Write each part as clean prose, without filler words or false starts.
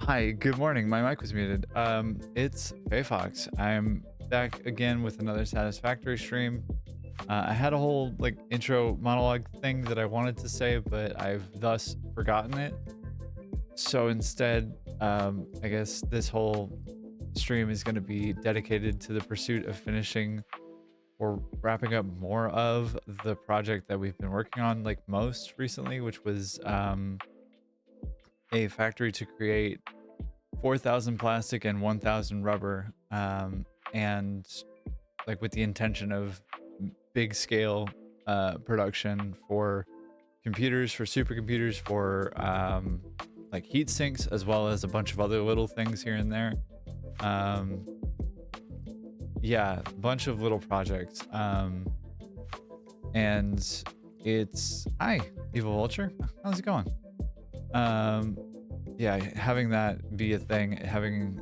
Hi, good morning. My mic was muted. It's Fox. I'm back again with another Satisfactory stream. I had a whole intro monologue thing that I wanted to say, but I've thus forgotten it. So instead, I guess this whole stream is going to be dedicated to the pursuit of finishing or wrapping up more of the project that we've been working on most recently, which was a factory to create 4,000 plastic and 1,000 rubber, and with the intention of big scale production for computers, for supercomputers, for heat sinks, as well as a bunch of other little things here and there. Yeah, a bunch of little projects. And it's hi, Evil Vulture. How's it going? Yeah, having that be a thing, having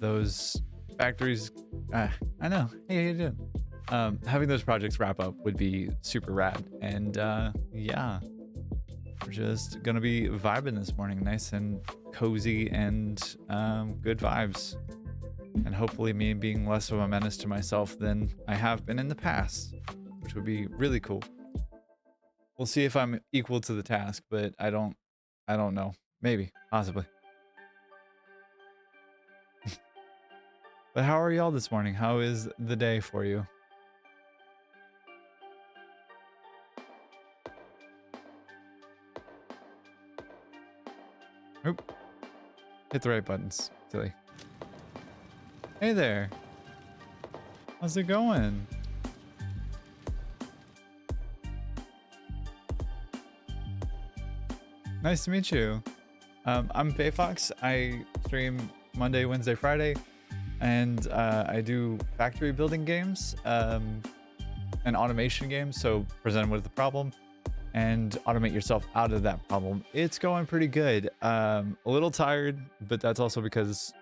those factories, I know. Hey, how you doing? Having those projects wrap up would be super rad. And yeah, we're just gonna be vibing this morning, nice and cozy and good vibes. And hopefully me being less of a menace to myself than I have been in the past, which would be really cool. We'll see if I'm equal to the task, but I don't know. Maybe, possibly. But how are y'all this morning? How is the day for you? Oop. Hit the right buttons. Silly. Hey there. How's it going? Nice to meet you. I'm Fox. I stream Monday, Wednesday, Friday, and I do factory building games and automation games. So present them with the problem and automate yourself out of that problem. It's going pretty good. A little tired, but that's also because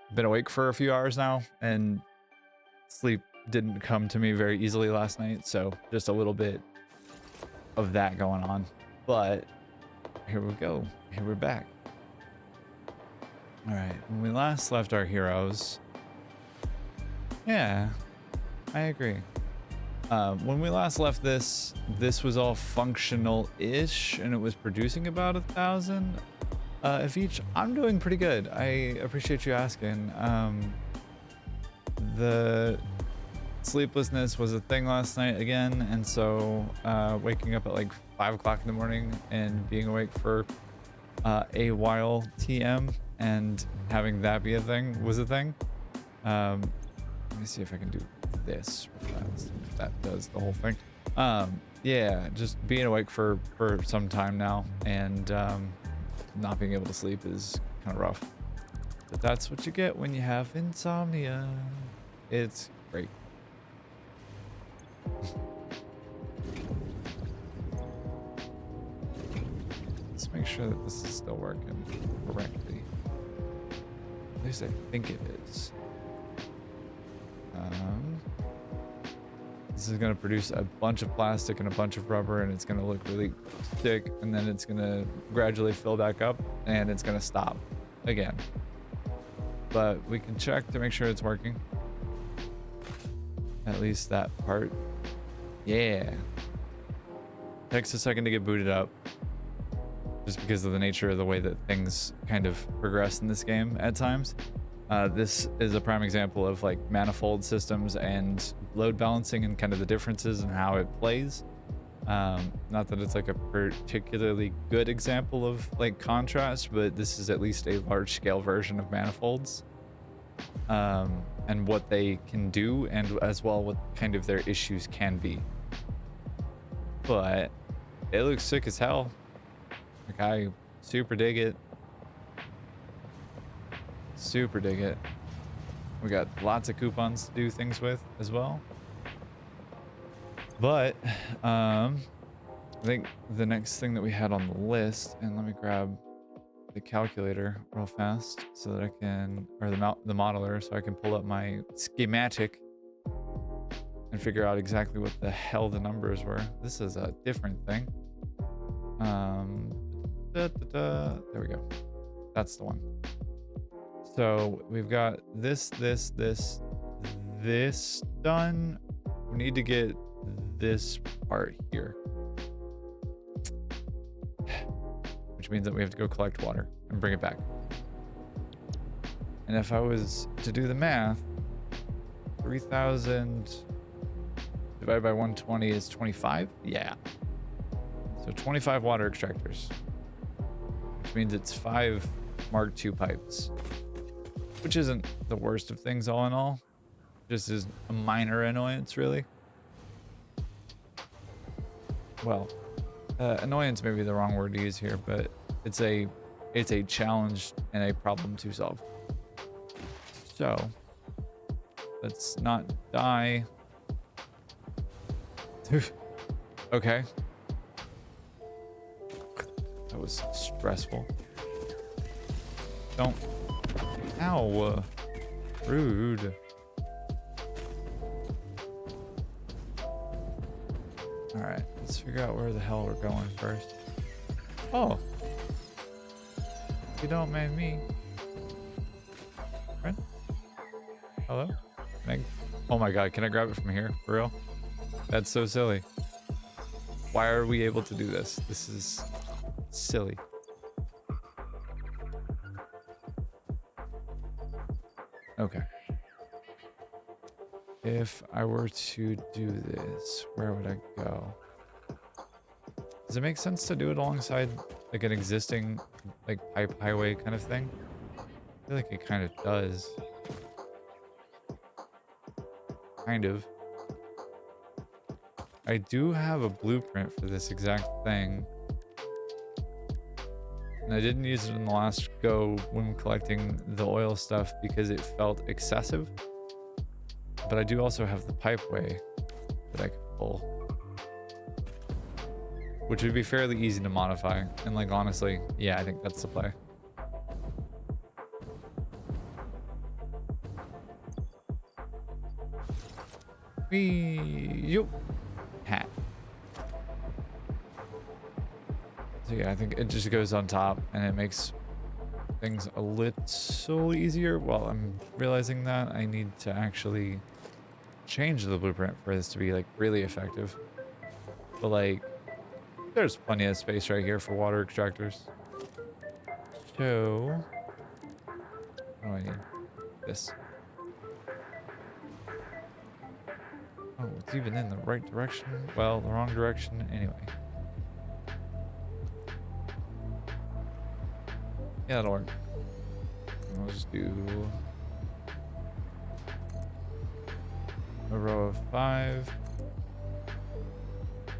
I've been awake for a few hours now and sleep didn't come to me very easily last night. So just a little bit of that going on. But here we go. Here we're back. All right. When we last left our heroes, yeah, I agree. When we last left this was all functional-ish, and it was producing about 1,000 of each. I'm doing pretty good. I appreciate you asking. The sleeplessness was a thing last night again, and so waking up at 5 o'clock in the morning and being awake for a while TM and having that be a thing was a thing. Let me see if I can do this real fast, if that does the whole thing. Yeah, just being awake for some time now and not being able to sleep is kind of rough, but that's what you get when you have insomnia. It's great. Let's make sure that this is still working correctly. At least I think it is. This is going to produce a bunch of plastic and a bunch of rubber, and it's going to look really thick, and then it's going to gradually fill back up, and it's going to stop again. But we can check to make sure it's working. At least that part. Yeah. Takes a second to get booted up. just because of the nature of the way that things kind of progress in this game at times. This is a prime example of like manifold systems and load balancing and kind of the differences in how it plays. Not that it's like a particularly good example of like contrast, but this is at least a large scale version of manifolds, and what they can do, and as well what kind of their issues can be. But it looks sick as hell. Like, I super dig it. Super dig it. We got lots of coupons to do things with as well. But I think the next thing that we had on the list, and let me grab the calculator real fast so that I can, or the modeler, so I can pull up my schematic and figure out exactly what the hell the numbers were. This is a different thing. There we go. That's the one. So we've got this done. We need to get this part here, which means that we have to go collect water and bring it back. And if I was to do the math, 3,000 divided by 120 is 25. Yeah. So 25 water extractors, which means it's 5 Mark II pipes, which isn't the worst of things all in all. Just is a minor annoyance, really. Well, annoyance may be the wrong word to use here, but it's a challenge and a problem to solve. So let's not die. Okay. That was stressful. Don't. Ow. Rude. Alright, let's figure out where the hell we're going first. Oh. You don't mind me. Friend? Hello? Oh my god, can I grab it from here? For real? That's so silly. Why are we able to do this? This is silly. Okay. If I were to do this, where would I go? Does it make sense to do it alongside like an existing like pipe highway kind of thing? I feel like it kind of does. Kind of. I do have a blueprint for this exact thing. And I didn't use it in the last go when collecting the oil stuff because it felt excessive. But I do also have the pipeway that I could pull, which would be fairly easy to modify. And like, honestly, yeah, I think that's the play. Yo. Hat. So yeah, I think it just goes on top and it makes things a little easier. Well, I'm realizing that I need to actually change the blueprint for this to be like really effective. But like, there's plenty of space right here for water extractors. So what do I need? This. Oh, it's even in the right direction. Well, the wrong direction anyway. Yeah, that'll work. I'll just do a row of 5.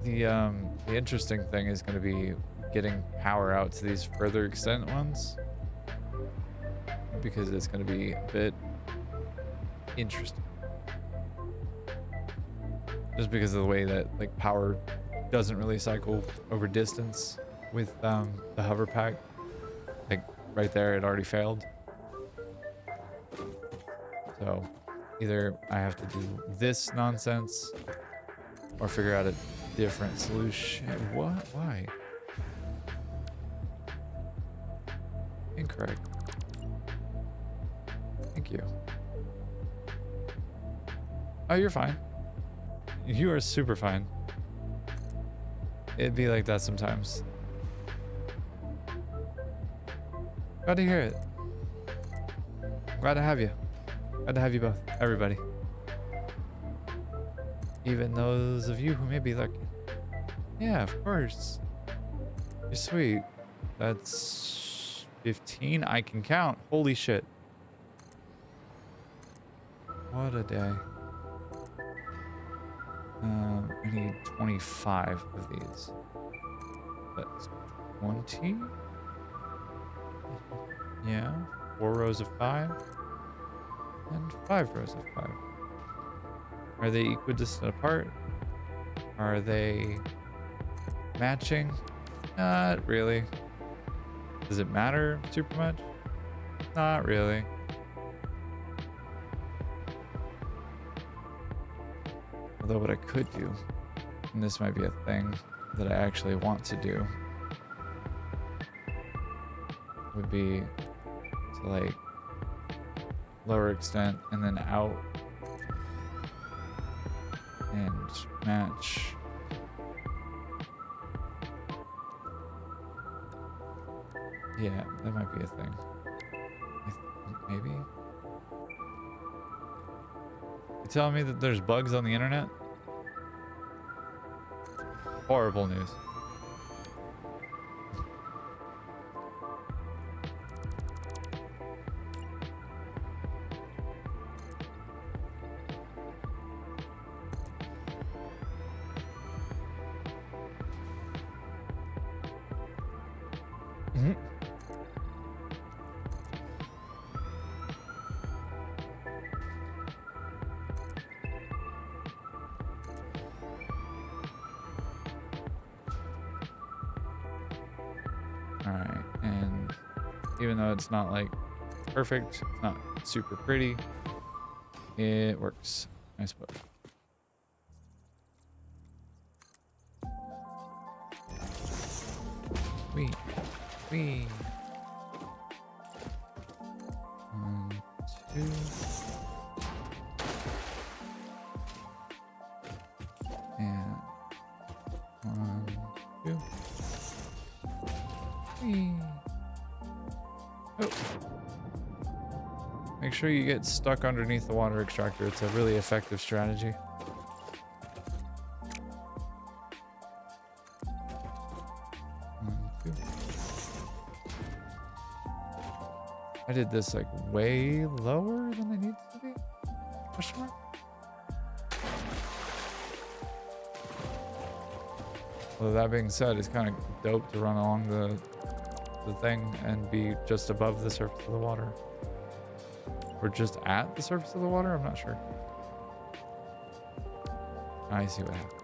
The interesting thing is going to be getting power out to these further extent ones, because it's going to be a bit interesting. Just because of the way that like power doesn't really cycle over distance with the hover pack. Like right there, it already failed. So either I have to do this nonsense or figure out a different solution. What? Why? Incorrect. Thank you. Oh, you're fine. You are super fine. It'd be like that sometimes. Glad to hear it. Glad to have you. Glad to have you both. Everybody. Even those of you who may be lucky. Yeah, of course. You're sweet. That's 15. I can count. Holy shit. What a day. I need 25 of these. That's 20. Yeah. 4 rows of 5. And 5 rows of 5. Are they equidistant apart? Are they matching? Not really. Does it matter super much? Not really. Although what I could do, and this might be a thing that I actually want to do, would be to like lower extent and then out and match. Yeah, that might be a thing. I think maybe. You telling me that there's bugs on the internet? Horrible news. Alright, and even though it's not like perfect, it's not super pretty, it works, I suppose. Wee. 1, 2. And 1, 2. Wee. Oh. Make sure you get stuck underneath the water extractor. It's a really effective strategy. I did this like way lower than I need to be. Question mark? Well, that being said, it's kind of dope to run along the thing and be just above the surface of the water. Or just at the surface of the water? I'm not sure. I see what happened.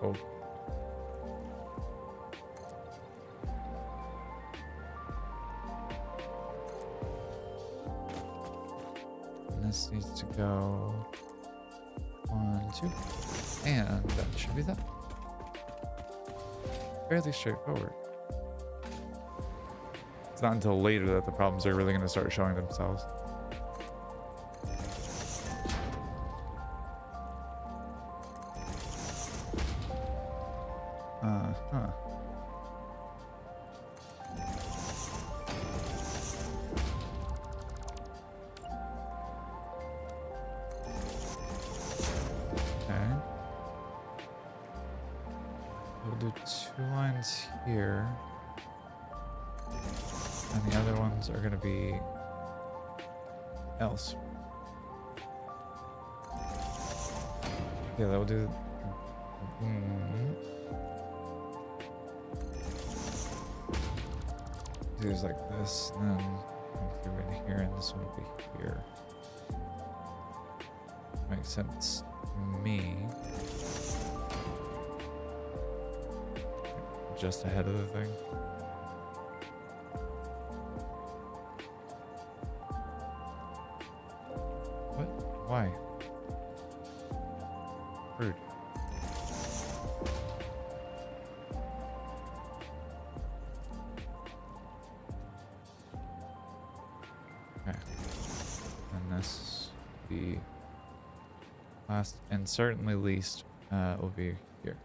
Oh. This needs to go 1, 2, and that should be that. Fairly straightforward. It's not until later that the problems are really going to start showing themselves. Uh-huh. Do 2 lines here, and the other ones are going to be else. Yeah, that will do. Do these like this, and then through in here, and this one will be here. Makes sense to me. Just ahead of the thing. What? Why? Rude. Okay. And this, the last and certainly least, will be here.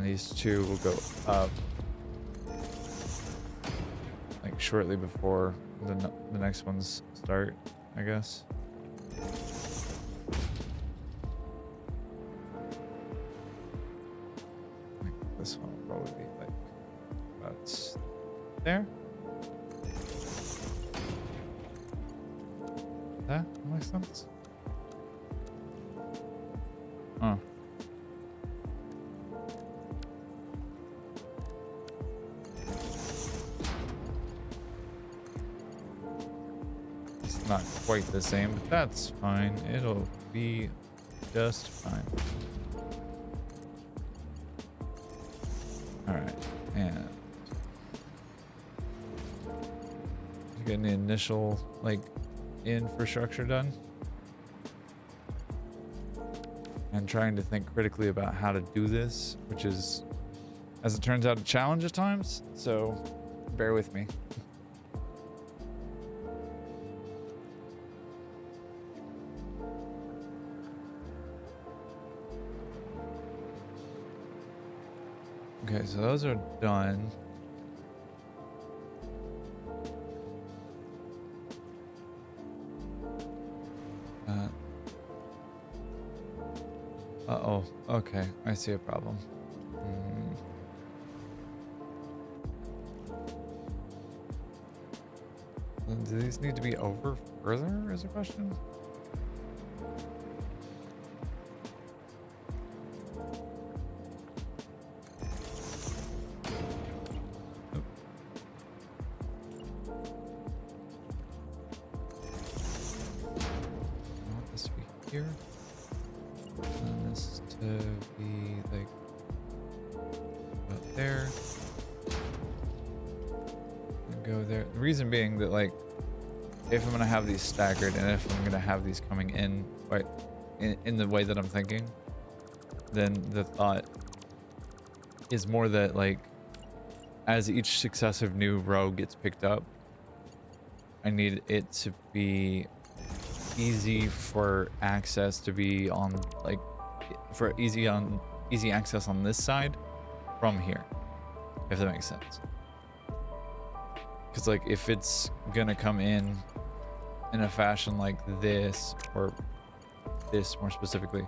these two will go up like shortly before the next ones start, I guess. Like this one will probably be like about there. That makes sense. Huh. It's not quite the same, but that's fine. It'll be just fine. Alright, and you getting the initial, like, infrastructure done? And trying to think critically about how to do this, which is, as it turns out, a challenge at times, so bear with me. Okay, so those are done. Uh-oh. Okay, I see a problem. Do these need to be over further, is a question? I want this to be here. And this to be like about there. And go there. The reason being that, like, if I'm gonna have these staggered and if I'm gonna have these coming in right in the way that I'm thinking, then the thought is more that, like, as each successive new row gets picked up, I need it to be easy for access to be on, like, for easy access on this side from here, if that makes sense. Because, like, if it's gonna come in a fashion like this, or this more specifically,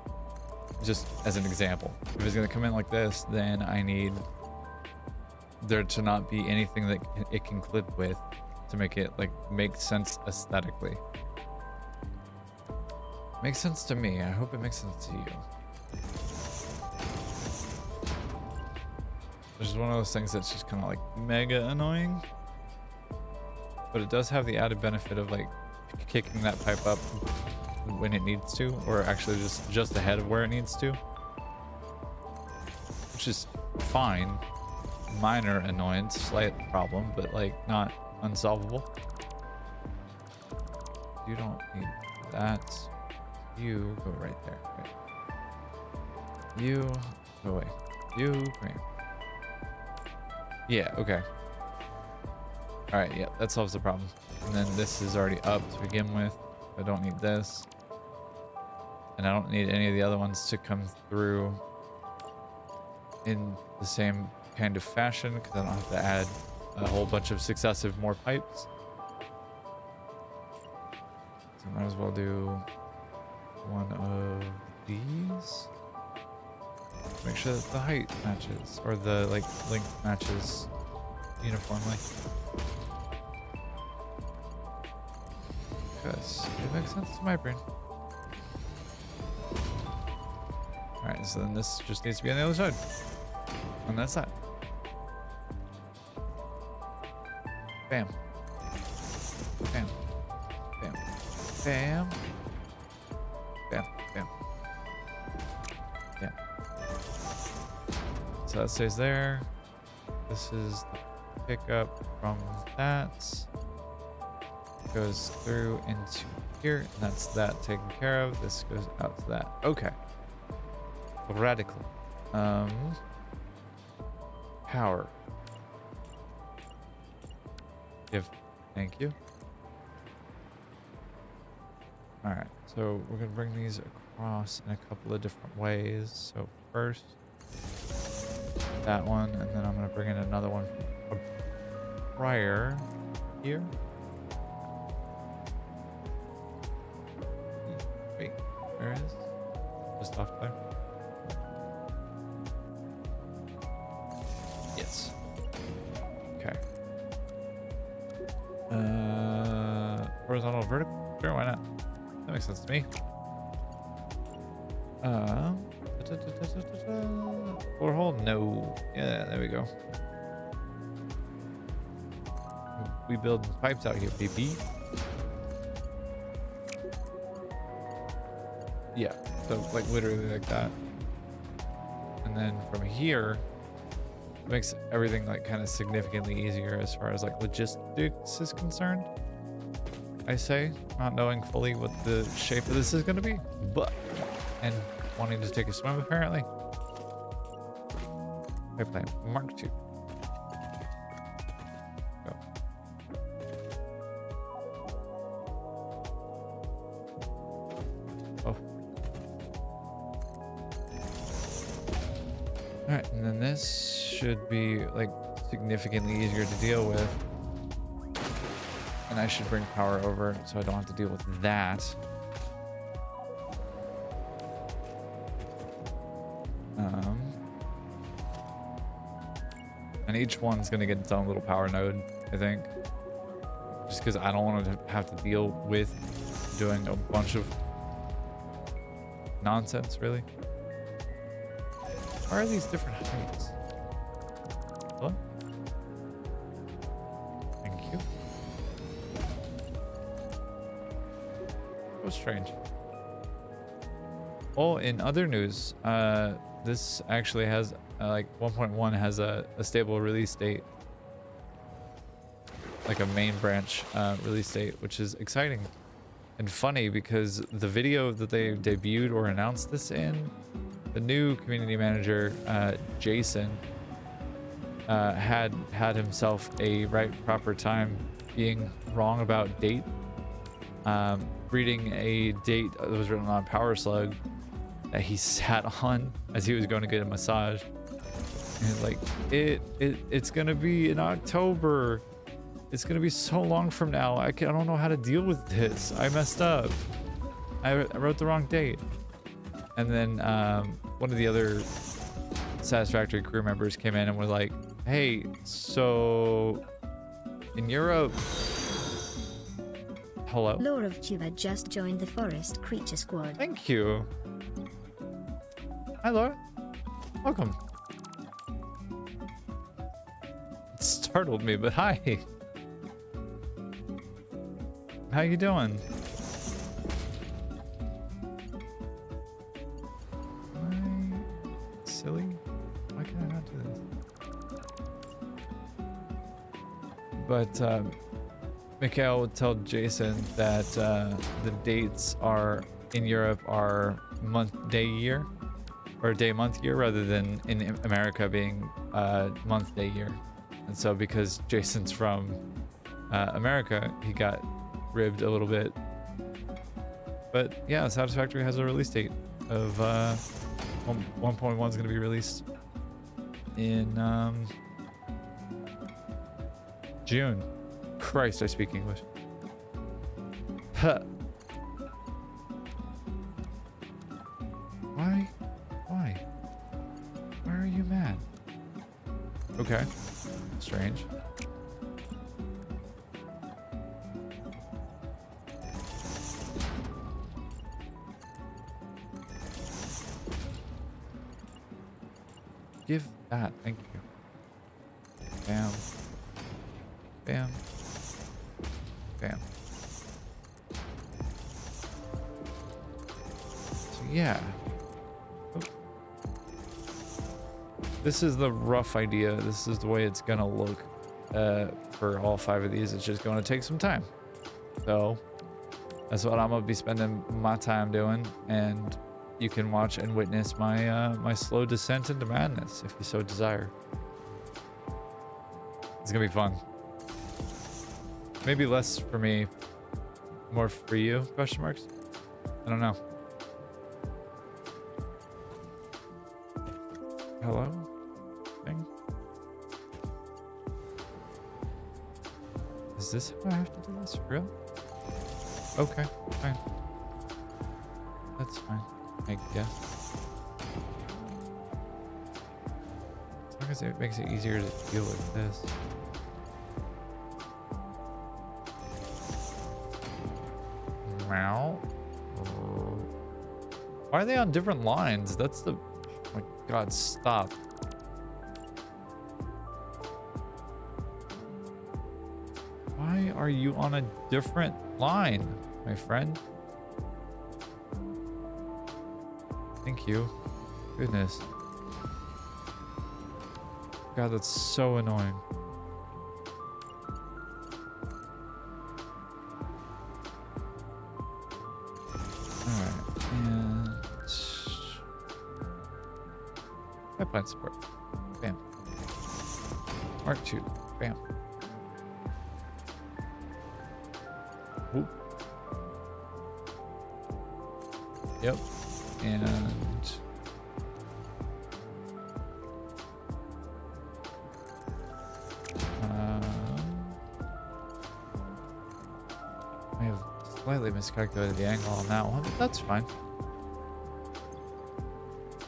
just as an example, if it's gonna come in like this, then I need there to not be anything that it can clip with to make it, like, make sense aesthetically. Makes sense to me. I hope it makes sense to you. Which is one of those things that's just kind of, like, mega annoying. But it does have the added benefit of, like, kicking that pipe up when it needs to, or actually just ahead of where it needs to. Which is fine. Minor annoyance, slight problem, but, like, not unsolvable. You don't need that. You go right there. Right. You go away. You come here. Yeah, okay. Alright, yeah, that solves the problem. And then this is already up to begin with. I don't need this. And I don't need any of the other ones to come through in the same kind of fashion, because I don't have to add a whole bunch of successive more pipes. So I might as well do one of these. Make sure that the height matches, or the, like, length matches uniformly. Because it makes sense to my brain. Alright, so then this just needs to be on the other side. On that side. Bam. Bam. Bam. Bam. Bam. Bam. Bam. So that stays there. This is the pickup from that. Goes through into here, and that's that taken care of. This goes out to that. Okay. Radical. Power. Thank you. Alright, so we're gonna bring these across in a couple of different ways. So first, that one, and then I'm gonna bring in another one from prior here. Wait, where is? Just off there. Yes. Okay. Horizontal, vertical. Sure, why not? That makes sense to me. Floor hole? No. Yeah, there we go. We build pipes out here, baby. Yeah, so like literally like that. And then from here, it makes everything like kind of significantly easier as far as like logistics is concerned. I say, not knowing fully what the shape of this is going to be, but and wanting to take a swim apparently. Pipeline Mark 2. Go. Oh. Alright, and then this should be like significantly easier to deal with. And I should bring power over so I don't have to deal with that. And each one's gonna get its own little power node, I think. Just because I don't want to have to deal with doing a bunch of nonsense, really. Why are these different heights? Hello? Thank you. So strange. Oh, in other news, this actually has like 1.1 has a stable release date, like a main branch release date, which is exciting and funny because the video that they debuted or announced this in, the new community manager Jason had himself a proper time being wrong about date, reading a date that was written on Power Slug that he sat on as he was going to get a massage. And like, it's gonna be in October. It's gonna be so long from now. I don't know how to deal with this. I messed up. I wrote the wrong date. And then one of the other Satisfactory crew members came in and were like, hey, so in Europe... Hello? Lore of Tuba just joined the Forest Creature Squad. Thank you. Hi, Laura. Welcome. It startled me, but hi. How you doing? Am I silly? Why can I not do this? But Mikhail would tell Jason that the dates are in Europe are month, day, year, or day, month, year, rather than in America being month, day, year. And so because Jason's from America, he got ribbed a little bit. But yeah, Satisfactory has a release date of 1.1 is going to be released in June. Christ, I speak English. Huh. Why? Why are you mad? Okay. Strange. Give that. Thank you. Bam. Bam. Bam. So yeah. Oops. This is the rough idea. This is the way it's gonna look for all 5 of these. It's just gonna take some time. So that's what I'm gonna be spending my time doing, and you can watch and witness my my slow descent into madness if you so desire. It's gonna be fun. Maybe less for me, more for you, question marks? I don't know. Hello? Is this how I have to do this? For real? Okay, fine. That's fine, I guess. As long as it makes it easier to deal with this. Meow. Why are they on different lines? That's the... Oh my god, stop. Why are you on a different line, my friend? Thank you. Goodness. God, that's so annoying. Alright, and... pipeline support. Bam. Mark 2. Bam. Whoop. Yep. And... I have slightly miscalculated the angle on that one, but that's fine.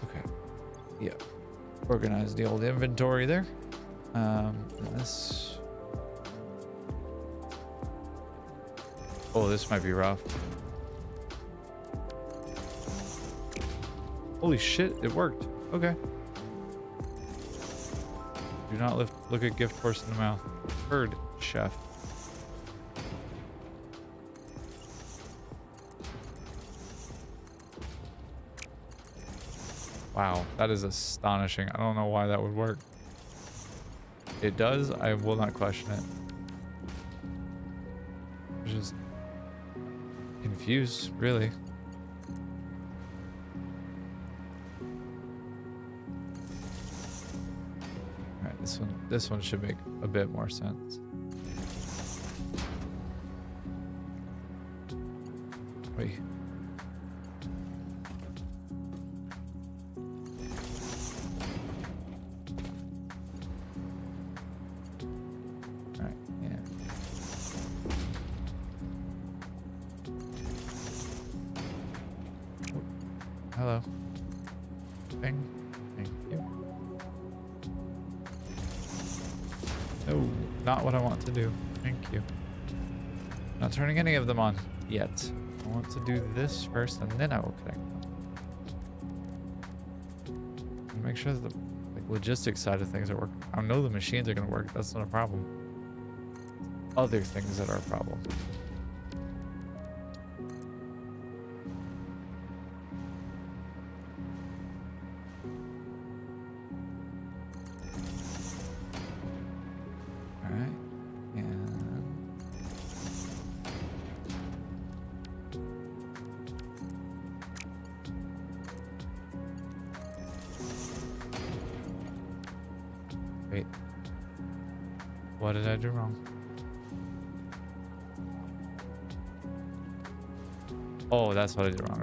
Okay. Yeah. Organize the old inventory there. This... Oh, this might be rough. Holy shit, it worked. Okay. Do not look at gift horse in the mouth. Heard, chef. Wow, that is astonishing. I don't know why that would work. It does. I will not question it. I'm just confused, really. All right, this one should make a bit more sense. Wait. Hello. Thing. Thank you. No, not what I want to do. Thank you. Not turning any of them on yet. I want to do this first and then I will connect them. And make sure that the logistics side of things are working. I know the machines are going to work. That's not a problem. Other things that are a problem. Wait. What did I do wrong? Oh, that's what I did wrong.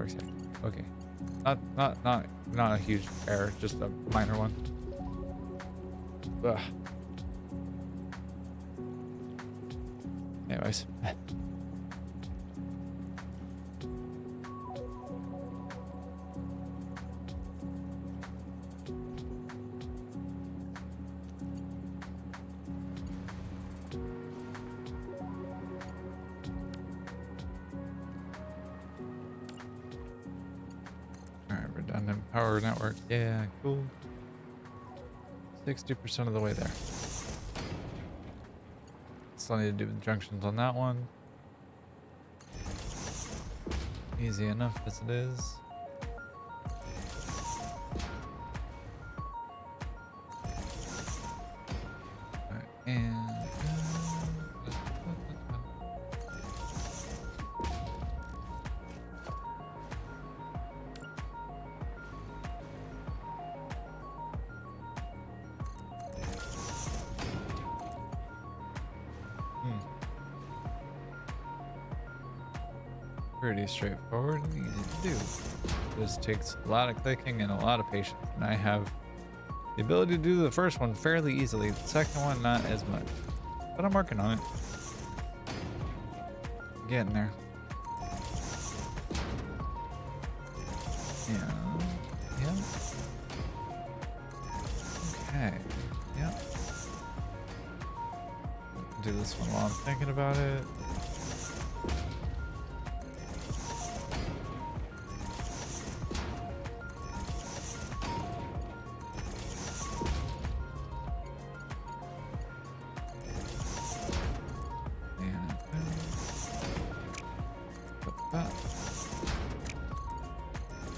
Okay. Not a huge error, just a minor one. Ugh. Anyways. Redundant power network. Yeah, cool. 60% of the way there. Still need to do the junctions on that one. Easy enough as it is. Right, and pretty straightforward and easy to do. This takes a lot of clicking and a lot of patience, and I have the ability to do the first one fairly easily. The second one, not as much, but I'm working on it. getting there. Yeah. Yeah. Okay. Yeah. Do this one while I'm thinking about it.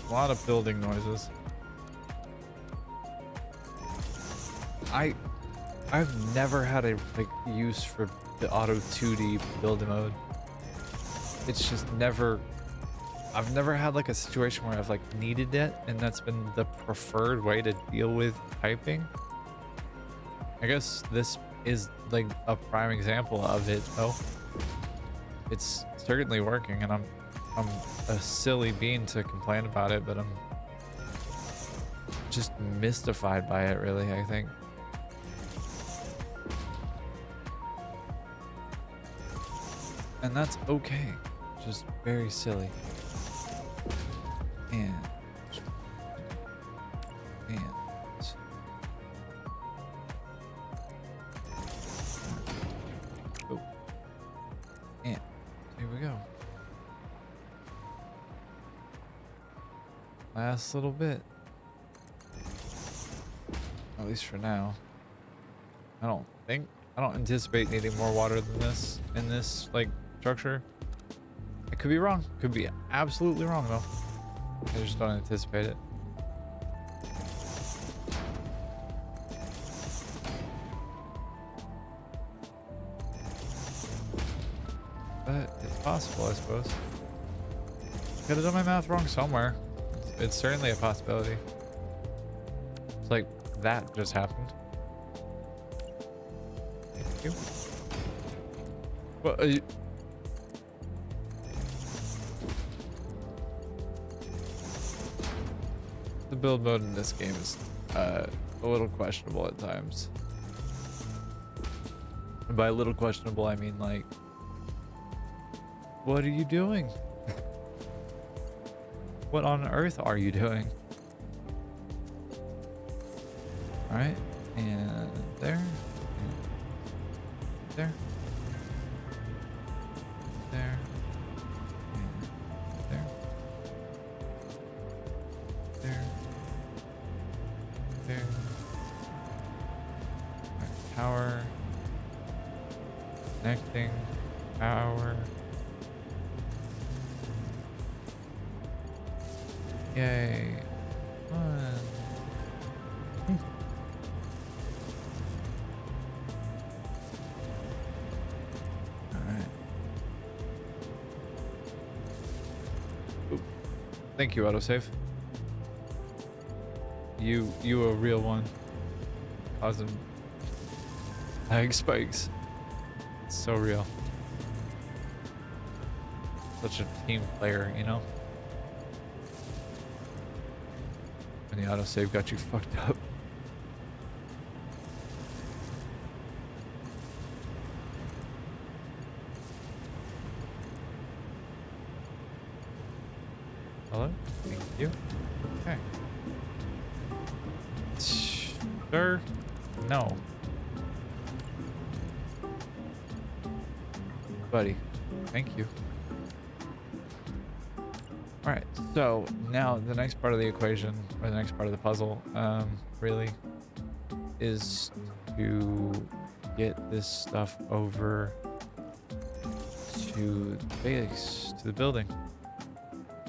A lot of building noises. I've never had a use for the auto 2D build mode. It's just never, I've never had like a situation where I've like needed it and that's been the preferred way to deal with typing. I guess this is like a prime example of it though. It's certainly working and I'm a silly bean to complain about it, but I'm just mystified by it really, I think. And that's okay. Just very silly. And oh. And here we go. Last little bit. At least for now. I don't anticipate needing more water than this in this like structure. I could be wrong. Could be absolutely wrong though. I just don't anticipate it. But it's possible, I suppose. Could have done my math wrong somewhere. It's certainly a possibility. It's like that just happened. Thank you. Well, the build mode in this game is a little questionable at times. And by a little questionable, I mean like, what are you doing? What on earth are you doing? All right, and there, and there, there, and there, there, there. All right, power, connecting, power. Yay. Fun. Alright. Thank you, autosave. You a real one. Causing lag spikes. It's so real. Such a team player, you know? And the autosave got you fucked up. Hello? Thank you. Okay. Sir? No. Buddy. Thank you. Alright, so now the next part of the equation, or the next part of the puzzle, really, is to get this stuff over to the base, to the building.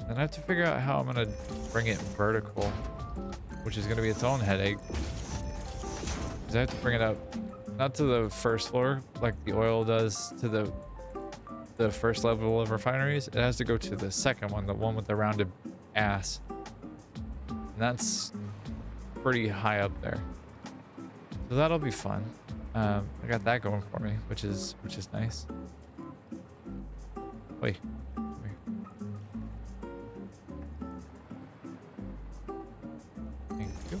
And I have to figure out how I'm going to bring it vertical, which is going to be its own headache. Because I have to bring it up, not to the first floor, like the oil does to the first level of refineries. It has to go to the second one, the one with the rounded ass. And that's pretty high up there. So that'll be fun. I got that going for me, which is nice. Wait. Thank you.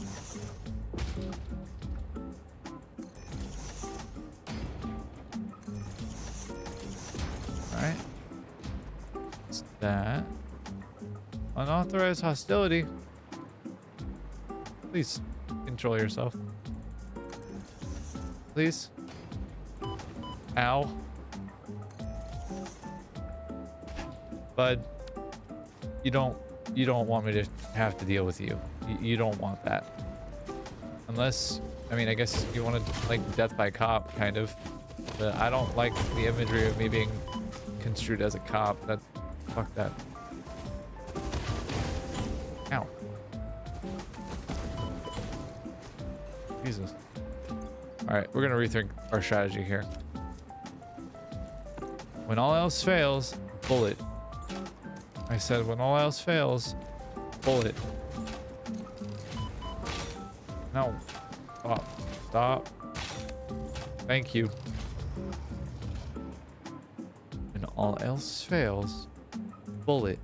All right. that. Unauthorized hostility. Please control yourself. Please. Ow. Bud, you don't want me to have to deal with you. You don't want that. Unless, I mean, I guess you want to like death by cop, kind of. But I don't like the imagery of me being construed as a cop. Fuck that. Ow. Jesus. Alright, we're gonna rethink our strategy here. When all else fails, bullet. I said when all else fails, bullet. No. Stop. Stop. Thank you. When all else fails, bullet.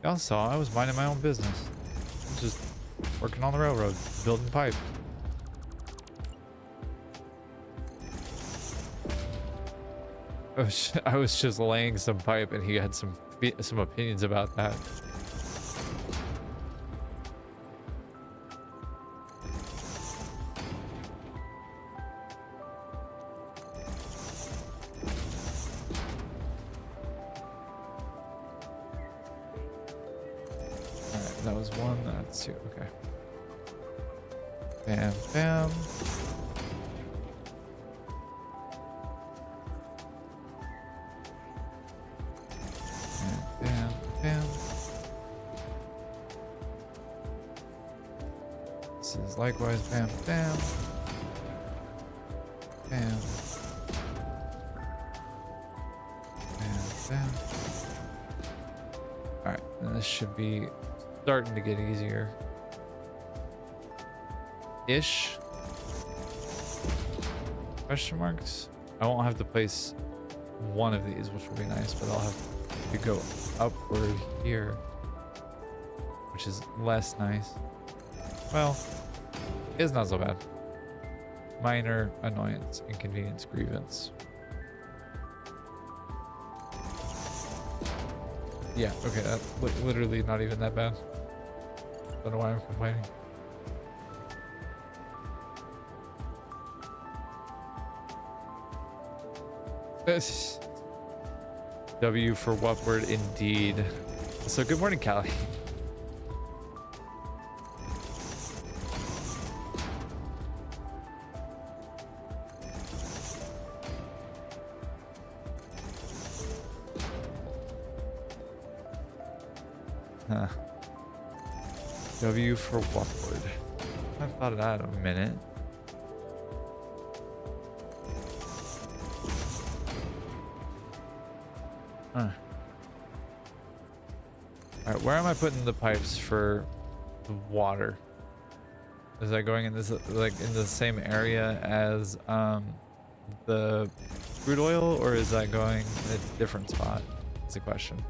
Y'all saw I was minding my own business. I was just working on the railroad, building pipe. I was just laying some pipe, and he had some opinions about that. Alright, that was one. That's two. Okay. Bam, bam. Bam, bam. This is likewise bam, bam. Bam. Bam, bam. Alright, and this should be starting to get easier. Ish. Question marks? I won't have to place one of these, which will be nice, but I'll have to go upward here, which is less nice. Well, it's not so bad. Minor annoyance, inconvenience, grievance. Yeah, okay, that's literally not even that bad. Don't know why I'm complaining. W for what word indeed. So good morning, Callie. Huh. W for what word? I haven't thought of that in a minute. Huh. Alright, where am I putting the pipes for the water? Is that going in this, like, in the same area as the crude oil, or is that going in a different spot? That's the question.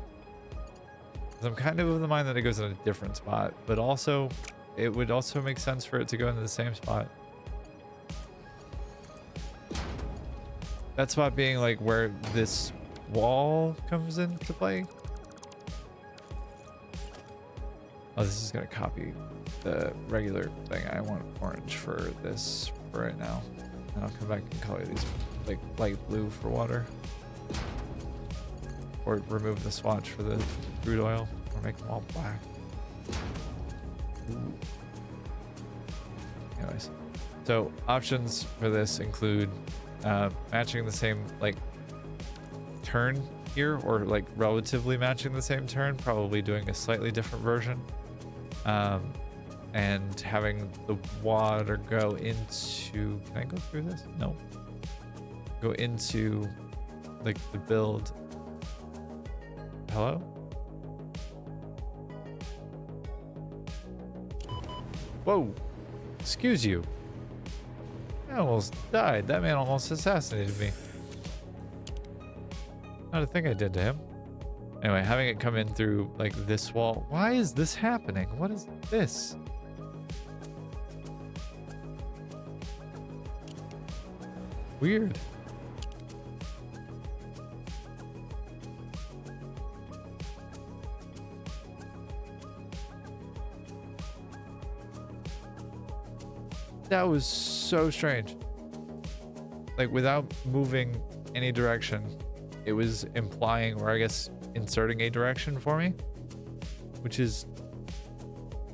'Cause I'm kind of the mind that it goes in a different spot, but also it would also make sense for it to go into the same spot. That spot being like where this wall comes into play. Oh, this is gonna copy the regular thing. I want orange for this for right now, and I'll come back and color these like light blue for water, or remove the swatch for the crude oil, or make them all black. Ooh. Anyways, so options for this include matching the same like turn here, or like relatively matching the same turn, probably doing a slightly different version, and having the water go into, can I go through this? No. Go into like the build. Hello? Whoa, excuse you. I almost died. That man almost assassinated me. Not a thing I did to him. Anyway, having it come in through like this wall. Why is this happening? What is this? Weird. That was so strange. Like, without moving any direction, it was implying, or I guess inserting a direction for me, which is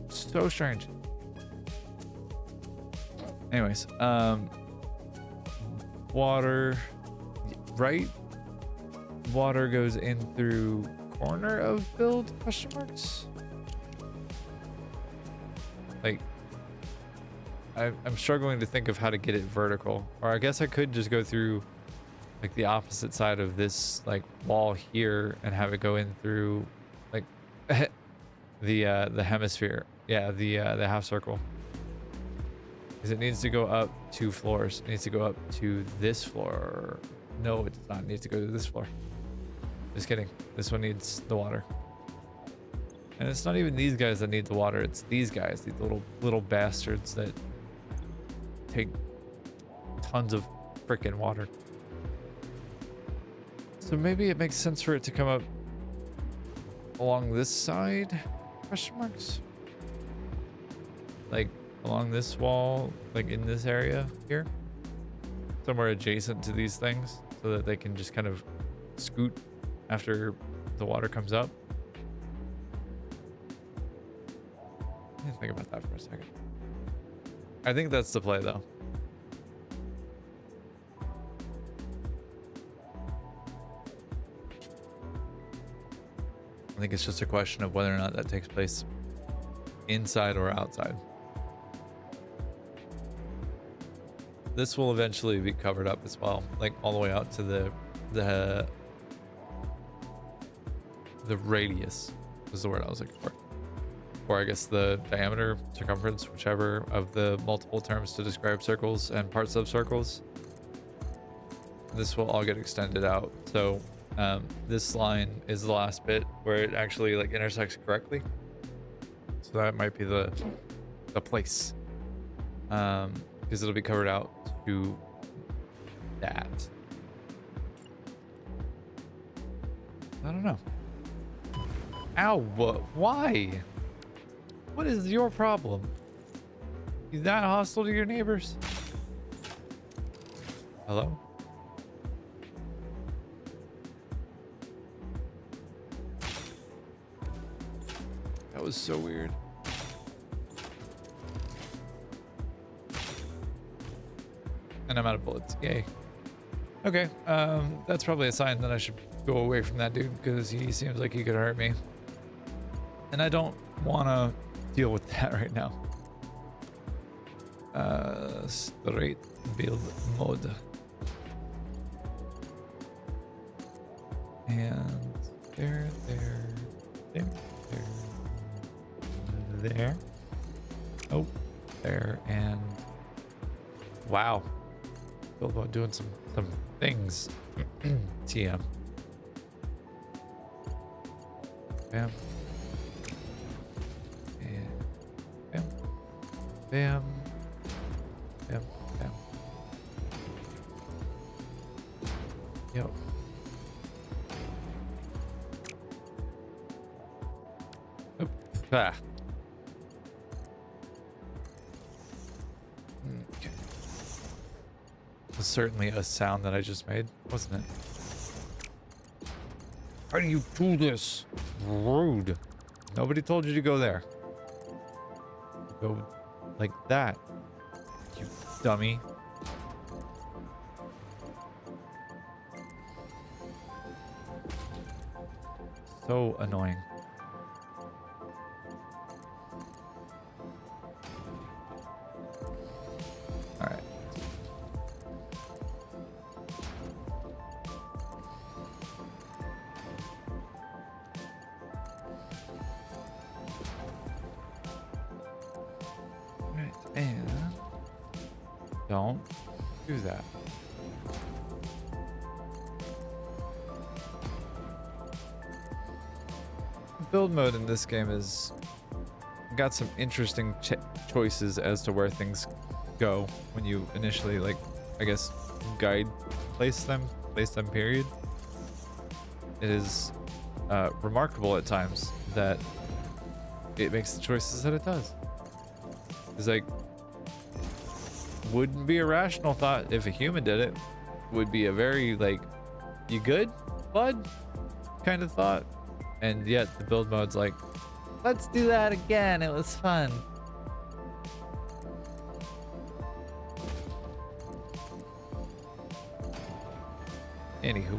so strange. Anyways, water, right? Water goes in through corner of build, question marks? Like, I'm struggling to think of how to get it vertical, or I guess I could just go through like the opposite side of this like wall here and have it go in through like the hemisphere. Yeah, the half circle. Because it needs to go up 2 floors. It needs to go up to this floor. No, it does not. It needs to go to this floor. Just kidding. This one needs the water. And it's not even these guys that need the water. It's these guys, these little bastards that take tons of freaking water. So maybe it makes sense for it to come up along this side? Question marks? Like along this wall, like in this area here? Somewhere adjacent to these things so that they can just kind of scoot after the water comes up. Let me think about that for a second. I think that's the play though. I think it's just a question of whether or not that takes place inside or outside. This will eventually be covered up as well, like all the way out to the radius is the word I was looking for. Or I guess the diameter, circumference, whichever of the multiple terms to describe circles and parts of circles. This will all get extended out. So this line is the last bit where it actually like intersects correctly. So that might be the place. Because it'll be covered out to that. I don't know. Ow, what? Why? What is your problem? You that hostile to your neighbors? Hello? That was so weird. And I'm out of bullets. Yay. Okay, that's probably a sign that I should go away from that dude because he seems like he could hurt me. And I don't want to deal with that right now. Straight build mode. And there. Oh, there, and wow. Bilbo doing some things. TM. Bam. And bam. Bam. Bam. Bam. Yep. Oop. Ah. Okay. Was certainly a sound that I just made, wasn't it? How do you do this? Rude. Nobody told you to go there. Go like that, you dummy. So annoying. All right. Right, and don't do that. Build mode in this game is got some interesting choices as to where things go when you initially like I guess, guide place them period. It is remarkable at times that it makes the choices that it does. It's like, wouldn't be a rational thought if a human did it. Would be a very like, you good, bud, kind of thought. And yet the build mode's like, let's do that again, it was fun. Anywho.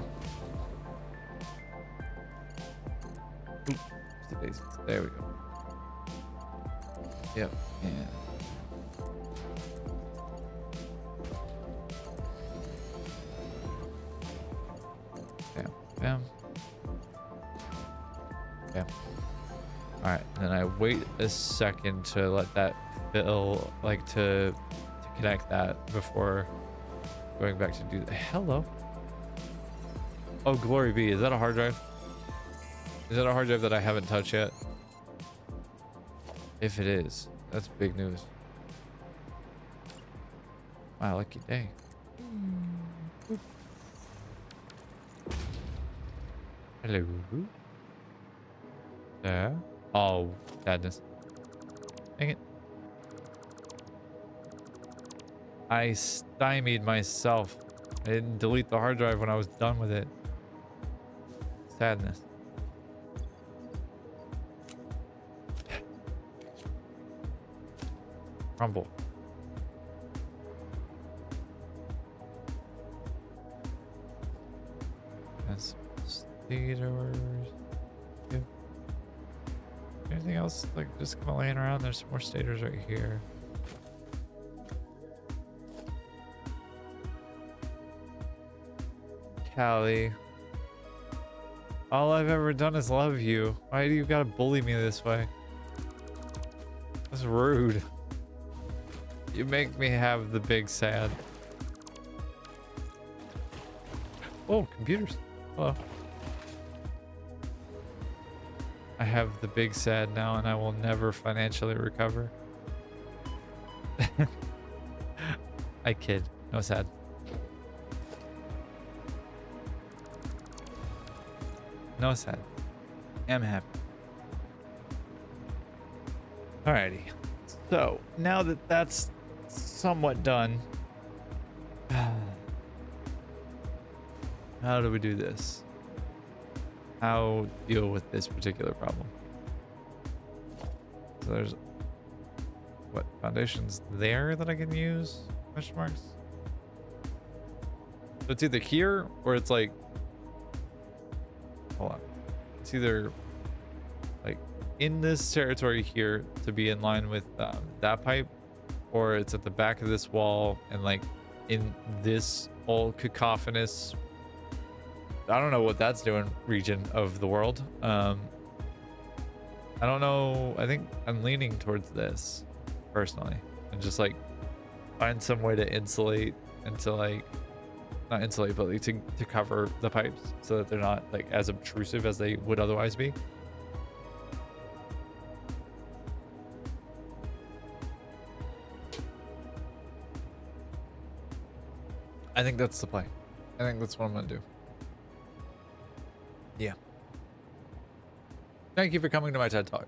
Oops, there we go. Yep, and bam, bam, bam. All right, and then I wait a second to let that fill, like to connect that before going back to do that. Hello. Oh, glory be. Is that a hard drive? Is that a hard drive that I haven't touched yet? If it is, that's big news. Wow, lucky day. Hello. Yeah. Oh, sadness. Dang it. I stymied myself. I didn't delete the hard drive when I was done with it. Sadness. Crumble. That's theaters. Yeah. Anything else like just kind of laying around? There's some more stators right here. Callie. All I've ever done is love you. Why do you gotta bully me this way? That's rude. You make me have the big sad. Oh, computers. Hello. I have the big sad now and I will never financially recover. I kid. No sad. No sad. I'm happy. Alrighty. So now that that's somewhat done, how do we do this? How deal with this particular problem? So there's what foundations there that I can use? Question marks. So it's either here or it's like, hold on. It's either like in this territory here to be in line with that pipe, or it's at the back of this wall and like in this whole cacophonous, I don't know what that's doing, region of the world. I don't know. I think I'm leaning towards this personally, and just like find some way to insulate and to like, not insulate, but like to cover the pipes so that they're not like as obtrusive as they would otherwise be. I think that's the play. I think that's what I'm gonna do. Yeah. Thank you for coming to my TED Talk.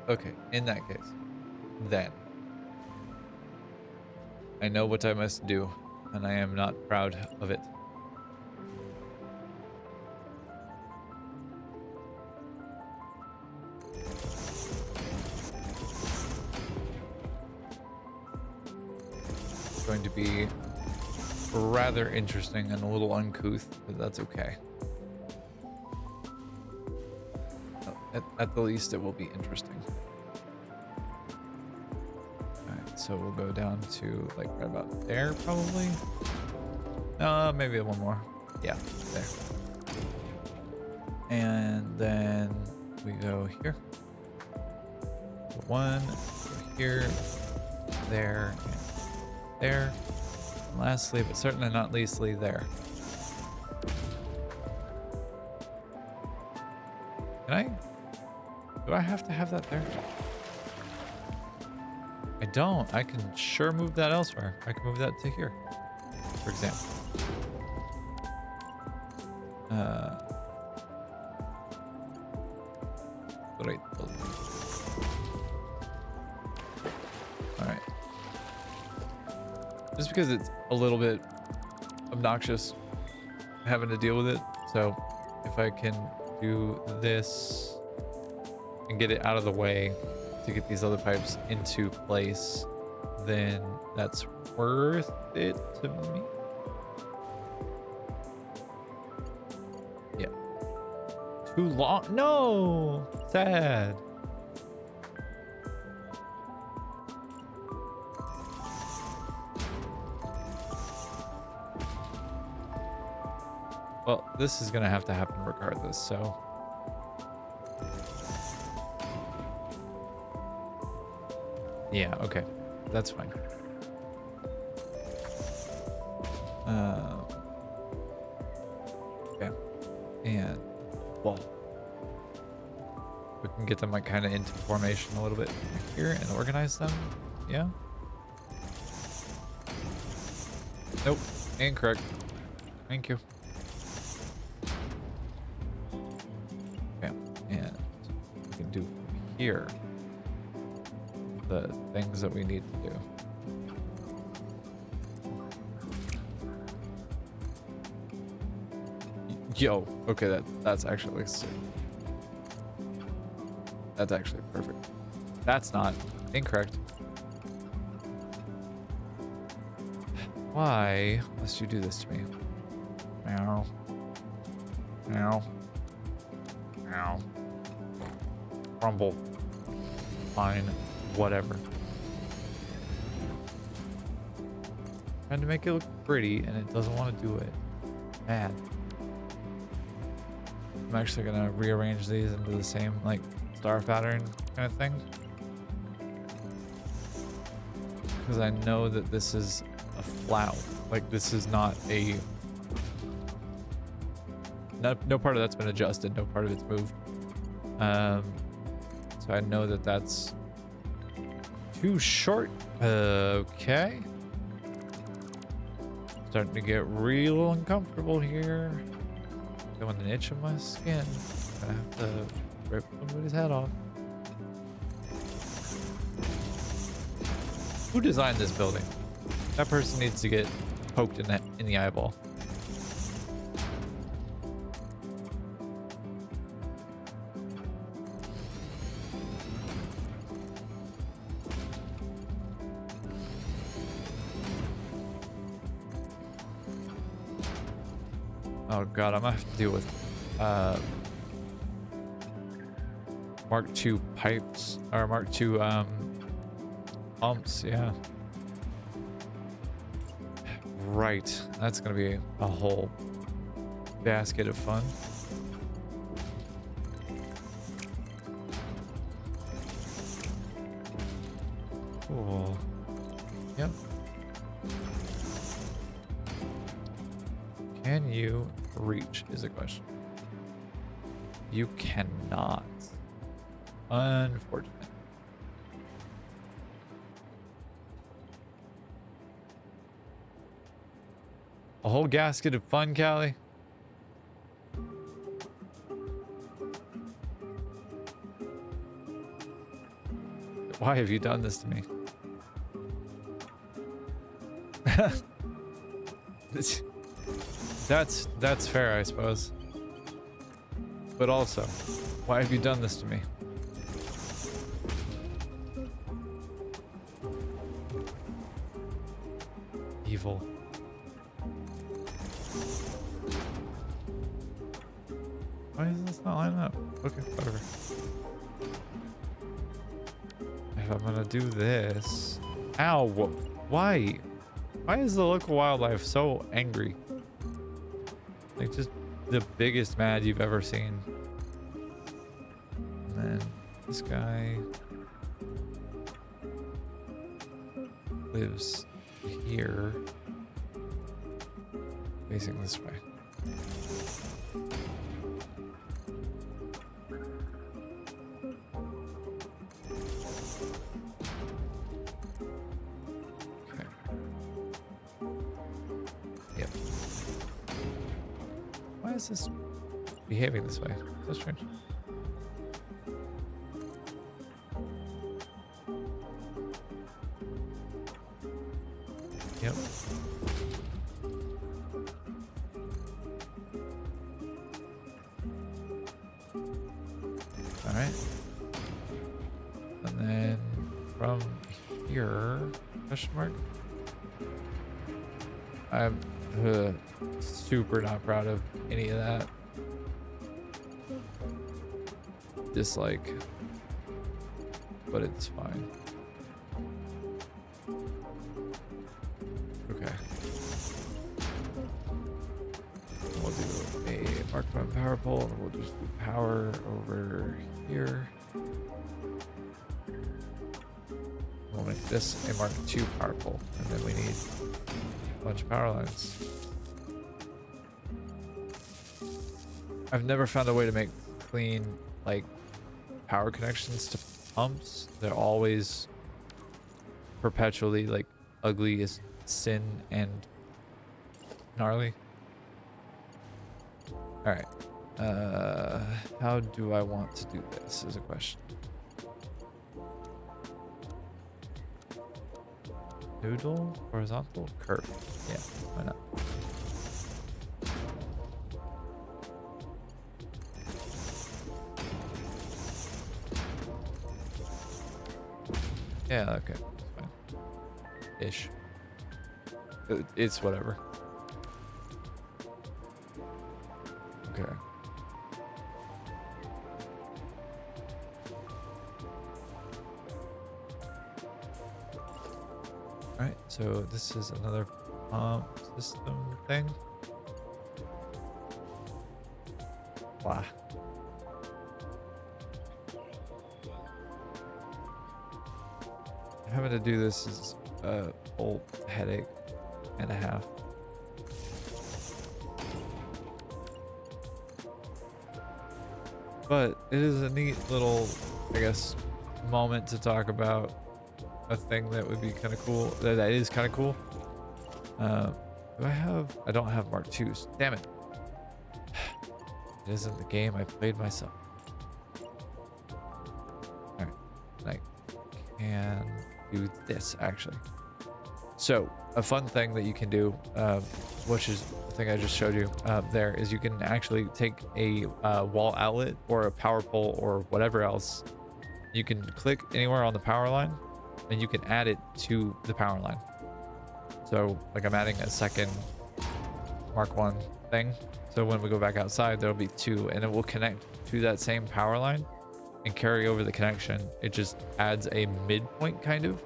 Okay, in that case, then I know what I must do, and I am not proud of it. It's going to be rather interesting and a little uncouth, but that's okay. At the least, it will be interesting. Alright, so we'll go down to like right about there, probably. Maybe one more. Yeah, there. And then we go here. One, go here, there, and there. And lastly, but certainly not leastly, there. Can I? Do I have to have that there? I don't. I can sure move that elsewhere. I can move that to here, for example. Right. All right. Just because it's a little bit obnoxious having to deal with it. So if I can do this and get it out of the way to get these other pipes into place, then that's worth it to me. Yeah. Too long? No! Sad. Well, this is gonna have to happen regardless, so. Yeah, okay. That's fine. Okay. And, well, we can get them like kind of into formation a little bit here and organize them. Yeah. Nope. Incorrect. Thank you. Okay. And we can do here the things that we need to do. Yo, okay, that's actually like sick. That's actually perfect. That's not incorrect. Why must you do this to me? Meow. Meow. Meow. Rumble. Fine. Whatever. Trying to make it look pretty and it doesn't want to do it. Bad. I'm actually gonna rearrange these into the same like star pattern kind of thing. Because I know that this is a flout. Like this is not a no part of that's been adjusted, no part of it's moved. So I know that that's too short. Okay. Starting to get real uncomfortable here. Doing an itch of my skin. Gonna have to rip somebody's head off. Who designed this building? That person needs to get poked in the eyeball. Oh god, I'm gonna have to deal with Mark II pipes or Mark II pumps, yeah. Right, that's gonna be a whole basket of fun. Cool. Yep. Can you reach is a question. You cannot. Unfortunate. A whole gasket of fun, Callie? Why have you done this to me? That's fair, I suppose. But also, why have you done this to me? Evil. Why is this not lining up? Okay, whatever. If I'm gonna do this... Ow! Why? Why is the local wildlife so angry? Like, just the biggest mad you've ever seen. And then this guy lives here, facing this way. is this behaving this way? So strange. Yep. All right. And then from here, question mark. I'm super not proud of any of that. Dislike, but it's fine. Okay. We'll do a mark by power pole, and we'll just do power over here. We'll make this a Mark II power pole, and then we need a bunch of power lines. I've never found a way to make clean, like, power connections to pumps. They're always perpetually, like, ugly as sin and gnarly. All right. How do I want to do this is a question. Noodle, horizontal, curve. Yeah, why not? Yeah, okay, that's fine. Ish. It's whatever. Okay. Alright, so this is another pump system thing. Wow. Having to do this is a whole headache and a half. But it is a neat little, I guess, moment to talk about a thing that would be kind of cool. That is kind of cool. Do I have? I don't have Mark IIs. Damn it! It isn't the game I played myself. All right, I can do this actually. So a fun thing that you can do, which is the thing I just showed you there, is you can actually take a wall outlet or a power pole or whatever else. You can click anywhere on the power line and you can add it to the power line. So like I'm adding a second Mark 1 thing. So when we go back outside, there'll be 2 and it will connect to that same power line and carry over the connection. It just adds a midpoint kind of,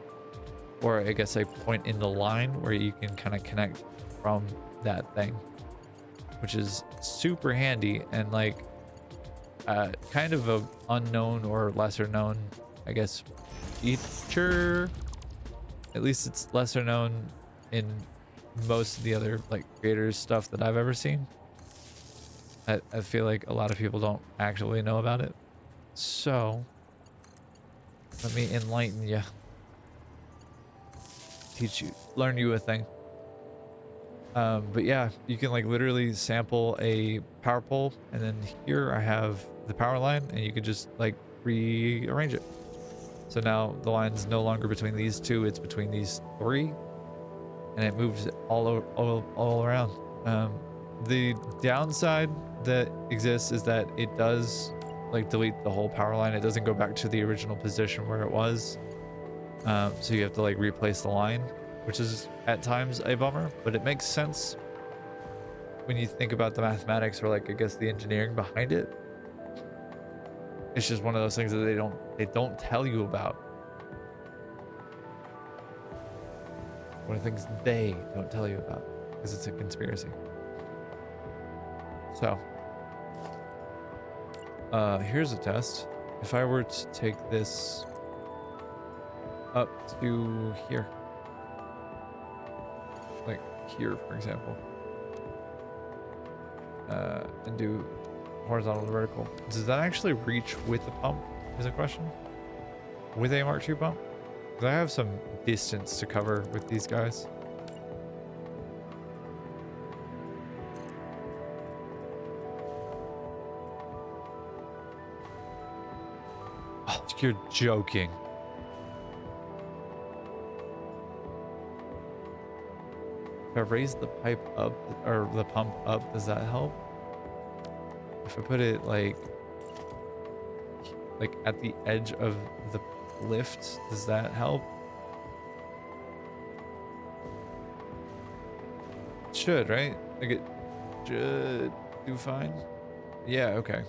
or I guess a point in the line where you can kind of connect from that thing, which is super handy and like kind of a unknown or lesser known, I guess, feature. At least it's lesser known in most of the other like creators stuff that I've ever seen. I feel like a lot of people don't actually know about it. So let me enlighten you. Teach you, learn you a thing. But yeah, you can like literally sample a power pole, and then here I have the power line, and you can just like rearrange it. So now the line's no longer between these 2, it's between these 3, and it moves all around. The downside that exists is that it does like delete the whole power line. It doesn't go back to the original position where it was. So you have to like replace the line, which is at times a bummer, but it makes sense when you think about the mathematics, or like I guess the engineering behind it. It's just one of those things that they don't tell you about. One of the things they don't tell you about because it's a conspiracy. So here's a test. If I were to take this up to here, like here for example, and do horizontal to vertical, does that actually reach with the pump is a question, with a Mark II pump? Because I have some distance to cover with these guys. Oh, you're joking. If I raise the pipe up or the pump up, does that help? If I put it like at the edge of the lift, does that help? It should, right? Like it should do fine. Yeah, okay.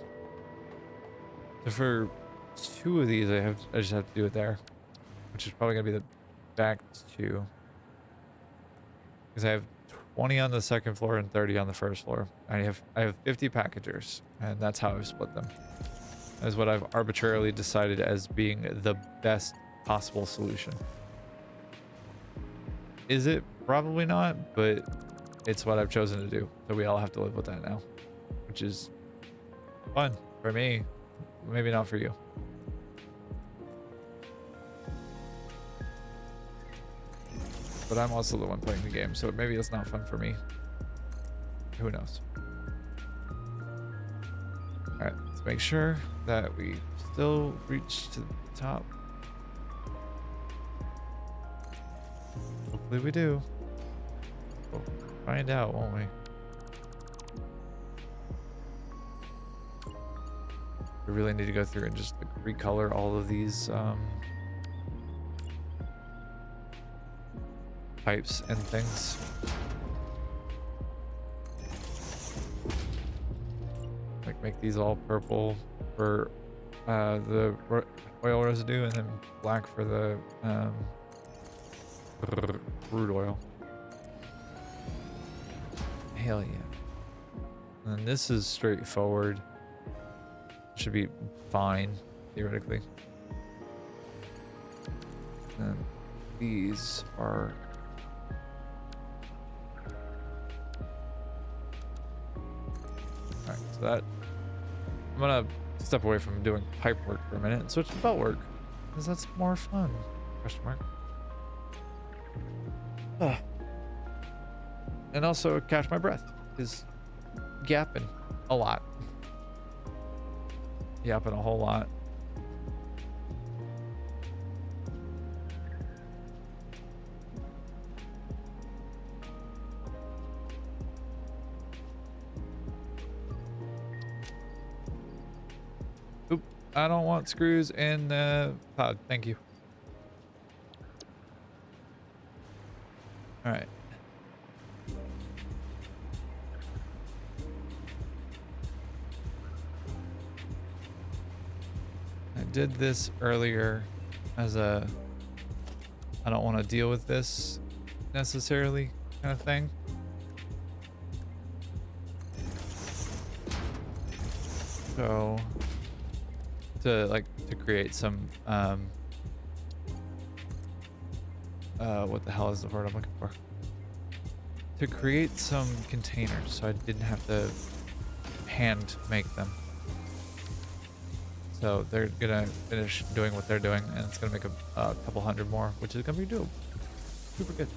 So for 2 of these, I just have to do it there, which is probably gonna be the back 2, because I have 20 on the second floor and 30 on the first floor. I have 50 packagers, and that's how I've split them. That is what I've arbitrarily decided as being the best possible solution. Is it? Probably not, but it's what I've chosen to do. So we all have to live with that now, which is fun for me. Maybe not for you. But I'm also the one playing the game, so maybe it's not fun for me. Who knows? Alright, let's make sure that we still reach to the top. Hopefully we do. We'll find out, won't we? We really need to go through and just like, recolor all of these pipes and things. Like make these all purple for the oil residue, and then black for the crude oil. Hell yeah. And this is straightforward. Should be fine, theoretically. And these are... Alright, so that... I'm gonna step away from doing pipe work for a minute and switch to belt work, because that's more fun. Question mark. And also catch my breath, is yapping a lot. Yapping a whole lot. Oop, I don't want screws in cloud. Thank you. All right. I did this earlier as a I don't want to deal with this necessarily kind of thing. So to create some what the hell is the word I'm looking for? To create some containers so I didn't have to hand make them. So they're gonna finish doing what they're doing, and it's gonna make a couple hundred more, which is gonna be dope. Super good.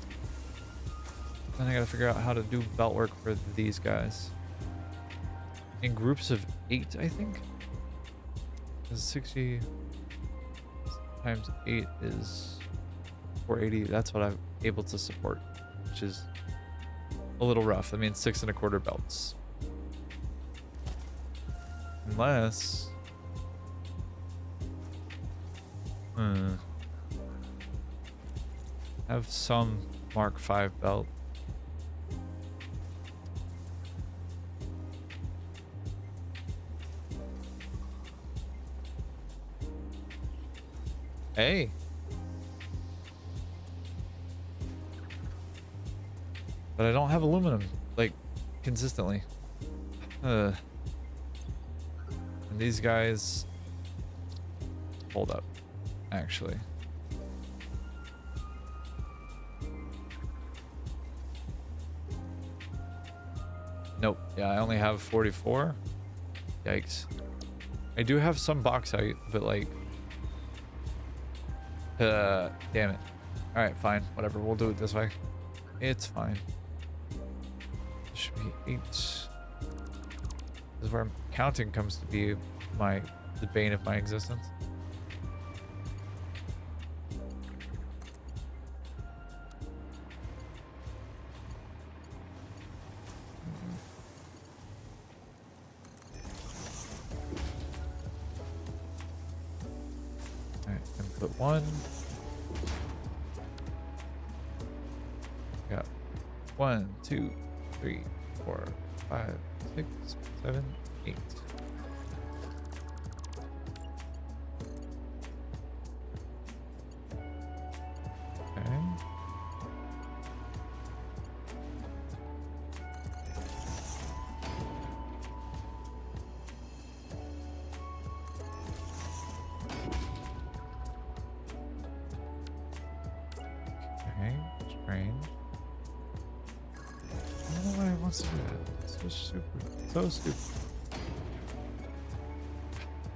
Then I gotta figure out how to do belt work for these guys. In groups of 8, I think. 'Cause 60 times 8 is 480. That's what I'm able to support, which is a little rough. I mean, 6 1/4 belts. Unless... have some Mark 5 belt. Hey. But I don't have aluminum, like, consistently. And these guys... Hold up, actually. Nope. Yeah, I only have 44. Yikes. I do have some bauxite, but like... damn it. Alright, fine. Whatever. We'll do it this way. It's fine. This should be 8. This is where counting comes to be the bane of my existence. Put 1. Got 1, 2, 3, 4, 5, 6, 7, 8. Okay. Okay, strange. I don't know why it wants to do that. It's so stupid. So stupid.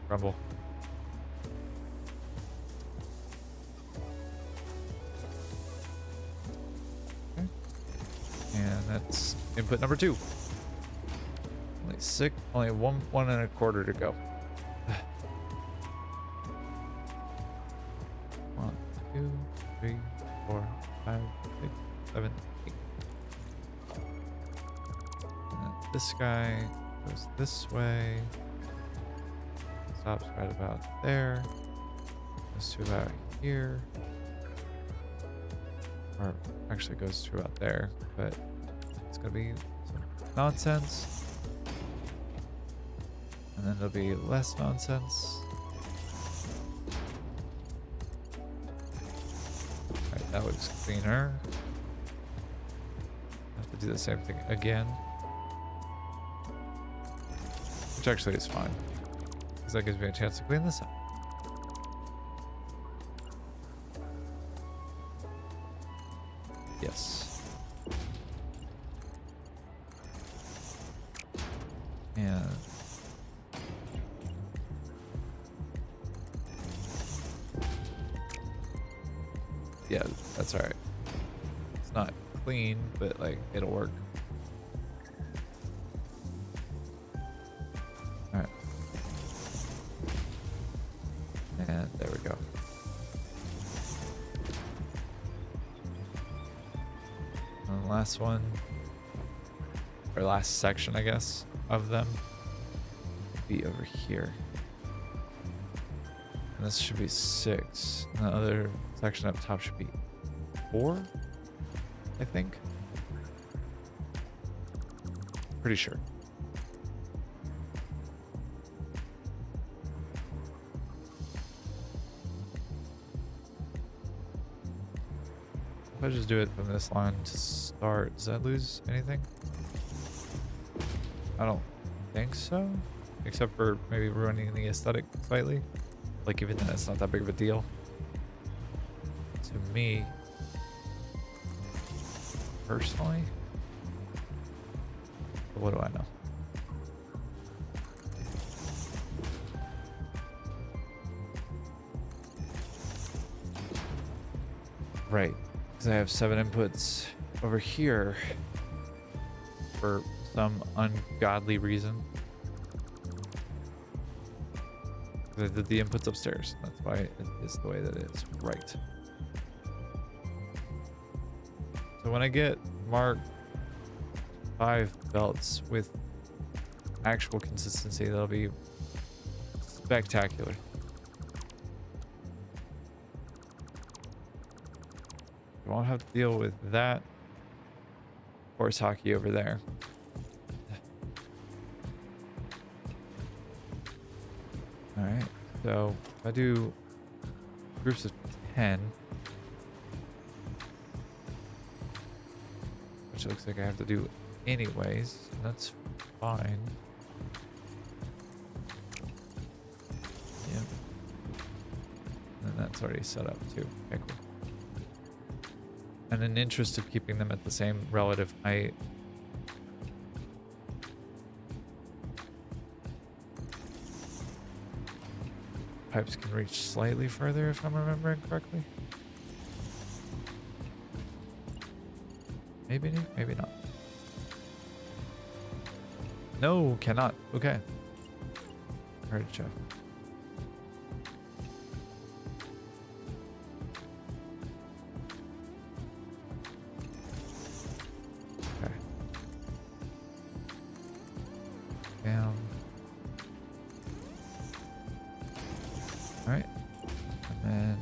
Rumble. Okay. And that's input number 2. Only one and a quarter to go. 1, 2, 3, 4, 5, 6, 7, 8. And then this guy goes this way. Stops right about there. Goes to about here. Or actually goes to about there, but it's gonna be some nonsense. And then there'll be less nonsense. Alright, that looks cleaner. Have to do the same thing again. Which actually is fine. Because that gives me a chance to clean this up. Yes. And yeah, that's all right. It's not clean, but like it'll work. All right. And there we go. And the last one, or last section, I guess, of them be over here. And this should be 6. And the other section up top should be 4, I think. Pretty sure. If I just do it from this line to start, does that lose anything? I don't think so. Except for maybe ruining the aesthetic slightly. Like, even then, it's not that big of a deal. To me, personally. But what do I know? Right. Because I have 7 inputs over here for some ungodly reason. I did the inputs upstairs. That's why it is the way that it is. Right. So when I get Mark 5 belts with actual consistency, that'll be spectacular. I won't have to deal with that horse hockey over there. Alright, so if I do groups of 10, which looks like I have to do anyways, that's fine. Yep. And that's already set up too. Okay, cool. And in interest of keeping them at the same relative height, pipes can reach slightly further if I'm remembering correctly. Maybe, maybe not. No, cannot. Okay. Hard to check. Okay. Down. All right. And then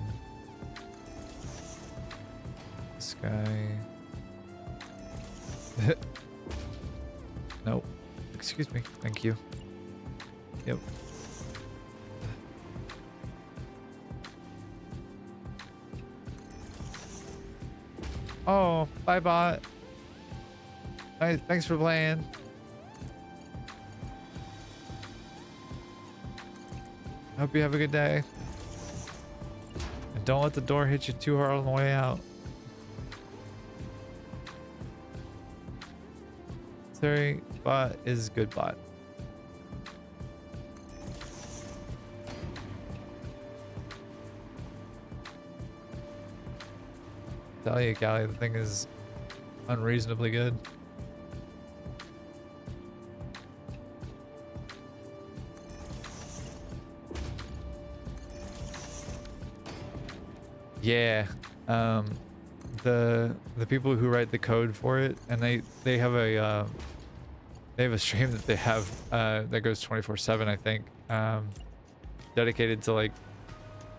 guy. Nope. Excuse me. Thank you. Yep. Oh, bye bot. Hey, thanks for playing. Hope you have a good day. And don't let the door hit you too hard on the way out. Sorry, bot is good bot. Tell you, Callie, the thing is unreasonably good. Yeah, the people who write the code for it, and they have a stream that they have that goes 24/7, I think, dedicated to like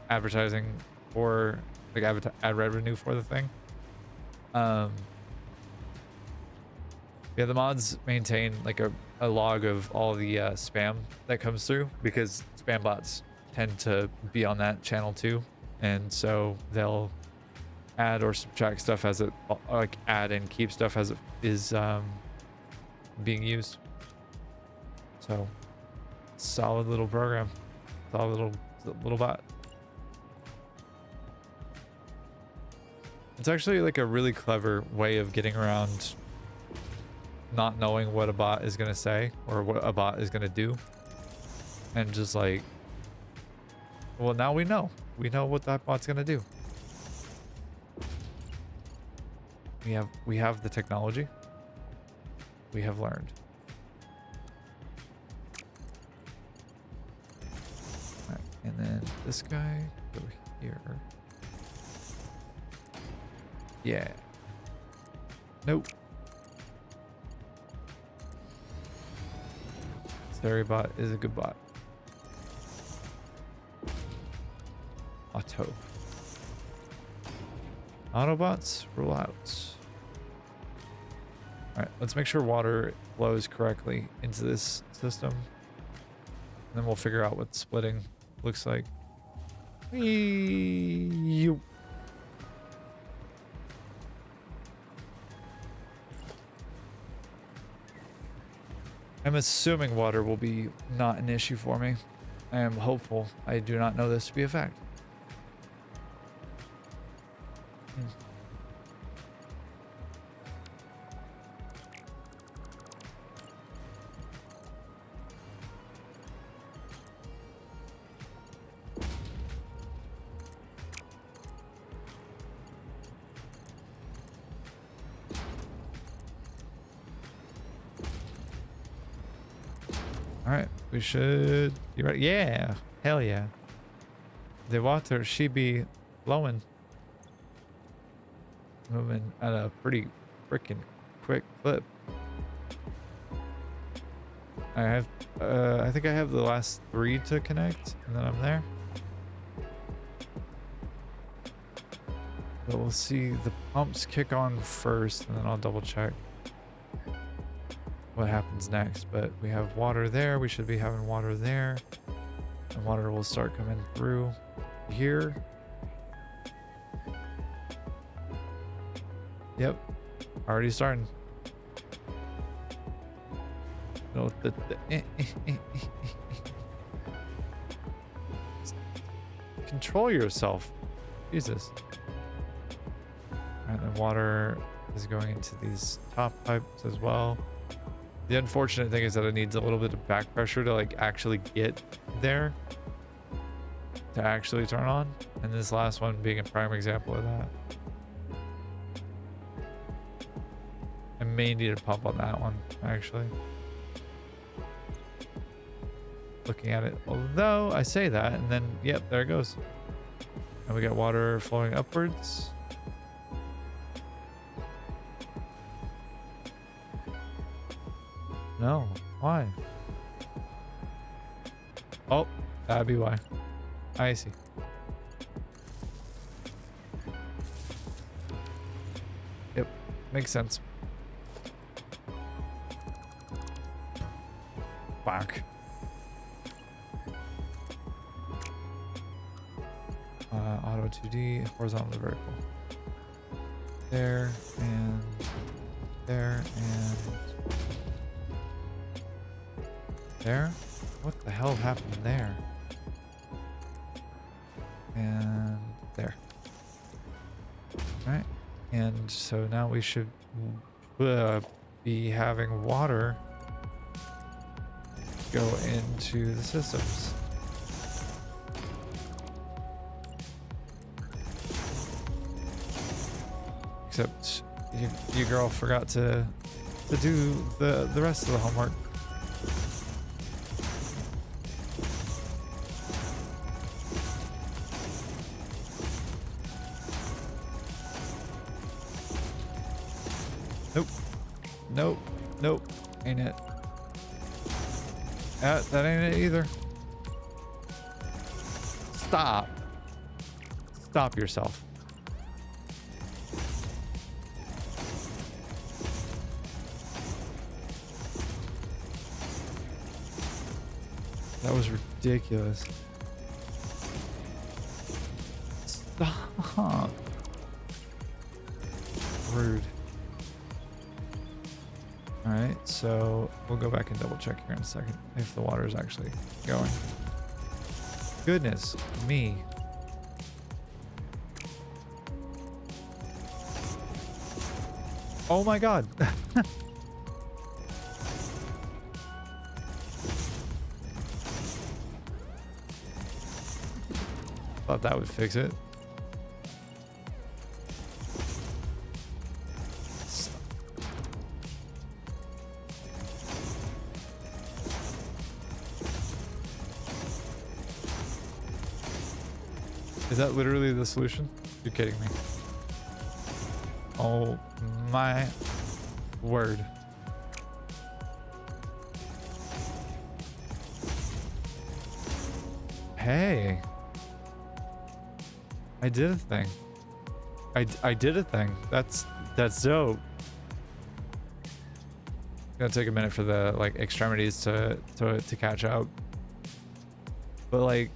advertising for like ad revenue for the thing. Yeah, the mods maintain like a log of all the spam that comes through, because spam bots tend to be on that channel too, and so they'll add or subtract stuff as it, like add and keep stuff as it is being used. So solid little program, solid little bot. It's actually like a really clever way of getting around not knowing what a bot is going to say or what a bot is going to do, and just like, well, now we know what that bot's going to do. We have the technology. We have learned. All right, and then this guy over here. Yeah. Nope. Stereo bot is a good bot. Auto. Autobots, rule out. Alright, let's make sure water flows correctly into this system. And then we'll figure out what splitting looks like. You. I'm assuming water will be not an issue for me. I am hopeful. I do not know this to be a fact. All right, we should be ready. Yeah, hell yeah. The water should be flowing. Moving at a pretty freaking quick clip. I think I have the last 3 to connect, and then I'm there. But we'll see the pumps kick on first, and then I'll double check what happens next. But we have water there. We should be having water there, and water will start coming through here. Yep, already starting. No, control yourself, Jesus. And the water is going into these top pipes as well. The unfortunate thing is that it needs a little bit of back pressure to like actually get there, to actually turn on. And this last one being a prime example of that. I may need a pump on that one, actually. Looking at it, although I say that, and then, yep, there it goes. And we got water flowing upwards. No, why? Oh, that'd be why. I see. Makes sense. Fuck. Auto 2D, horizontal to vertical. There and there and there. What the hell happened there? And there. Alright. And so now we should be having water go into the systems. Except your girl forgot to do the rest of the homework. Nope. Nope. Nope. Ain't it. That ain't it either. Stop. Stop yourself. That was ridiculous. Stop. Rude. Alright, so we'll go back and double check here in a second if the water is actually going. Goodness me. Oh my god. Thought that would fix it. Is that literally the solution? You're kidding me. Oh my word. Hey. I did a thing. I did a thing. That's dope. Gonna take a minute for the like extremities to catch up. But like,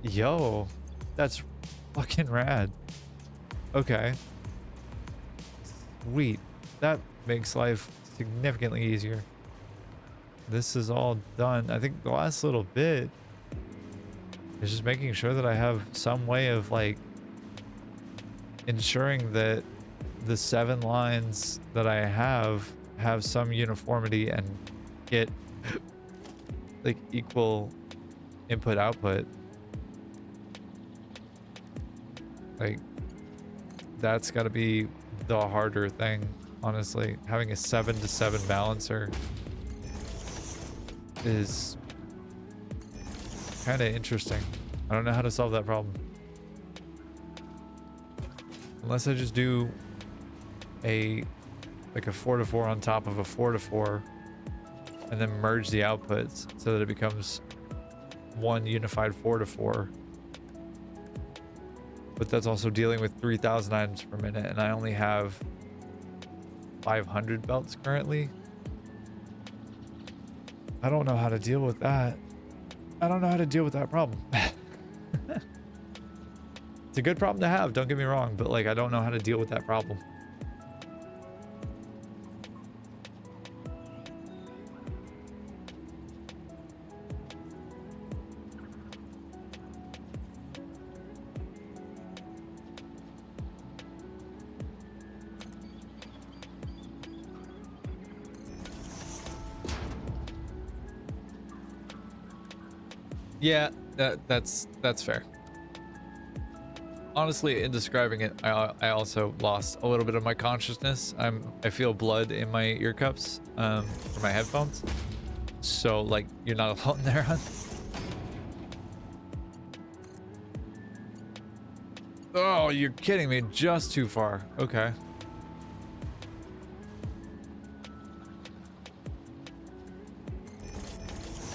yo, that's fucking rad. Okay. Sweet. That makes life significantly easier. This is all done. I think the last little bit is just making sure that I have some way of like ensuring that the 7 lines that I have some uniformity and get like equal input output. Like that's got to be the harder thing, honestly. Having a 7-to-7 balancer is kind of interesting. I don't know how to solve that problem. Unless I just do a 4-to-4 on top of a 4-to-4 and then merge the outputs so that it becomes one unified 4-to-4. But that's also dealing with 3,000 items per minute, and I only have 500 belts currently. I don't know how to deal with that. I don't know how to deal with that problem. It's a good problem to have, don't get me wrong, but like I don't know how to deal with that problem. Yeah, that's fair. Honestly, in describing it, I also lost a little bit of my consciousness. I feel blood in my ear cups for my headphones. So like you're not alone there, hon. Oh, you're kidding me. Just too far. Okay.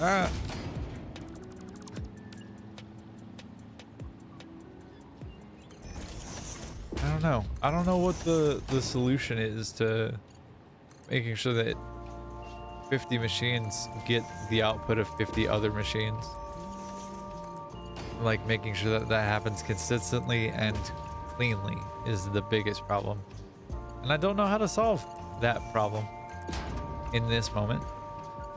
Ah. I don't know. I don't know what the solution is to making sure that 50 machines get the output of 50 other machines. Like making sure that that happens consistently and cleanly is the biggest problem. And I don't know how to solve that problem in this moment.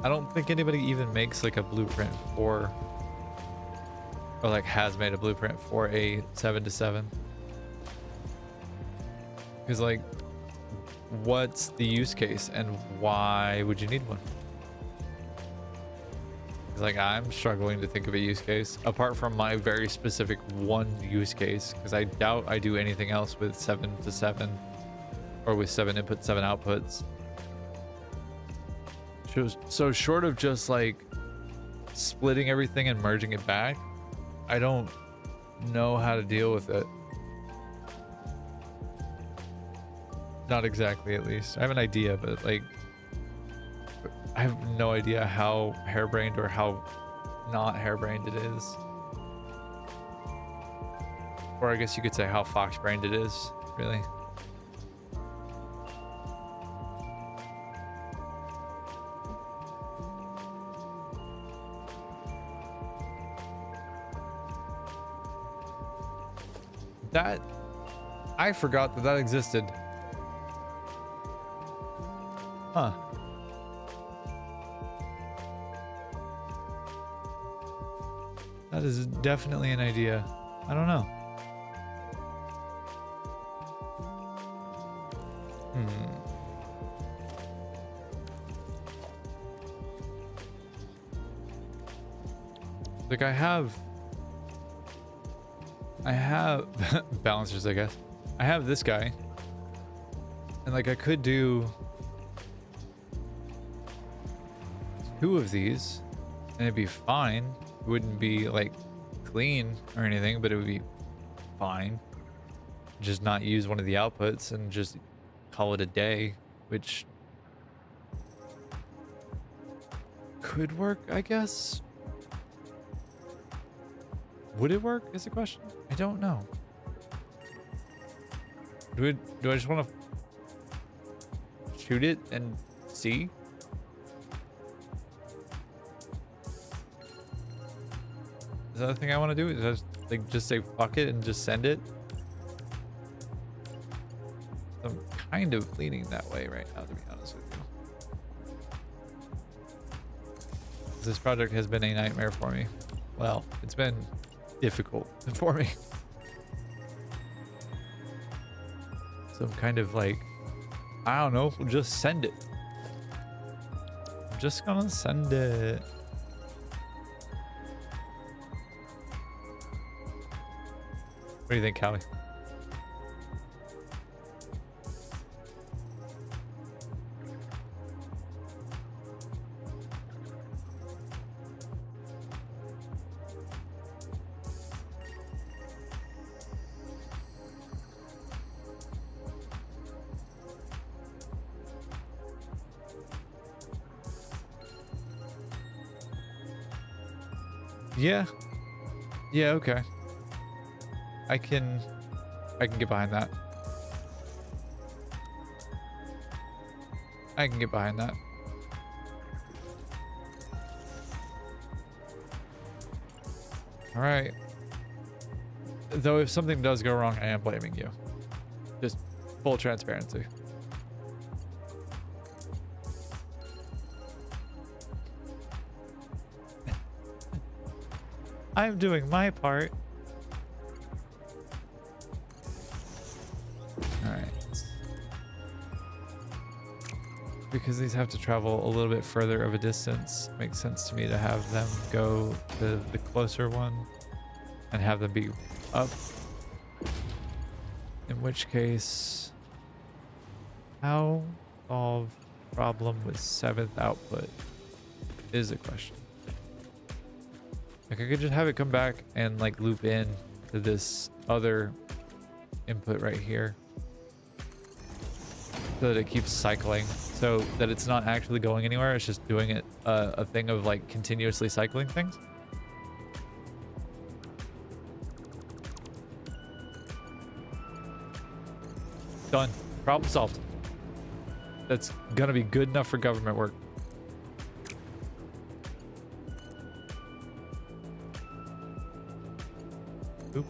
I don't think anybody even makes like a blueprint for, or like has made a blueprint for a 7 to 7. Because like, what's the use case and why would you need one? Because like, I'm struggling to think of a use case apart from my very specific one use case, because I doubt I do anything else with 7 to 7 or with 7 inputs, 7 outputs. So short of just like splitting everything and merging it back, I don't know how to deal with it. Not exactly, at least. I have an idea, but like, I have no idea how harebrained or how not harebrained it is. Or I guess you could say how fox-brained it is, really. That, I forgot that that existed. Huh. That is definitely an idea. I don't know. Like I have balancers, I guess. I have this guy. And like I could do 2 of these and it'd be fine. It wouldn't be like clean or anything, but it would be fine. Just not use one of the outputs and just call it a day, which could work, I guess. Would it work is the question? I don't know. Do I just want to shoot it and see? Is that the thing I want to do? Is that just say fuck it and just send it? I'm kind of leaning that way right now, to be honest with you. This project has been a nightmare for me. Well, it's been difficult for me. So I'm kind of like, I don't know, just send it. I'm just gonna send it. What do you think, Callie? Yeah. Yeah, okay. I can get behind that. I can get behind that. All right. Though if something does go wrong, I am blaming you. Just full transparency. I'm doing my part. All right. Because these have to travel a little bit further of a distance, makes sense to me to have them go to the closer one and have them be up. In which case, how solve problem with 7th output is a question. Like I could just have it come back and like loop in to this other input right here so that it keeps cycling, so that it's not actually going anywhere. It's just doing it a thing of like continuously cycling things. Done. Problem solved. That's gonna be good enough for government work. Oop.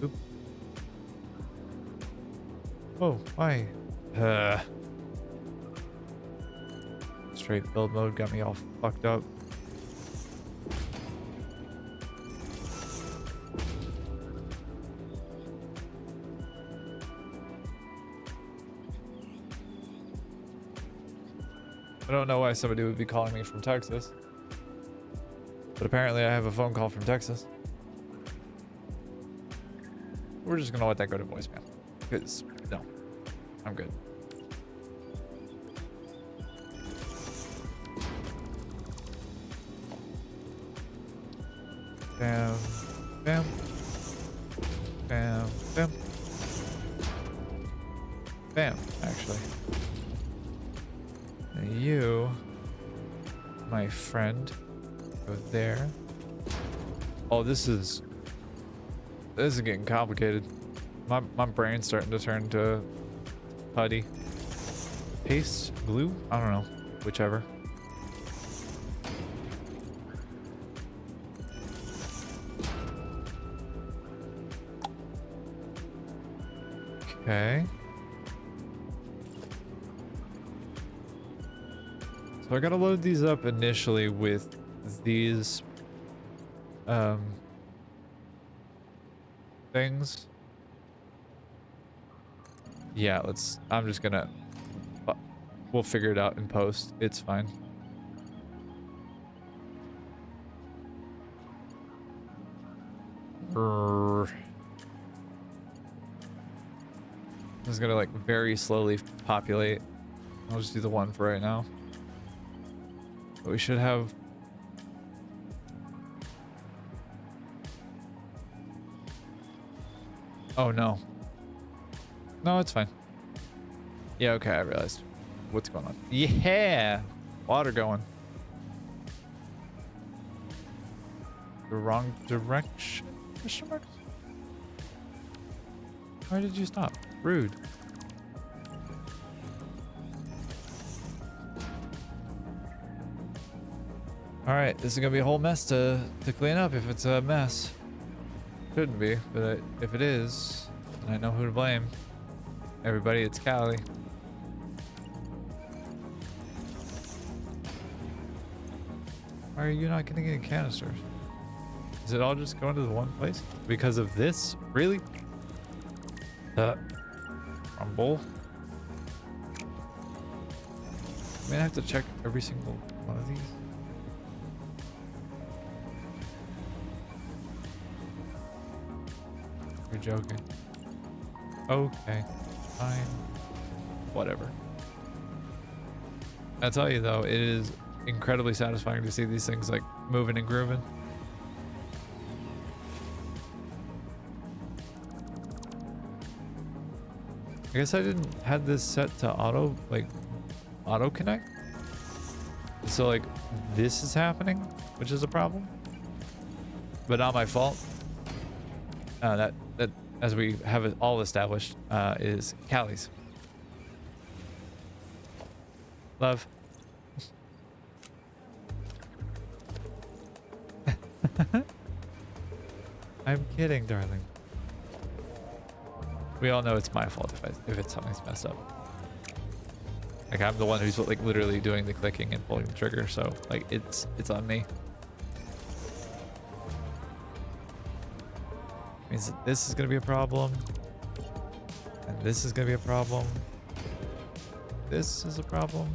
Oop. Oh, why? Straight build mode got me all fucked up. I don't know why somebody would be calling me from Texas, but apparently I have a phone call from Texas. We're just gonna let that go to voicemail, because no, I'm good. Bam, bam, bam, bam, bam, actually. And you, my friend, go there. Oh, this is getting complicated. My brain's starting to turn to putty. Paste, glue? I don't know. Whichever. Okay. So I gotta load these up initially with these things. Yeah, I'm just gonna, we'll figure it out in post. It's fine. I'm just gonna like very slowly populate. I'll just do the one for right now. But we should have... Oh no. No, it's fine. Yeah, okay, I realized. What's going on? Yeah! Water going. The wrong direction? Question mark? Why did you stop? Rude. Alright, this is gonna be a whole mess to clean up if it's a mess. Shouldn't be, but if it is, then I know who to blame. Everybody, it's Callie. Why are you not getting any canisters? Is it all just going to the one place? Because of this? Really? Rumble. I mean, I have to check every single one of these. You're joking. Okay. Fine. Whatever. I tell you though, it is incredibly satisfying to see these things like moving and grooving. I guess I didn't have this set to auto connect. So like this is happening, which is a problem, but not my fault. That as we have it all established, is Callie's. Love. I'm kidding, darling. We all know it's my fault if it's something's messed up. Like I'm the one who's like literally doing the clicking and pulling the trigger, so like it's on me. Means that this is gonna be a problem, and this is gonna be a problem. This is a problem,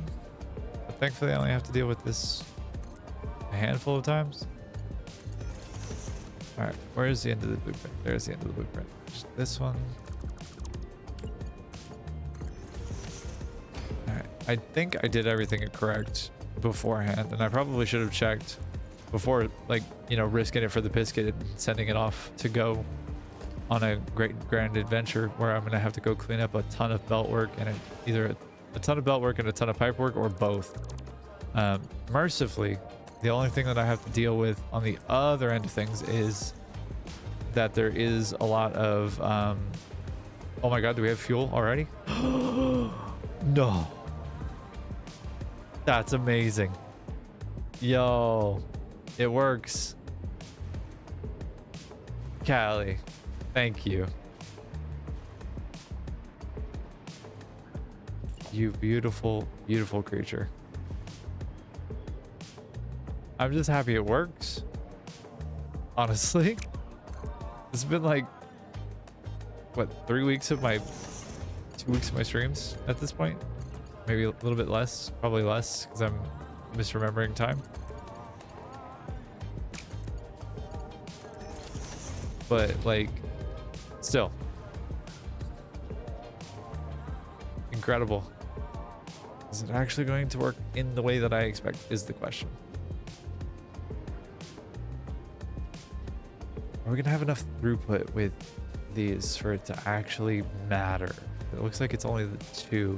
but thankfully I only have to deal with this a handful of times. All right, where is the end of the blueprint? There's the end of the blueprint. Just this one. All right, I think I did everything correct beforehand, and I probably should have checked before, like, you know, risking it for the biscuit and sending it off to go on a great grand adventure where I'm gonna have to go clean up a ton of belt work and either a ton of belt work and a ton of pipe work, or both. Mercifully, the only thing that I have to deal with on the other end of things is that there is a lot of oh my god, do we have fuel already? No, that's amazing. Yo, it works. Callie, thank you. You beautiful, beautiful creature. I'm just happy it works. Honestly, it's been like, what, 2 weeks of my streams at this point? Maybe a little bit less, probably less, because I'm misremembering time. But like, still, incredible. Is it actually going to work in the way that I expect is the question. Are we gonna have enough throughput with these for it to actually matter? It looks like it's only the 2.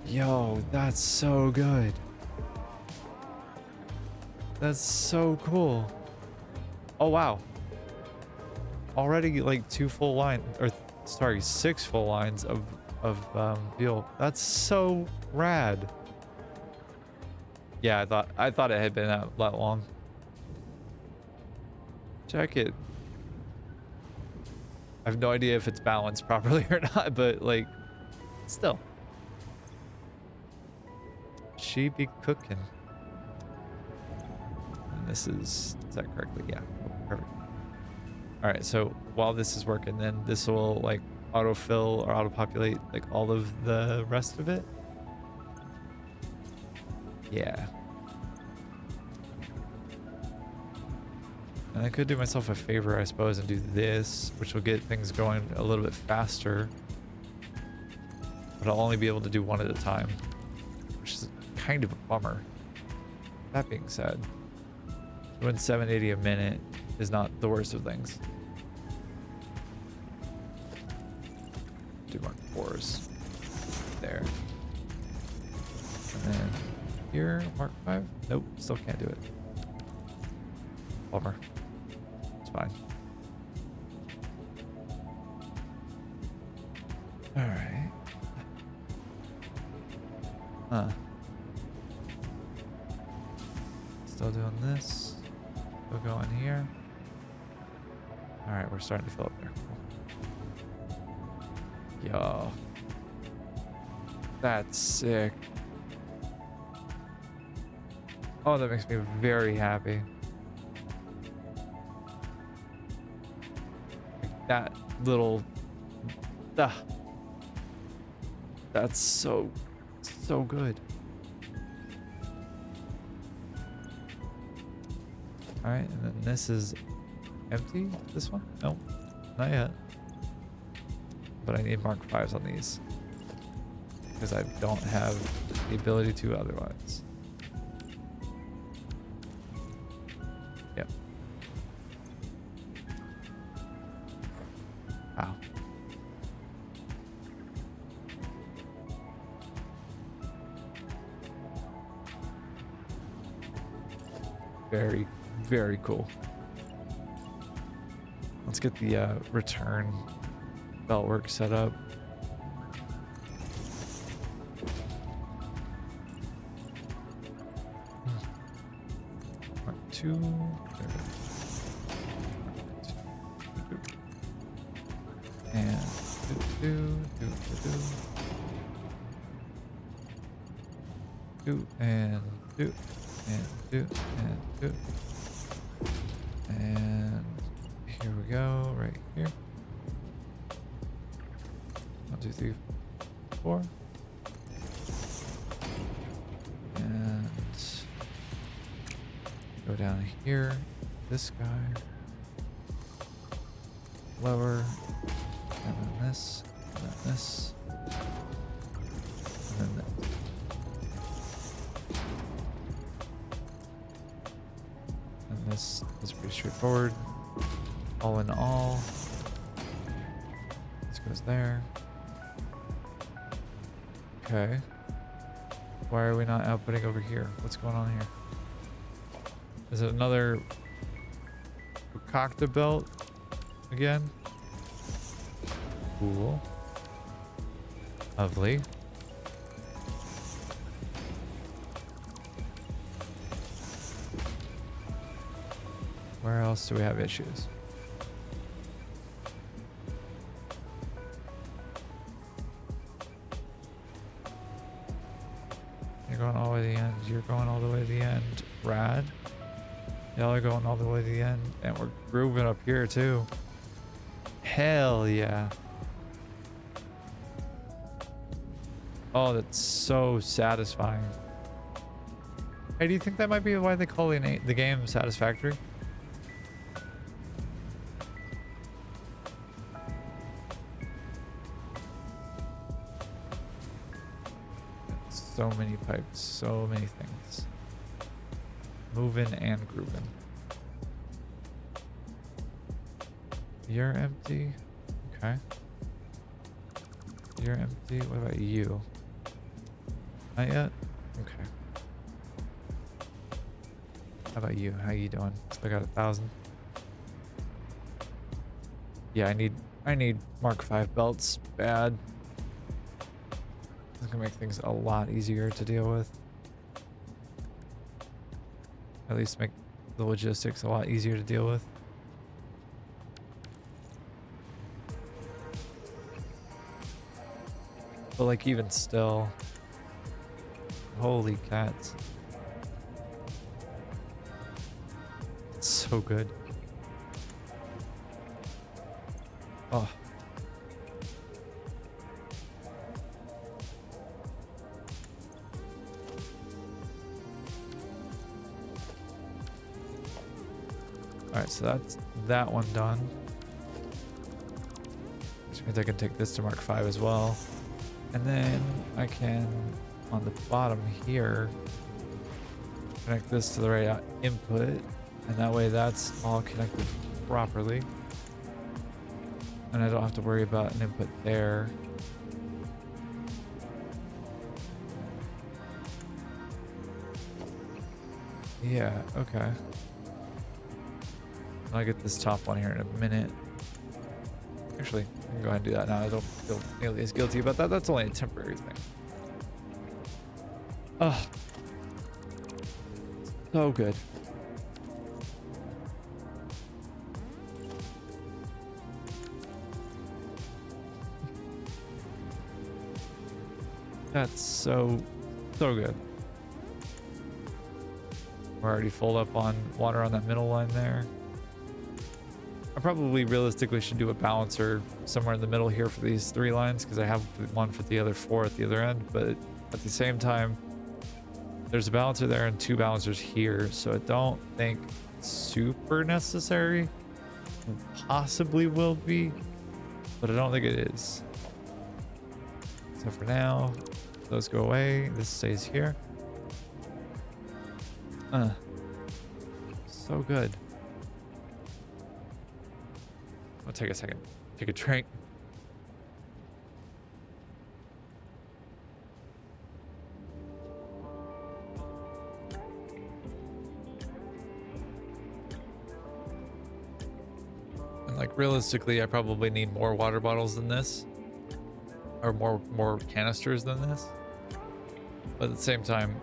Yo, that's so good. That's so cool. Oh wow. Already like 2 full lines, or sorry, 6 full lines of fuel. That's so rad. Yeah, I thought it had been that long. Check it. I have no idea if it's balanced properly or not, but like, still. She be cooking. And this is that correctly? Yeah, perfect. All right, so while this is working, then this will like autofill or auto-populate like all of the rest of it. Yeah. And I could do myself a favor, I suppose, and do this, which will get things going a little bit faster. But I'll only be able to do one at a time, which is kind of a bummer. That being said, doing 780 a minute is not the worst of things. Do Mark 4s there. And then here, Mark 5. Nope, still can't do it. Bummer. It's fine. Alright. Huh. Still doing this. We'll go in here. Alright, we're starting to fill up there. Cool. Yo. That's sick. Oh, that makes me very happy. Like that little... That's so good. Alright, and then this is empty, this one? No, not yet. But I need Mark 5s on these, because I don't have the ability to otherwise. Yep. Wow. Very, very cool. Let's get the return belt work set up. Mark 2. There we go. And do and do and do and do. And here we go, right here. 1, 2, 3, 4. And go down here. This guy. Lower. And then this. And then this. And then this. And this is pretty straightforward. All in all. This goes there. Okay. Why are we not outputting over here? What's going on here? Is it another Concocta belt again? Cool. Lovely. Where else do we have issues? You're going all the way to the end. You're going all the way to the end. Rad. Y'all are going all the way to the end. And we're grooving up here too. Hell yeah. Oh, that's so satisfying. Hey, do you think that might be why they call the game Satisfactory? So many pipes, so many things. Moving and grooving. You're empty. Okay. You're empty. What about you? Not yet? Okay. How about you? How you doing? Still got 1,000. Yeah, I need Mark 5 belts bad. It's gonna make things a lot easier to deal with. At least make the logistics a lot easier to deal with. But like even still, holy cats. It's so good. Oh. Alright, so that's that one done. Which means I can take this to Mark 5 as well. And then I can, on the bottom here, connect this to the right input. And that way that's all connected properly. And I don't have to worry about an input there. Yeah, okay. I'll get this top one here in a minute. Actually, I can go ahead and do that now. I don't feel nearly as guilty about that. That's only a temporary thing. Oh, so good. That's so good. We're already full up on water on that middle line there. I probably realistically should do a balancer somewhere in the middle here for these 3 lines because I have one for the other 4 at the other end, but at the same time, there's a balancer there and 2 balancers here, so I don't think it's super necessary. Possibly will be, but I don't think it is. So for now, those go away. This stays here. So good. I'll take a second. Take a drink. And like realistically, I probably need more water bottles than this. Or more canisters than this. But at the same time,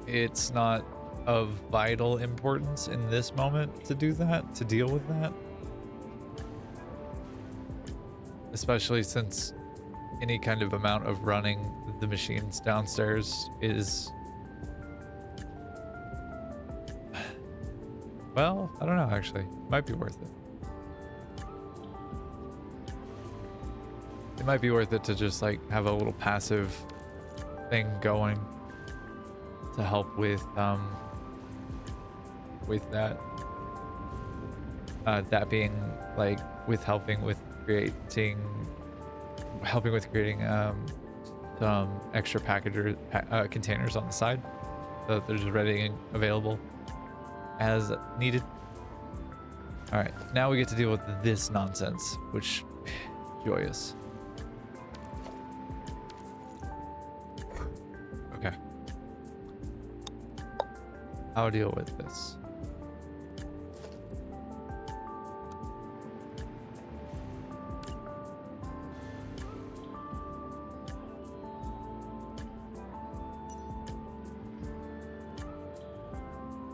it's not of vital importance in this moment to do that, to deal with that. Especially since any kind of amount of running the machines downstairs is... Well, I don't know actually. Might be worth it. It might be worth it to just like have a little passive thing going to help with that. That being like with helping with creating some extra containers on the side so that they're just ready and available as needed. All right, now we get to deal with this nonsense, which joyous. Okay, I'll deal with this.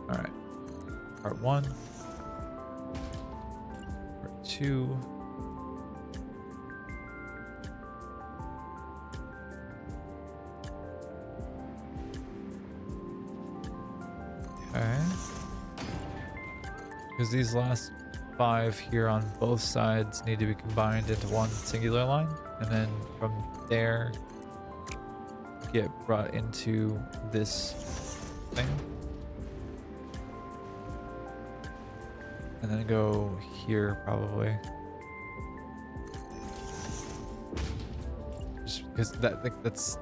All right. Part 1. Part 2. Okay. Because these last 5 here on both sides need to be combined into one singular line, and then from there get brought into this thing, and then go here probably. Just because that's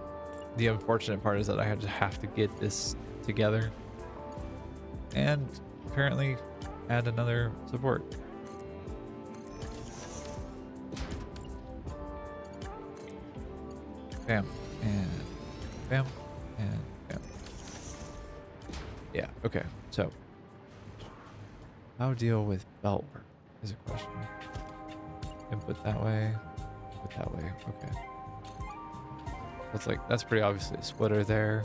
the unfortunate part, is that I have to get this together, and apparently add another support. Bam, and bam, and bam. Yeah, okay, so how deal with belt work is a question. Input that way, input that way, okay. That's pretty obviously a splitter there.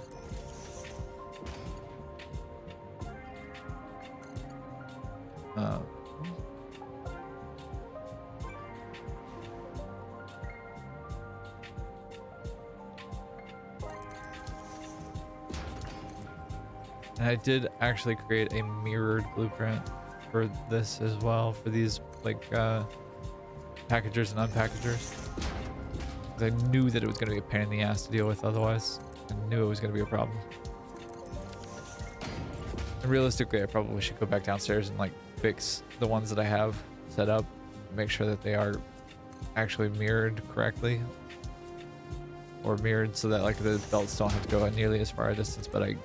And I did actually create a mirrored blueprint for this as well, for these like packagers and unpackagers. Because I knew that it was going to be a pain in the ass to deal with otherwise. I knew it was going to be a problem. And realistically, I probably should go back downstairs and like fix the ones that I have set up, make sure that they are actually mirrored correctly, or mirrored so that like the belts don't have to go nearly as far a distance, but I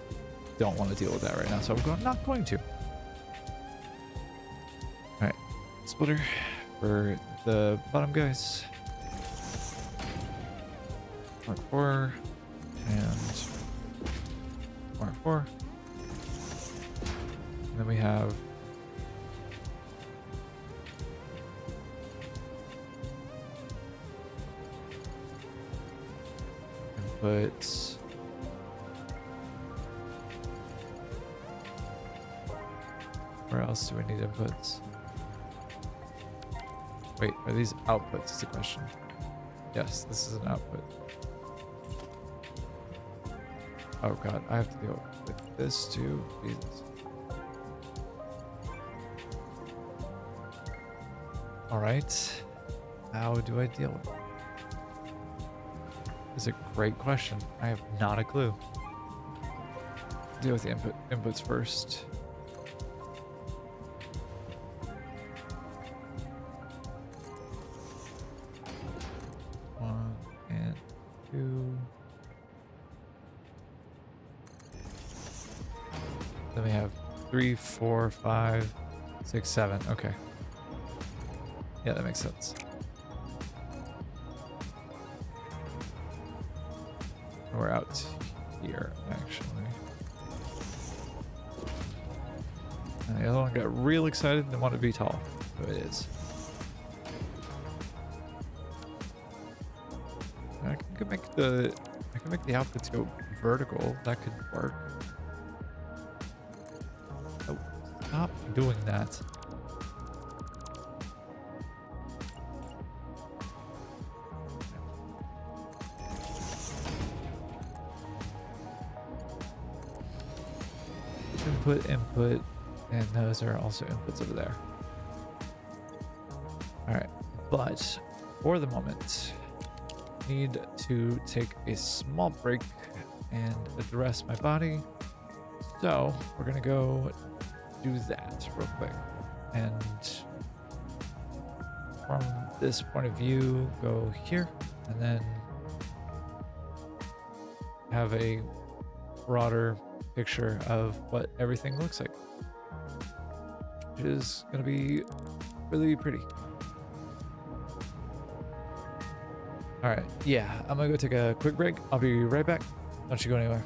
don't want to deal with that right now, so I'm not going to. Alright, splitter for the bottom guys. Mark 4 and Mark 4. And then we have inputs. Where else do we need inputs? Wait, are these outputs is the question. Yes, this is an output. Oh god, I have to deal with this too. Jesus. Alright. How do I deal with it? It's a great question. I have not a clue. Deal with the inputs first. Then we have 3, 4, 5, 6, 7. Okay. Yeah, that makes sense. We're out here, actually. And the other one got real excited and wanted to be tall. So it is. I can make the outfits go vertical. That could work. Oh, stop doing that. Input, and those are also inputs over there. All right, but for the moment, need to take a small break and address my body. So we're gonna go do that real quick, and from this point of view, go here, and then have a broader picture of what everything looks like, which is gonna be really pretty. All right, yeah, I'm gonna go take a quick break. I'll be right back. Don't you go anywhere.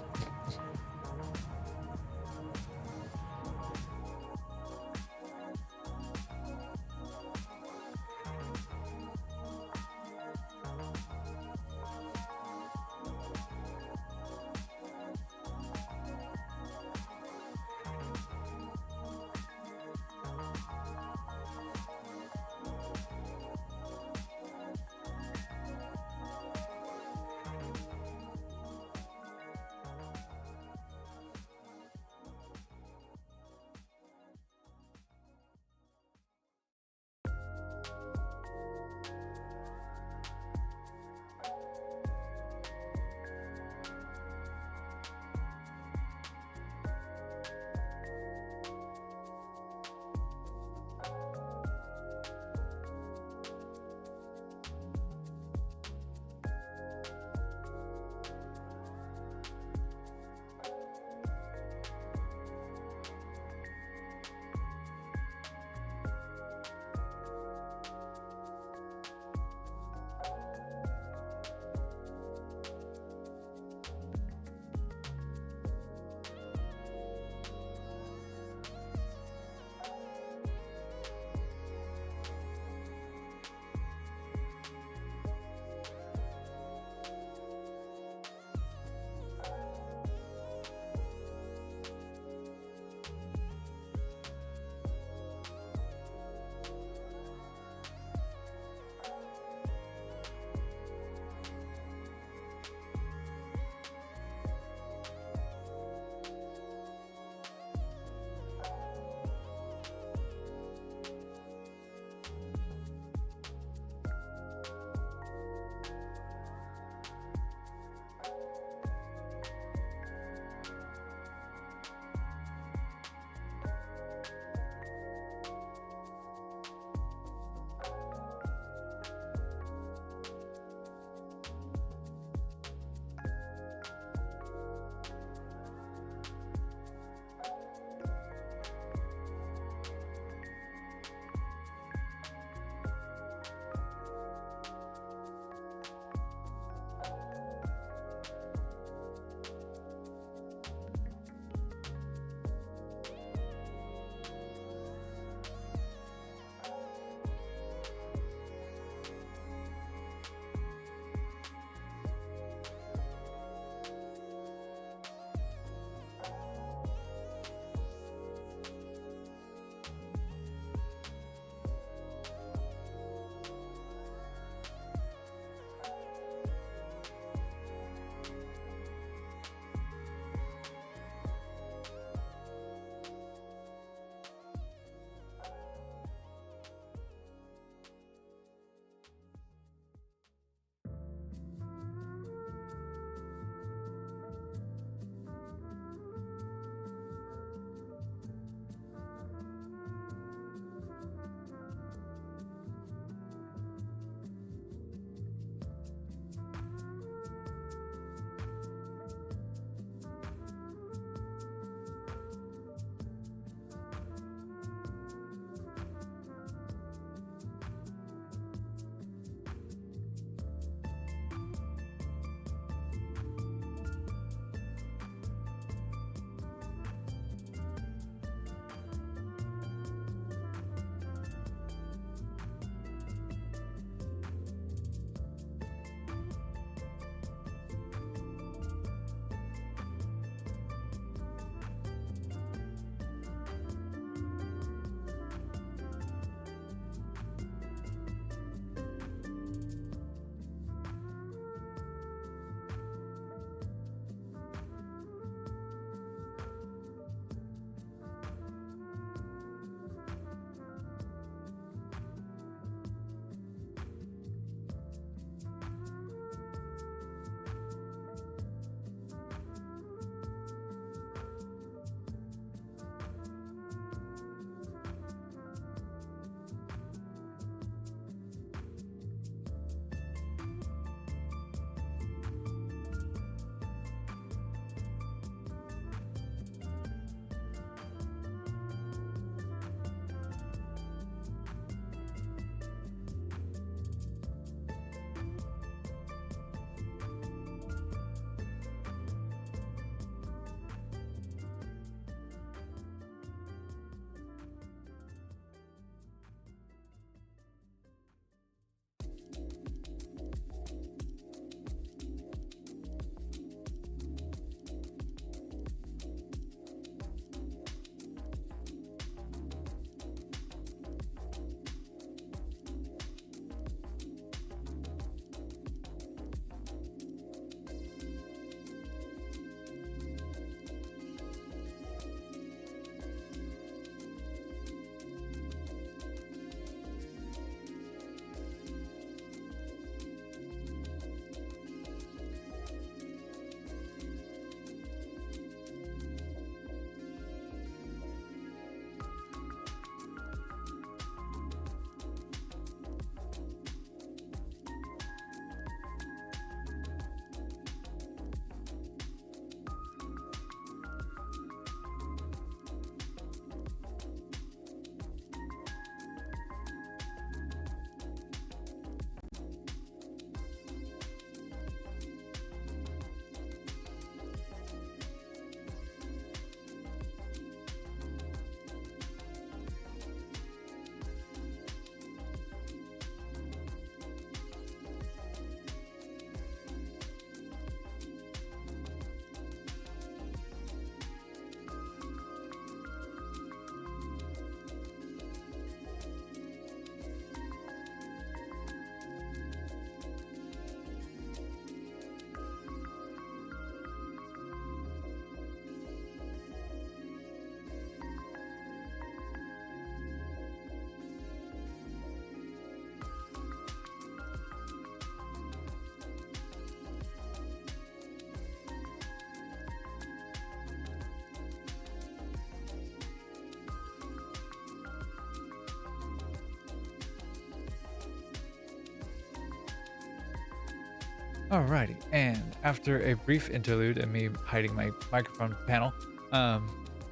Alrighty, and after a brief interlude and me hiding my microphone panel,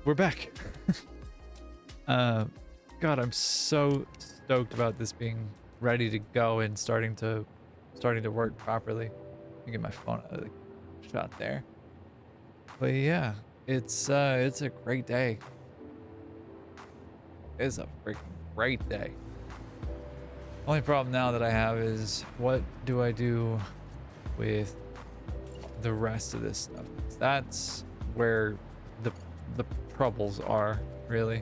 we're back. God, I'm so stoked about this being ready to go and starting to work properly. Let me get my phone out of the shot there. But yeah, it's a great day. It's a freaking great day. Only problem now that I have is what do I do with the rest of this stuff? That's where the troubles are, really.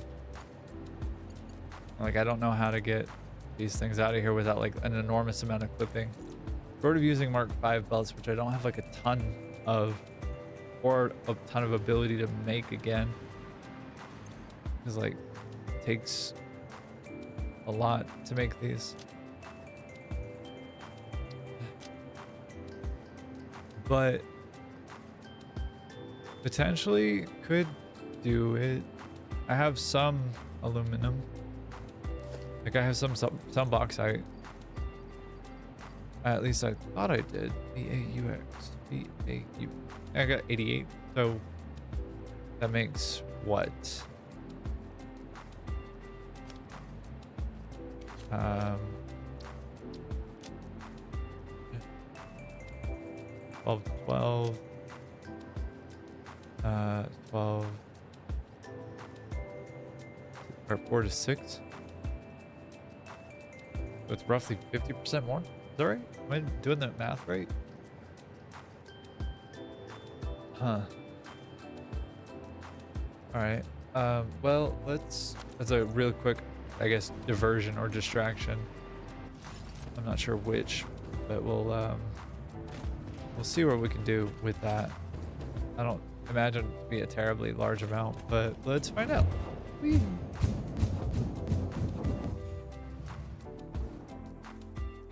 Like, I don't know how to get these things out of here without like an enormous amount of clipping. Sort of using Mark V belts, which I don't have like a ton of, or a ton of ability to make again. Because like, it takes a lot to make these. But potentially could do it. I have some aluminum. Like I have some bauxite. At least I thought I did. B-A-U-X. B-A-U. I got 88. So that makes what? 12, 12, 12, or 4 to 6. So it's roughly 50% more. Is that right? Am I doing the math right? Huh. All right. Well, that's a real quick, I guess, diversion or distraction. I'm not sure which, but we'll see what we can do with that. I don't imagine it to be a terribly large amount, but let's find out. Whee!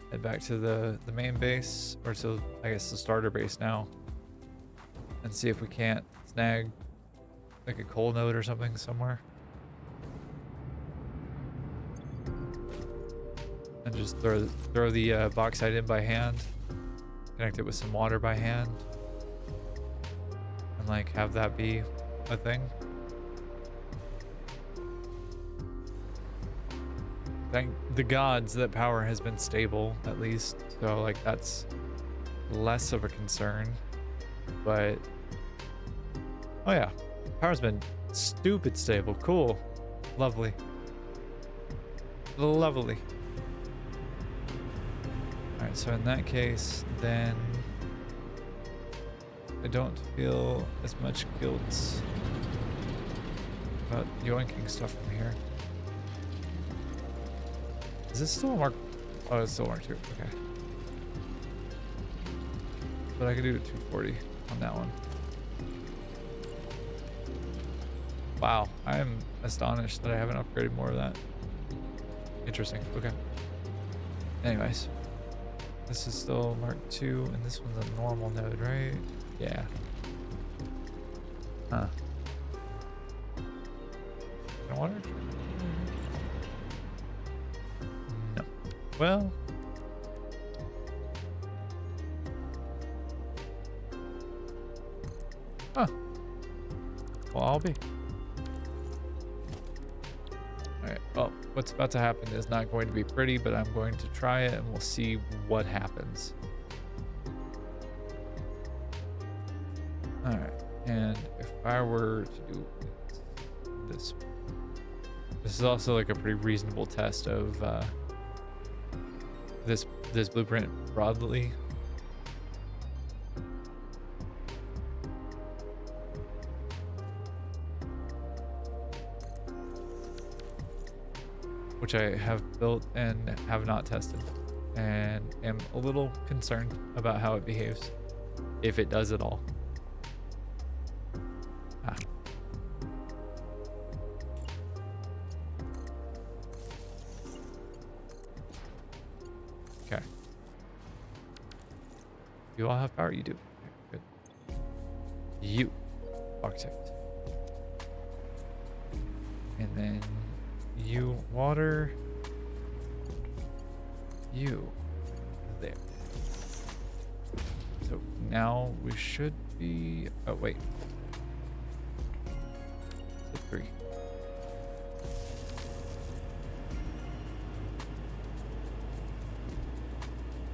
Head back to the main base, or to, I guess, the starter base now, and see if we can't snag like a coal node or something somewhere. And just throw the bauxite in by hand. Connect it with some water by hand. And like have that be a thing. Thank the gods that power has been stable, at least. So like that's less of a concern. But oh yeah, power's been stupid stable. Cool. Lovely. Lovely. Alright, so in that case, then I don't feel as much guilt about yoinking stuff from here. Is this still a Mark? Oh, it's still Mark 2. Okay. But I could do 240 on that one. Wow, I am astonished that I haven't upgraded more of that. Interesting. Okay. Anyways. This is still Mark II, and this one's a normal node, right? Yeah. Huh. No water? No. Well. Huh. Well, I'll be. Alright, well, what's about to happen is not going to be pretty, but I'm going to try it and we'll see what happens. Alright, and if I were to do this is also like a pretty reasonable test of this blueprint broadly. Which I have built and have not tested, and am a little concerned about how it behaves, if it does at all. Ah. Okay. You all have power? You do. Okay, good. You. Architect. And then you water. You there. now we should be... Oh, wait. It's a 3.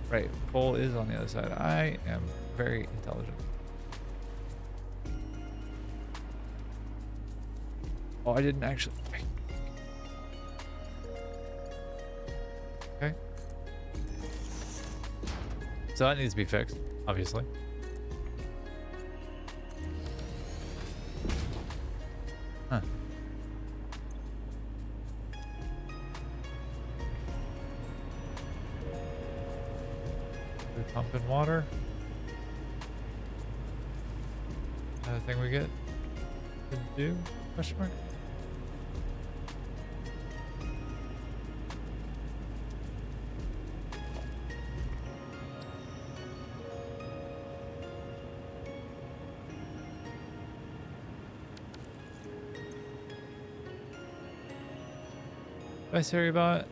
Right, coal is on the other side. I am very intelligent. Oh, I didn't actually... Okay. So that needs to be fixed, obviously. Huh. We pump in water. Another thing we get to do? Question mark? Bye, Sarybot.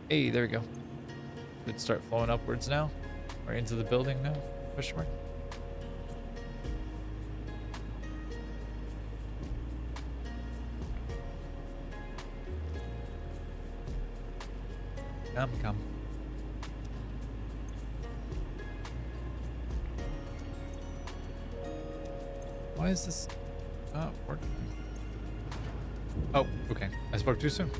Hey, there we go. Should start flowing upwards now. Or into the building now? Question mark. Come. Why is this not working? Oh, okay. I spoke too soon.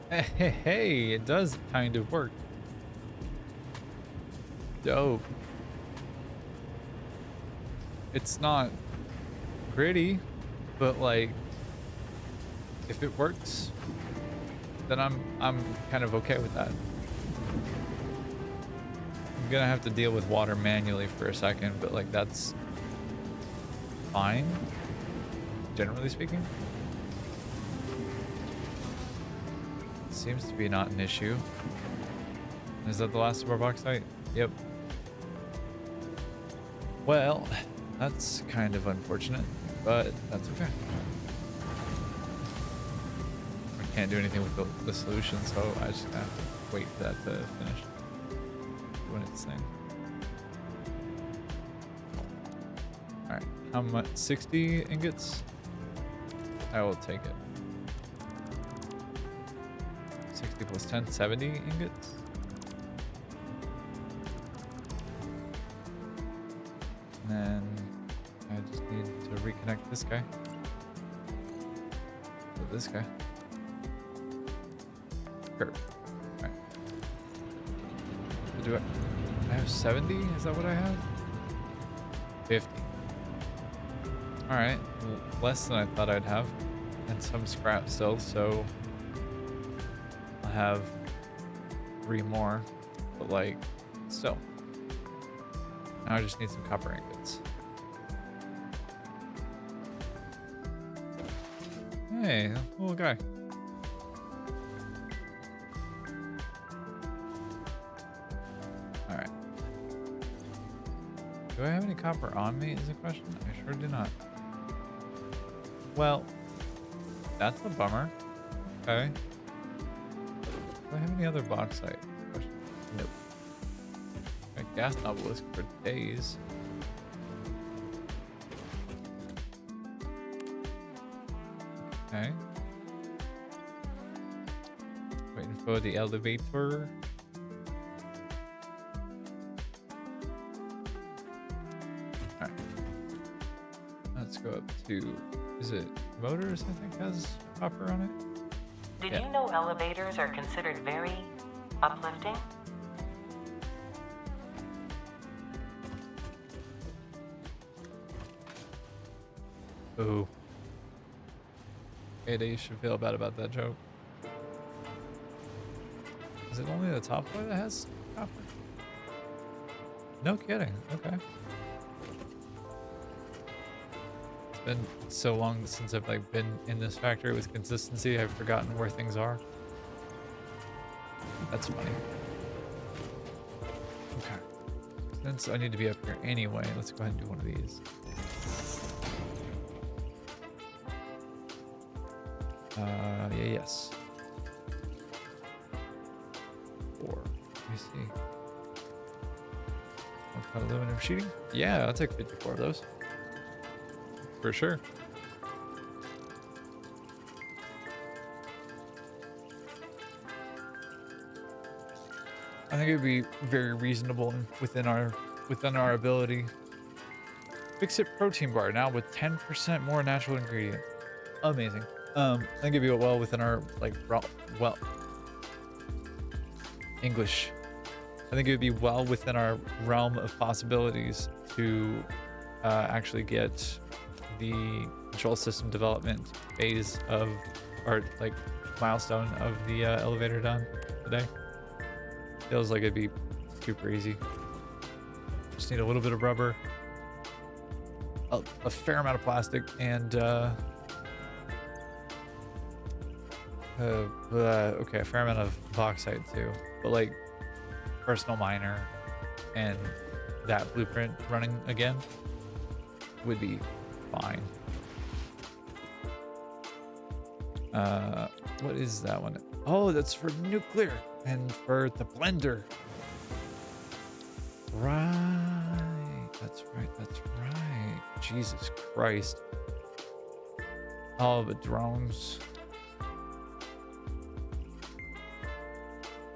Hey, it does kind of work. Dope. It's not pretty, but like, if it works, then I'm kind of okay with that. I'm gonna have to deal with water manually for a second, but like that's fine, generally speaking. Seems to be not an issue. Is that the last of our bauxite? Yep. Well, that's kind of unfortunate, but that's okay. I can't do anything with the solution, so I just have to wait for that to finish doing its thing. Alright, how much? 60 ingots? I will take it. 60 plus 10, 70 ingots? And then I just need to reconnect this guy with this guy. Sure. Alright. So do I have 70? Is that what I have? 50. Alright. Less than I thought I'd have. And some scrap still, so I'll have 3 more. But like, still. Now I just need some copper ingots. Hey, little guy. Alright. Do I have any copper on me is the question? I sure do not. Well, that's a bummer. Okay. Do I have any other bauxite? Question. Nope. Got gas obelisk for days. Okay. Waiting for the elevator. Alright. Let's go up to, is it motors I think has copper on it? Did you know elevators are considered very uplifting? Ooh. Okay, you should feel bad about that joke. Is it only the top floor that has copper? No kidding. Okay. It's been so long since I've like been in this factory with consistency, I've forgotten where things are. That's funny. Okay. Since I need to be up here anyway, let's go ahead and do one of these. Yeah, yes. 4. Let me see. What kind of aluminum sheeting? Yeah, I'll take 54 of those. For sure. I think it'd be very reasonable and within our ability. Fix It protein bar now with 10% more natural ingredients. Amazing. I think it'd be well within our English. I think it would be well within our realm of possibilities to actually get the control system development phase of our milestone of the elevator done today. Feels like it'd be super easy. Just need a little bit of rubber, a fair amount of plastic, and okay, a fair amount of bauxite too. But like personal miner and that blueprint running again would be fine. What is that one? Oh, that's for nuclear and for the blender. Right. That's right. That's right. Jesus Christ. All the drones.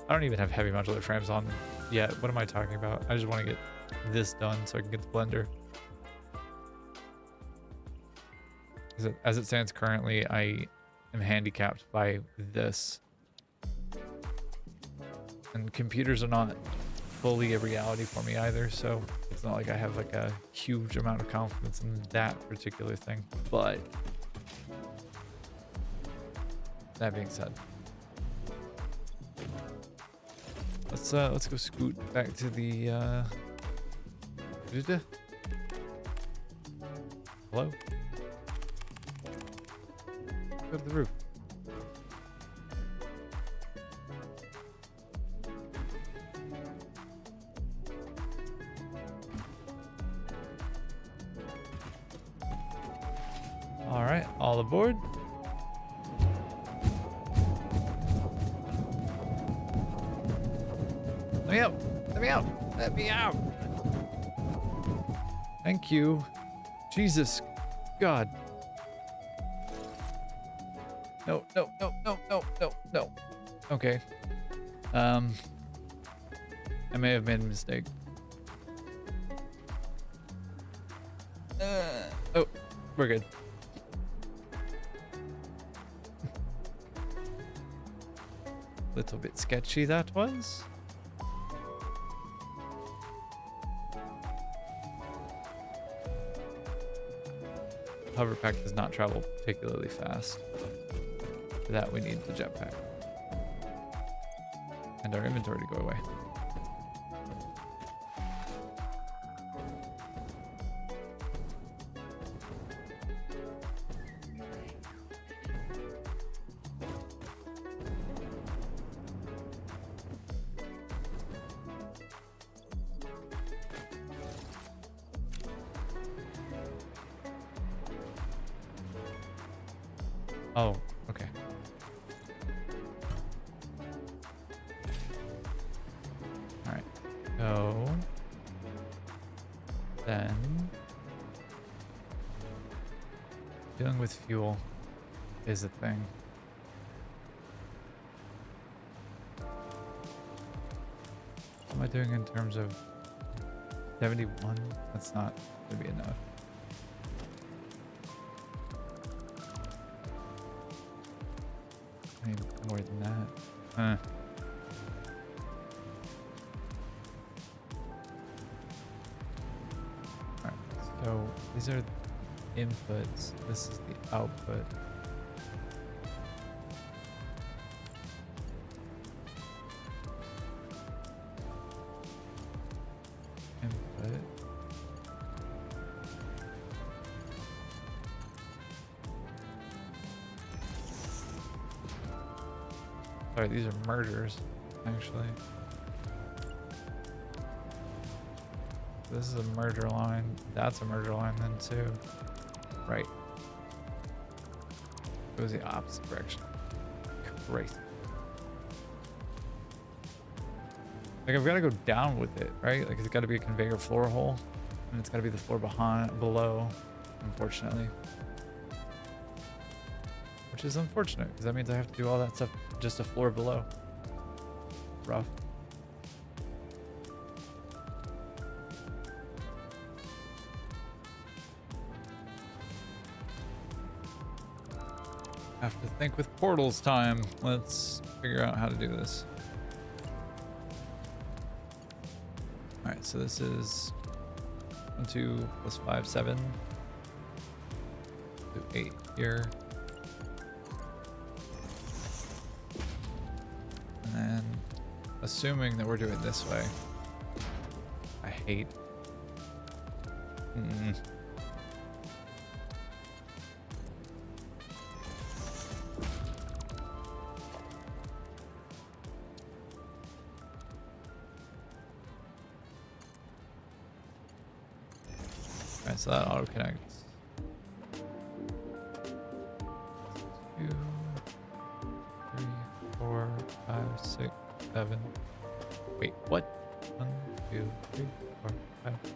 I don't even have heavy modular frames on yet. What am I talking about? I just want to get this done so I can get the blender. As it stands currently, I am handicapped by this. And computers are not fully a reality for me either, so it's not like I have like a huge amount of confidence in that particular thing. But that being said, let's go scoot back to the hello? Go to the roof. All right, all aboard. Let me out. Let me out. Let me out. Thank you. Jesus. God. No, no, no, no, no, no, no. Okay. I may have made a mistake. Oh, we're good. Little bit sketchy that was. Hoverpack does not travel particularly fast. For that we need the jetpack. And our inventory to go away. Oh, okay. All right. So then dealing with fuel is a thing. What am I doing in terms of 71? That's not gonna be enough. I need more than that. Alright, so these are inputs. This is the output. Input. Sorry, these are mergers, actually. So this is a merger line. That's a merger line then too. Right. Goes the opposite direction. Crazy. Like I've got to go down with it, right? Like it's got to be a conveyor floor hole, and it's got to be the floor below, unfortunately. Which is unfortunate because that means I have to do all that stuff just a floor below. Rough. Have to think with portals time. Let's figure out how to do this. All right, so this is 1, 2 plus 5, 7. Do 8 here. And then, assuming that we're doing it this way. I hate. Alright, so that auto connects. 2, 3, 4, 5, 6, 7. Wait, what? 1, 2, 3, 4, 5, 6.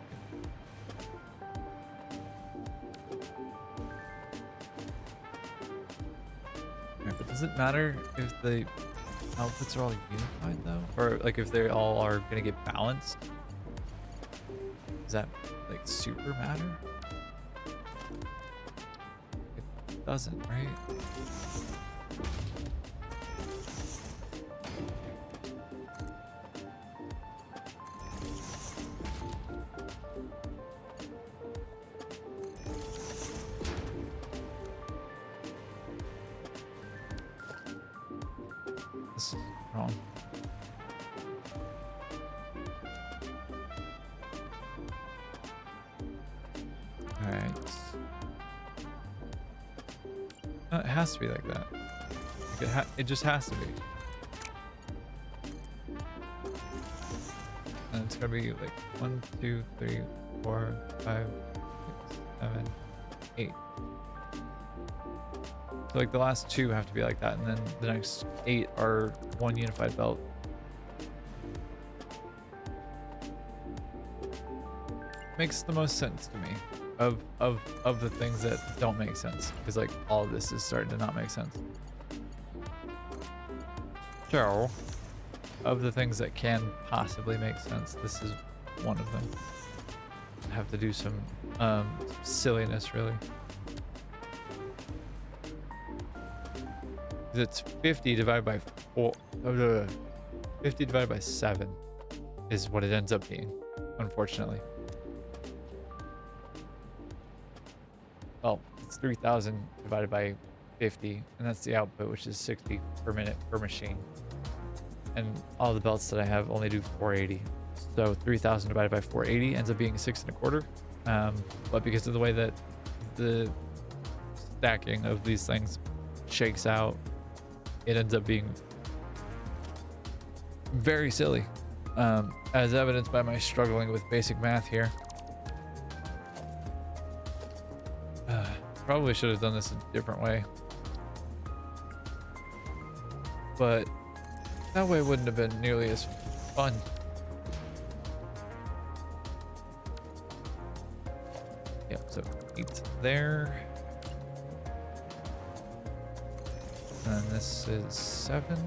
Alright, but does it matter if the outputs are all unified though? Or like if they all are gonna get balanced? Does that like super matter? It doesn't, right? This is wrong. Alright. No, it has to be like that. Like it just has to be. And it's gonna be like 1, 2, 3, 4, 5, 6, 7, 8. So like the last 2 have to be like that, and then the next 8 are one unified belt. Makes the most sense to me of the things that don't make sense, because like all of this is starting to not make sense. So of the things that can possibly make sense, this is one of them. I have to do some silliness really. It's 50 divided by 4. 50 divided by 7 is what it ends up being, unfortunately. Well, it's 3,000 divided by 50, and that's the output, which is 60 per minute per machine. And all the belts that I have only do 480. So 3,000 divided by 480 ends up being 6 1/4. But because of the way that the stacking of these things shakes out, it ends up being very silly, as evidenced by my struggling with basic math here. Probably should have done this a different way, but that way wouldn't have been nearly as fun. Yep, so 8 there. And then this is 7.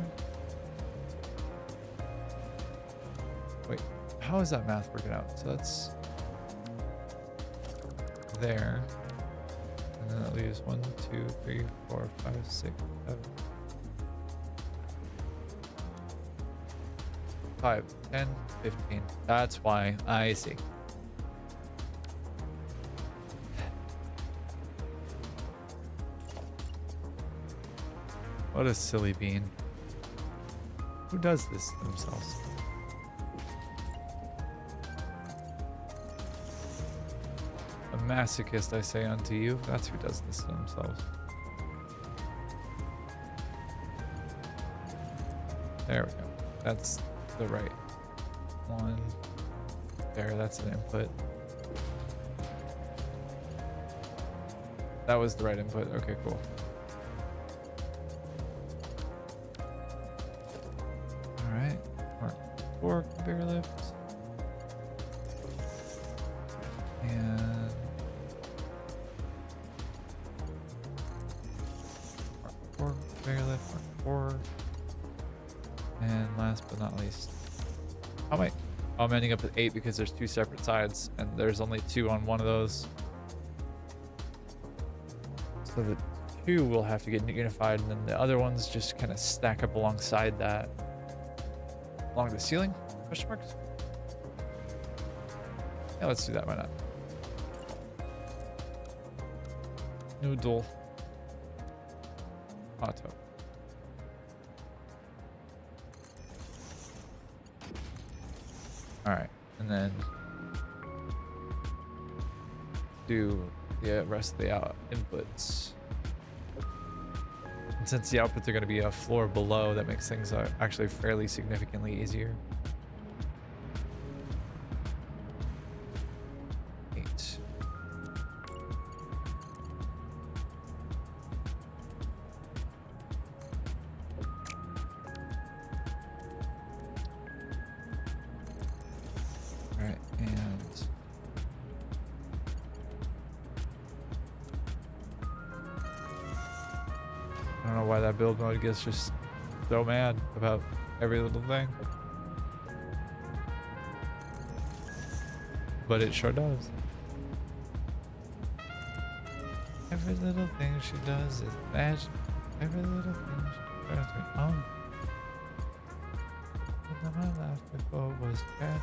Wait, how is that math working out? So that's there. And then that leaves 1, 2, 3, 4, 5, 6, 7. 5, 10, 15. That's why. I see. What a silly bean. Who does this to themselves? A masochist, I say unto you. That's who does this to themselves. There we go. That's the right one. there. That's an input. That was the right input. Okay, cool. All right. Mark 4 conveyor lift. And Mark 4 conveyor lift. Mark 4. And last but not least, how am I? Oh, I'm ending up with 8 because there's 2 separate sides, and there's only 2 on one of those. So the 2 will have to get unified, and then the other ones just kind of stack up alongside that. Along the ceiling? Question marks? Yeah, let's do that. Why not? Noodle. Auto. All right, and then do the rest of the inputs. And since the outputs are going to be a floor below, that makes things actually fairly significantly easier. 8. All right, and I don't know why that build mode gets just so mad about every little thing. But it sure does. Every little thing she does is magic. Every little thing she turns me on. My life before was bad.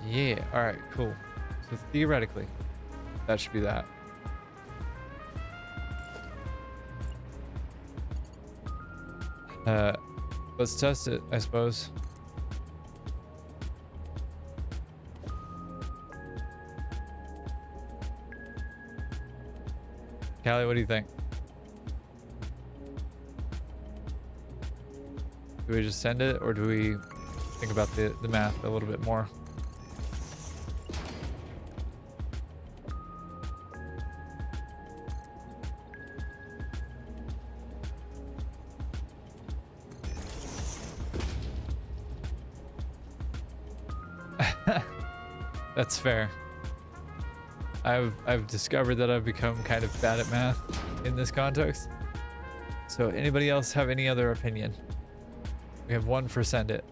Yeah, alright, cool. So theoretically, that should be that. Let's test it, I suppose. Callie, what do you think? Do we just send it, or do we think about the math a little bit more? That's fair. I've discovered that I've become kind of bad at math in this context. So anybody else have any other opinion? We have 1 for send it.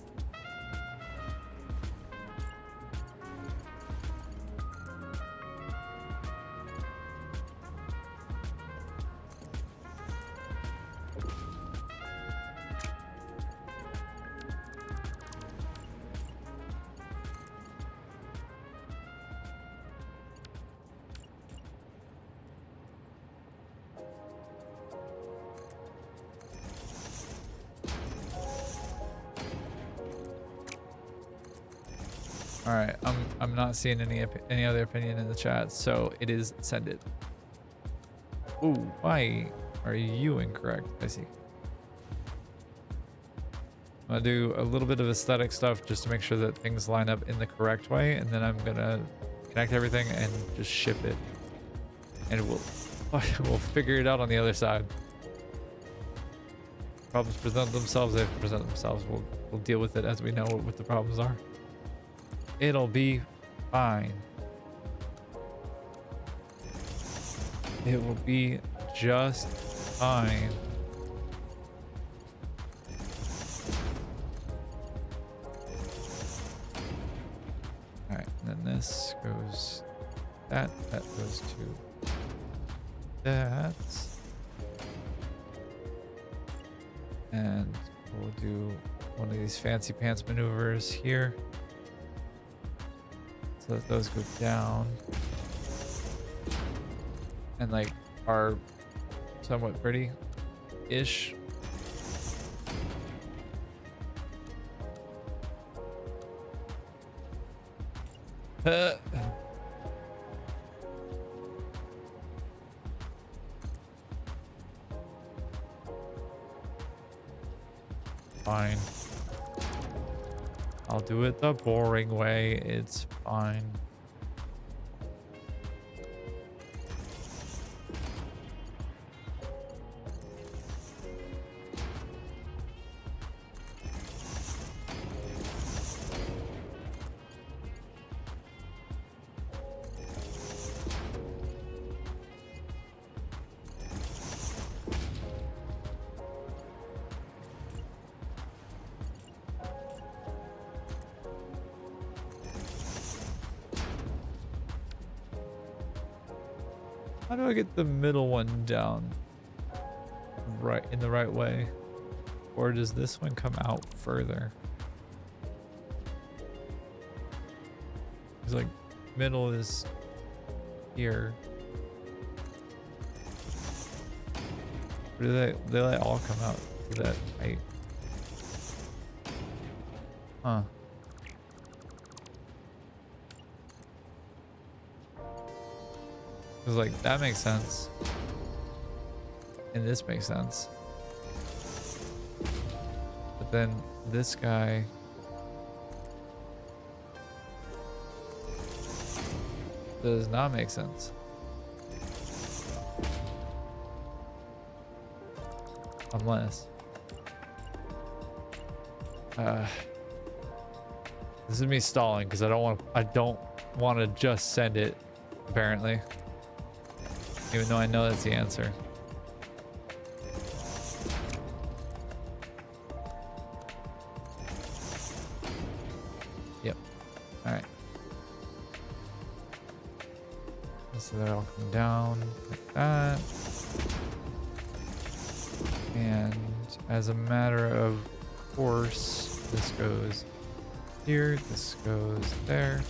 All right, I'm not seeing any other opinion in the chat, so it is send it. Ooh, why are you incorrect? I see. I'm gonna do a little bit of aesthetic stuff just to make sure that things line up in the correct way, and then I'm gonna connect everything and just ship it, and we'll figure it out on the other side. Problems present themselves, they have to present themselves. We'll deal with it as we know what the problems are. It'll be fine. It will be just fine. All right, and then this goes that goes to that. And we'll do one of these fancy pants maneuvers here. So that those go down and like are somewhat pretty-ish. Fine. I'll do it the boring way. It's fine. How do I get the middle one down right in the right way? Or does this one come out further? It's like middle is here. Or do they like all come out to that height? Huh. Cause like that makes sense. And this makes sense. But then this guy does not make sense. Unless this is me stalling because I don't want to just send it, apparently. Even though I know that's the answer. Yep. Alright. So they're all coming down like that. And as a matter of course, this goes here, this goes there.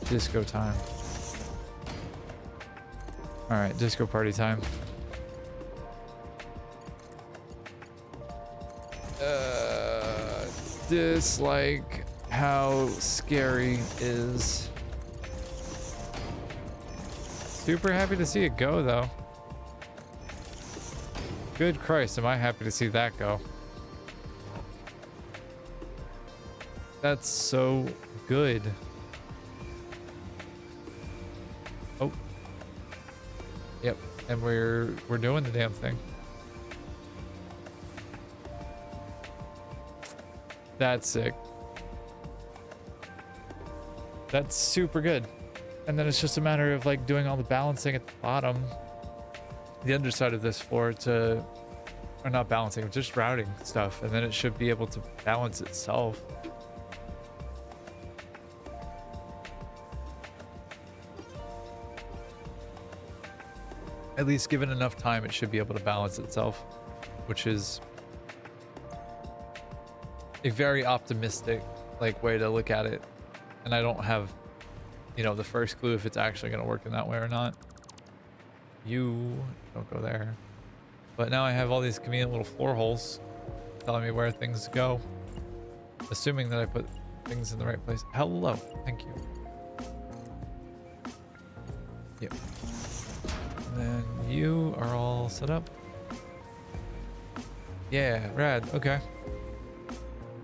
Disco time. All right, disco party time. Dislike how scary is. Super happy to see it go though. Good Christ, am I happy to see that go. That's so good. Oh. Yep, and we're doing the damn thing. That's sick. That's super good. And then it's just a matter of like doing all the balancing at the bottom, the underside of this floor to, or not balancing, just routing stuff, and then it should be able to balance itself. At least given enough time, it should be able to balance itself, which is a very optimistic like way to look at it. And I don't have, you know, the first clue if it's actually going to work in that way or not. You don't go there. But now I have all these convenient little floor holes telling me where things go. Assuming that I put things in the right place. Hello. Thank you. Yep. And then you are all set up. Yeah, rad. Okay.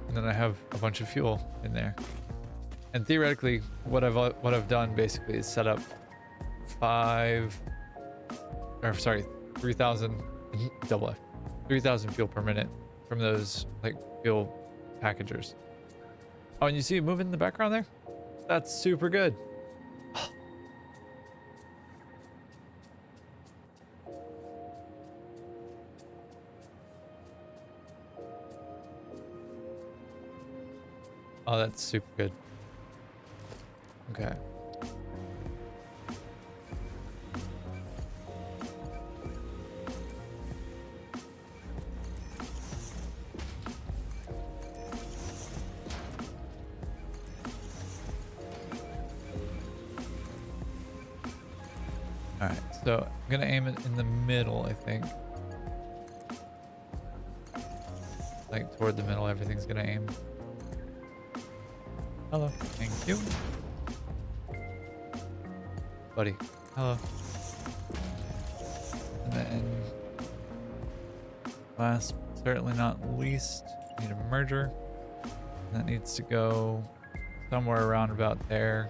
And then I have a bunch of fuel in there. And theoretically, what I've done basically is set up 3,000 double F, 3,000 fuel per minute from those like fuel packagers. Oh, and you see it moving in the background there? That's super good. Oh, that's super good. Okay. All right, so I'm gonna aim it in the middle, I think. Like toward the middle, everything's gonna aim. Hello, thank you. Buddy, hello. And then, last, certainly not least, need a merger. That needs to go somewhere around about there.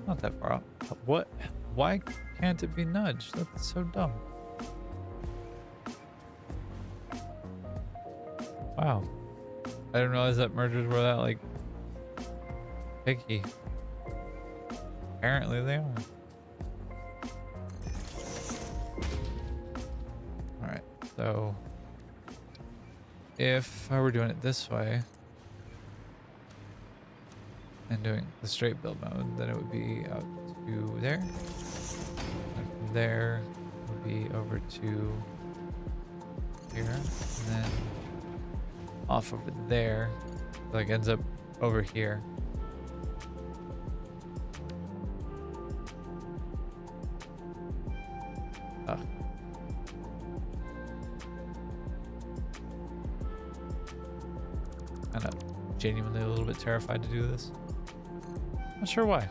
Not that far out. What? Why can't it be nudged? That's so dumb. Wow. I didn't realize that mergers were that, like, picky. Apparently they are. Alright, so if I were doing it this way and doing the straight build mode, then it would be out to there. And from there it would be over to here. And then off over there. Like ends up over here. Ugh. Kind of genuinely a little bit terrified to do this. Not sure why.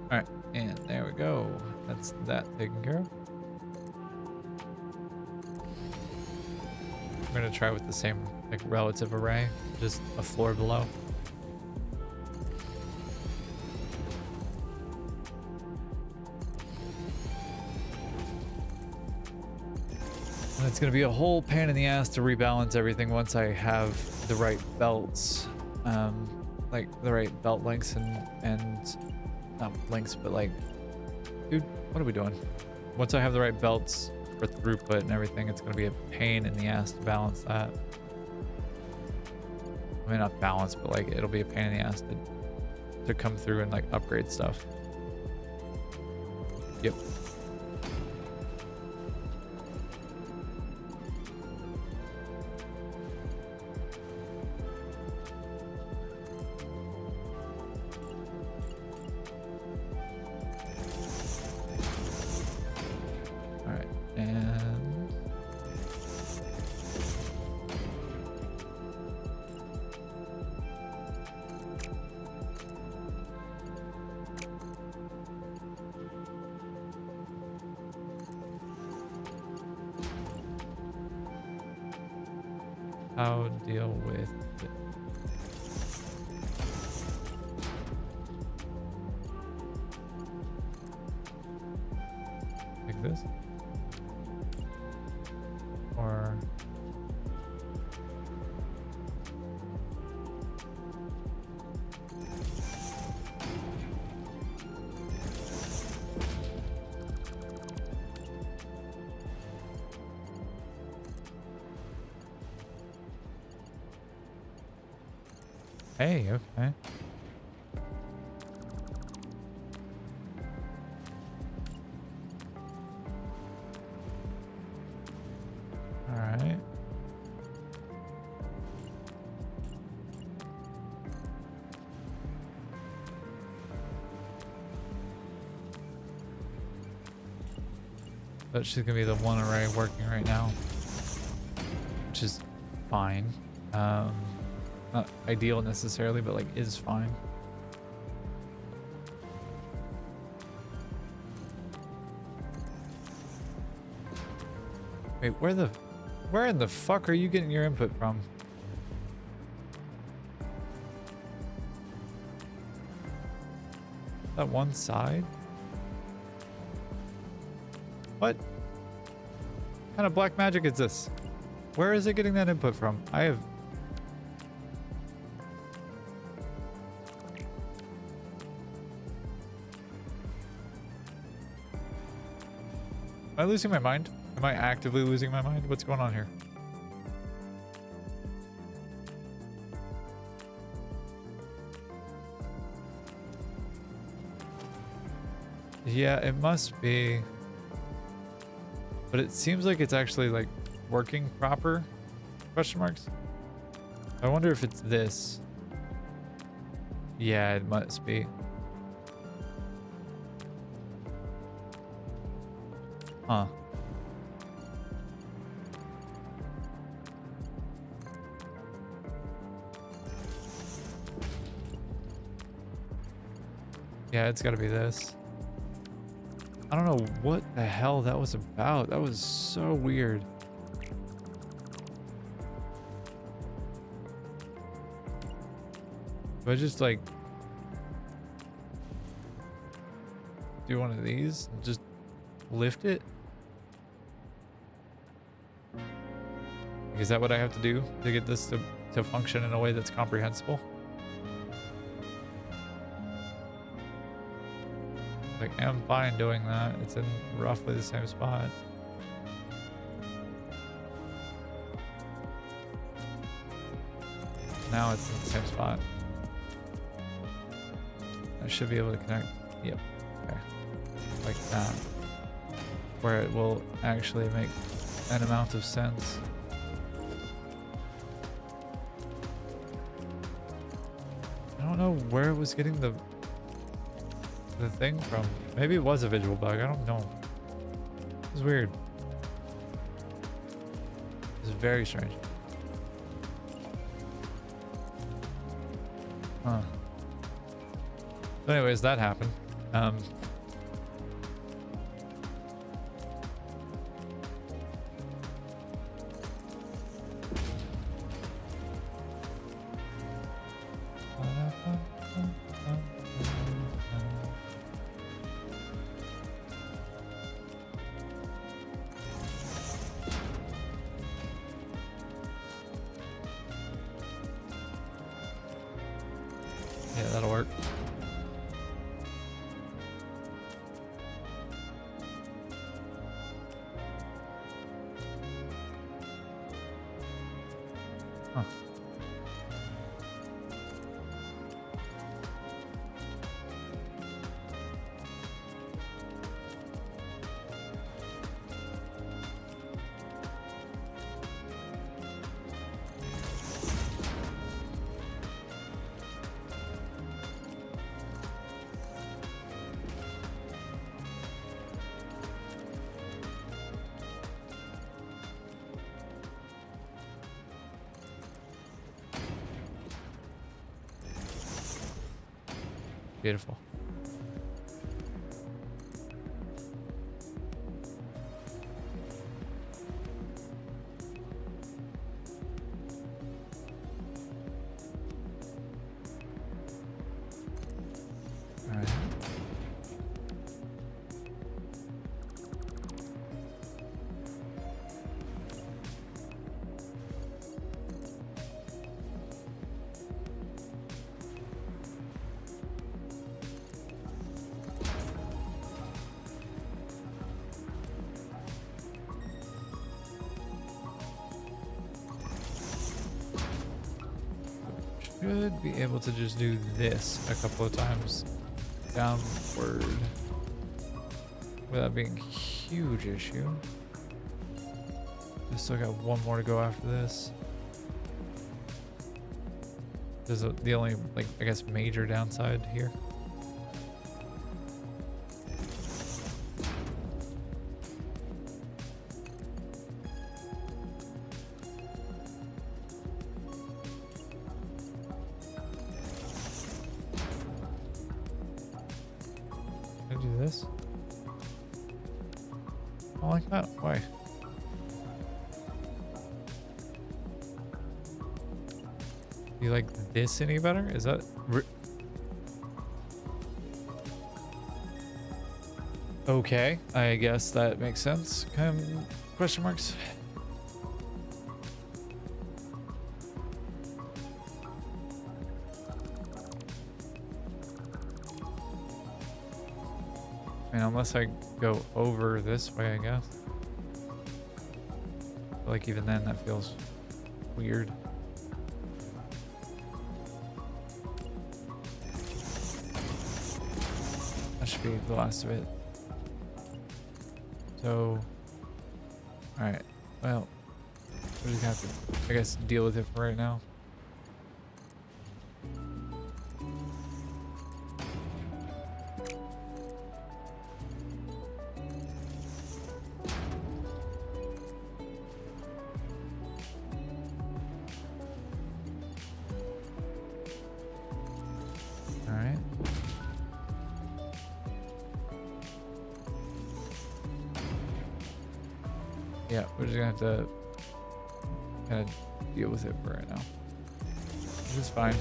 All right, and there we go. That's that taken care of. We're gonna try with the same like relative array, just a floor below. And it's gonna be a whole pain in the ass to rebalance everything once I have the right belts, like the right belt lengths and not links, but like, dude, what are we doing? Once I have the right belts for throughput and everything, it's gonna be a pain in the ass to balance that. I mean, not balance, but like it'll be a pain in the ass to come through and like upgrade stuff. Yep. How deal with it? Like this? Or hey, okay. All right. But she's gonna be the one array working right now, which is fine. Not ideal necessarily, but like is fine. Wait, where in the fuck are you getting your input from? That one side? What kind of black magic is this? Where is it getting that input from? I have... Am I losing my mind? Am I actively losing my mind? What's going on here? Yeah, it must be. But it seems like it's actually like working proper? Question marks? I wonder if it's this. Yeah, it must be. Huh. Yeah, it's gotta be this. I don't know what the hell that was about. That was so weird. Do I just like do one of these and just lift it? Is that what I have to do to get this to function in a way that's comprehensible? Like, I'm fine doing that. It's in roughly the same spot. Now it's in the same spot. I should be able to connect. Yep. Okay. Like that. Where it will actually make an amount of sense. I don't know where it was getting the thing from. Maybe it was a visual bug. I don't know. It was weird. It was very strange. Huh. So anyways, that happened. Yeah, that'll work. Huh. Beautiful. All right. Should be able to just do this a couple of times downward without being a huge issue. I still got one more to go after this. This is the only, like, I guess, major downside here. Can I do this? I don't like that. Why? Do you like this any better? Is that... Okay, I guess that makes sense. Question marks? I mean, unless I go over this way, I guess. But like, even then, that feels weird. That should be the last of it. So, alright. Well, we're just gonna have to, I guess, deal with it for right now. Yeah, we're just gonna have to kind of deal with it for right now. Which is fine.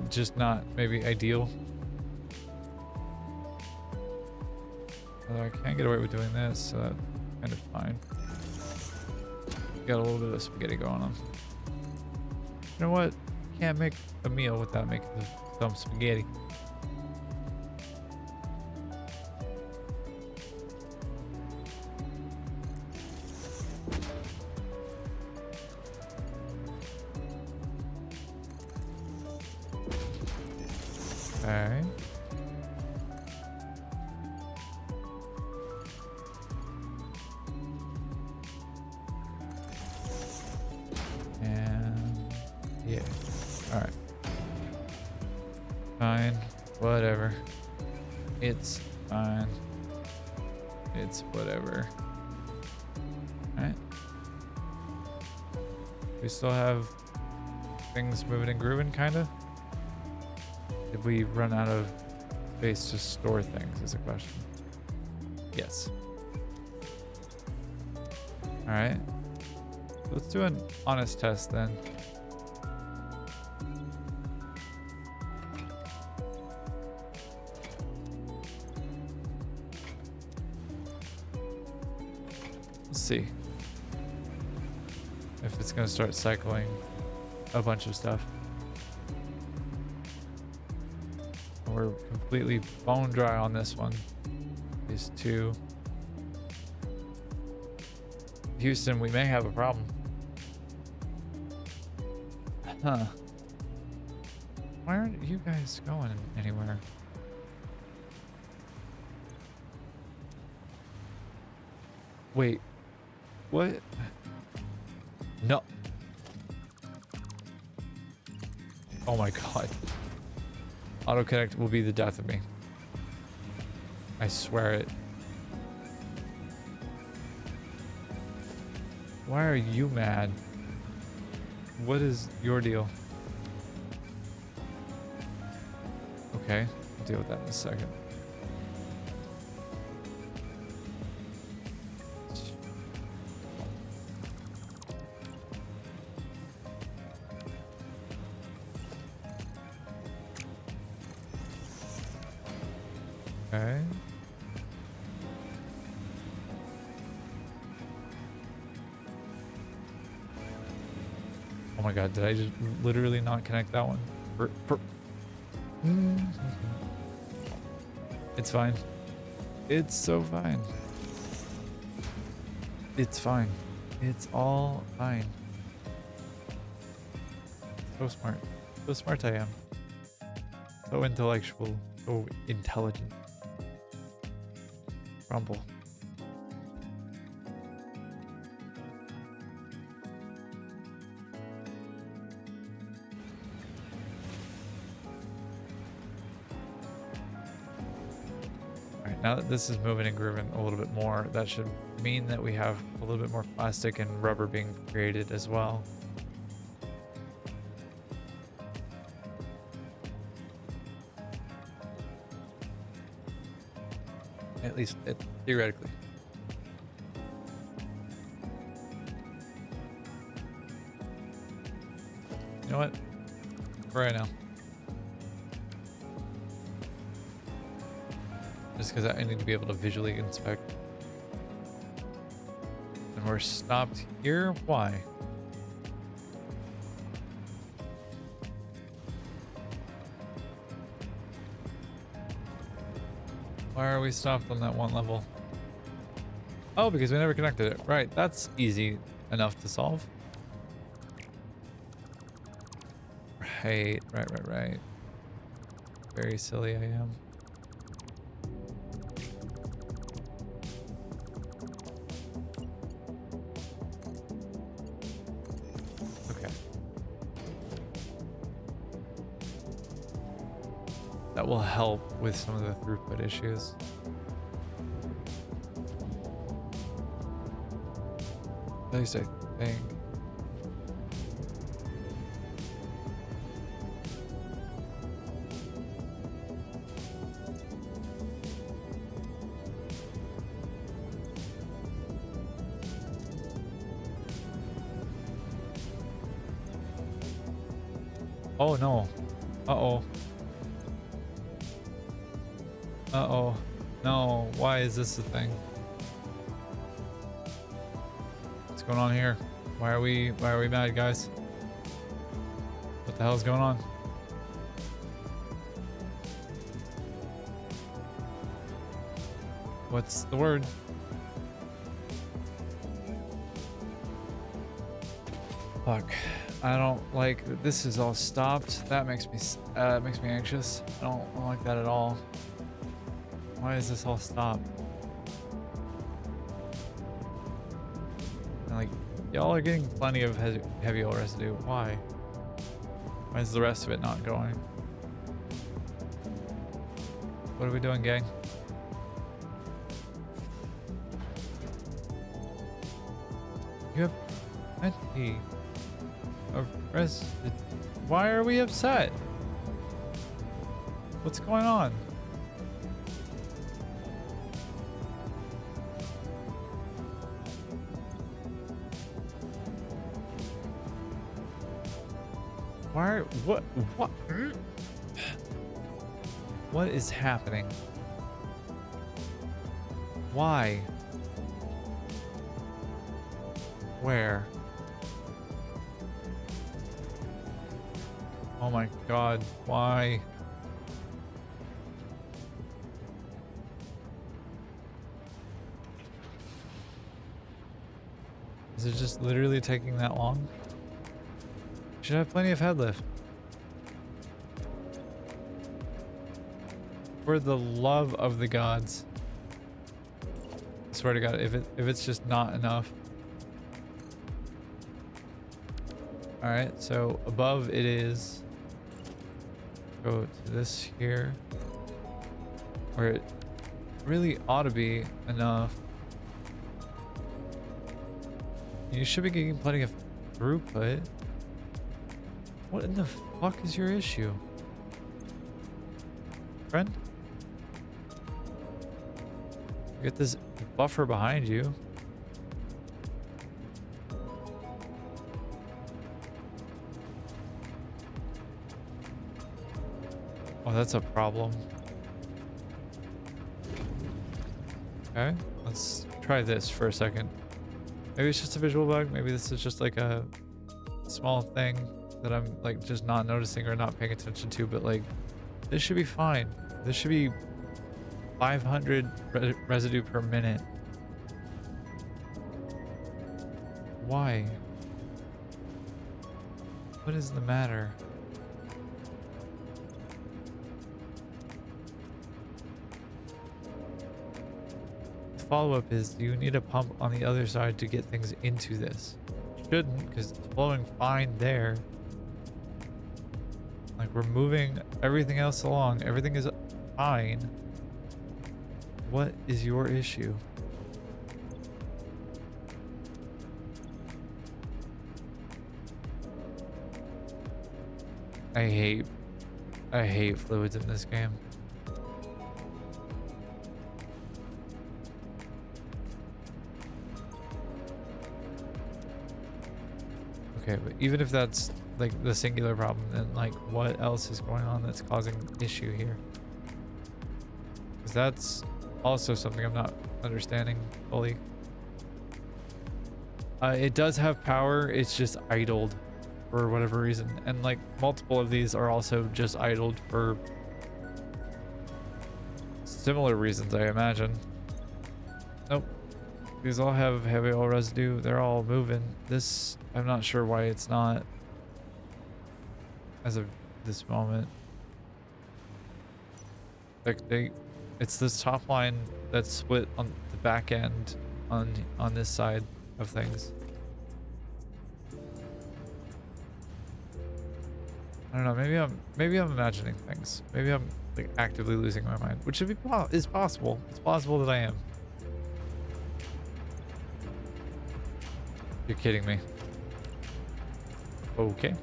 Just not maybe ideal. Although I can't get away with doing this, so that's kind of fine. Got a little bit of spaghetti going on. You know what? Can't make a meal without making some spaghetti. Okay. And yeah. All right. Fine. Whatever. It's fine. It's whatever. All right. We still have things moving and grooving, kind of. Did we run out of space to store things is a question. Yes. All right. Let's do an honest test then. Let's see if it's going to start cycling a bunch of stuff. We're completely bone dry on this one. These two. Houston, we may have a problem. Huh. Why aren't you guys going anywhere? Wait. What? No. Oh my god. Autoconnect will be the death of me. I swear it. Why are you mad? What is your deal? Okay, I'll deal with that in a second. Okay. Oh my god, did I just literally not connect that one? It's fine. It's so fine. It's fine. It's all fine. So smart. So smart I am. So intellectual. So intelligent. Rumble. Alright, now that this is moving and grooving a little bit more, that should mean that we have a little bit more plastic and rubber being created as well. At least theoretically. You know what? For right now. Just because I need to be able to visually inspect. And we're stopped here? Why? Why are we stopped on that one level? Oh, because we never connected it. Right, that's easy enough to solve. Right. Very silly I am. Okay. That will help with some of the throughput issues. At least I think. Oh no. Uh-oh. Uh-oh. No, why is this a thing? What's going on here? Why are we mad, guys? What the hell is going on? What's the word? Fuck. I don't like that this is all stopped. That makes me anxious. I don't like that at all. Why is this all stopped? And like, y'all are getting plenty of heavy oil residue. Why? Why is the rest of it not going? What are we doing, gang? You have plenty of residue. Why are we upset? What's going on? Why? What? What is happening? Why? Where? Oh my god, why? Is it just literally taking that long? Should have plenty of head lift. For the love of the gods. I swear to God, if it's just not enough. Alright, so above it is. Go to this here. Where it really ought to be enough. You should be getting plenty of throughput. What in the fuck is your issue? Friend? Get this buffer behind you. Oh, that's a problem. Okay, let's try this for a second. Maybe it's just a visual bug. Maybe this is just like a small thing that I'm like just not noticing or not paying attention to, but like this should be fine. This should be 500 residue per minute. Why? What is the matter? The follow-up is, do you need a pump on the other side to get things into this? Shouldn't, because it's flowing fine there. Like, we're moving everything else along. Everything is fine. What is your issue? I hate fluids in this game. Okay, but even if that's like the singular problem, then like what else is going on that's causing issue here? Because that's also something I'm not understanding fully. It does have power, it's just idled for whatever reason, and like multiple of these are also just idled for similar reasons, I imagine. Nope. These all have heavy oil residue. They're all moving. This, I'm not sure why it's not as of this moment. Like it's this top line that's split on the back end on this side of things. I don't know. Maybe I'm imagining things. Maybe I'm like actively losing my mind, which is possible. It's possible that I am. You're kidding me. Okay.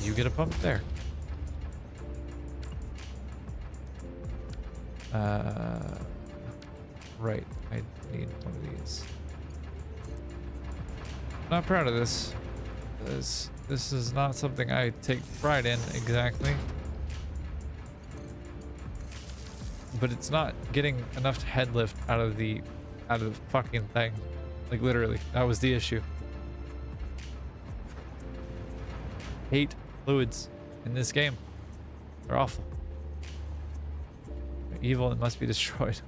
You get a pump there. Right. I need one of these. Not proud of this. This is not something I take pride in exactly. But it's not getting enough head lift out of the fucking thing. Like literally, that was the issue. Hate fluids in this game. They're awful. They're evil and must be destroyed.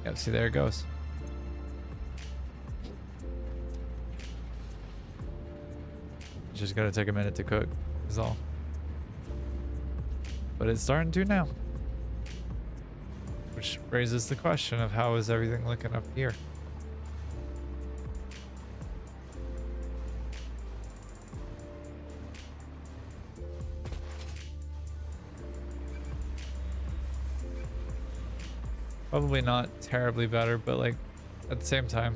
Yep, see, there it goes. Just gotta take a minute to cook, is all. But it's starting to now. Which raises the question of how is everything looking up here? Probably not terribly better, but like at the same time.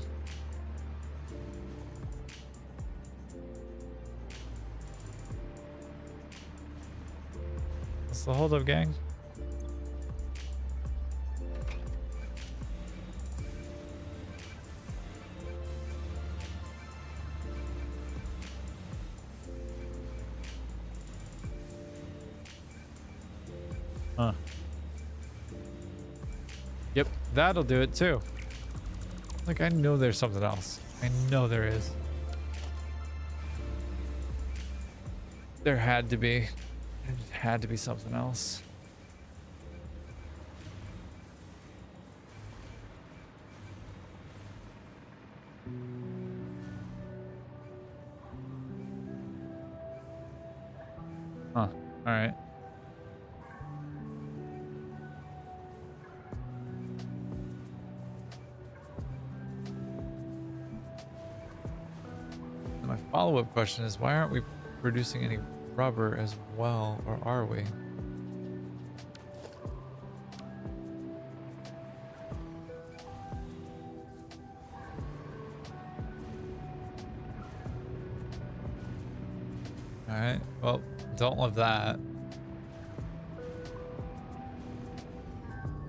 What's the holdup, gang? Huh. Yep, that'll do it too. Like, I know there's something else. I know there is. There had to be. There had to be something else. Huh. All right. My follow-up question is, why aren't we producing any rubber as well, or are we? All right, well, don't love that.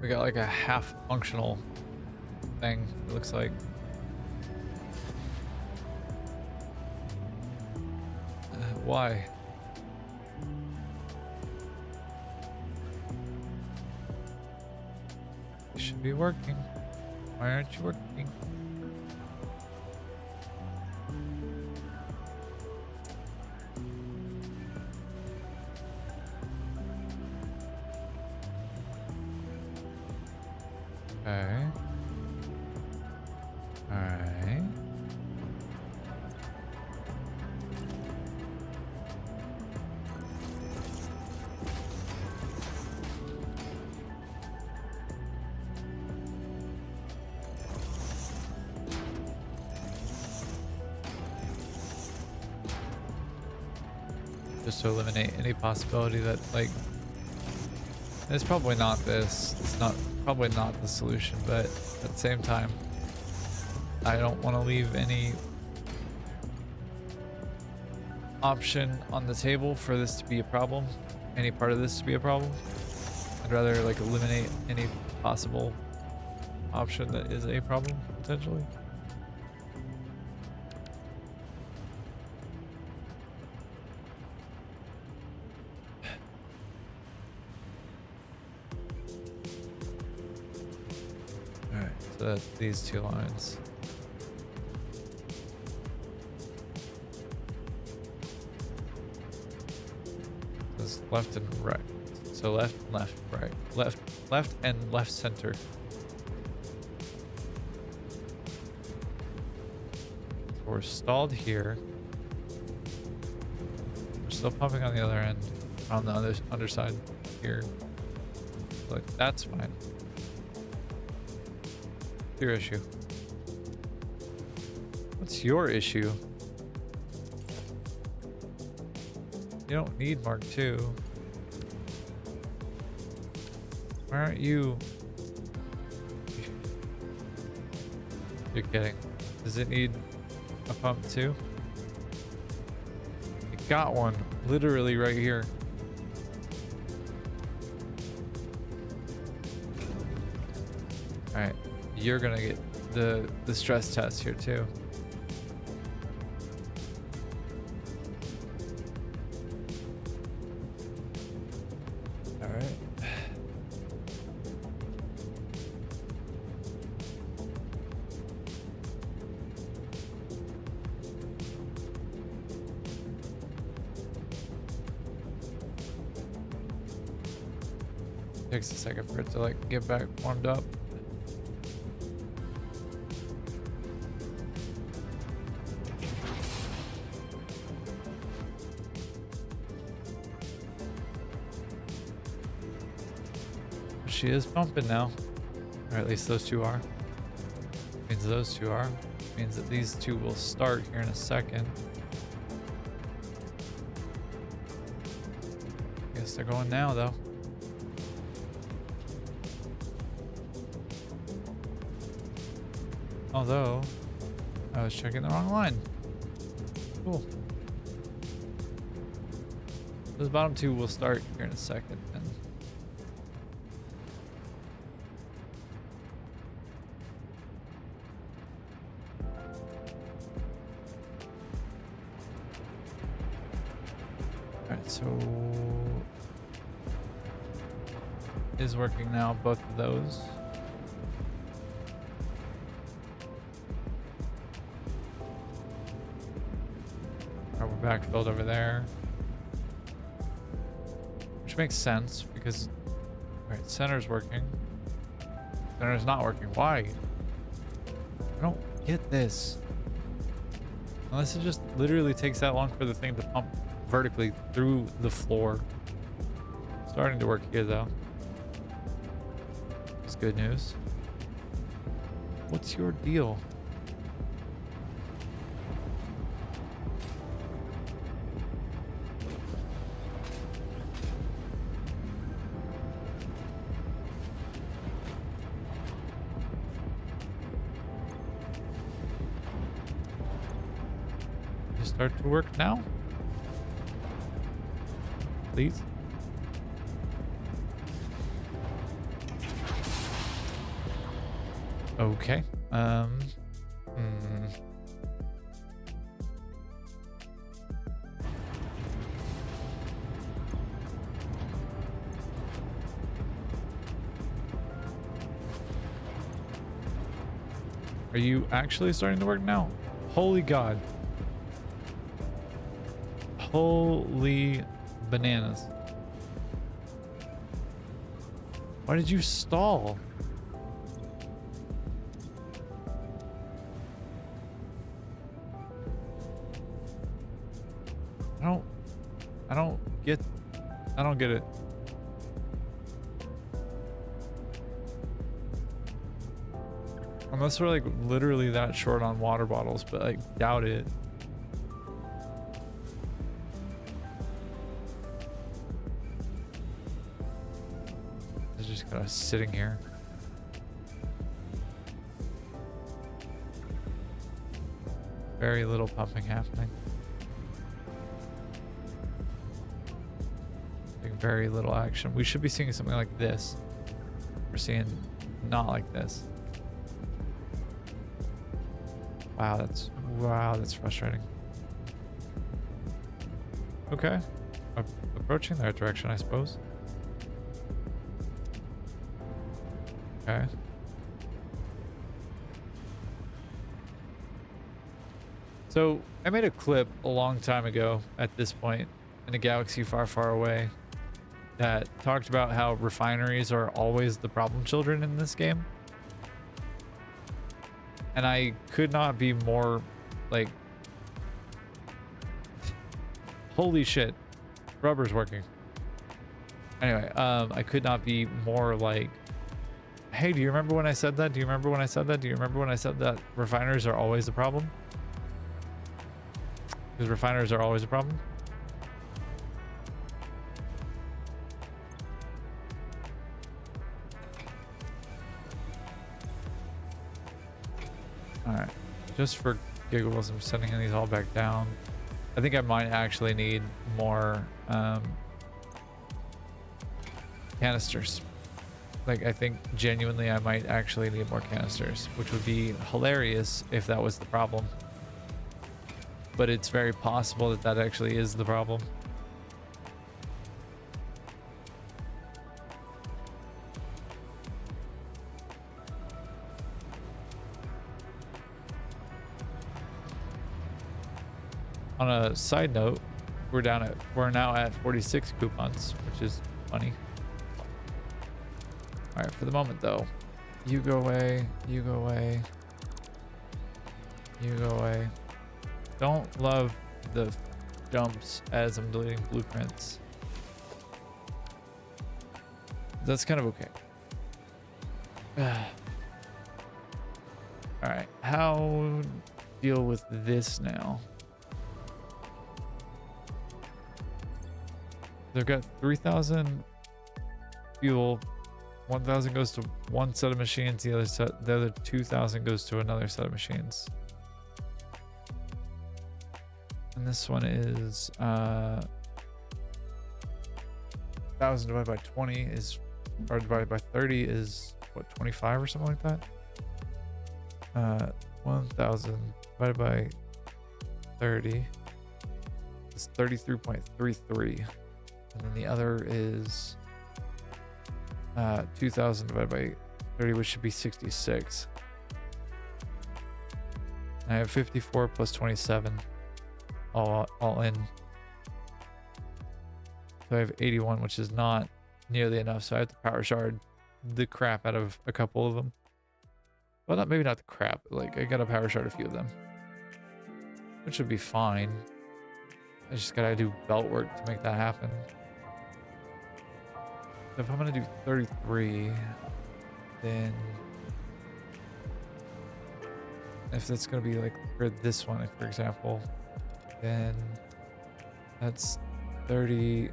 We got like a half functional thing, it looks like. Why? You should be working. Why aren't you working? Okay. All right. Just to eliminate any possibility that, like, it's probably not this. It's not probably not the solution, but at the same time, I don't want to leave any option on the table for this to be a problem. Any part of this to be a problem. I'd rather like eliminate any possible option that is a problem potentially. So that's these two lines. This left and right. So left, left, right. Left, and left center. So we're stalled here. We're still pumping on the other end. On the other underside here. Look, that's fine. Your issue. What's your issue? You don't need Mark II. Why aren't you? You're kidding. Does it need a pump too? You got one literally right here. All right. You're gonna get the stress test here too. All right. Takes a second for it to like get back warmed up. She is pumping now, or at least those two are. Means those two are. Means that these two will start here in a second. Guess they're going now though. Although, I was checking the wrong line. Cool. Those bottom two will start here in a second. And alright, so is working now, both of those. Backfilled over there, which makes sense because right, center's working, center's not working. Why? I don't get this. Unless it just literally takes that long for the thing to pump vertically through the floor. Starting to work here though. It's good news. What's your deal? Start to work now, please. Okay. Are you actually starting to work now? Holy God. Holy bananas. Why did you stall? I don't get it. Unless we're like literally that short on water bottles, but I doubt it. Just kind of sitting here. Very little pumping happening. Very little action. We should be seeing something like this. We're seeing not like this. Wow, that's frustrating. Okay. Approaching that direction, I suppose. Okay. So I made a clip a long time ago at this point in a galaxy far, far away that talked about how refineries are always the problem children in this game. And I could not be more like, holy shit, rubber's working. Anyway, I could not be more like, hey, do you remember when I said that? Do you remember when I said that? Do you remember when I said that refineries are always the problem? Because refineries are always a problem. Alright, just for giggles, I'm sending these all back down. I think I might actually need more canisters. Like, I think genuinely I might actually need more canisters, which would be hilarious if that was the problem. But it's very possible that that actually is the problem. On a side note, we're now at 46 coupons, which is funny. All right, for the moment though, you go away, you go away, you go away. Don't love the jumps as I'm deleting blueprints. That's kind of okay. All right, how deal with this now? They've got 3,000 fuel. 1,000 goes to one set of machines. The other 2,000 goes to another set of machines. And this one is 1,000 divided by 20 is, or divided by 30 is what, 25 or something like that. 1,000 divided by 30 is 33.33. And then the other is 2,000 divided by 30, which should be 66. I have 54 plus 27 all in. So I have 81, which is not nearly enough. So I have to power shard the crap out of a couple of them. Well, maybe not the crap. Like, I gotta power shard a few of them, which should be fine. I just gotta do belt work to make that happen. So if I'm gonna do 33, then if that's gonna be like for this one, for example, then that's 30,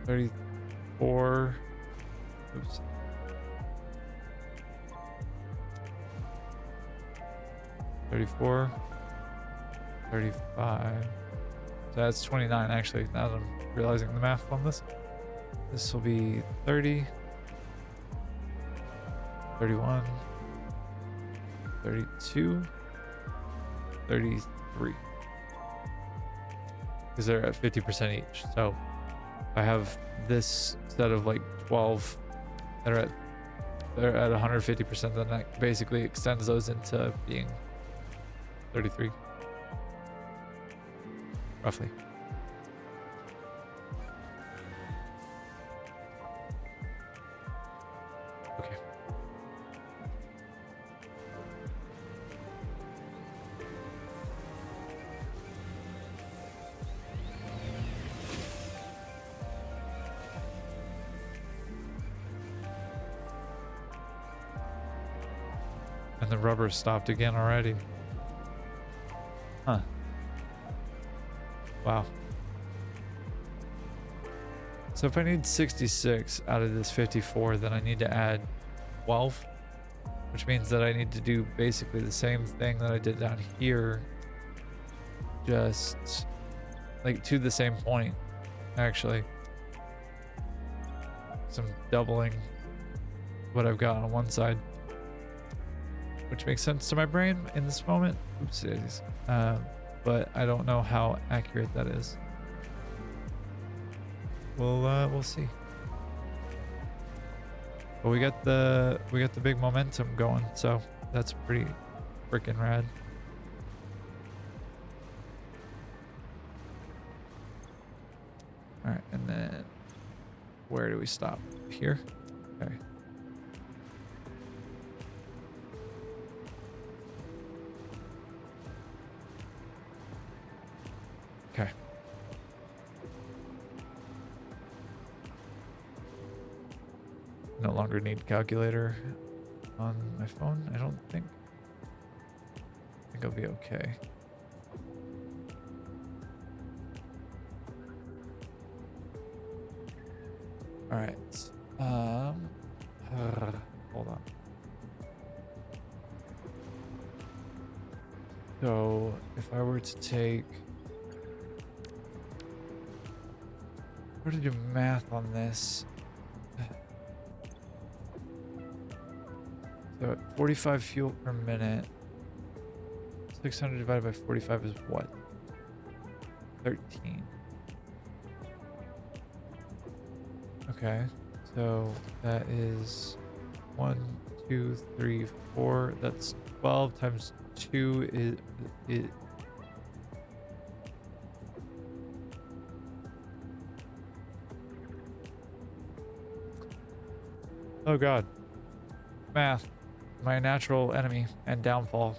34, oops. 34, 35. So that's 29 actually, now that I'm realizing the math on this. This will be 30, 31, 32, 33. Because they're at 50% each. So I have this set of like 12 that are at 150%, then that basically extends those into being 33. Roughly. Okay. And the rubber stopped again already. Huh. Wow. So if I need 66 out of this 54, then I need to add 12, which means that I need to do basically the same thing that I did down here, just like to the same point, actually. So I'm doubling what I've got on one side, which makes sense to my brain in this moment. Oopsies. But I don't know how accurate that is. We'll see. But we got the big momentum going, so that's pretty freaking rad. All right, and then where do we stop? Here? Okay. Okay. No longer need calculator on my phone, I don't think. I think I'll be okay. All right. Hold on. So if I were to take, where to do math on this? So at 45 fuel per minute, 600 divided by 45 is what? 13. Okay, so that is 1, 2, 3, 4. That's 12 times 2 is oh god. Math. My natural enemy and downfall.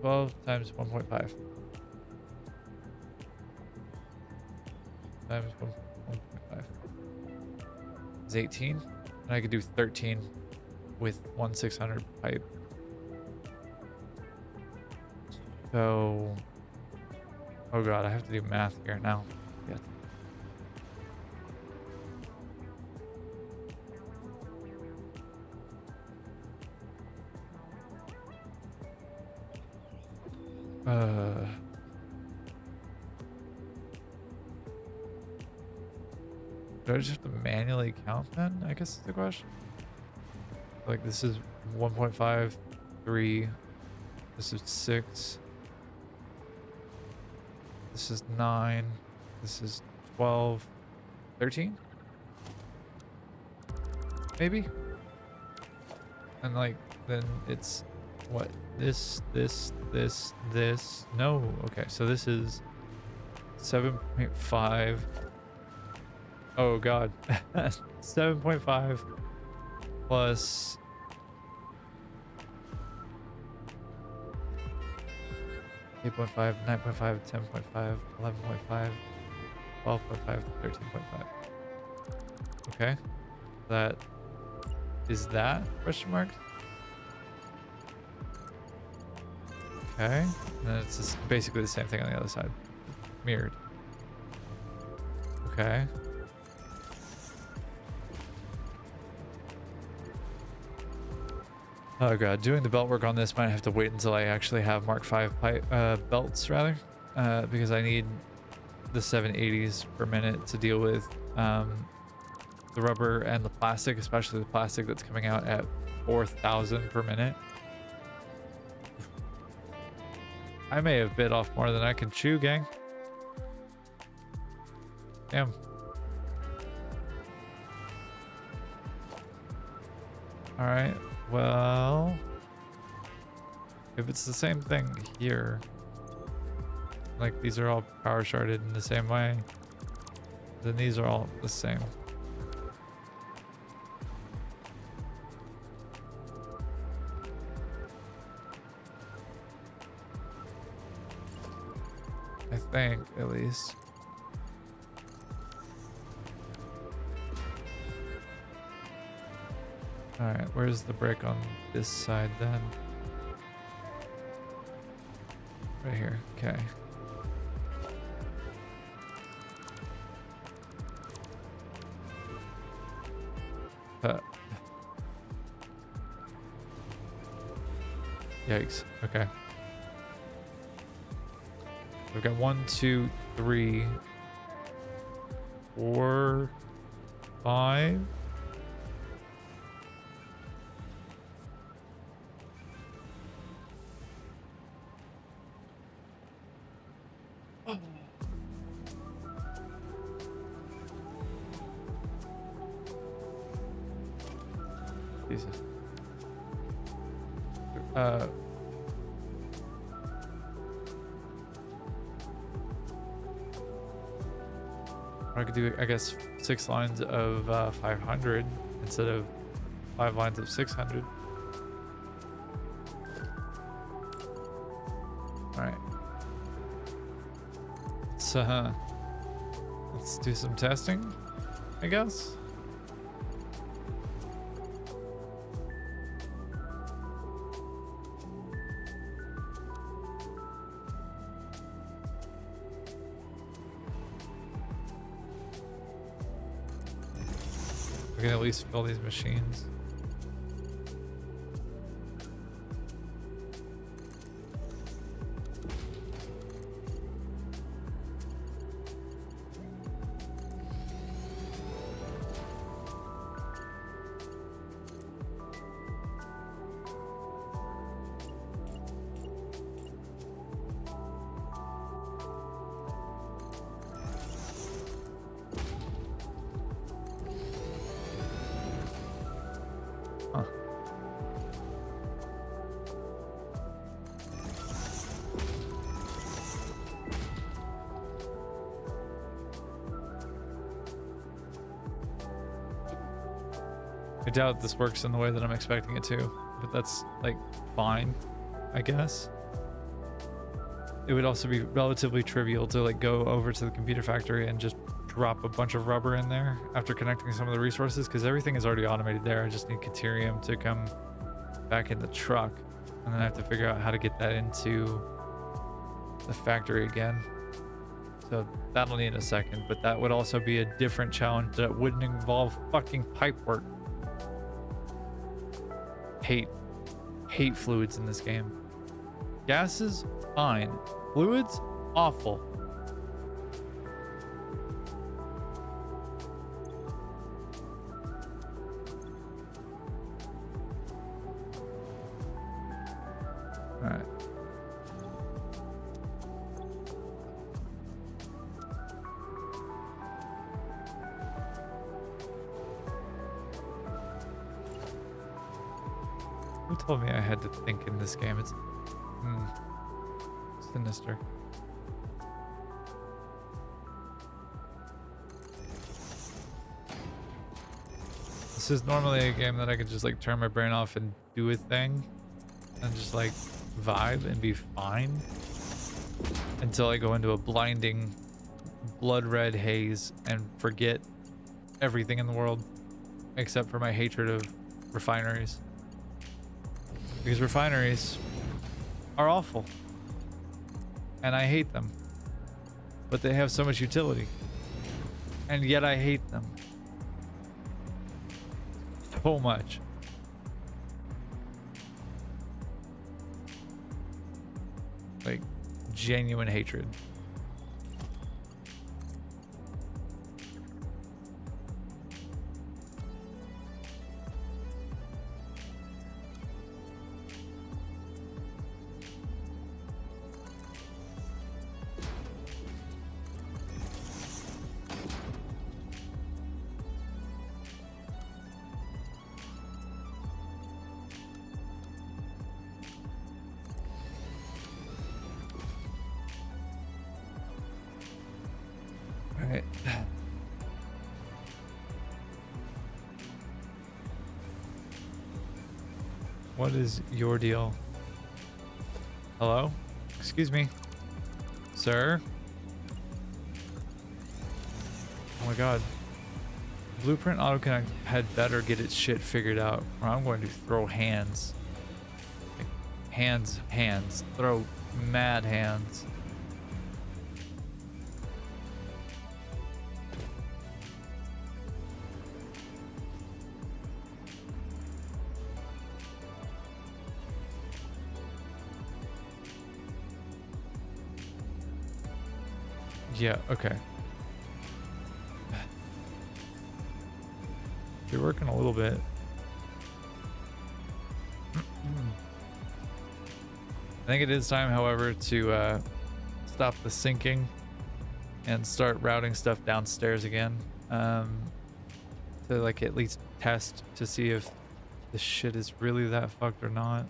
Twelve times 1.5 times 1.5 is 18, and I could do 13 with 1/600 pipe. So, oh god, I have to do math here now. Yeah. Do I just have to manually count then? I guess is the question. Like this is 1.5, 3. This is 6. This is 9. This is 12. 13? Maybe? And like, then it's what? This. No. Okay, so this is 7.5. Oh god. 7.5 plus 8.5, 9.5, 10.5, 11.5, 12.5, 13.5. Okay. That is that question mark? Okay. And then it's just basically the same thing on the other side. Mirrored. Okay. Oh god, doing the belt work on this might have to wait until I actually have Mark V belts, rather, because I need the 780s per minute to deal with the rubber and the plastic, especially the plastic that's coming out at 4,000 per minute. I may have bit off more than I can chew, gang. Damn. All right. Well, if it's the same thing here, like these are all power sharded in the same way, then these are all the same. I think, at least. Alright, where's the brick on this side then? Right here, okay. Yikes, okay. We've got 1, 2, 3, 4, 5. Jesus. I could do, I guess, 6 lines of 500 instead of 5 lines of 600. All right. So let's do some testing, I guess. We can at least fill these machines. Huh. I doubt this works in the way that I'm expecting it to, but that's like fine, I guess. It would also be relatively trivial to like go over to the computer factory and just drop a bunch of rubber in there after connecting some of the resources, because everything is already automated there. I just need Caterium to come back in the truck, and then I have to figure out how to get that into the factory again. So that'll need a second, but that would also be a different challenge that wouldn't involve fucking pipe work. Hate fluids in this game. Gases, fine. Fluids, awful. All right. Who told me I had to think in this game? It's sinister. This is normally a game that I could just like turn my brain off and do a thing and just like vibe and be fine until I go into a blinding blood red haze and forget everything in the world except for my hatred of refineries. Because refineries are awful. And I hate them. But they have so much utility. And yet I hate them. So much. Like, genuine hatred. Right. What is your deal? Hello? Excuse me. Sir? Oh my god. Blueprint AutoConnect had better get its shit figured out, or I'm going to throw hands. Like, hands. Throw mad hands. Yeah, okay. You're working a little bit. I think it is time, however, to stop the sinking and start routing stuff downstairs again. To like at least test to see if this shit is really that fucked or not.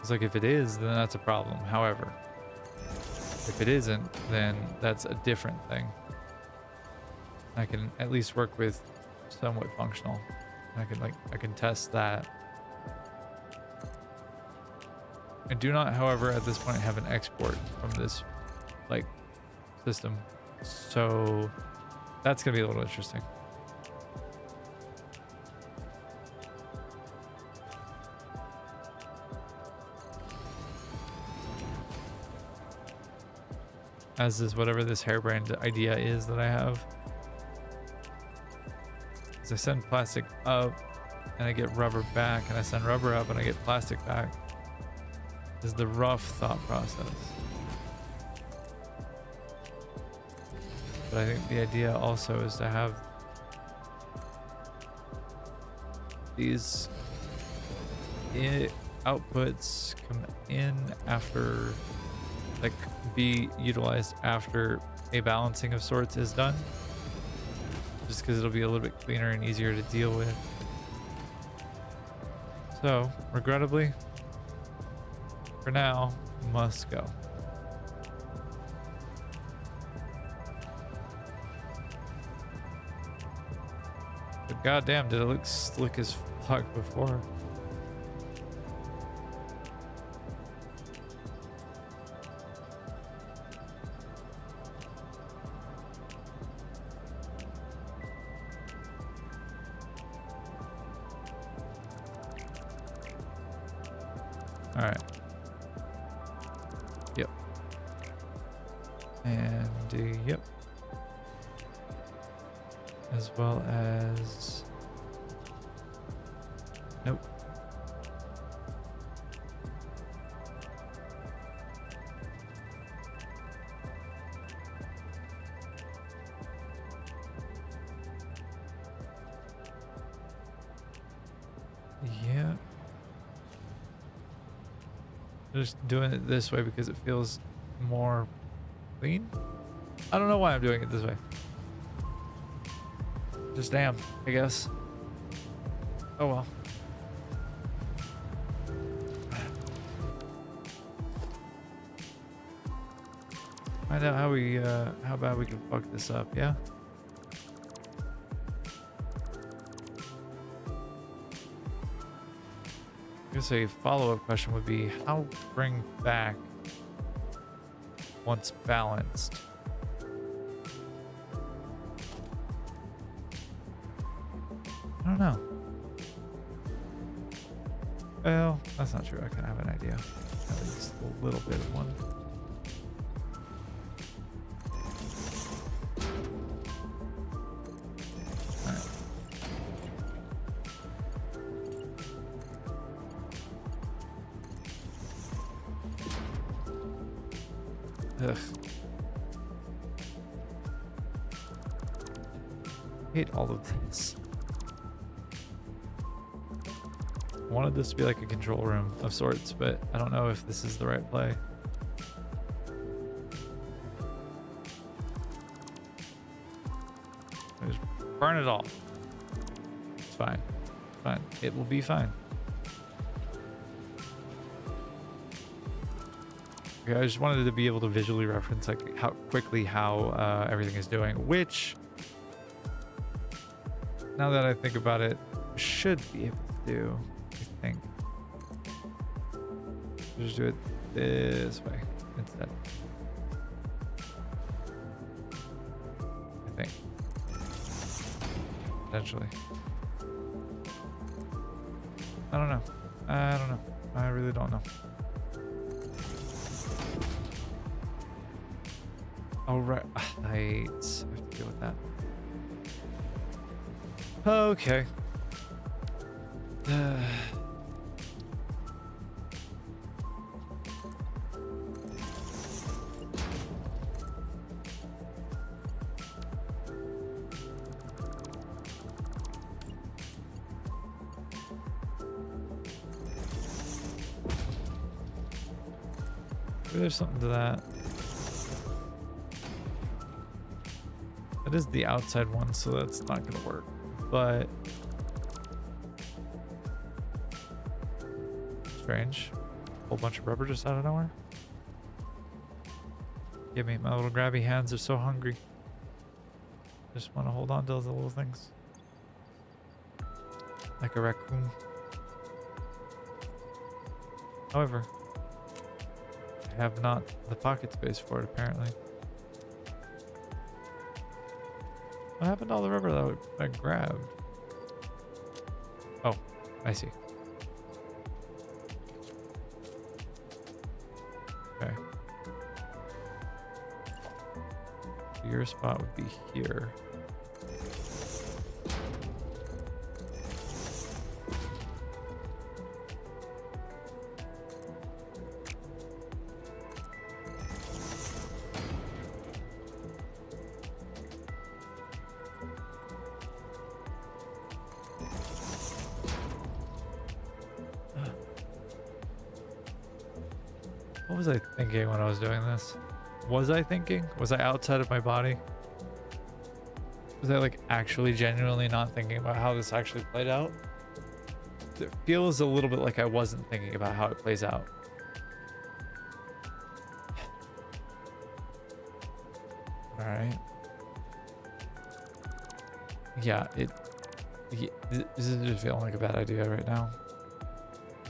It's like if it is, then that's a problem. However, if it isn't, then that's a different thing. I can at least work with somewhat functional. I can test that. I do not, however, at this point have an export from this like system. So that's gonna be a little interesting. As is whatever this harebrained idea is that I have. As I send plastic up and I get rubber back, and I send rubber up and I get plastic back. This is the rough thought process. But I think the idea also is to have these outputs come in after, like, be utilized after a balancing of sorts is done. Just because it'll be a little bit cleaner and easier to deal with. So, regrettably, for now, must go. But goddamn, did it look slick as fuck before? All right. Yep. And yep. As well as nope. Yeah. Just doing it this way because it feels more clean. I don't know why I'm doing it this way. Just am, I guess. Oh well. Find out how bad we can fuck this up, yeah? I guess a follow-up question would be how bring back once balanced. I don't know. Well, that's not true. I kind of have an idea. At least a little bit of one. Ugh. Hate all of this. I wanted this to be like a control room of sorts, but I don't know if this is the right play. Just burn it all. It's fine. Fine. It will be fine. Okay, I just wanted to be able to visually reference like how quickly everything is doing, which now that I think about it, should be able to do. I think. Just do it this way instead. I think. Potentially. I don't know. I don't know. I really don't know. Oh, right. I have to deal with that. Okay. Maybe there's something to that. That is the outside one, so that's not gonna work. But strange. Whole bunch of rubber just out of nowhere. Give me my little grabby hands are so hungry. Just want to hold on to those little things. Like a raccoon. However, I have not the pocket space for it apparently. What happened to all the rubber that I grabbed? Oh, I see. Okay. Your spot would be here. What was I thinking when I was doing this? Was I thinking? Was I outside of my body? Was I like actually genuinely not thinking about how this actually played out? It feels a little bit like I wasn't thinking about how it plays out. All right. Yeah, this is just feeling like a bad idea right now.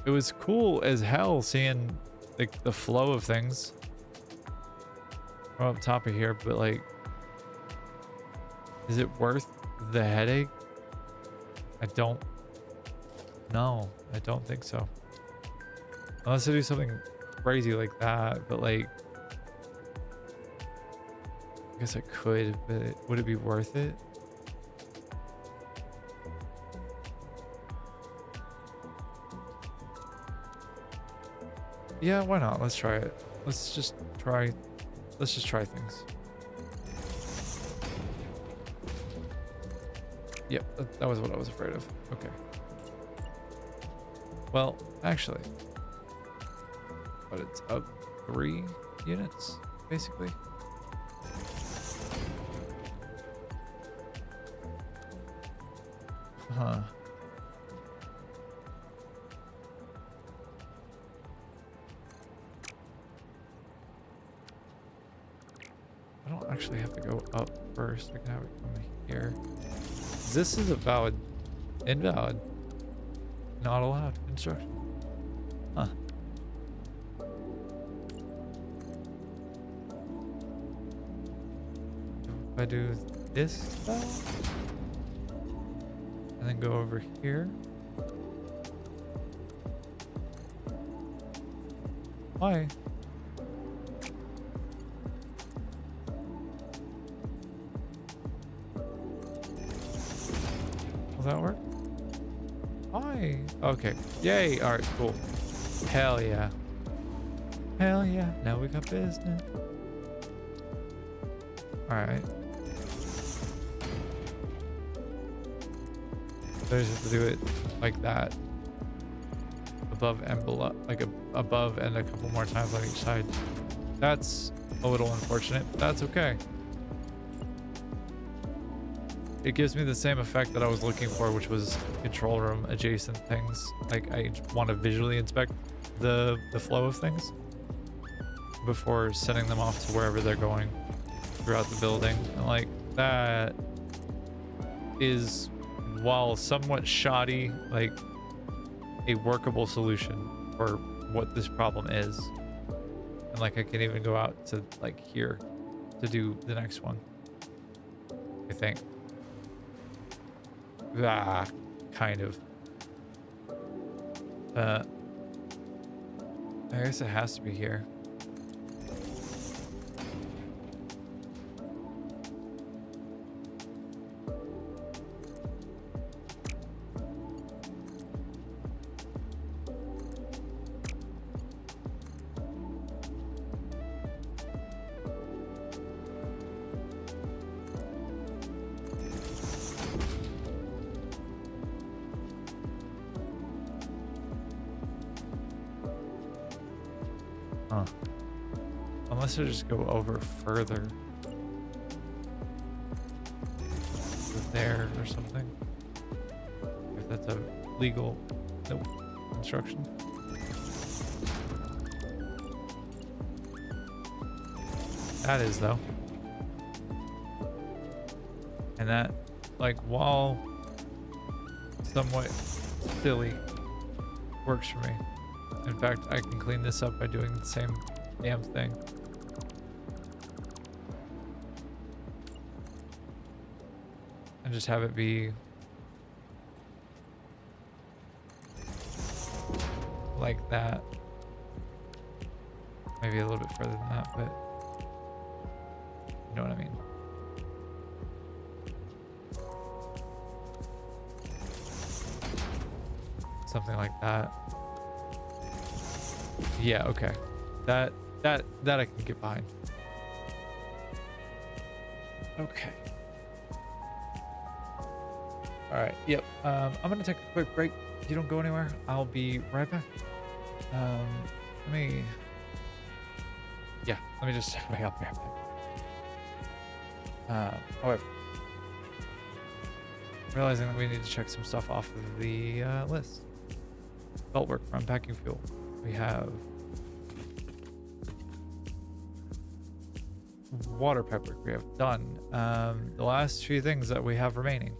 It was cool as hell seeing like the flow of things from up top of here, but like, is it worth the headache? I don't know. I don't think so. Unless I do something crazy like that, but like, I guess I could, but would it be worth it? Yeah, why not? Let's try it. Let's just try things. Yep, that was what I was afraid of. Okay. Well, actually, but it's up 3 units, basically. Huh. I don't actually have to go up first. I can have it come here. This is a invalid, not allowed instruction. Huh. If I do this though, and then go over here. Why? Will that work? Why? Okay. Yay. All right, cool. Hell yeah. Hell yeah. Now we got business. All right. So I just have to do it like that. Above and below, like above and a couple more times on each side. That's a little unfortunate, but that's okay. It gives me the same effect that I was looking for, which was control room adjacent things. Like I want to visually inspect the flow of things before sending them off to wherever they're going throughout the building. And like that is, while somewhat shoddy, like a workable solution for what this problem is. And like I can even go out to like here to do the next one, I think. Kind of. I guess it has to be here. Huh. Unless I just go over further. To there or something. If that's a legal instruction. That is though. And that, like, while somewhat silly, works for me. In fact, I can clean this up by doing the same damn thing. And just have it be like that. Maybe a little bit further than that, but you know what I mean. Something like that. Yeah, okay. That I can get behind. Okay. All right. Yep. I'm gonna take a quick break. If you don't go anywhere, I'll be right back. Let me. yeah, let me just wait up here. However, realizing that we need to check some stuff off of the list. Belt work for unpacking fuel. We have water pipe work we have done. The last few things that we have remaining.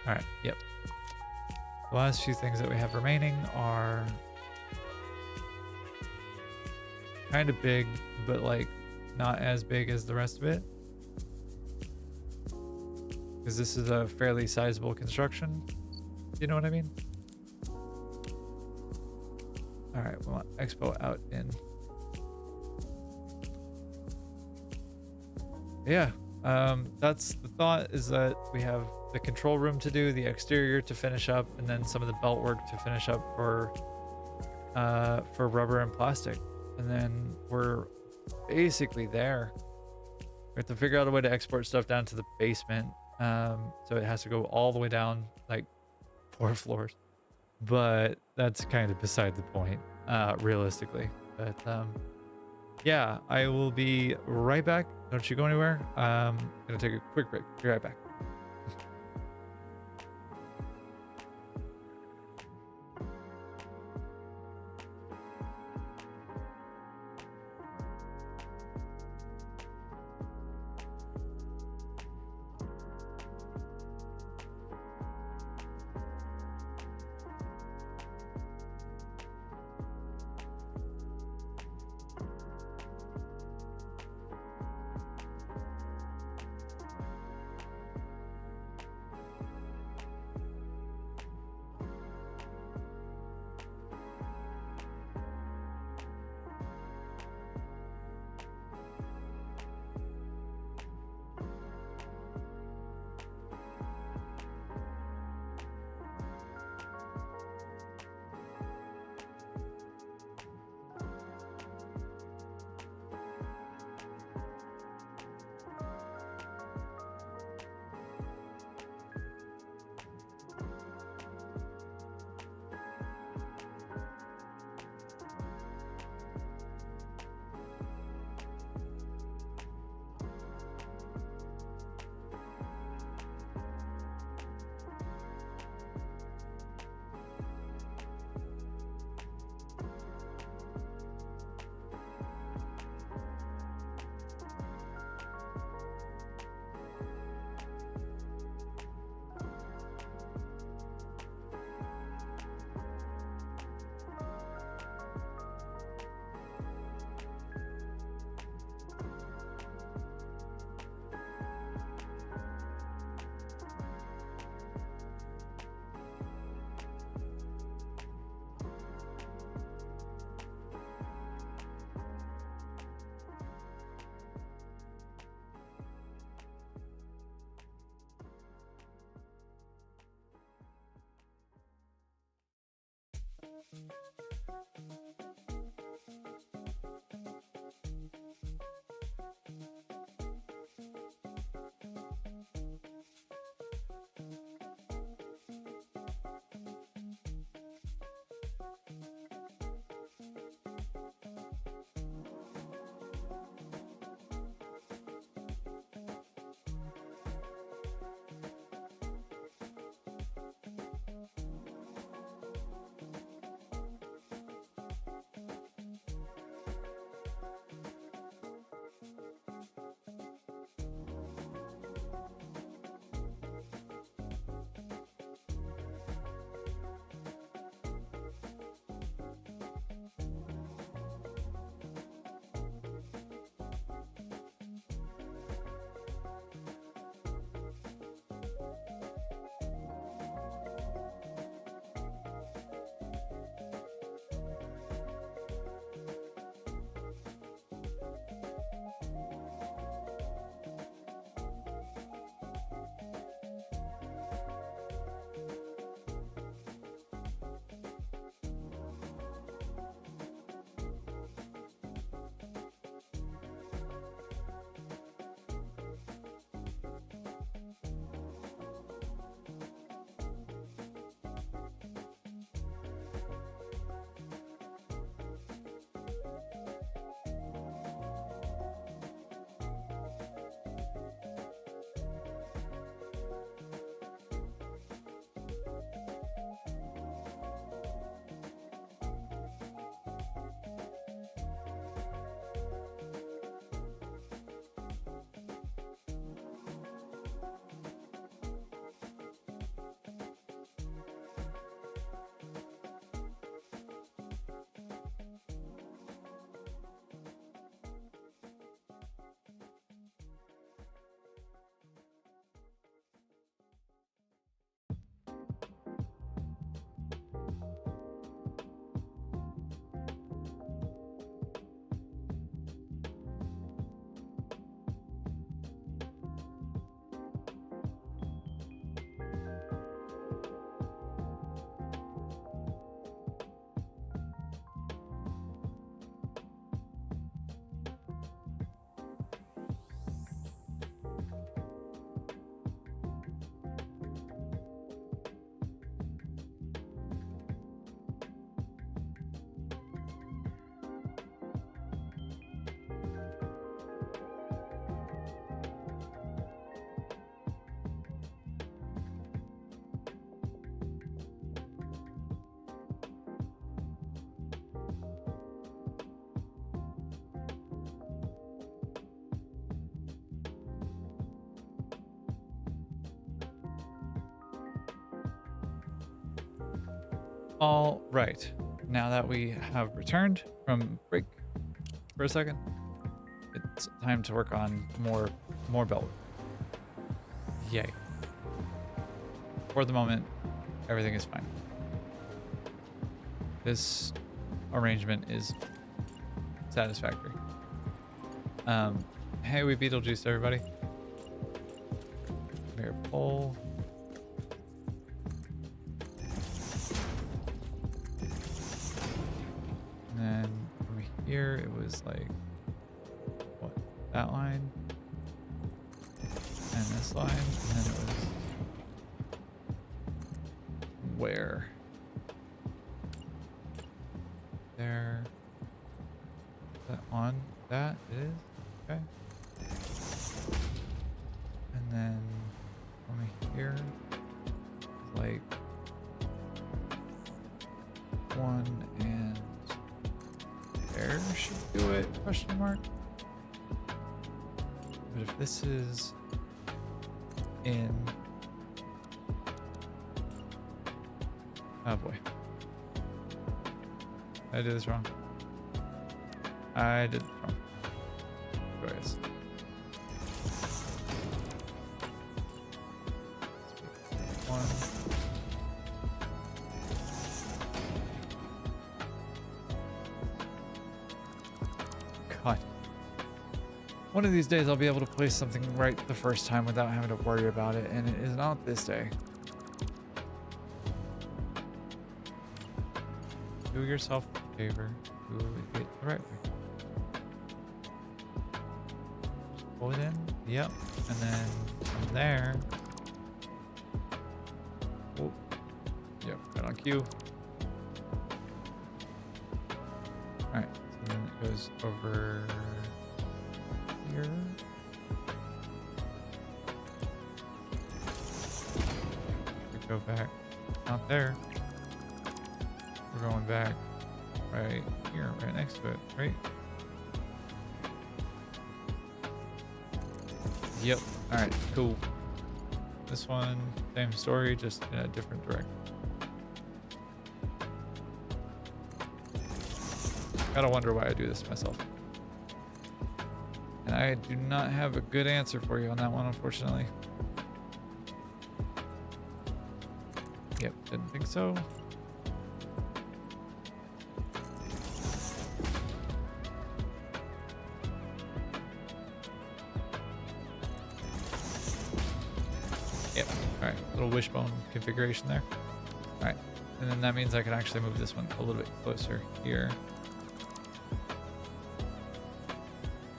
All right, yep. The last few things that we have remaining are kind of big, but like not as big as the rest of it. Because this is a fairly sizable construction. You know what I mean? All right, we want Expo out in. Yeah, that's the thought, is that we have the control room to do, the exterior to finish up, and then some of the belt work to finish up for rubber and plastic. And then we're basically there. We have to figure out a way to export stuff down to the basement. So it has to go all the way down like 4 floors. But that's kind of beside the point, realistically. But yeah, I will be right back. Don't you go anywhere. Gonna take a quick break. Be right back. All right. Now that we have returned from break for a second, it's time to work on more belt. Yay. For the moment, everything is fine. This arrangement is satisfactory. Hey, we Beetlejuiced everybody. Here, pull. And then from here, it was like, what? That line. And this line. And then it was where? There. Is that on? That it is? Okay. And then from here, like one and there should do it, question mark. But if this is in, oh boy, I did this wrong. I did this wrong. Joyous. One. God. One of these days I'll be able to place something right the first time without having to worry about it, and it is not this day. Do yourself a favor. Do it the right way. Just pull it in. Yep. And then from there. Oh. Yep. Right on cue. Alright. So then it goes over here. We go back. Not there. We're going back right here, right next to it, right? Yep. All right, cool. This one, same story, just in a different direction. Gotta wonder why I do this myself. And I do not have a good answer for you on that one, unfortunately. Yep, didn't think so. Yep. All right. Little wishbone configuration there. All right. And then that means I can actually move this one a little bit closer here.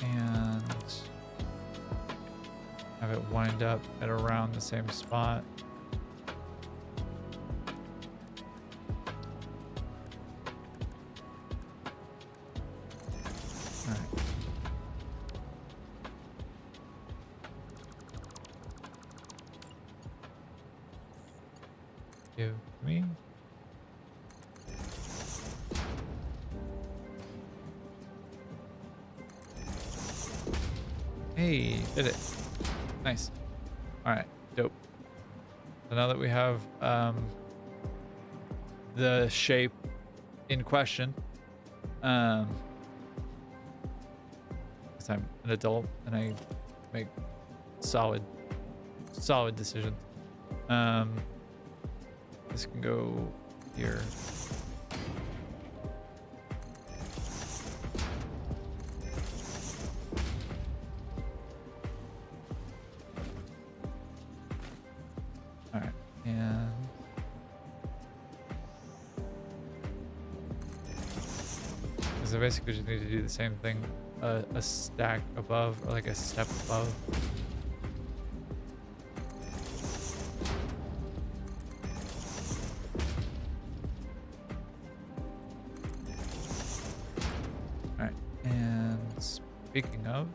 And have it wind up at around the same spot. All right. Give me. Hey, did it. Nice. All right, dope. So now that we have the shape in question, because I'm an adult and I make solid decisions. This can go here. All right, and because I basically just need to do the same thing, a stack above, or like a step above. Speaking of,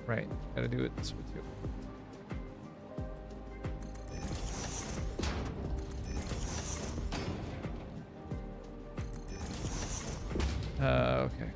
right, gotta do it this way too. Okay.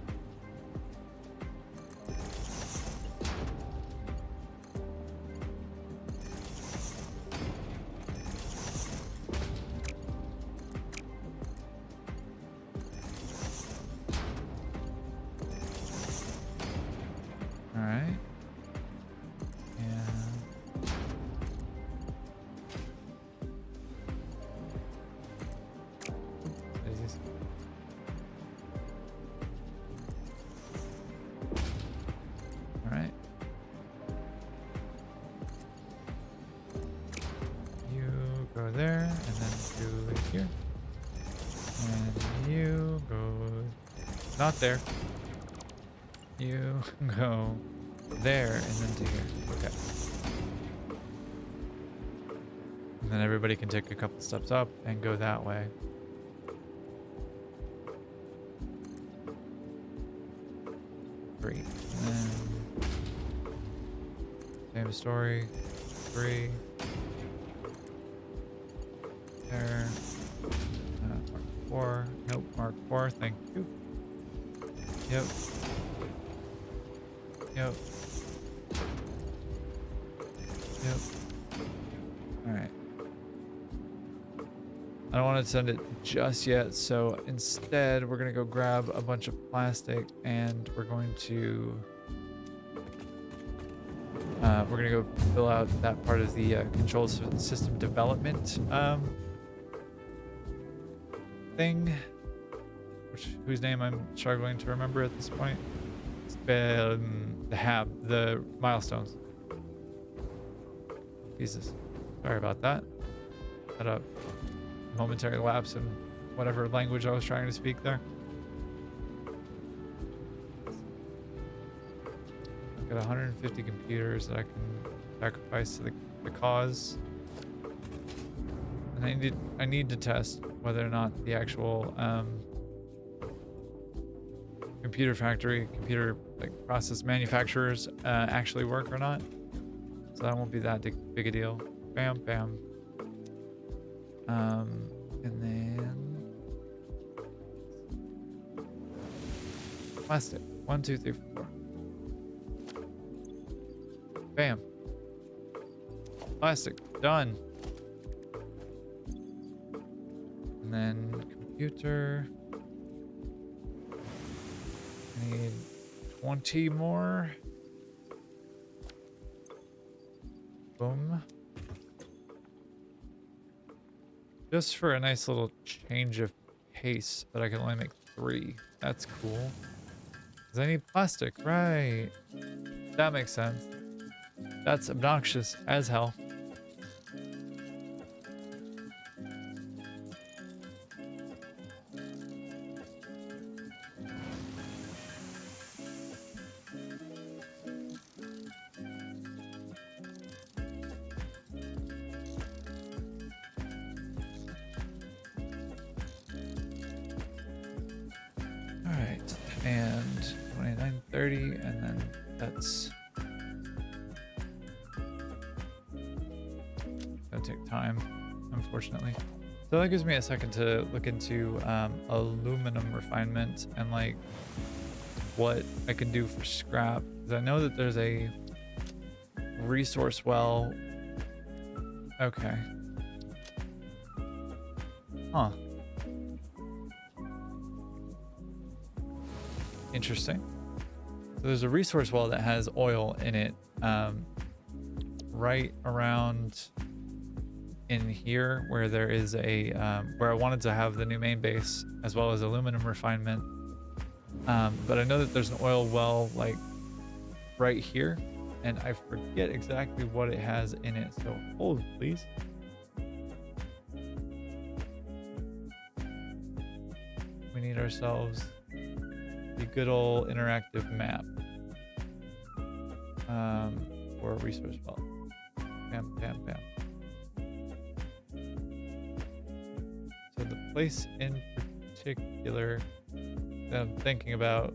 here. And you go not there. You go there and then to here. Okay. And then everybody can take a couple steps up and go that way. Great. And then same story. 3. There. Mark 4. Nope, Mark 4. Thank you. Yep. Yep. Yep. Alright. I don't want to send it just yet, so instead we're going to go grab a bunch of plastic and we're going to go fill out that part of the control system development thing, whose name I'm struggling to remember at this point. It's the milestones. Jesus, sorry about that. Had a momentary lapse in whatever language I was trying to speak there. I've got 150 computers that I can sacrifice to the cause. And I need to test whether or not the actual computer like process manufacturers actually work or not. So that won't be that big a deal. Bam, bam. And then plastic. 1, 2, 3, 4. Bam. Plastic. Done. And then computer. I need 20 more. Boom. Just for a nice little change of pace, but I can only make 3. That's cool. Because I need plastic, right? That makes sense. That's obnoxious as hell. And 2930, and then that's gonna take time, unfortunately. So that gives me a second to look into aluminum refinement and like what I can do for scrap. Because I know that there's a resource well. Okay. Huh. Interesting. So there's a resource well that has oil in it, right around in here where there is a where I wanted to have the new main base as well as aluminum refinement. But I know that there's an oil well like right here, and I forget exactly what it has in it. So hold, please. We need ourselves the good old interactive map for a resource well. Bam, bam, bam. So the place in particular that I'm thinking about,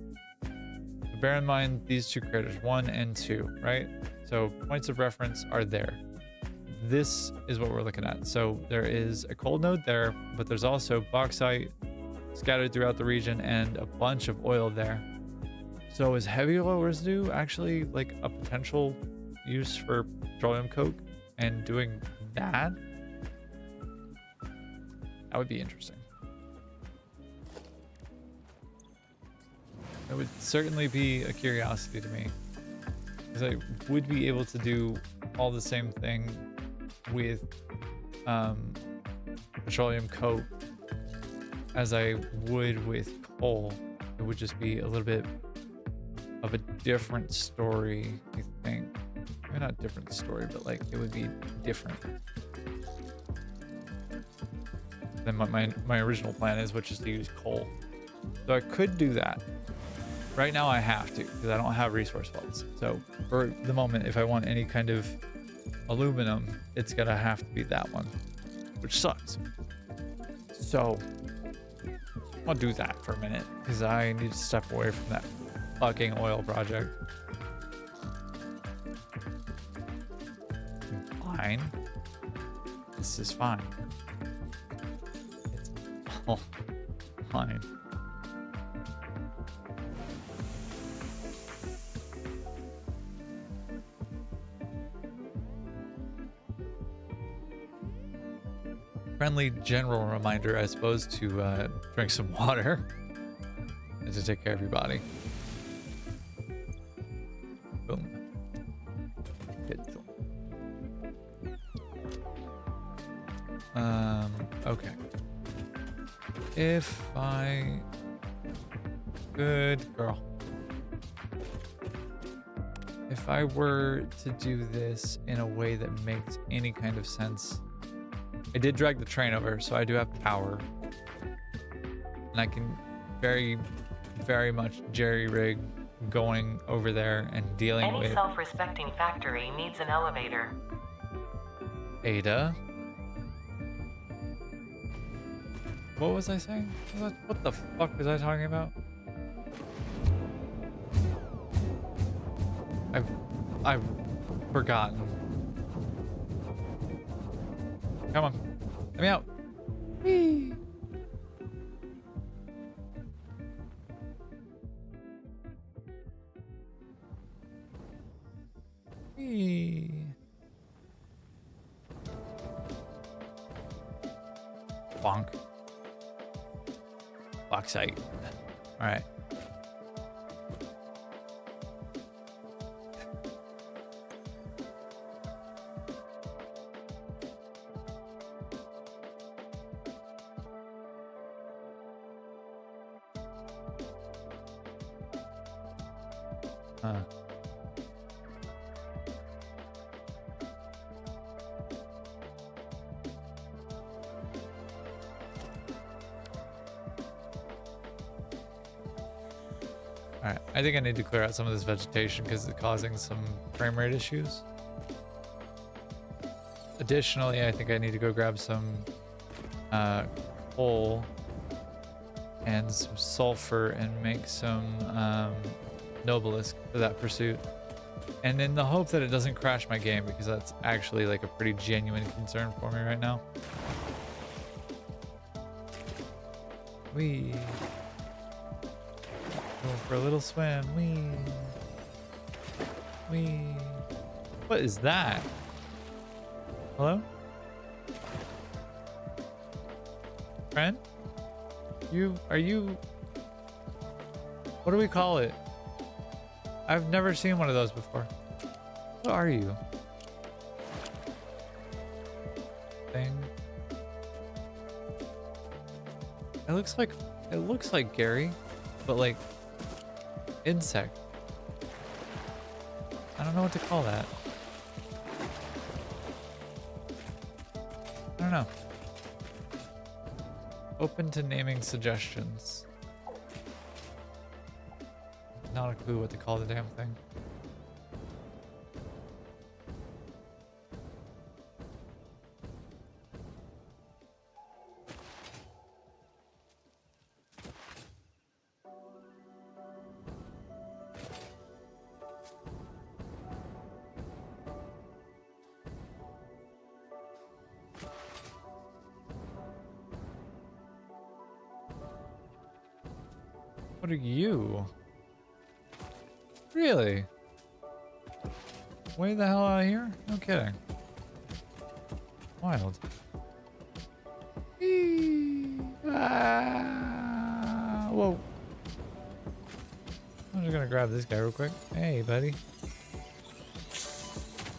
bear in mind these two craters, 1 and 2, right? So points of reference are there. This is what we're looking at. So there is a cold node there, but there's also bauxite scattered throughout the region and a bunch of oil there. So is heavy oil residue actually like a potential use for petroleum coke, and doing that? That would be interesting. That would certainly be a curiosity to me, because I would be able to do all the same thing with petroleum coke as I would with coal. It would just be a little bit of a different story, I think. Maybe not different story, but like it would be different. than what my original plan is, which is to use coal. So I could do that. Right now I have to, because I don't have resource vaults. So for the moment, if I want any kind of aluminum, it's gonna have to be that one, which sucks. So I'll do that for a minute, because I need to step away from that fucking oil project. Fine. This is fine. It's all fine. Friendly general reminder, I suppose, to drink some water and to take care of your body. Boom. Good. Okay. If I... Good girl. If I were to do this in a way that makes any kind of sense... I did drag the train over, so I do have power. And I can very, very much jerry-rig going over there and dealing with... Any self-respecting factory needs an elevator. Ada? What was I saying? What the fuck was I talking about? I've forgotten. Come on. Let me out. Whee! Whee! Bonk. Bauxite. All right. Alright, I think I need to clear out some of this vegetation because it's causing some frame rate issues. Additionally, I think I need to go grab some coal and some sulfur and make some Nobelisc for that pursuit. And in the hope that it doesn't crash my game, because that's actually like a pretty genuine concern for me right now. Wee. Going for a little swim. Wee. Wee. What is that? Hello? Friend? Are you... What do we call it? I've never seen one of those before. What are you? Thing. It looks like Gary, but like insect. I don't know what to call that. I don't know. Open to naming suggestions. Not a clue what to call the damn thing. What are you? Really? Way the hell out of here? No kidding. Wild. Whoa. I'm just gonna grab this guy real quick. Hey, buddy.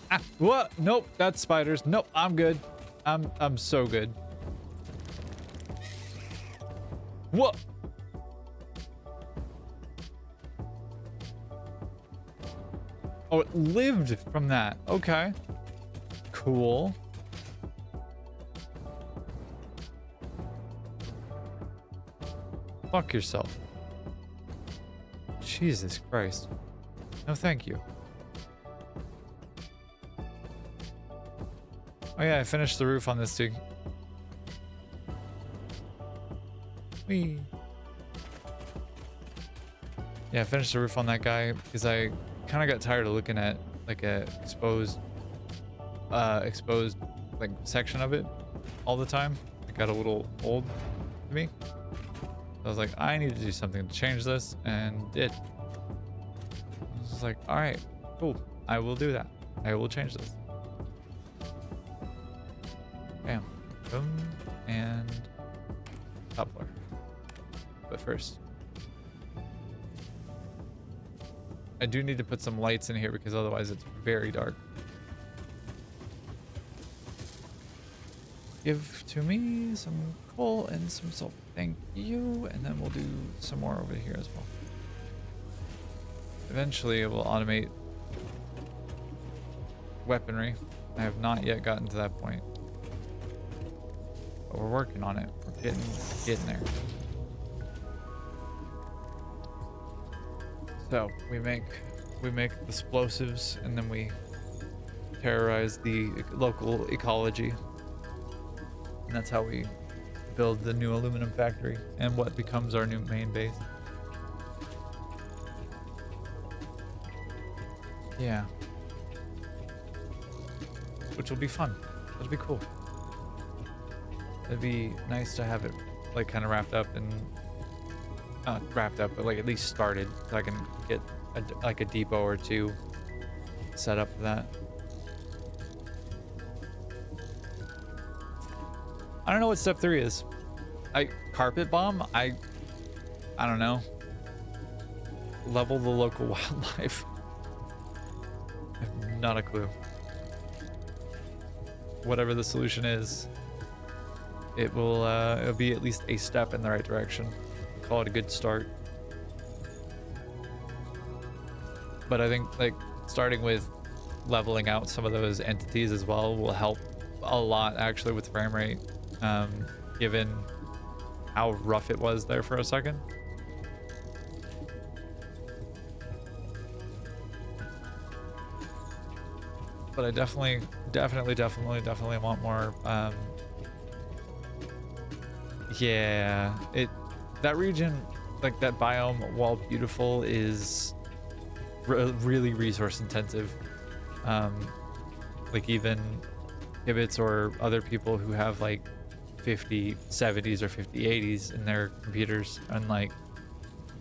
Ah, what? Nope, that's spiders. Nope, I'm good. I'm so good. What? Oh, it lived from that. Okay. Cool. Fuck yourself. Jesus Christ. No, thank you. Oh yeah, I finished the roof on this thing. Whee. Yeah, I finished the roof on that guy because I kind of got tired of looking at like a exposed like section of it all the time. It got a little old to me. I was like, I need to do something to change this, and did. I was just like, all right, cool. I will do that. I will change this. Bam, boom, and top floor. But first, I do need to put some lights in here because otherwise it's very dark. Give to me some coal and some salt. Thank you. And then we'll do some more over here as well. Eventually it will automate weaponry. I have not yet gotten to that point. But we're working on it. We're getting there. So we make explosives and then we terrorize the local ecology. And that's how we build the new aluminum factory and what becomes our new main base. Yeah. Which will be fun. It'll be cool. It'd be nice to have it like kind of wrapped up and not wrapped up, but like at least started so I can get like a depot or two set up for that. I don't know what step 3 is. Carpet bomb? I don't know. Level the local wildlife. I have not a clue. Whatever the solution is, it'll be at least a step in the right direction. Call it a good start. But I think like starting with leveling out some of those entities as well will help a lot actually with frame rate. Given how rough it was there for a second. But I definitely want more. Yeah, that region, like that biome, while beautiful, is really resource intensive. Like even Kibits or other people who have like 5070s or 5080s in their computers and like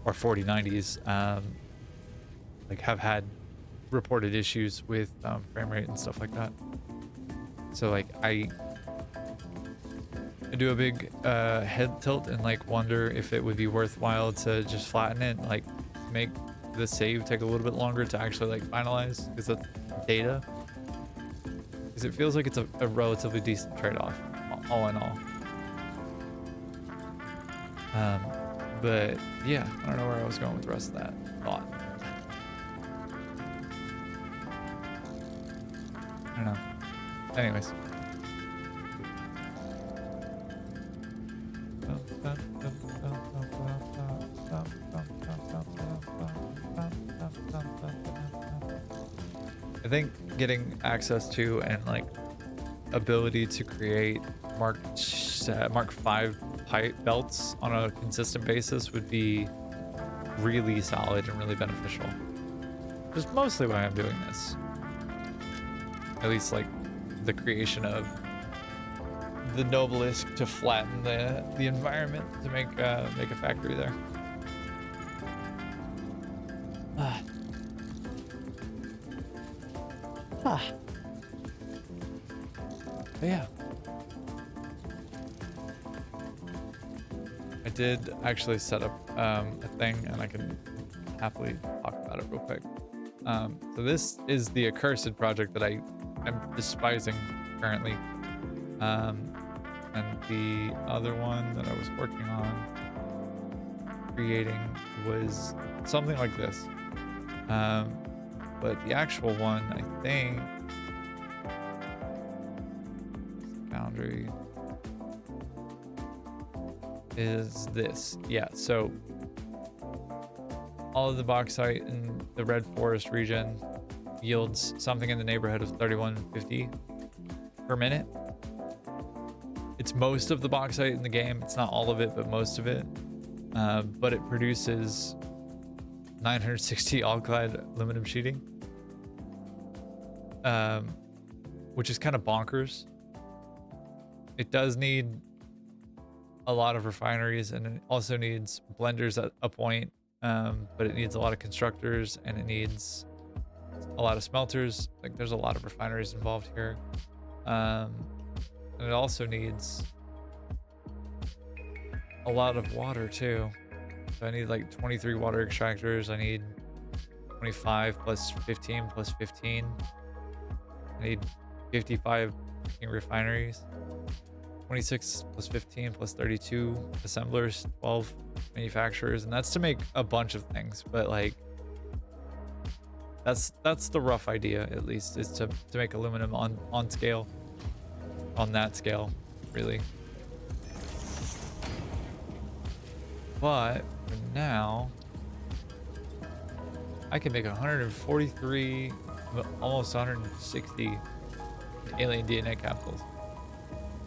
or 4090s like have had reported issues with frame rate and stuff like that. So like I do a big head tilt and like wonder if it would be worthwhile to just flatten it, like make the save take a little bit longer to actually like finalize because of data, because it feels like it's a relatively decent trade-off all in all. But yeah, I don't know where I was going with the rest of that thought. I don't know. Anyways. I think getting access to and like ability to create Mark 5 pipe belts on a consistent basis would be really solid and really beneficial. Which is mostly why I'm doing this. At least like the creation of the Noblisk to flatten the environment to make a factory there. But yeah. I did actually set up a thing, and I can happily talk about it real quick. So this is the accursed project that I'm despising currently. And the other one that I was working on creating was something like this. But the actual one, I think, Foundry is this. Yeah, so all of the bauxite in the Red Forest region yields something in the neighborhood of 3150 per minute. It's most of the bauxite in the game. It's not all of it, but most of it. But it produces 960 all-clad aluminum sheeting, which is kind of bonkers. It does need a lot of refineries, and it also needs blenders at a point, but it needs a lot of constructors, and it needs a lot of smelters. Like, there's a lot of refineries involved here. And it also needs a lot of water too. So I need like 23 water extractors. I need 25 plus 15 plus 15. I need 55 refineries. 26 plus 15 plus 32 assemblers, 12 manufacturers, and that's to make a bunch of things. But like, that's the rough idea, at least, is to make aluminum on scale, on that scale, really. But for now, I can make 143, almost 160 alien DNA capsules,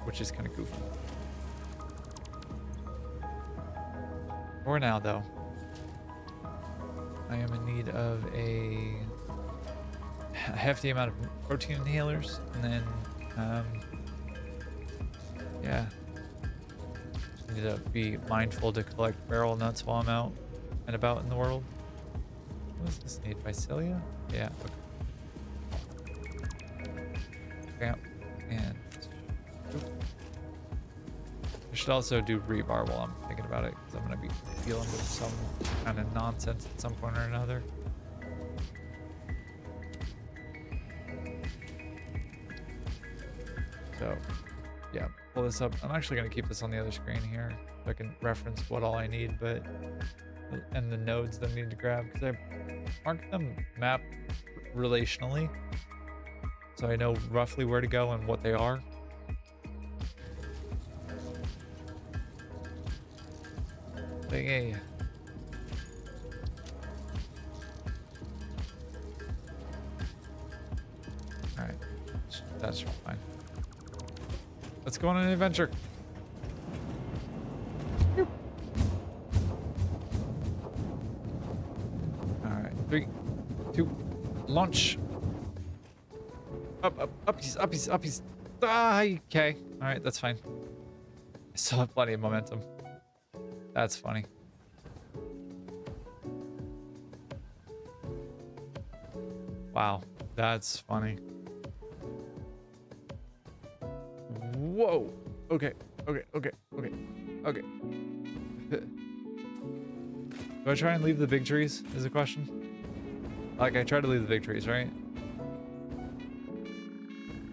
which is kind of goofy. For now, though, I am in need of a hefty amount of protein inhalers, and then, yeah, I need to be mindful to collect barrel nuts while I'm out and about in the world. What does this need? Visalia? Yeah. Okay. And I should also do rebar while I'm thinking about it, because I'm going to be dealing with some kind of nonsense at some point or another. So, yeah, pull this up. I'm actually going to keep this on the other screen here so I can reference what all I need, but and the nodes that I need to grab, because I marked them map relationally, so I know roughly where to go and what they are. But yeah. All right, that's fine. Let's go on an adventure. All right, 3, 2, launch. Uppies. Ah, okay. All right, that's fine. I still have plenty of momentum. That's funny. Wow, that's funny. Whoa. Okay. Do I try and leave the big trees is a question? Like, I try to leave the big trees, right?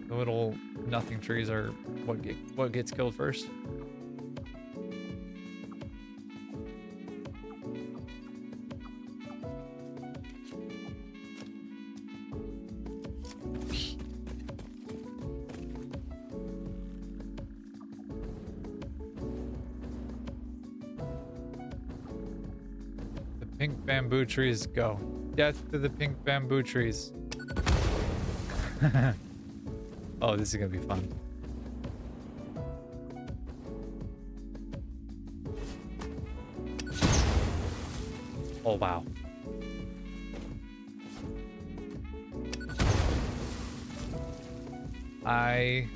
The little nothing trees are what gets killed first. Pink bamboo trees, go. Death to the pink bamboo trees. Oh, this is gonna be fun. Oh, wow. I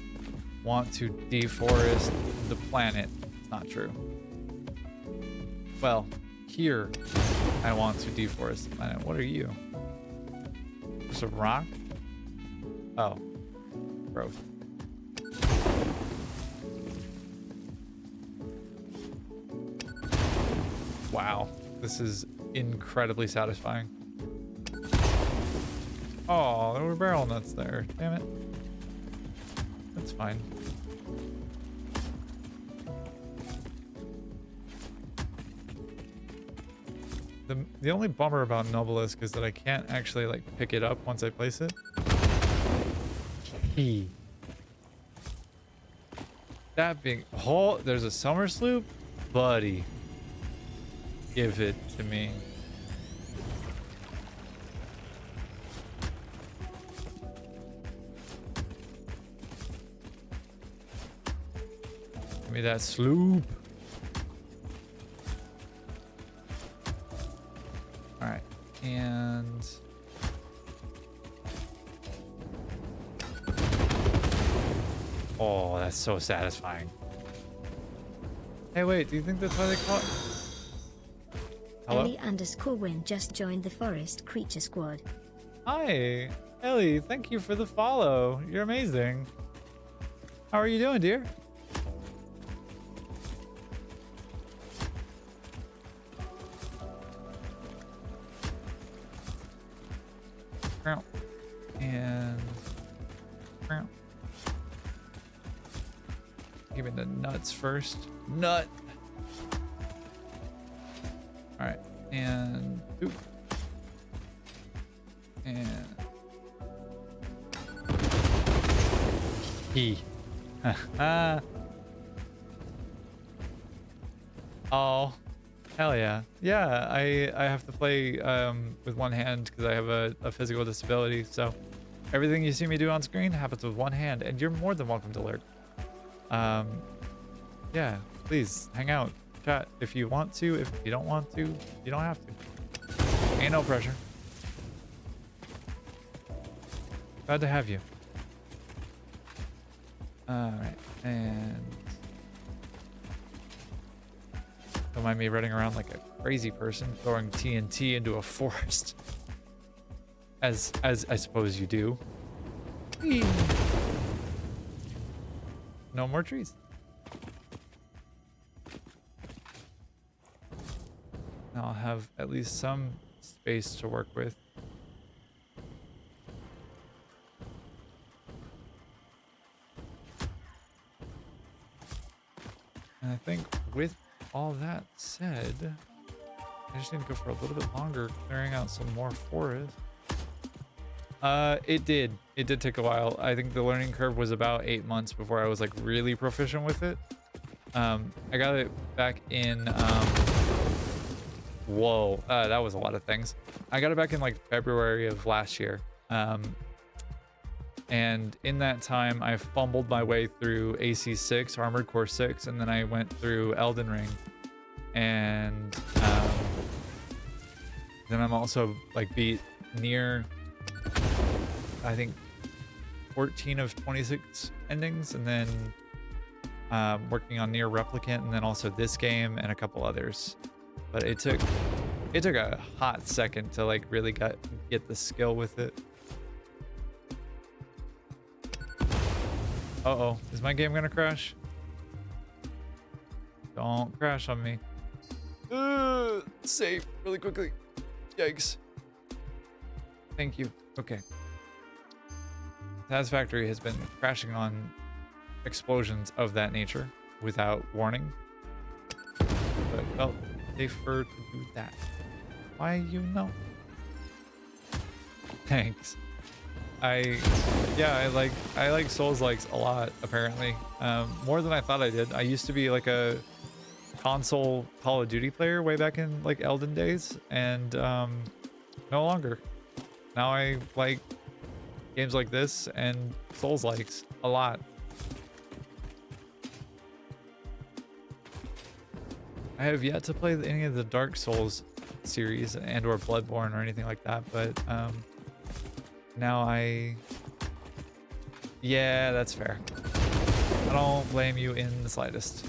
want to deforest the planet. It's not true. Well, here I want to deforest the planet. What are you? Just a rock? Oh. Growth. Wow. This is incredibly satisfying. Oh, there were barrel nuts there. Damn it. That's fine. The only bummer about Nobelisc is that I can't actually like pick it up once I place it. That being, oh, there's a summer sloop. buddy. Give it to me. Give me that sloop. All right, and oh, that's so satisfying. Hey, wait, do you think that's why they call it? Hello? Ellie_win just joined the Forest Creature Squad. Hi, Ellie, thank you for the follow. You're amazing. How are you doing, dear? And give me the nuts first. Nut. All right, and oop. And he. Oh, hell yeah. Yeah, I have to play with one hand because I have a physical disability. So everything you see me do on screen happens with one hand, and you're more than welcome to lurk. Yeah, please hang out, chat if you want to. If you don't want to, you don't have to. Ain't no pressure. Glad to have you. All right, and don't mind me running around like a crazy person throwing TNT into a forest, as I suppose you do. Whee! No more trees. Now I'll have at least some space to work with. And I think with all that said, I just need to go for a little bit longer clearing out some more forest. It did take a while. I think the learning curve was about 8 months before I was like really proficient with it. I got it back in whoa, that was a lot of things. I got it back in like February of last year. And in that time I fumbled my way through AC6, Armored Core 6, and then I went through Elden Ring. And then I'm also like beat near, I think 14 of 26 endings, and then working on Near Replicant, and then also this game and a couple others. But it took a hot second to like really get the skill with it. Uh-oh, is my game gonna crash? Don't crash on me. Save really quickly. Yikes. Thank you. Okay. Satisfactory has been crashing on explosions of that nature without warning. But it felt safer to do that. Why, you know? Thanks. I like Souls-likes a lot, apparently. More than I thought I did. I used to be like a console Call of Duty player way back in like Elden days, and no longer. Now I like games like this and Souls-likes a lot. I have yet to play any of the Dark Souls series and or Bloodborne or anything like that, but now yeah, that's fair. I don't blame you in the slightest.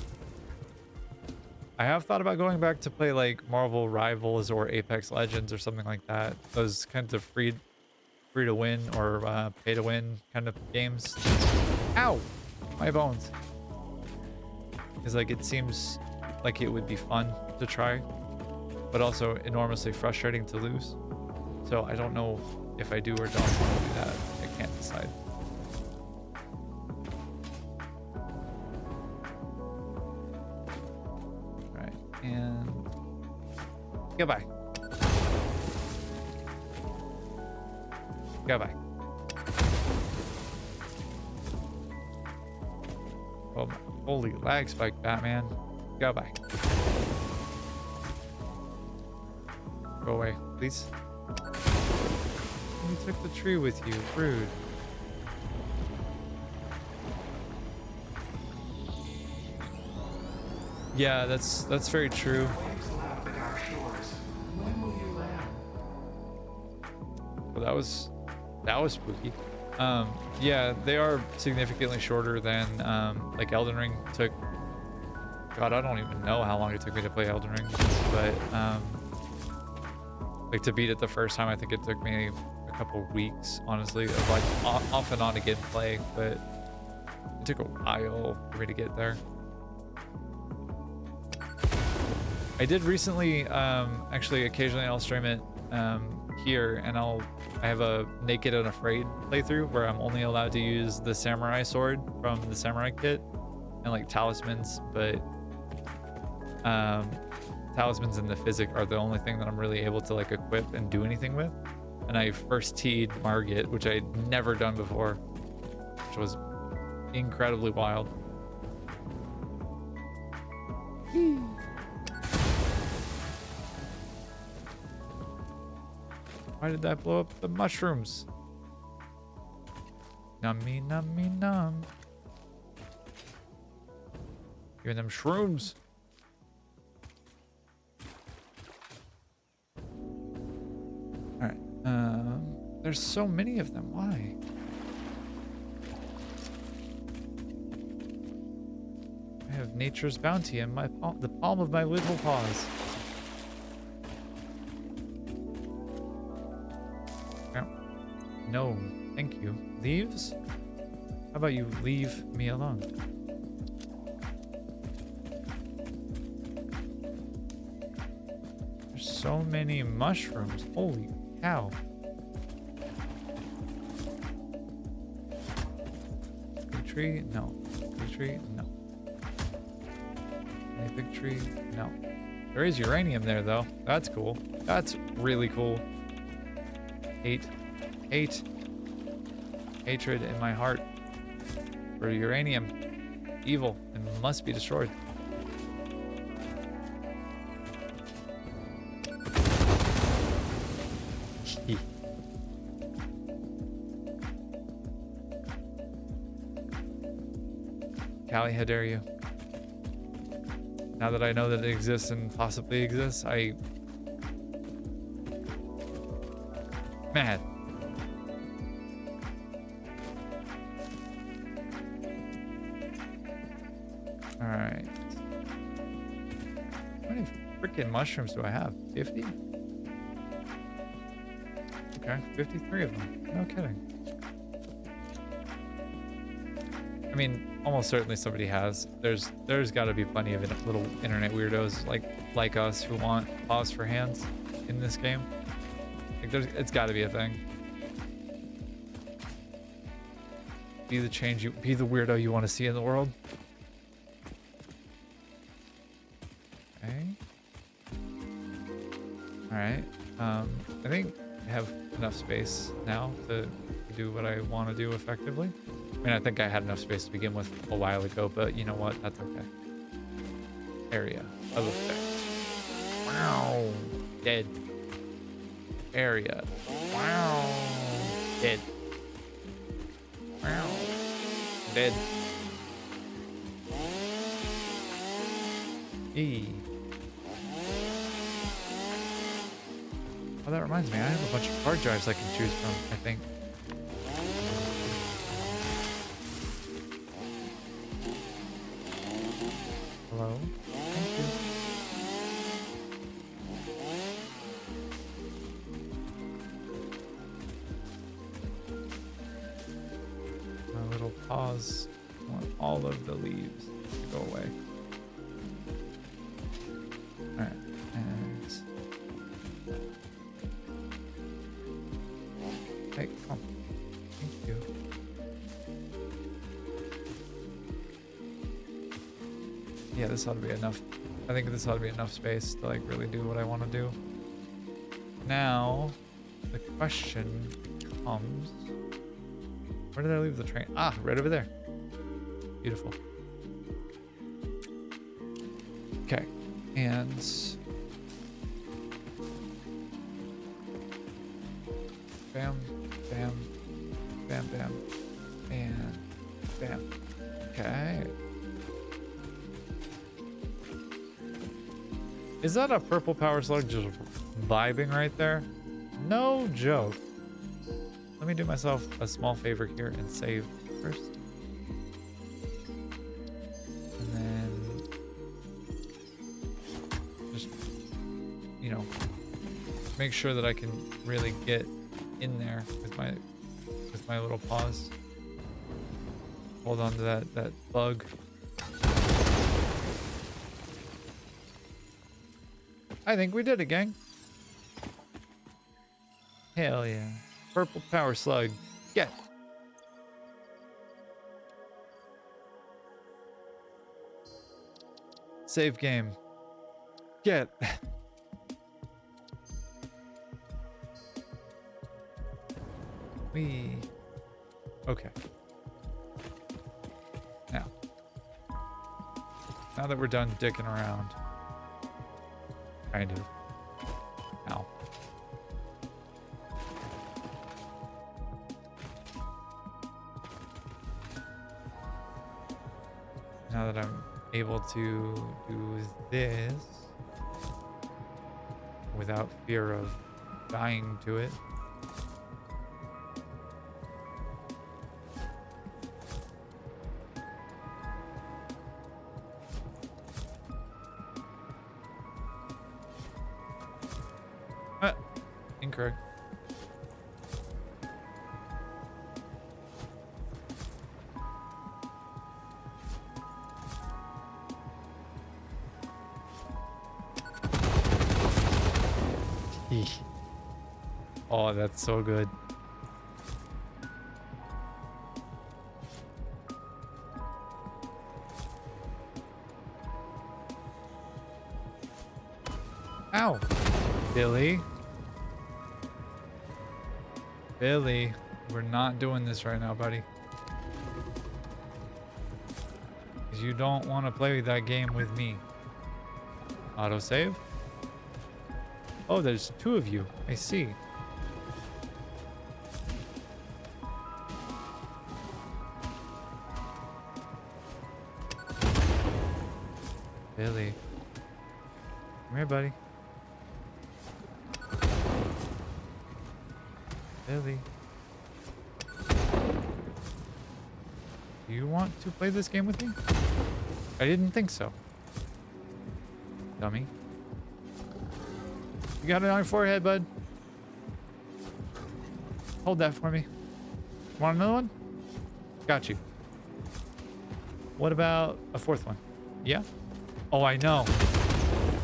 I have thought about going back to play like Marvel Rivals or Apex Legends or something like that. Those kinds of free to win or pay to win kind of games. Ow! My bones. Because like it seems like it would be fun to try, but also enormously frustrating to lose. So I don't know if I do or don't want to do that. I can't decide. All right, and goodbye. Goodbye. Oh, holy lag spike, Batman. Goodbye. Go away, please. You took the tree with you. Rude. Yeah, that's very true. Well, that was spooky. Yeah, they are significantly shorter than like Elden Ring took. God, I don't even know how long it took me to play Elden Ring, but like to beat it the first time, I think it took me a couple weeks, honestly, of like off and on again playing, but it took a while for me to get there. I did recently, actually, occasionally I'll stream it here, and I have a Naked and Afraid playthrough where I'm only allowed to use the samurai sword from the samurai kit and like talismans, but talismans and the physic are the only thing that I'm really able to like equip and do anything with. And I first teed Margit, which I'd never done before, which was incredibly wild. Why did that blow up the mushrooms? Nummy, nummy, num. Giving them shrooms. Alright. There's so many of them. Why? I have nature's bounty in my palm, the palm of my little paws. No, thank you. Leaves? How about you leave me alone? There's so many mushrooms. Holy cow. Big tree? No. Big tree? No. Any big tree? No. There is uranium there, though. That's cool. That's really cool. Hatred in my heart for uranium. Evil and must be destroyed. Callie, how dare you? Now that I know that it exists and possibly exists, mad. All right. How many freaking mushrooms do I have? 50? Okay, 53 of them. No kidding. I mean, almost certainly somebody has. There's got to be plenty of little internet weirdos like us who want paws for hands in this game. Like it's got to be a thing. Be the weirdo you want to see in the world. Okay. All right. I think I have enough space now to do what I want to do effectively. I mean, I think I had enough space to begin with a while ago, but you know what? That's okay. Area of effect. Wow. Dead. Area. Wow. Dead. Wow. Dead. E. Oh, that reminds me, I have a bunch of hard drives I can choose from, I think. Hello? Thank you. My little paws want all of the leaves to go away. Alright, and... Hey, come. Thank you. Yeah, this ought to be enough. I think this ought to be enough space to like really do what I want to do. Now, the question becomes, where did I leave the train? Ah, right over there. Beautiful. Okay, and bam, bam, bam, bam, and bam. Okay. Is that a purple power slug just vibing right there? No joke. Let me do myself a small favor here and save first. And then just, you know, make sure that I can really get in there with my little paws. Hold on to that bug. I think we did it, gang. Hell yeah. Purple power slug. Get. Save game. Get. We. Okay. Now that we're done dicking around. Kind of. Ow. Now that I'm able to do this without fear of dying to it. Incorrect. Oh, that's so good. Ow, Billy. Billy, we're not doing this right now, buddy. Because you don't want to play that game with me. Autosave. Oh, there's two of you. I see. Billy. Come here, buddy. Billy. Do you want to play this game with me? I didn't think so. Dummy. You got it on your forehead, bud. Hold that for me. Want another one? Got you. What about a fourth one? Yeah? Oh, I know.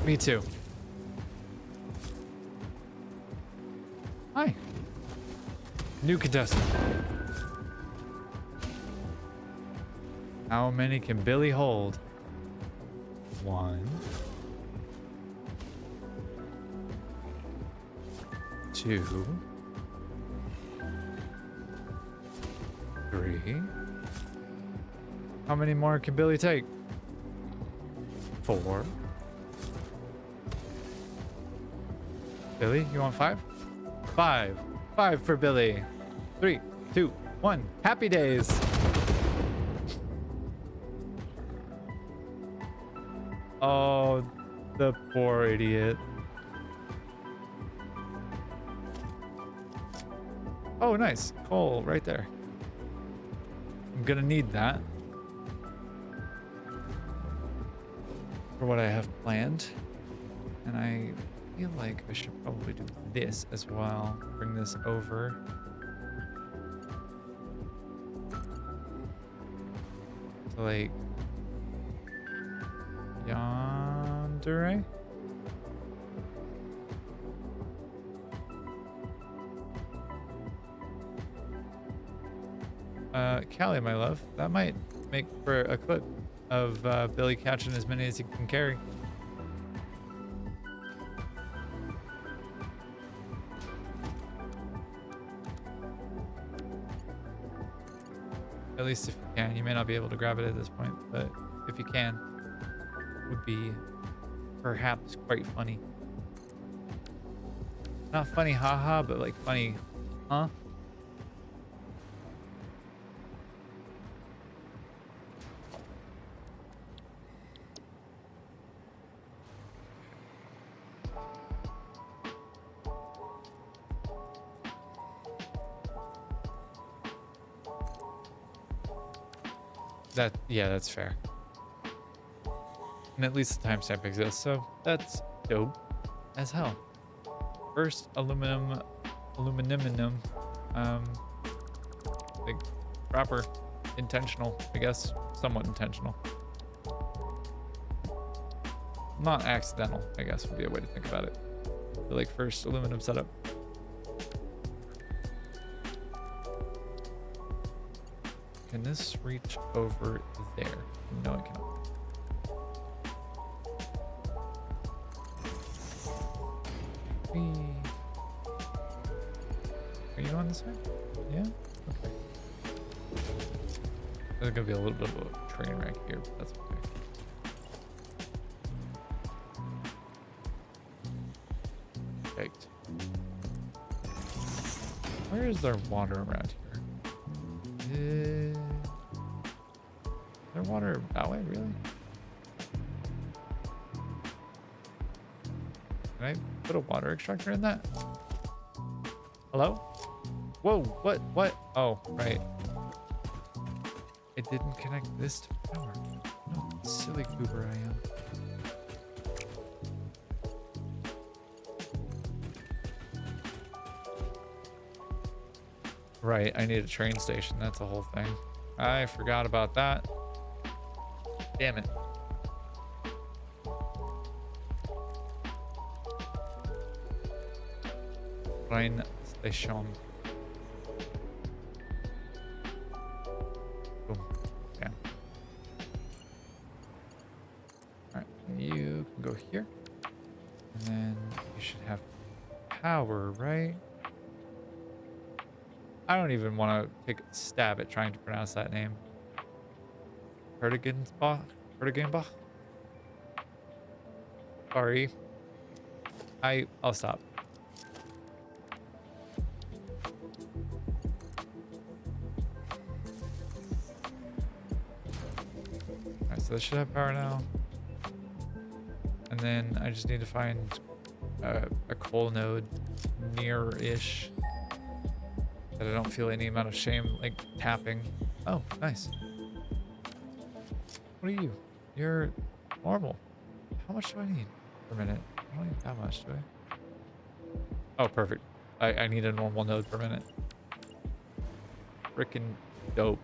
Me too. Hi. New contestant. How many can Billy hold? 1, 2, 3. How many more can Billy take? 4. Billy, you want 5? 5. 5 for Billy. 3, 2, 1. Happy days. Oh, the poor idiot. Oh, nice. Coal right there. I'm gonna need that for what I have planned. And I feel like I should probably do this as well. Bring this over. To like yonder. Callie, my love, that might make for a clip of Billy catching as many as he can carry. At least if you can. You may not be able to grab it at this point, but if you can, would be perhaps quite funny. Not funny haha, but like funny, huh? Yeah, that's fair. And at least the timestamp exists, so that's dope as hell. First aluminum, like proper, intentional, I guess, somewhat intentional. Not accidental, I guess would be a way to think about it. So like first aluminum setup. Can this reach over there? No, it cannot. Are you on this side? Yeah? Okay. There's gonna be a little bit of a train wreck here, but that's okay. Perfect. Where is there water around here? Is there water that way, really? Can I put a water extractor in that? Hello? Whoa, what? Oh, right. It didn't connect this to power. What a silly goober I am. Right, I need a train station. That's a whole thing. I forgot about that. Damn it. Train station. Boom. Damn. Alright, you can go here. And then you should have power, right? I don't even want to take a stab at trying to pronounce that name. Herdigenbach? Herdigenbach? Sorry. I'll stop. Alright, so this should have power now. And then I just need to find a coal node near-ish that I don't feel any amount of shame like tapping. Oh, nice. What are you? You're normal. How much do I need per minute? I don't need that much, do I? Oh, perfect. I need a normal node per minute. Frickin' dope.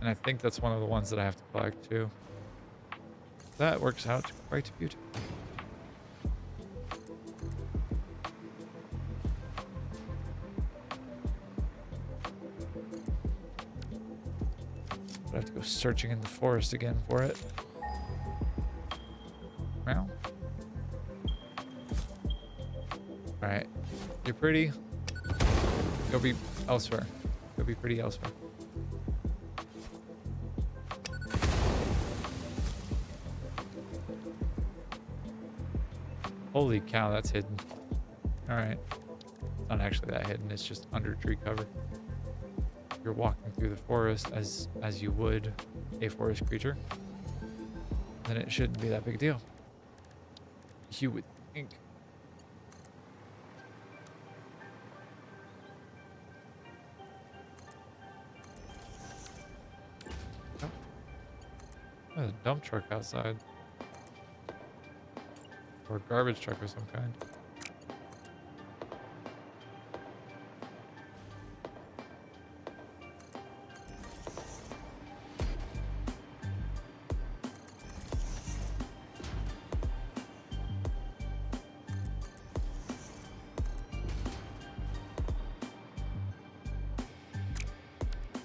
And I think that's one of the ones that I have to collect too. That works out quite beautifully. I have to go searching in the forest again for it. Meow. Alright. You're pretty. Go be elsewhere. Go be pretty elsewhere. Holy cow, that's hidden. Alright. Not actually that hidden, it's just under tree cover. You're walking through the forest as you would a forest creature, then it shouldn't be that big a deal. You would think. Oh. There's a dump truck outside. Or a garbage truck of some kind.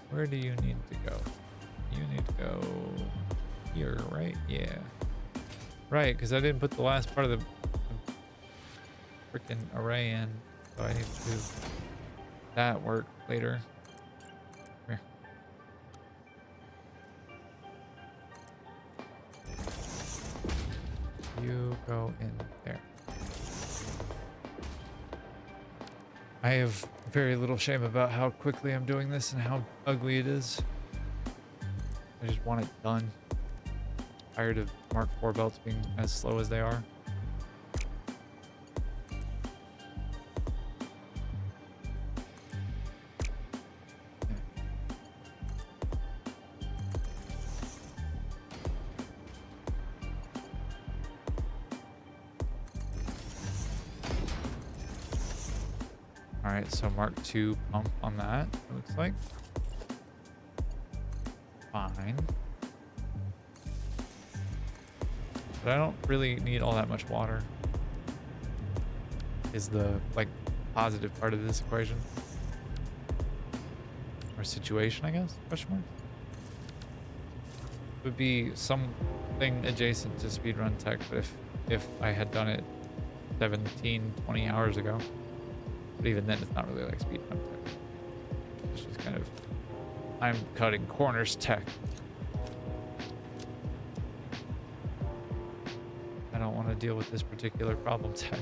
Where do you need to go? You need to go here, right? Yeah. Right, because I didn't put the last part of the freaking array in, so I need to do that work later. Come here. You go in there. I have very little shame about how quickly I'm doing this and how ugly it is. I just want it done. Tired of Mark IV belts being as slow as they are. All right, so Mark II pump on that, it looks like. Fine. But I don't really need all that much water. Is the, like, positive part of this equation. Or situation, I guess, question mark? Would be something adjacent to speedrun tech, but if I had done it 17, 20 hours ago. But even then, it's not really like speedrun tech. It's just kind of, I'm cutting corners tech. I don't want to deal with this particular problem tech.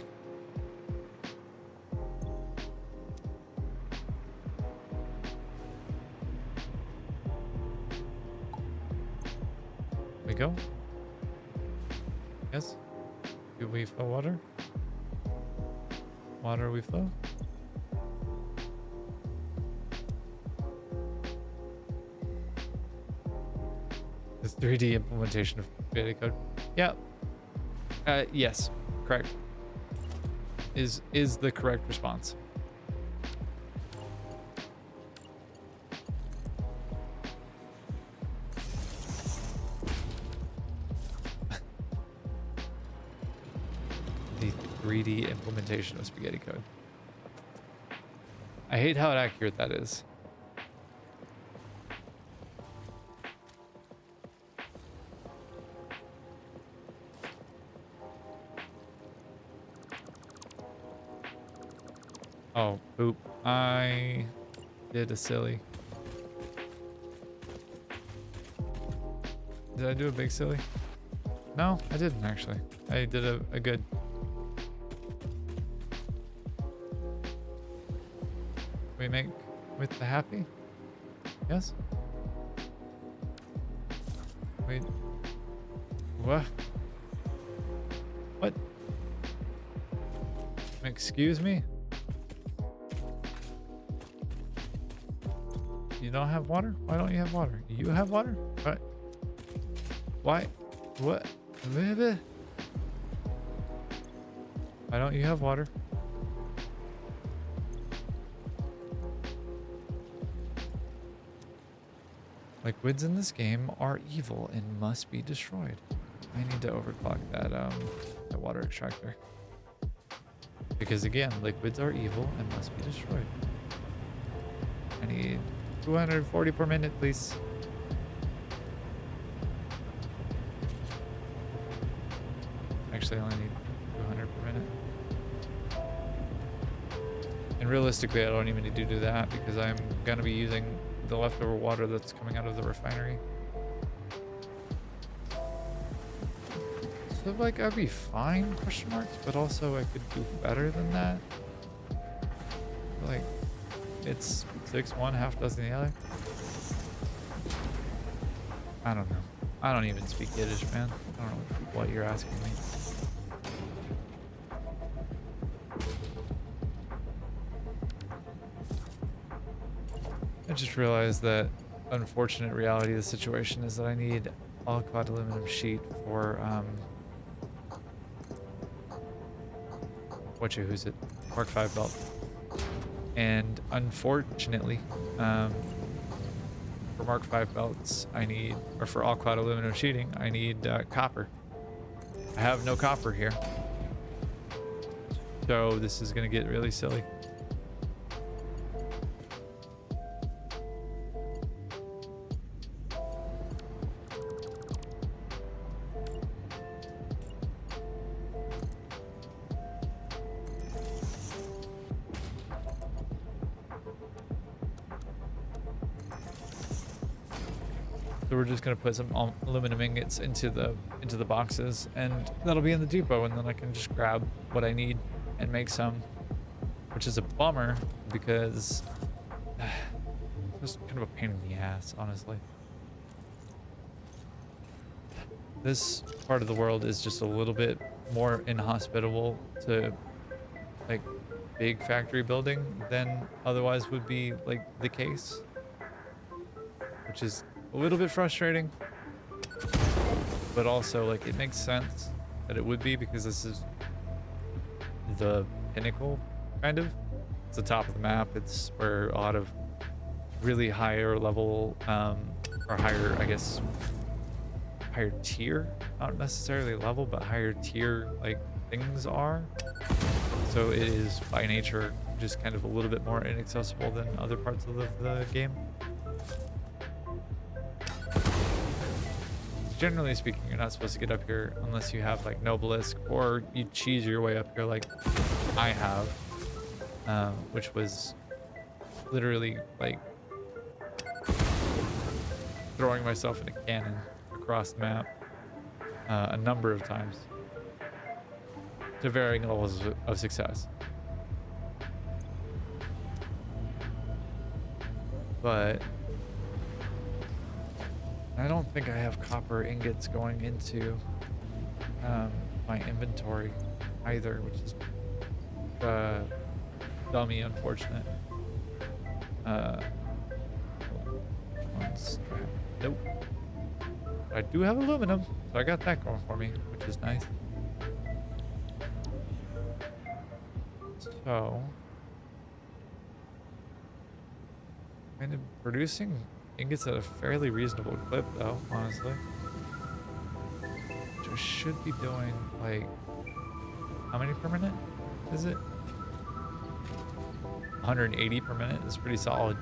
We go? Yes? Do we flow water? Water we flow? The 3D implementation of beta code. Yeah. Yes, correct. Is the correct response. The 3D implementation of spaghetti code. I hate how accurate that is. Oh, poop. I did a silly. Did I do a big silly? No, I didn't actually. I did a good. We make with the happy? Yes? Wait. What? What? Excuse me? You don't have water? Why don't you have water? You have water? What? Why? What? Why don't you have water? Liquids in this game are evil and must be destroyed. I need to overclock that water extractor. Because again, liquids are evil and must be destroyed. I need 240 per minute, please. Actually, I only need 200 per minute. And realistically, I don't even need to do that because I'm going to be using the leftover water that's coming out of the refinery. So, like, I'd be fine, question marks, but also I could do better than that. Like, it's 6-1, half dozen the other. I don't know. I don't even speak Yiddish, man. I don't know what you're asking me. I just realized that unfortunate reality of the situation is that I need all quad aluminum sheet for who's it? Mark V belt. And unfortunately, for Mark V belts, I need, or for all quad aluminum sheeting, I need copper. I have no copper here. So this is gonna get really silly. So we're just gonna put some aluminum ingots into the boxes, and that'll be in the depot, and then I can just grab what I need and make some, which is a bummer because it's just kind of a pain in the ass, honestly. This part of the world is just a little bit more inhospitable to like big factory building than otherwise would be like the case, which is a little bit frustrating, but also like it makes sense that it would be because this is the pinnacle, kind of. It's the top of the map. It's where a lot of really higher level or higher, I guess, higher tier, not necessarily level, but higher tier like things are. So it is by nature just kind of a little bit more inaccessible than other parts of the game. Generally speaking, you're not supposed to get up here unless you have like Noblisk, or you cheese your way up here like I have, which was literally like throwing myself in a cannon across the map a number of times to varying levels of success. But I don't think I have copper ingots going into my inventory either, which is dummy unfortunate. Nope. I do have aluminum, so I got that going for me, which is nice. So, kind of producing ingots at a fairly reasonable clip, though, honestly. Which I should be doing, like, how many per minute is it? 180 per minute is pretty solid.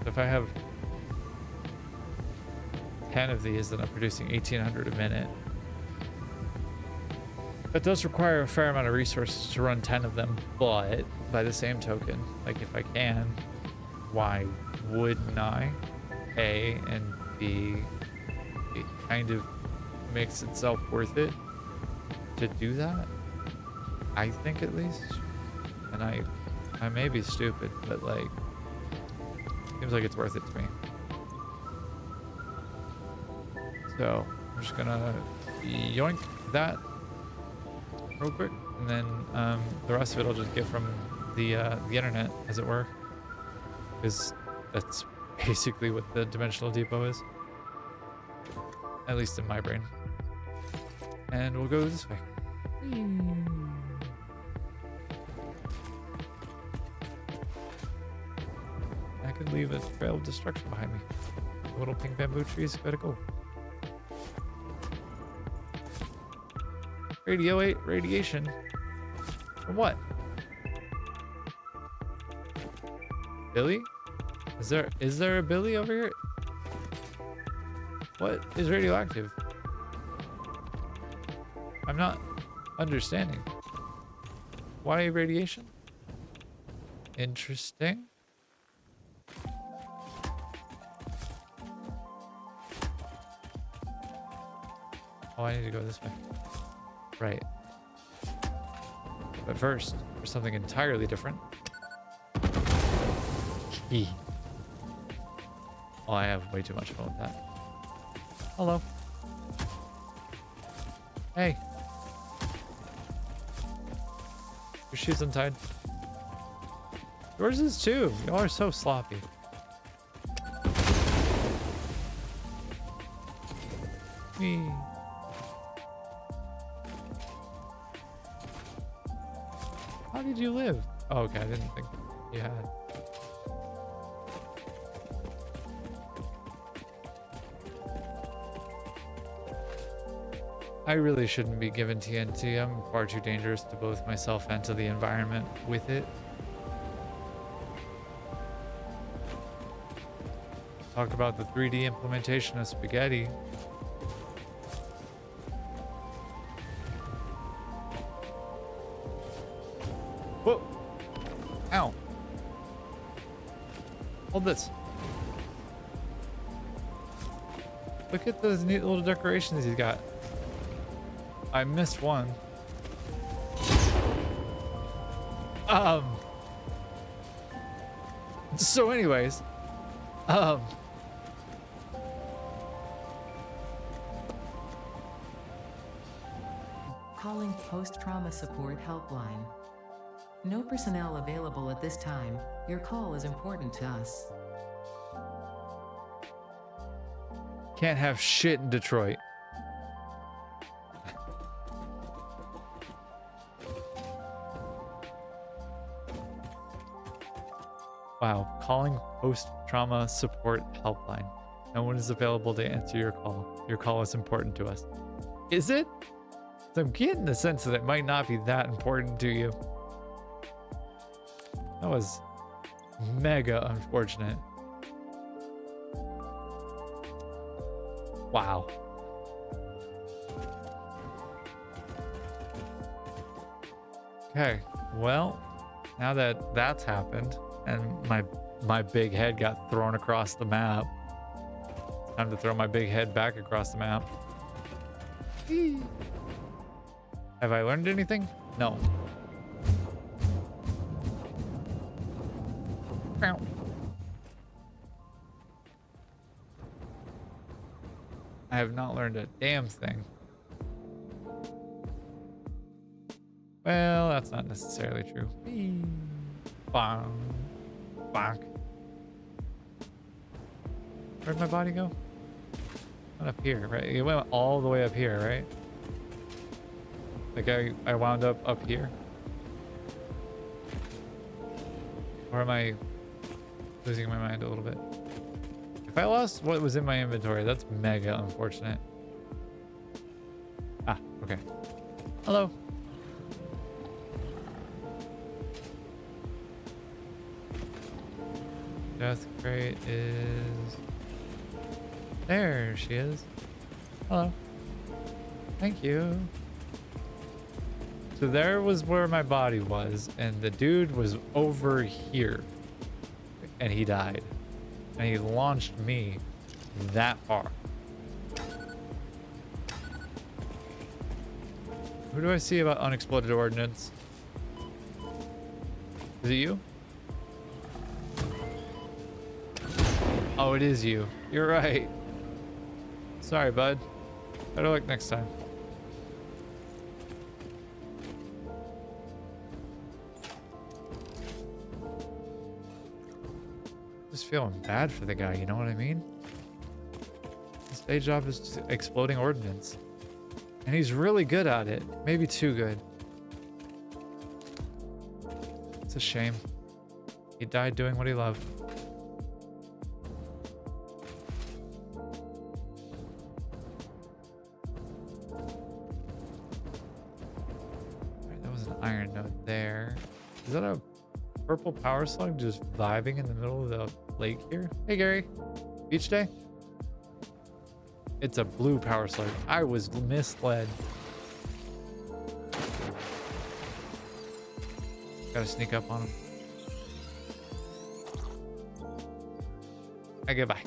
If I have 10 of these, then I'm producing 1,800 a minute. That does require a fair amount of resources to run 10 of them, but by the same token, like if I can, why wouldn't I? A, and B, it kind of makes itself worth it to do that. I think, at least. And I may be stupid, but like, seems like it's worth it to me. So I'm just gonna yoink that real quick, and then the rest of it I'll just get from the internet, as it were, because that's basically what the dimensional depot is, at least in my brain. And we'll go this way. I could leave a trail of destruction behind me. The little pink bamboo trees gotta go. Radiation? From what? Billy? Is there a Billy over here? What is radioactive? I'm not understanding. Why radiation? Interesting. Oh, I need to go this way. Right. But first, for something entirely different. Oh, I have way too much fun with that. Hello. Hey. Your shoe's untied. Yours is too. Y'all are so sloppy. Me. How did you live? Oh, okay, I didn't think you had. I really shouldn't be given TNT. I'm far too dangerous to both myself and to the environment with it. Talk about the 3D implementation of spaghetti. Whoa. Hold this. Look at those neat little decorations he's got. I missed one. So anyways, Calling post-trauma support helpline. No personnel available at this time. Your call is important to us. can't have shit in Detroit. Wow, calling post-trauma support helpline. No one is available to answer your call. Your call is important to us. Is it? So I'm getting the sense that it might not be that important to you. That was mega unfortunate. Wow. Okay, well, now that that's happened and my big head got thrown across the map, time to throw my big head back across the map. Have I learned anything? No. I have not learned a damn thing. Well, that's not necessarily true. Bonk. Bonk. Where'd my body go? Went up here, right? It went all the way up here, right? Like I wound up here. Or am I losing my mind a little bit? If I lost what was in my inventory, that's mega unfortunate. Ah, okay. Hello. Death crate is... There she is. Hello. Thank you. So there was where my body was, and the dude was over here. And he died. And he launched me that far. Who do I see about unexploded ordnance? Is it you? Oh, it is you. You're right. Sorry, bud. Better luck next time. Just feeling bad for the guy, you know what I mean? His day job is just exploding ordnance. And he's really good at it. Maybe too good. It's a shame. He died doing what he loved. Alright, that was an iron node there. Is that a purple power slug just vibing in the middle of the lake here? Hey Gary, beach day? It's a blue power slug. I was misled. Gotta sneak up on him. Hey, goodbye.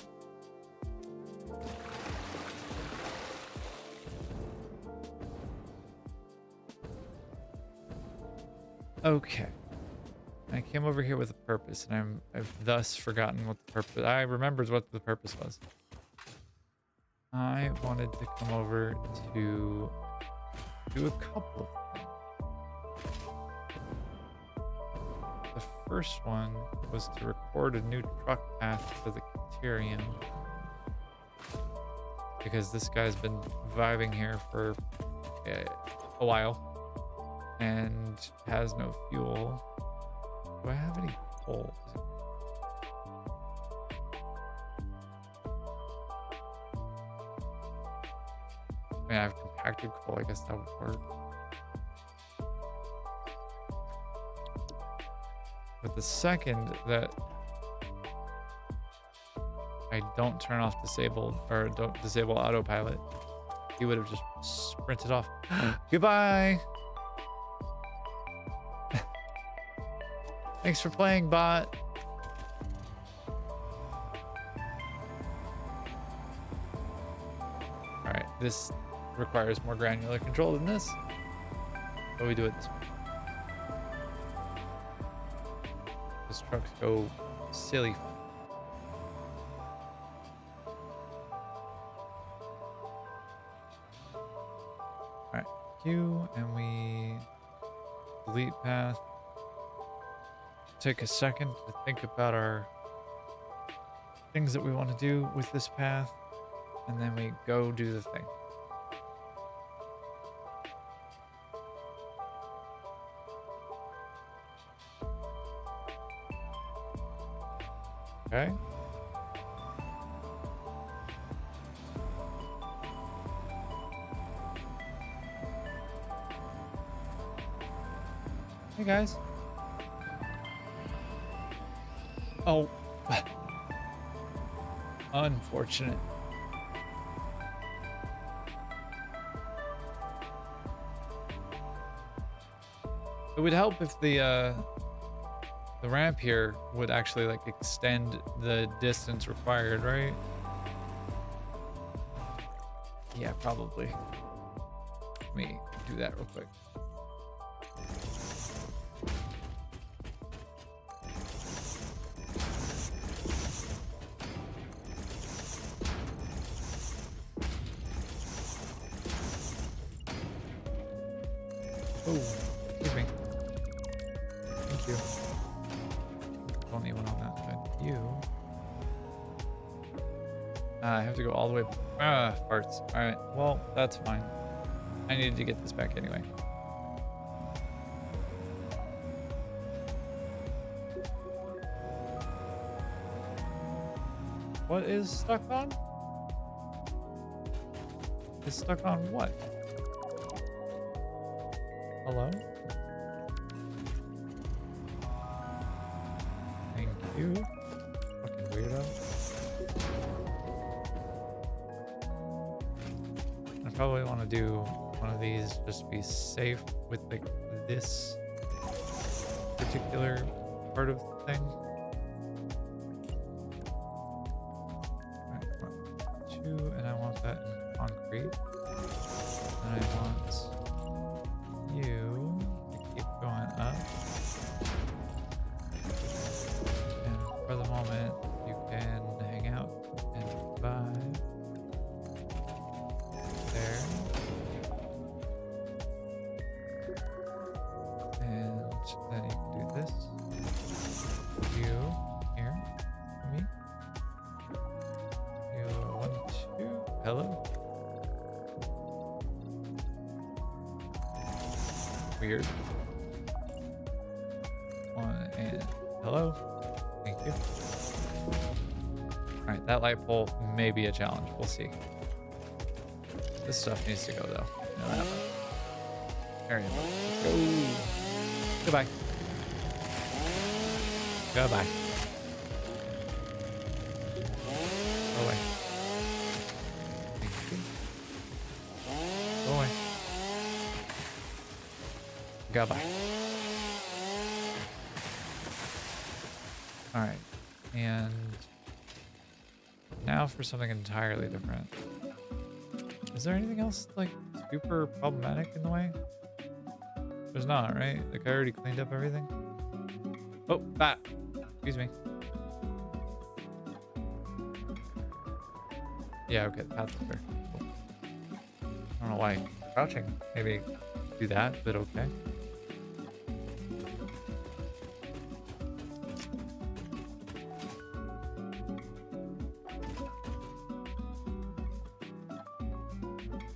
Okay. I came over here with a purpose, and I've thus forgotten what the purpose... I remembered what the purpose was. I wanted to come over to do a couple of things. The first one was to record a new truck path for the Criterion. Because this guy's been vibing here for a while and has no fuel. Do I have any coal? I mean, I have compacted coal. I guess that would work. But the second that I don't turn off disabled or don't disable autopilot, he would have just sprinted off. Goodbye. Thanks for playing, bot. this requires more granular control than this. But we do it this way. Those trucks go silly. Alright, Q, and we delete path. Take a second to think about our things that we want to do with this path, and then we go do the thing. Okay. Hey guys. Oh. Unfortunate. It would help if the ramp here would actually like extend the distance required, right? Yeah, probably. Let me do that real quick. Oh, excuse me. Thank you. Don't need one on that side. You. I have to go all the way. Farts. Alright, well, that's fine. I needed to get this back anyway. What is stuck on? Is stuck on what? Hello? Thank you. Fucking weirdo. I probably want to do one of these just to be safe with like this particular part of the thing. Alright, 1, 2, and I want that in concrete. And I want you to keep going up. And for the moment, you can hang out and vibe. There. And then you can do this. You here for me. You 1, 2. Hello. Weird. 1 and hello. Thank you. Alright, that light pole may be a challenge. We'll see. This stuff needs to go though. No, that one. There you go. Go. Goodbye. Goodbye. Go away. Thank you. Go away. Goodbye. Alright. And now for something entirely different. Is there anything else like super problematic in the way? There's not, right? Like I already cleaned up everything. Oh, bat. Excuse me. Yeah, okay, that's fair. Cool. I don't know why crouching. Maybe do that, but okay.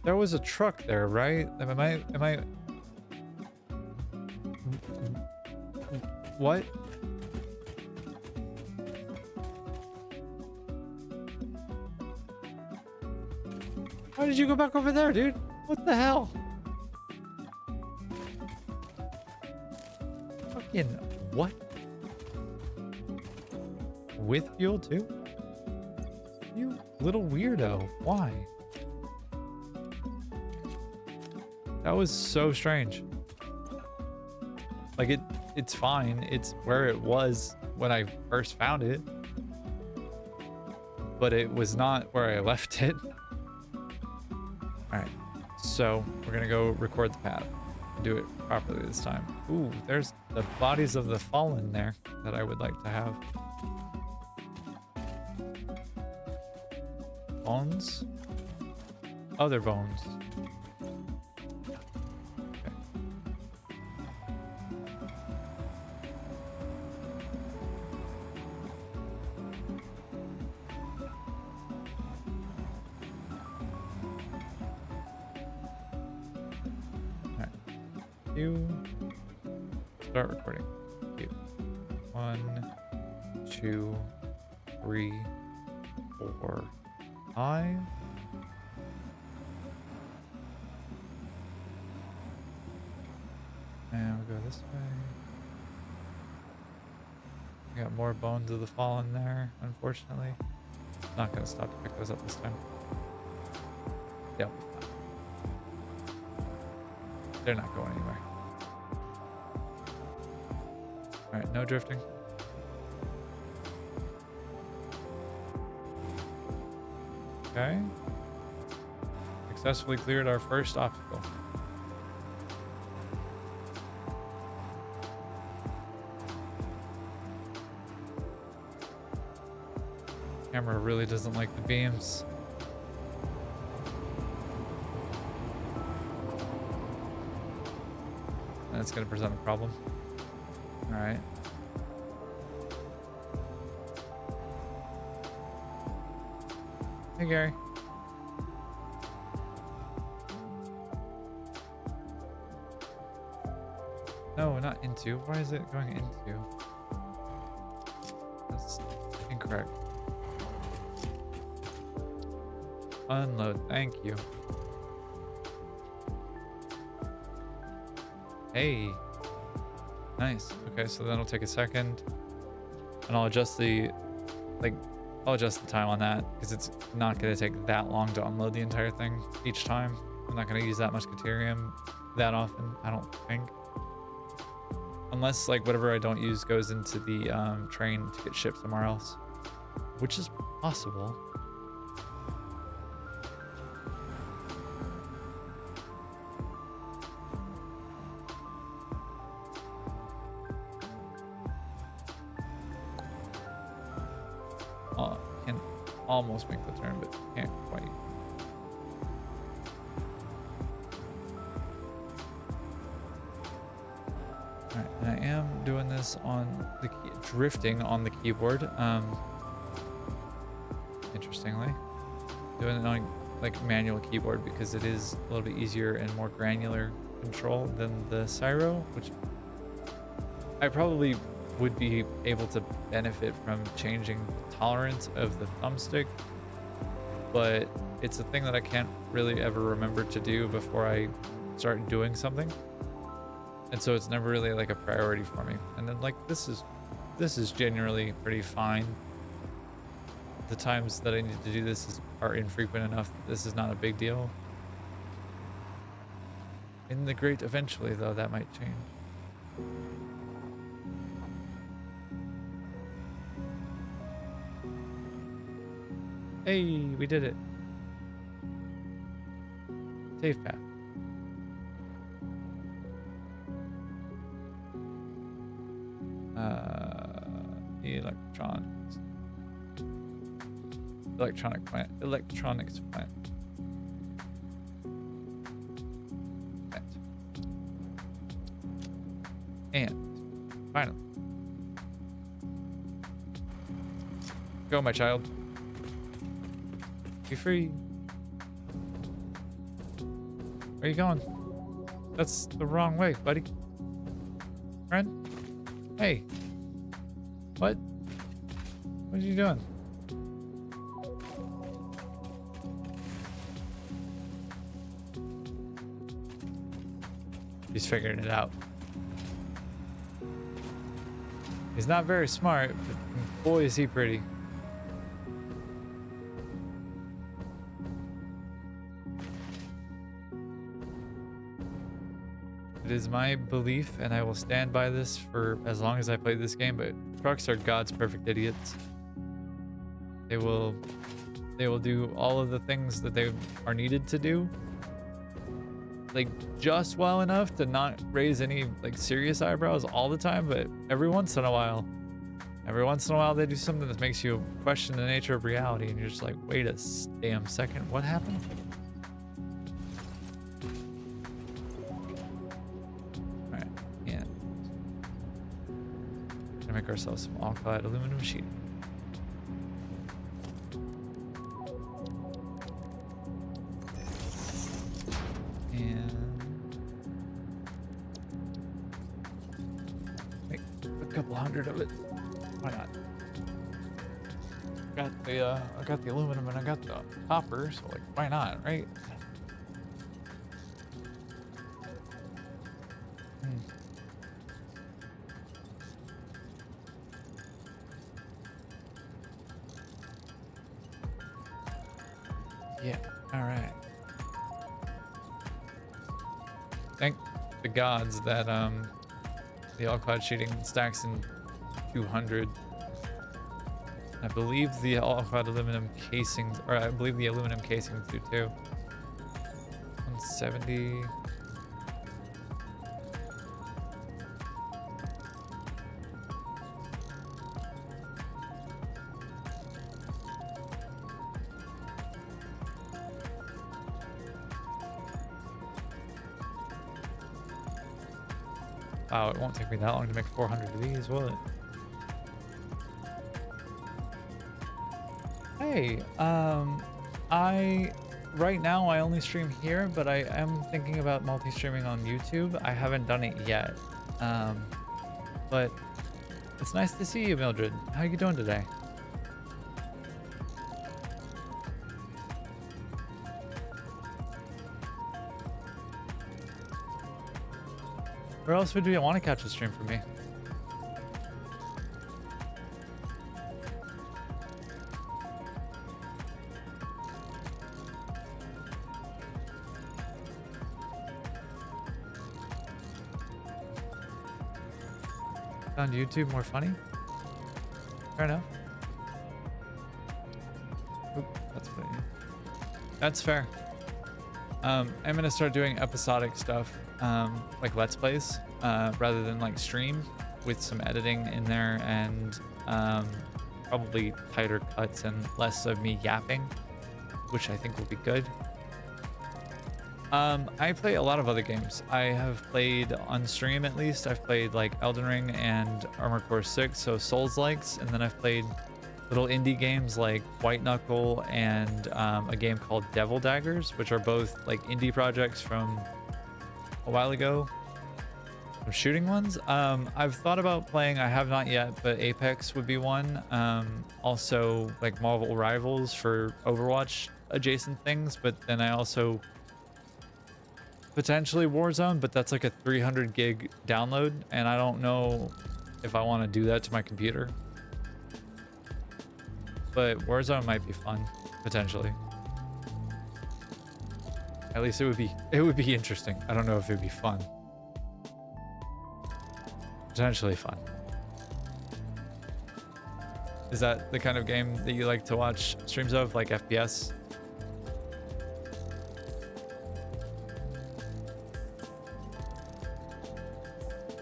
There was a truck there, right? Am I what? Why did you go back over there, dude? What the hell? Fucking what? With fuel too? You little weirdo. Why? That was so strange. Like it's fine. It's where it was when I first found it. But it was not where I left it. All right, so we're gonna go record the path and do it properly this time. Ooh, there's the bodies of the fallen there that I would like to have. Bones? Other bones. Okay. Alright. You start recording. You. 1, 2, 3, 4, 5. And we'll go this way. We got more bones of the fallen there, unfortunately. Not gonna stop to pick those up this time. They'll be fine. They're not going anywhere. Alright, no drifting. Okay. Successfully cleared our first obstacle. Camera really doesn't like the beams. That's going to present a problem. All right. Hey, Gary. No, not into. Why is it going into? That's incorrect. Unload, thank you. Hey. Nice. Okay, so that'll take a second. And I'll adjust the time on that because it's not going to take that long to unload the entire thing each time. I'm not going to use that much Caterium that often, I don't think. Unless like whatever I don't use goes into the train to get shipped somewhere else, which is possible. Can almost make the turn, but can't quite. Alright, and I am doing this on the drifting on the keyboard. Interestingly, doing it on like manual keyboard because it is a little bit easier and more granular control than the Cyro, which I probably would be able to benefit from changing the tolerance of the thumbstick, but it's a thing that I can't really ever remember to do before I start doing something, and so it's never really like a priority for me. And then like this is generally pretty fine. The times that I need to do this are infrequent enough that this is not a big deal. In the great eventually though, that might change. Hey, we did it. Safe path. Electronics plant. And finally, go, my child. Be free. Where are you going? That's the wrong way, buddy. Friend? Hey. What? What are you doing? He's figuring it out. He's not very smart, but boy is he pretty. It is my belief, and I will stand by this for as long as I play this game, but trucks are God's perfect idiots. They will do all of the things that they are needed to do, like just well enough to not raise any like serious eyebrows all the time, but every once in a while they do something that makes you question the nature of reality, and you're just like, wait a damn second, what happened? All right, yeah. Gonna make ourselves some all-clad aluminum sheet. Make a couple hundred of it. Why not? I got the aluminum and I got the copper, so like, why not, right? Yeah. All right. Thank the gods that the all-clad sheeting stacks in 200. I believe the all-clad aluminum casings, or I believe the aluminum casings do too. 170. Wow, it won't take me that long to make 400 of these, will it? Hey, right now I only stream here, but I am thinking about multi-streaming on YouTube. I haven't done it yet. But it's nice to see you, Mildred. How you doing today? Where else would you want to catch a stream from me? Found YouTube more funny? Fair enough. Oop, that's funny. That's fair. I'm gonna start doing episodic stuff, like Let's Plays, rather than like stream, with some editing in there and probably tighter cuts and less of me yapping, which I think will be good. I play a lot of other games. I have played on stream, at least. I've played like Elden Ring and Armored Core 6, so Souls-likes, and then I've played little indie games like White Knuckle and a game called Devil Daggers, which are both like indie projects from a while ago. Some shooting ones. I've thought about playing, I have not yet, but Apex would be one. Also like Marvel Rivals for Overwatch adjacent things, but then I also potentially Warzone, but that's like a 300 gig download, and I don't know if I want to do that to my computer. But Warzone might be fun, potentially. At least it would be interesting. I don't know if it would be fun. Potentially fun. Is that the kind of game that you like to watch streams of, like FPS?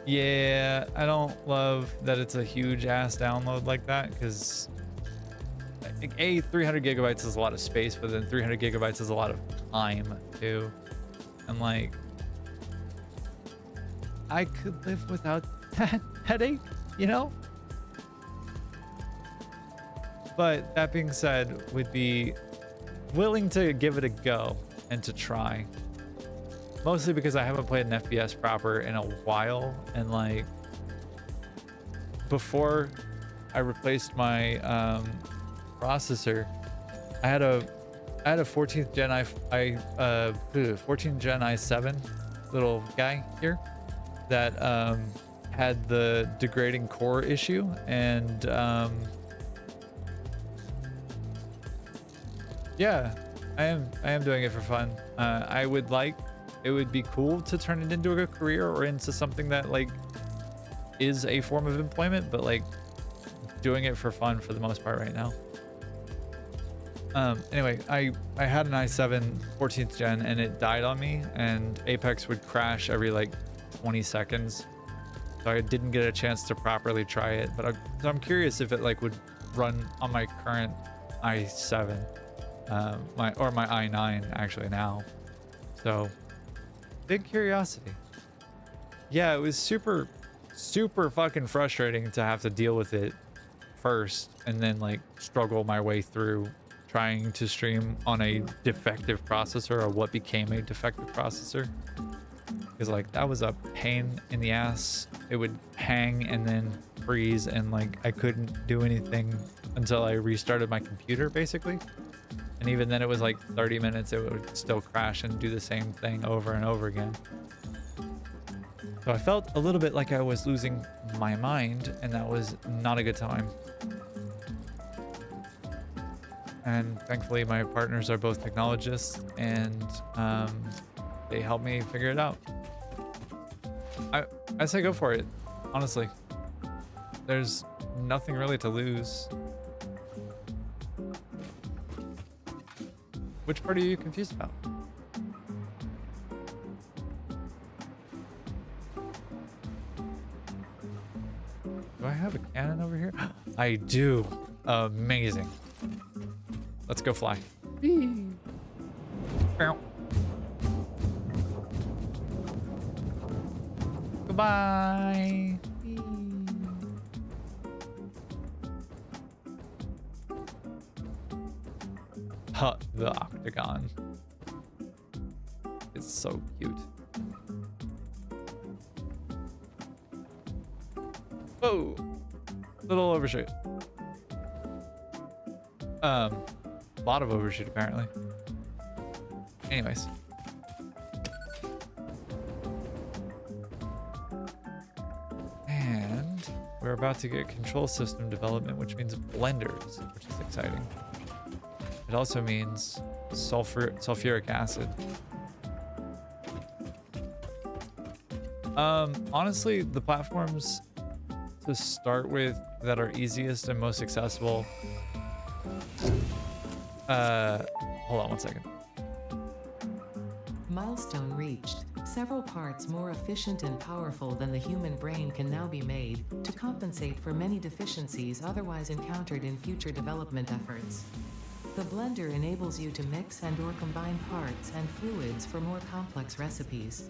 Yeah, I don't love that it's a huge ass download like that, because A, 300 gigabytes is a lot of space, but then 300 gigabytes is a lot of time too. And like, I could live without that headache, you know? But that being said, would be willing to give it a go and to try. Mostly because I haven't played an FPS proper in a while, and like, before I replaced my processor, I had a 14th gen 14th gen i7 little guy here that had the degrading core issue, and yeah, I am doing it for fun. It would be cool to turn it into a career or into something that like is a form of employment, but like doing it for fun for the most part right now. Anyway, I had an i7 14th gen and it died on me, and Apex would crash every like 20 seconds. So I didn't get a chance to properly try it, but so I'm curious if it like would run on my current i7, my i9 actually now. So big curiosity. Yeah, it was super fucking frustrating to have to deal with it first and then like struggle my way through trying to stream on a defective processor, or what became a defective processor. Because like that was a pain in the ass. It would hang and then freeze, and like I couldn't do anything until I restarted my computer basically. And even then it was like 30 minutes, it would still crash and do the same thing over and over again. So I felt a little bit like I was losing my mind, and that was not a good time. And thankfully my partners are both technologists, and they helped me figure it out. I say go for it, honestly. There's nothing really to lose. Which part are you confused about? Do I have a cannon over here? I do. Amazing. Let's go fly. Goodbye. The octagon. It's so cute. Oh, little overshoot. A lot of overshoot apparently. Anyways. And we're about to get control system development, which means blenders, which is exciting. It also means sulfuric acid. Honestly, the platforms to start with that are easiest and most accessible. Hold on one second. Milestone reached. Several parts more efficient and powerful than the human brain can now be made to compensate for many deficiencies otherwise encountered in future development efforts. The blender enables you to mix and/or combine parts and fluids for more complex recipes.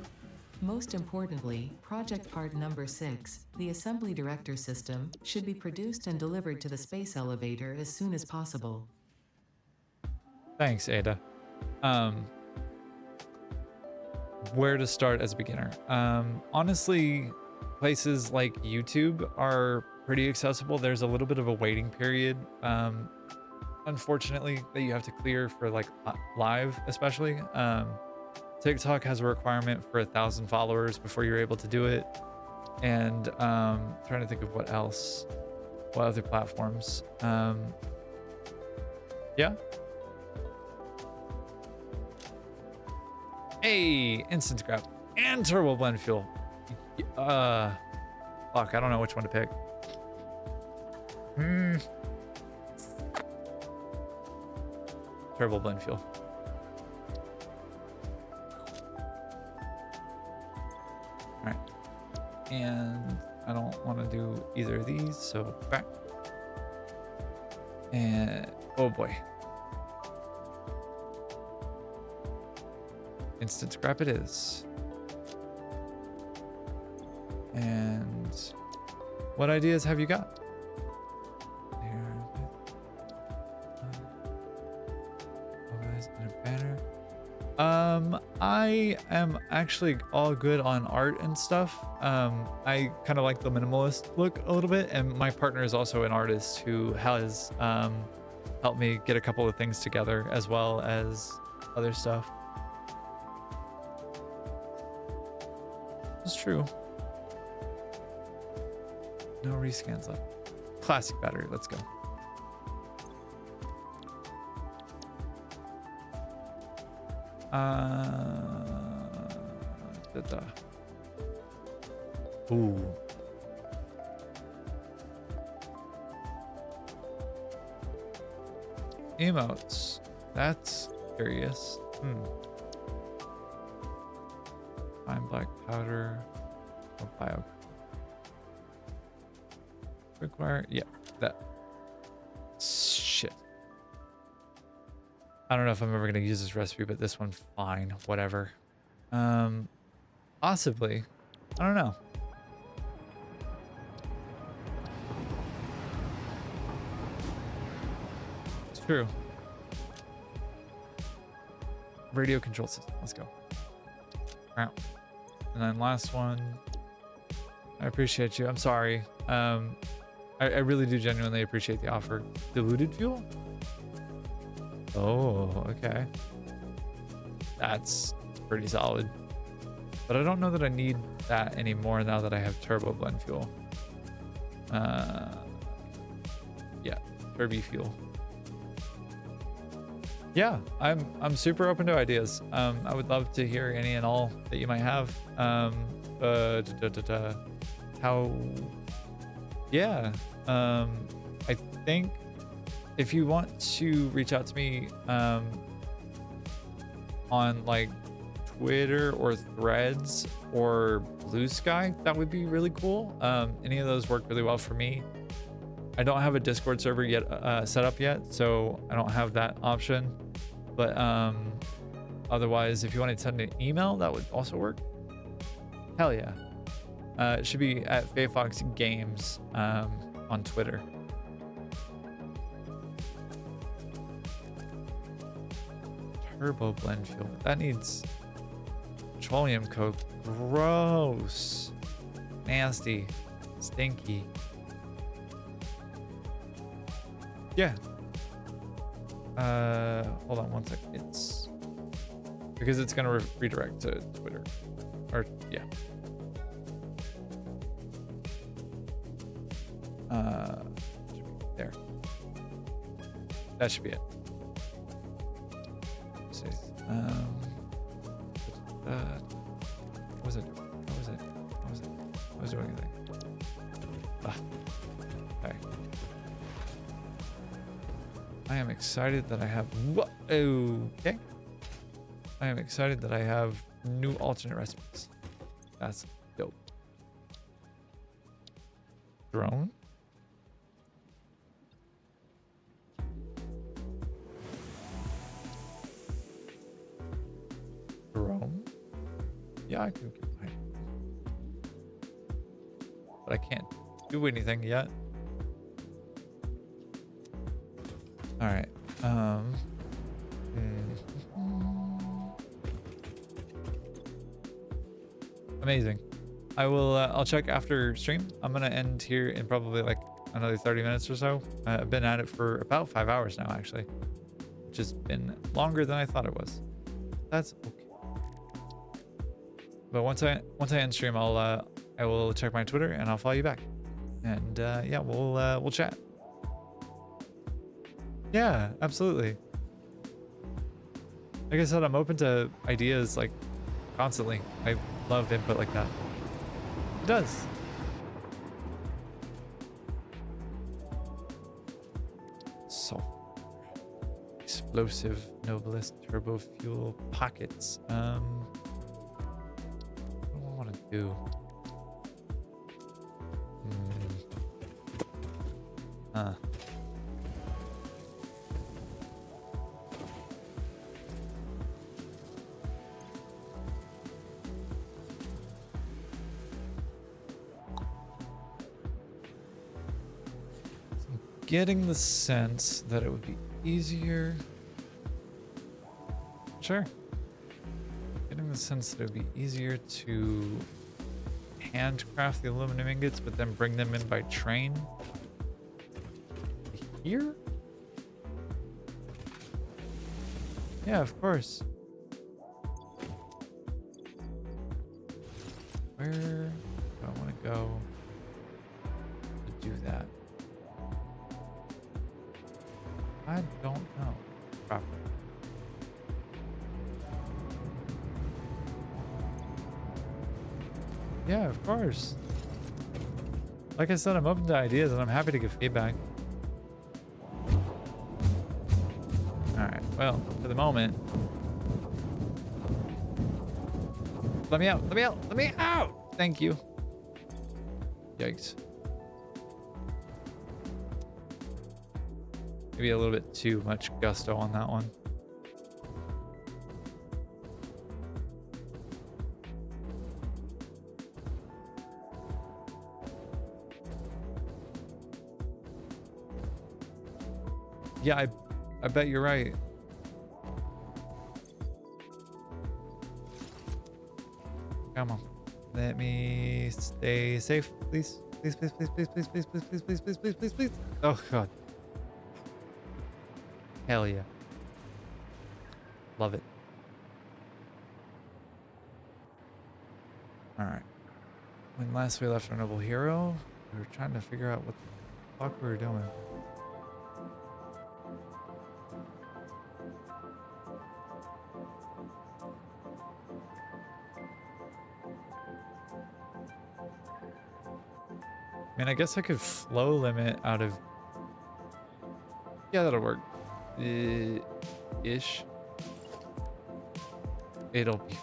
Most importantly, project part number 6, the assembly director system, should be produced and delivered to the space elevator as soon as possible. Thanks, Ada. Where to start as a beginner? Honestly, places like YouTube are pretty accessible. There's a little bit of a waiting period, unfortunately, that you have to clear for like live, especially. TikTok has a requirement for 1,000 followers before you're able to do it. And trying to think of what else, what other platforms. Yeah. Hey, instant scrap and turbo blend fuel. Fuck, I don't know which one to pick. Turbo blend fuel. All right, and I don't want to do either of these, so back. And oh boy. Instant scrap it is. And what ideas have you got? I am actually all good on art and stuff. I kind of like the minimalist look a little bit, and my partner is also an artist who has helped me get a couple of things together as well as other stuff. It's true. No rescans left. Classic battery, let's go. Ooh. Emotes. That's curious. Fine black powder. Or bio. Quick wire. Yeah, that. Shit. I don't know if I'm ever gonna use this recipe, but this one, fine, whatever. Possibly. I don't know. It's true. Radio control system. Let's go. And then last one. I appreciate you. I'm sorry. I really do genuinely appreciate the offer. Diluted fuel? Oh, okay. That's pretty solid. But I don't know that I need that anymore now that I have turbo blend fuel. Yeah, turbo fuel. Yeah, I'm super open to ideas. I would love to hear any and all that you might have. How? Yeah. I think if you want to reach out to me on like Twitter or Threads or Blue Sky, that would be really cool. Any of those work really well for me. I don't have a Discord server yet set up yet, so I don't have that option. But otherwise, if you want to send an email, that would also work. Hell yeah. It should be at Fox Games on Twitter. Turbo blend fuel. That needs petroleum coke. Gross. Nasty. Stinky. Yeah. Hold on one sec. It's because it's gonna redirect to Twitter. Or yeah. There. That should be it. What was it? I was doing anything. Okay. I am excited that I have. Okay. I am excited that I have new alternate recipes. That's dope. Drone. Drone. Yeah, I can get mine. But I can't do anything yet. All right. Amazing. I will. I'll check after stream. I'm gonna end here in probably like another 30 minutes or so. I've been at it for about 5 hours now, actually, which has been longer than I thought it was. That's okay. But once I end stream, I will check my Twitter and I'll follow you back. And yeah, we'll chat. Yeah, absolutely. Like I said, I'm open to ideas like constantly. I love input like that. It does. So explosive noblest turbo fuel pockets. What do I want to do? Getting the sense that it would be easier. Sure. Getting the sense that it would be easier to handcraft the aluminum ingots, but then bring them in by train. Here? Yeah, of course. Where do I want to go to do that? I don't know. Properly. Yeah, of course. Like I said, I'm open to ideas and I'm happy to give feedback. Well, for the moment. Let me out. Let me out. Let me out. Thank you. Yikes. Maybe a little bit too much gusto on that one. Yeah, I bet you're right. Come on. Let me stay safe, please. Please, please, please, please, please, please, please, please, please, please, please, please, please. Oh god. Hell yeah. Love it. Alright. When last we left our noble hero, we were trying to figure out what the fuck we were doing. I mean, I guess I could flow limit out of... Yeah, that'll work. Ish. It'll be...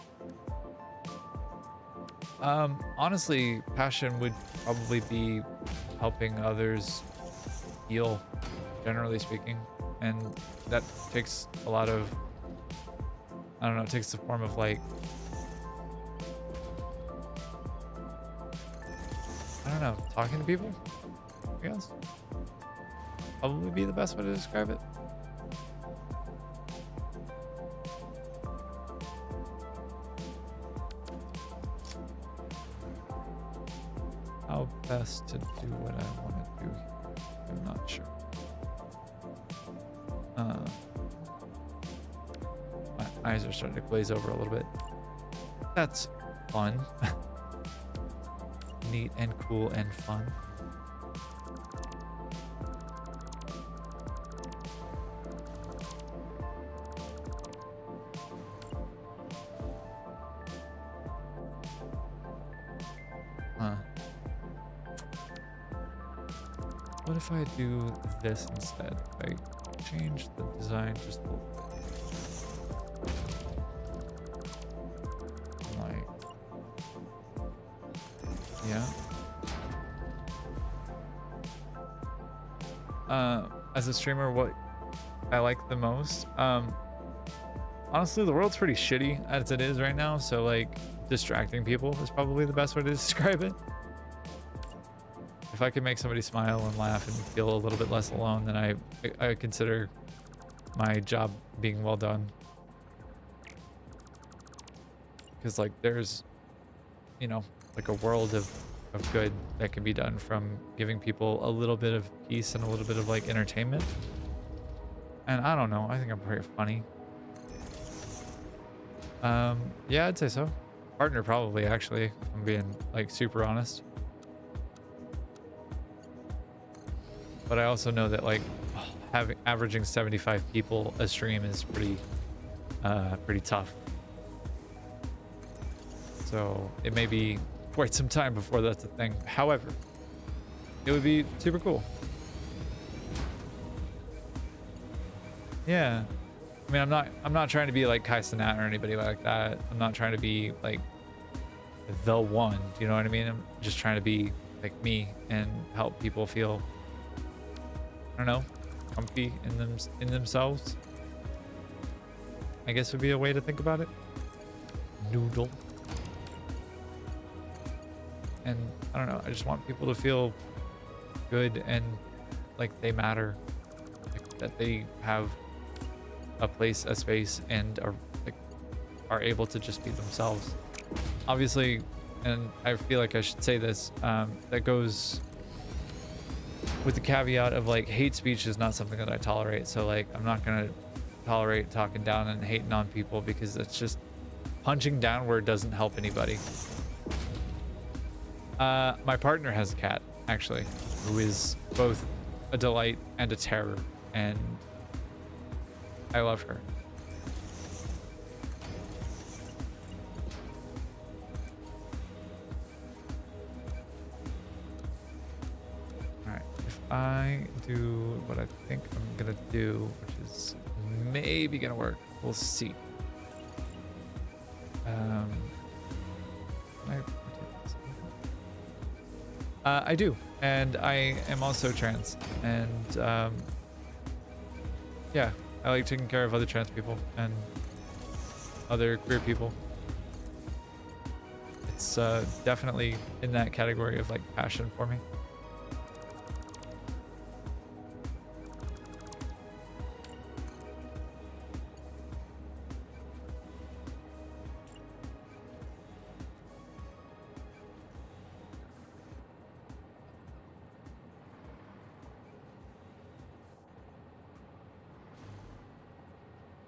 honestly, passion would probably be helping others heal, generally speaking. And that takes a lot of... I don't know, it takes the form of like... I don't know, talking to people, I guess. Probably be the best way to describe it. How best to do what I want to do here? I'm not sure. My eyes are starting to glaze over a little bit. That's fun. Neat and cool and fun. What if I do this instead? If I change the design just a little bit. Like, yeah. As a streamer, what I like the most, honestly, the world's pretty shitty as it is right now, so like distracting people is probably the best way to describe it. If I can make somebody smile and laugh and feel a little bit less alone, then I consider my job being well done. Because like there's, you know, like a world of good that can be done from giving people a little bit of peace and a little bit of like entertainment. And I don't know, I think I'm pretty funny. Yeah, I'd say so. Partner probably, actually, if I'm being like super honest. But I also know that like averaging 75 people a stream is pretty tough. So it may be quite some time before that's a thing. However, it would be super cool. Yeah. I mean, I'm not trying to be like Kai Cenat or anybody like that. I'm not trying to be like the one, you know what I mean? I'm just trying to be like me and help people feel, I don't know, comfy in themselves. I guess would be a way to think about it. Noodle. And I don't know, I just want people to feel good and like they matter, like that they have a place, a space, and are able to just be themselves. Obviously, and I feel like I should say this, that goes with the caveat of like hate speech is not something that I tolerate. So like I'm not gonna tolerate talking down and hating on people, because it's just punching downward doesn't help anybody. My partner has a cat, actually, who is both a delight and a terror, and I love her. Alright, if I do what I think I'm gonna do, which is maybe gonna work. We'll see. I do, and I am also trans, and yeah, I like taking care of other trans people and other queer people. It's definitely in that category of like passion for me.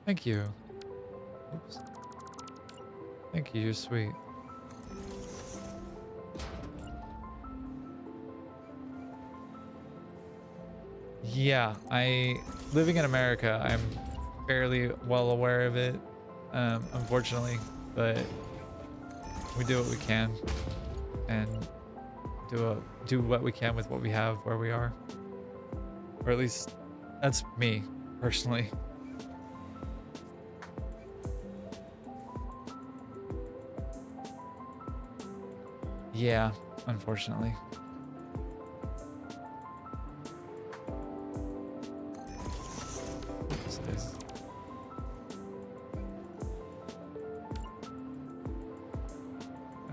Thank you. Oops. Thank you, you're sweet. Yeah, living in America, I'm fairly well aware of it, unfortunately, but we do what we can and do what we can with what we have where we are. Or at least that's me, personally. Yeah, unfortunately. What's this?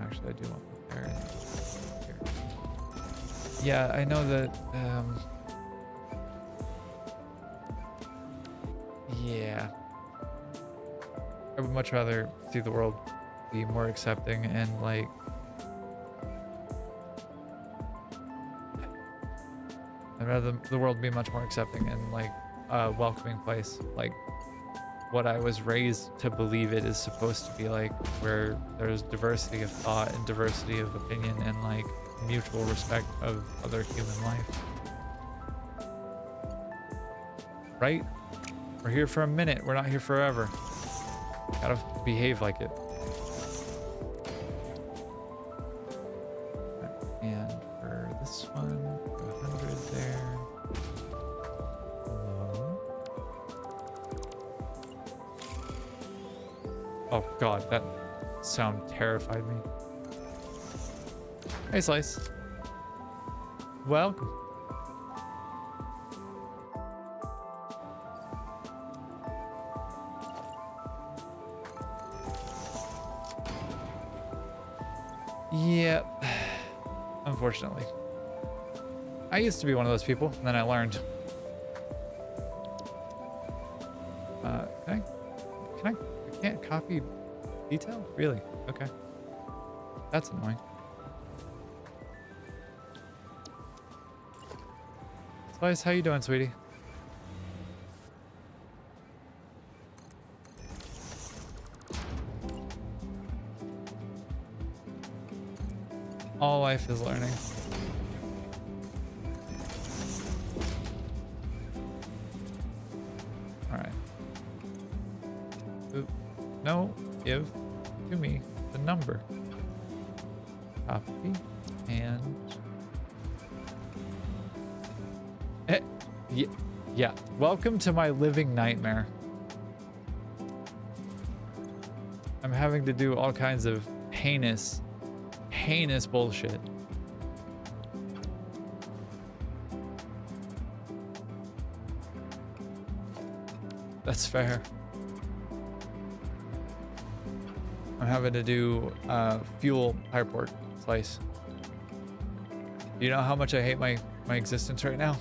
Actually, I do want the parrot here. Yeah, I know that, yeah. I would much rather see the world be more accepting and like I'd rather the world be much more accepting and like a welcoming place, like what I was raised to believe it is supposed to be like, where there's diversity of thought and diversity of opinion and like mutual respect of other human life. Right? We're here for a minute, we're not here forever. Gotta behave like it. And for this one, 100 there. Hello. Oh god, that sound terrified me. Hey Slice. Welcome. Yep. Unfortunately. I used to be one of those people, and then I learned. I can't copy detail? Really? Okay. That's annoying. Slice, how you doing, sweetie? All life is learning. All right. Oop. No, give to me the number. Copy and yeah. Welcome to my living nightmare. I'm having to do all kinds of heinous bullshit. That's fair. I'm having to do fuel pipe work, Slice. Do you know how much I hate my existence right now?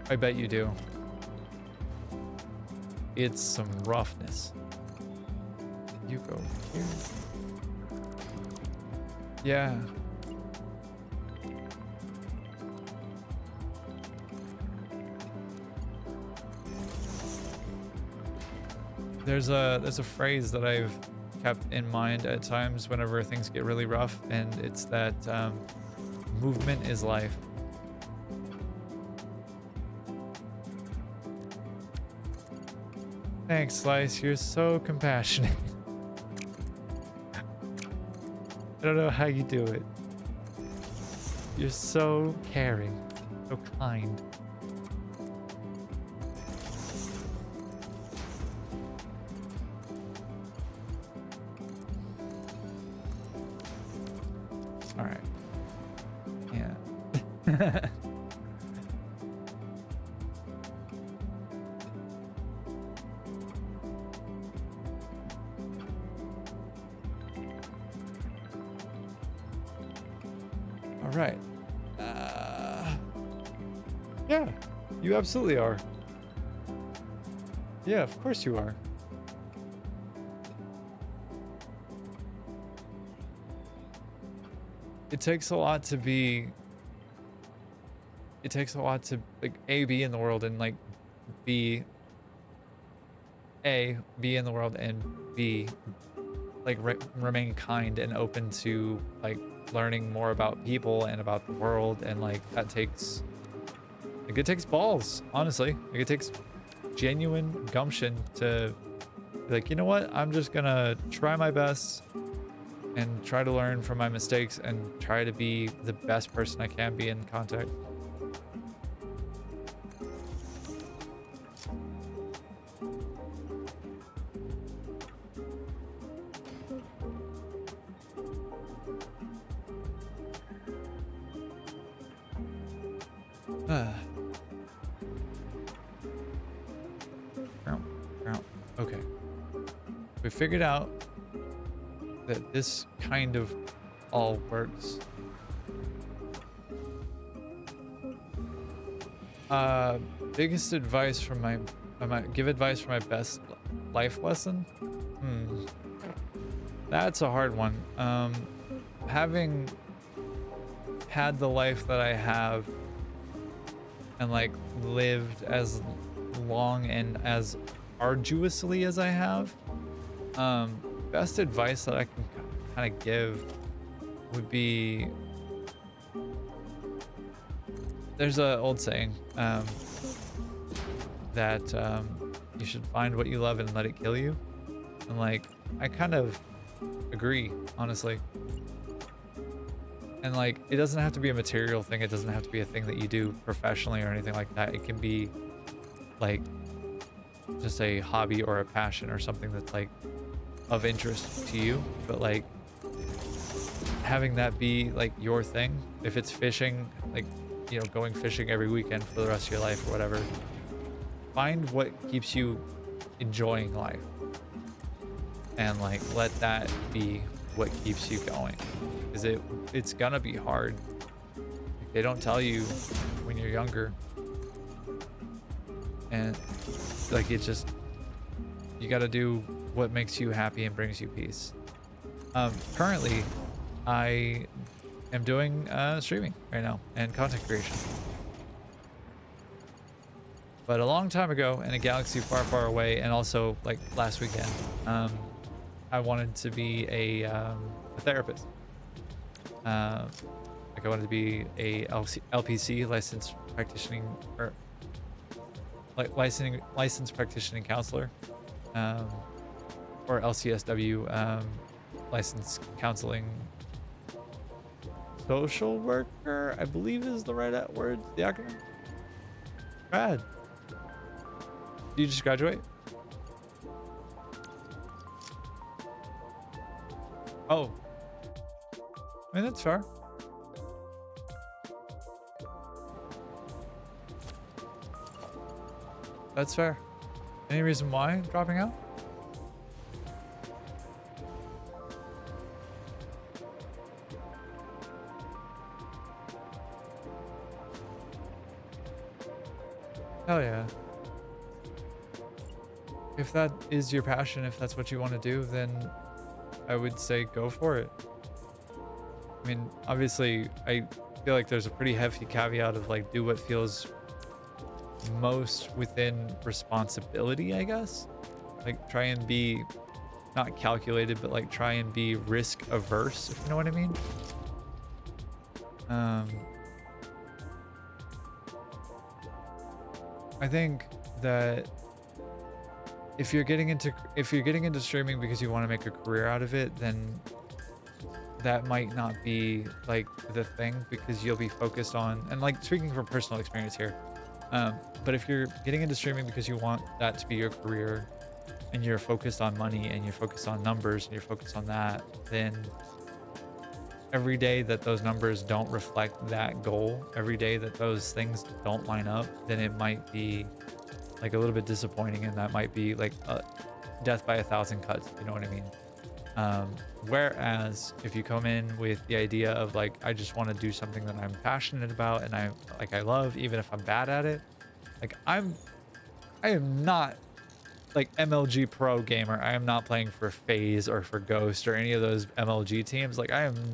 I bet you do. It's some roughness. You go here. Yeah. There's a phrase that I've kept in mind at times whenever things get really rough, and it's that movement is life. Thanks, Slice. You're so compassionate. I don't know how you do it. You're so caring, so kind. All right. Yeah, you absolutely are. Yeah, of course you are. It takes a lot to be. It takes a lot to like A, be in the world, and like B, be in the world, and B, like remain kind and open to like learning more about people and about the world, and like that takes. Like it takes balls, honestly. Like it takes genuine gumption to be like, you know what? I'm just gonna try my best and try to learn from my mistakes and try to be the best person I can be in contact. Okay. We figured out that this kind of all works. Biggest advice from my give advice for my best life lesson? That's a hard one. Having had the life that I have and like lived as long and as arduously as I have, best advice that I can kind of give would be, there's an old saying that you should find what you love and let it kill you, and like I kind of agree, honestly. And like it doesn't have to be a material thing, it doesn't have to be a thing that you do professionally or anything like that. It can be like just a hobby or a passion or something that's like of interest to you, but like having that be like your thing. If it's fishing, like, you know, going fishing every weekend for the rest of your life or whatever, find what keeps you enjoying life and like let that be what keeps you going, because it's gonna be hard. Like, they don't tell you when you're younger, and like it's just, you got to do what makes you happy and brings you peace. Currently I am doing streaming right now and content creation, but a long time ago in a galaxy far, far away, and also like last weekend, I wanted to be a therapist. Like I wanted to be a LPC, licensed practicing, or like licensed practicing counselor, or LCSW, licensed counseling social worker, I believe is the right word, the acronym. Brad, did you just graduate? Oh, I mean, that's fair. That's fair. Any reason why dropping out? Hell yeah. If that is your passion, if that's what you want to do, then I would say go for it. I mean, obviously, I feel like there's a pretty heavy caveat of like, do what feels most within responsibility, I guess. Like, try and be not calculated, but like try and be risk averse, if you know what I mean. I think that if you're getting into streaming because you want to make a career out of it, then that might not be like the thing, because you'll be focused on, and like speaking from personal experience here, but if you're getting into streaming because you want that to be your career and you're focused on money and you're focused on numbers and you're focused on that, then every day that those numbers don't reflect that goal, every day that those things don't line up, then it might be like a little bit disappointing, and that might be like a death by 1,000 cuts, you know what I mean? Whereas if you come in with the idea of like, I just want to do something that I'm passionate about and I love, even if I'm bad at it, like I am not like MLG pro gamer. I am not playing for FaZe or for Ghost or any of those MLG teams. Like I am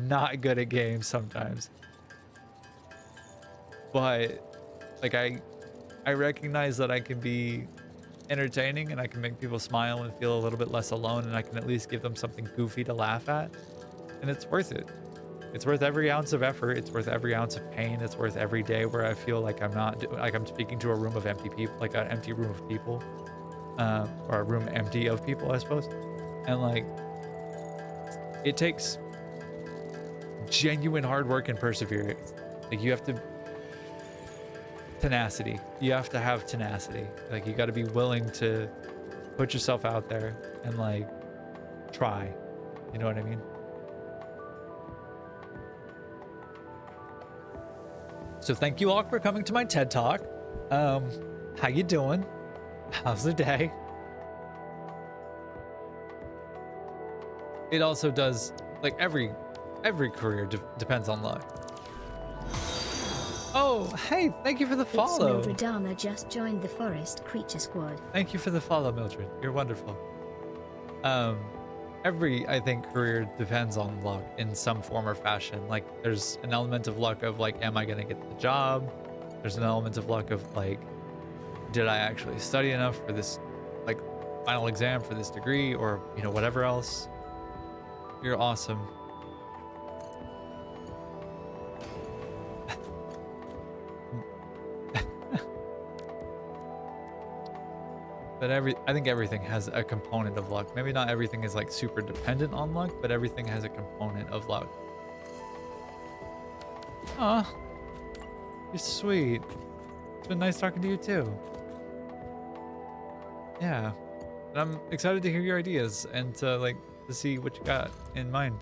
not good at games sometimes. But like I recognize that I can be entertaining and I can make people smile and feel a little bit less alone, and I can at least give them something goofy to laugh at, and it's worth it. It's worth every ounce of effort. It's worth every ounce of pain. It's worth every day where I feel like I'm speaking to a room of empty people, like an empty room of people, or a room empty of people, I suppose. And like, it takes genuine hard work and perseverance. Like you have to tenacity. You have to have tenacity. Like you got to be willing to put yourself out there and like try. You know what I mean? So thank you all for coming to my TED Talk. How you doing? How's the day? It also does, like every career depends on luck. Oh, hey, thank you for the follow. It's Mildredana just joined the Forest Creature Squad. Thank you for the follow, Mildred. You're wonderful. Every, I think, career depends on luck in some form or fashion. Like, there's an element of luck of, like, am I going to get the job? There's an element of luck of, like, did I actually study enough for this, like, final exam for this degree or, you know, whatever else. You're awesome. But I think everything has a component of luck. Maybe not everything is like super dependent on luck, but everything has a component of luck. Aw, you're sweet. It's been nice talking to you too. Yeah, and I'm excited to hear your ideas and to see what you got in mind.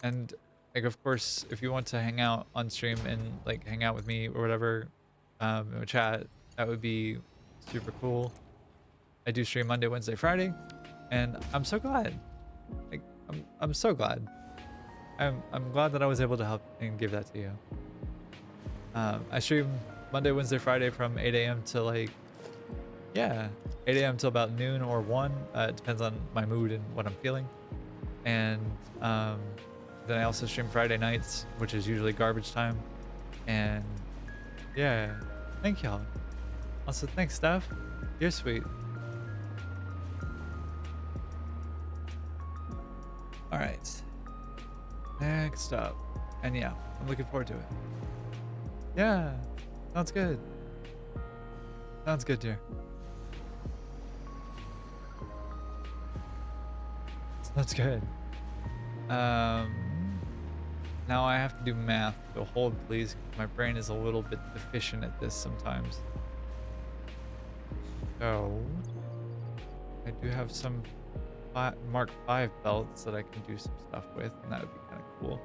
And like, of course, if you want to hang out on stream and like hang out with me or whatever, in a chat, that would be super cool. I do stream Monday, Wednesday, Friday, and I'm so glad. Like, I'm so glad. I'm glad that I was able to help and give that to you. I stream Monday, Wednesday, Friday from 8 a.m. to like, yeah, 8 a.m. till about noon or 1. It depends on my mood and what I'm feeling. And then I also stream Friday nights, which is usually garbage time. And yeah, thank y'all. Also, thanks, Steph. You're sweet. All right. Next up. And yeah, I'm looking forward to it. Yeah, sounds good. Sounds good, dear. Sounds good. Now I have to do math, so hold please. My brain is a little bit deficient at this sometimes. So, I do have some Mark 5 belts that I can do some stuff with, and that would be kind of cool.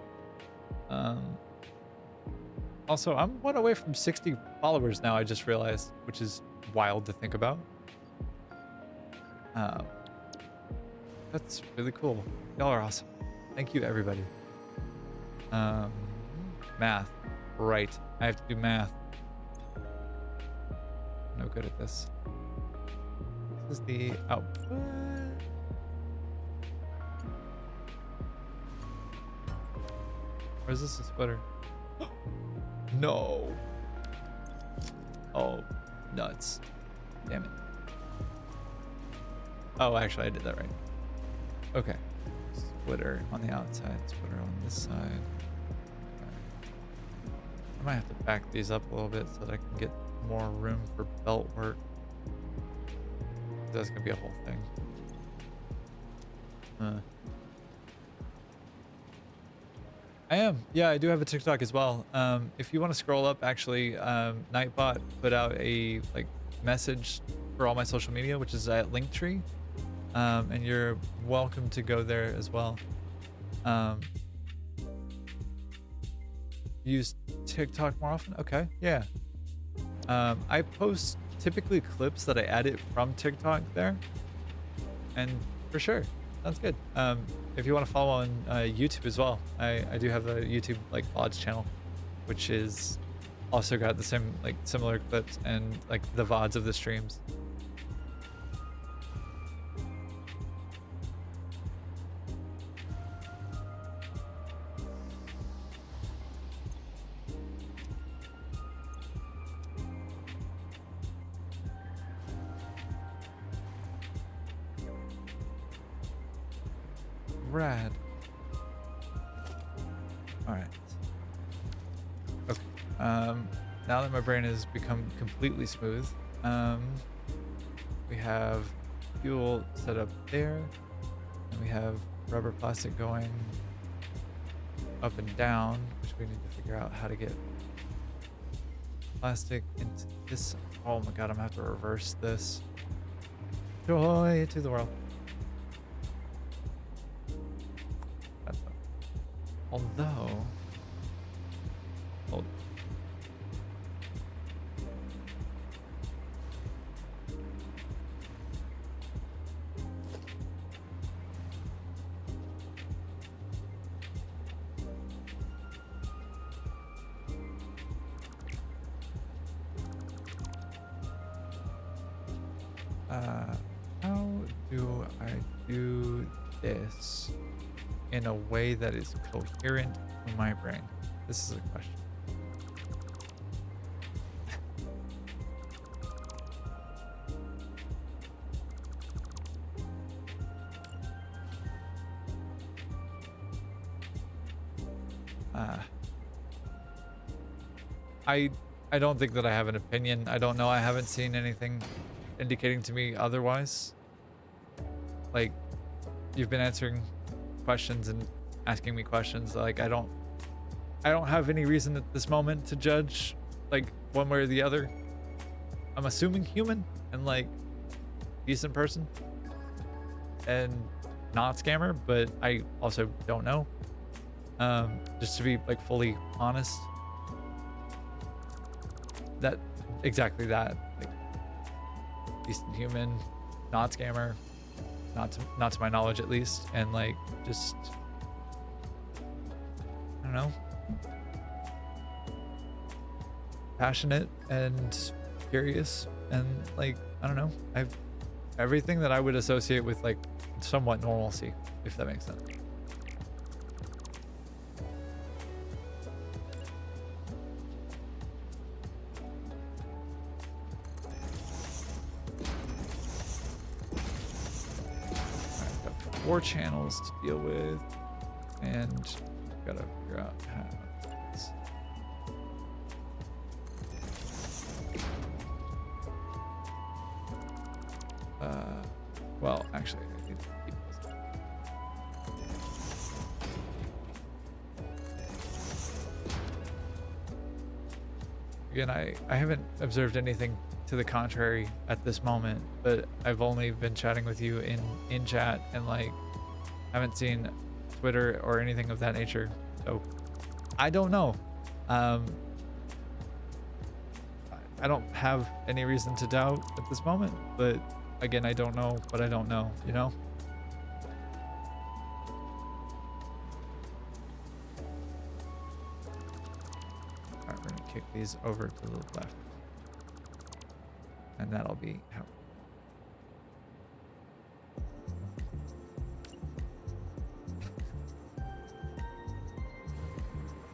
Also, I'm 1 away from 60 followers now, I just realized, which is wild to think about. That's really cool. Y'all are awesome. Thank you, everybody. Math. Right. I have to do math. No good at this. This is the output. Or is this a splitter? No. Oh, nuts. Damn it. Oh, actually, I did that right. Okay. Splitter on the outside, splitter on this side. Okay. I might have to back these up a little bit so that I can get more room for belt work. That's gonna be a whole thing. I am. Yeah, I do have a TikTok as well. If you want to scroll up, actually, Nightbot put out a message for all my social media, which is at Linktree. And you're welcome to go there as well. Um, use TikTok more often. Okay, yeah. I post typically clips that I edit from TikTok there, and for sure, sounds good. If you want to follow on YouTube as well, I do have a YouTube like VODs channel, which is also got the same like similar clips and like the VODs of the streams. Rad. All right. Okay. Now that my brain has become completely smooth, we have fuel set up there, and we have rubber plastic going up and down, which we need to figure out how to get plastic into this. Oh my god, I'm gonna have to reverse this. Joy to the world. Although, hold. How do I do this in a way that is coherent to my brain? This is a question. I don't think that I have an opinion. I don't know. I haven't seen anything indicating to me otherwise. Like, you've been answering questions and asking me questions. Like, I don't have any reason at this moment to judge like one way or the other. I'm assuming human and like decent person and not scammer, but I also don't know. Just to be like fully honest. That exactly that, like decent human, not scammer, not to my knowledge at least, and like just I don't know, passionate and curious and like I don't know, I've everything that I would associate with like somewhat normalcy, if that makes sense. Four channels to deal with, and gotta figure out how this. Well, actually, I need to keep this. Again, I haven't observed anything to the contrary at this moment, but I've only been chatting with you in chat and like haven't seen Twitter or anything of that nature, so I don't know. I don't have any reason to doubt at this moment, but again, I don't know what I don't know, you know? All right, we're gonna kick these over to the left. And that'll be how.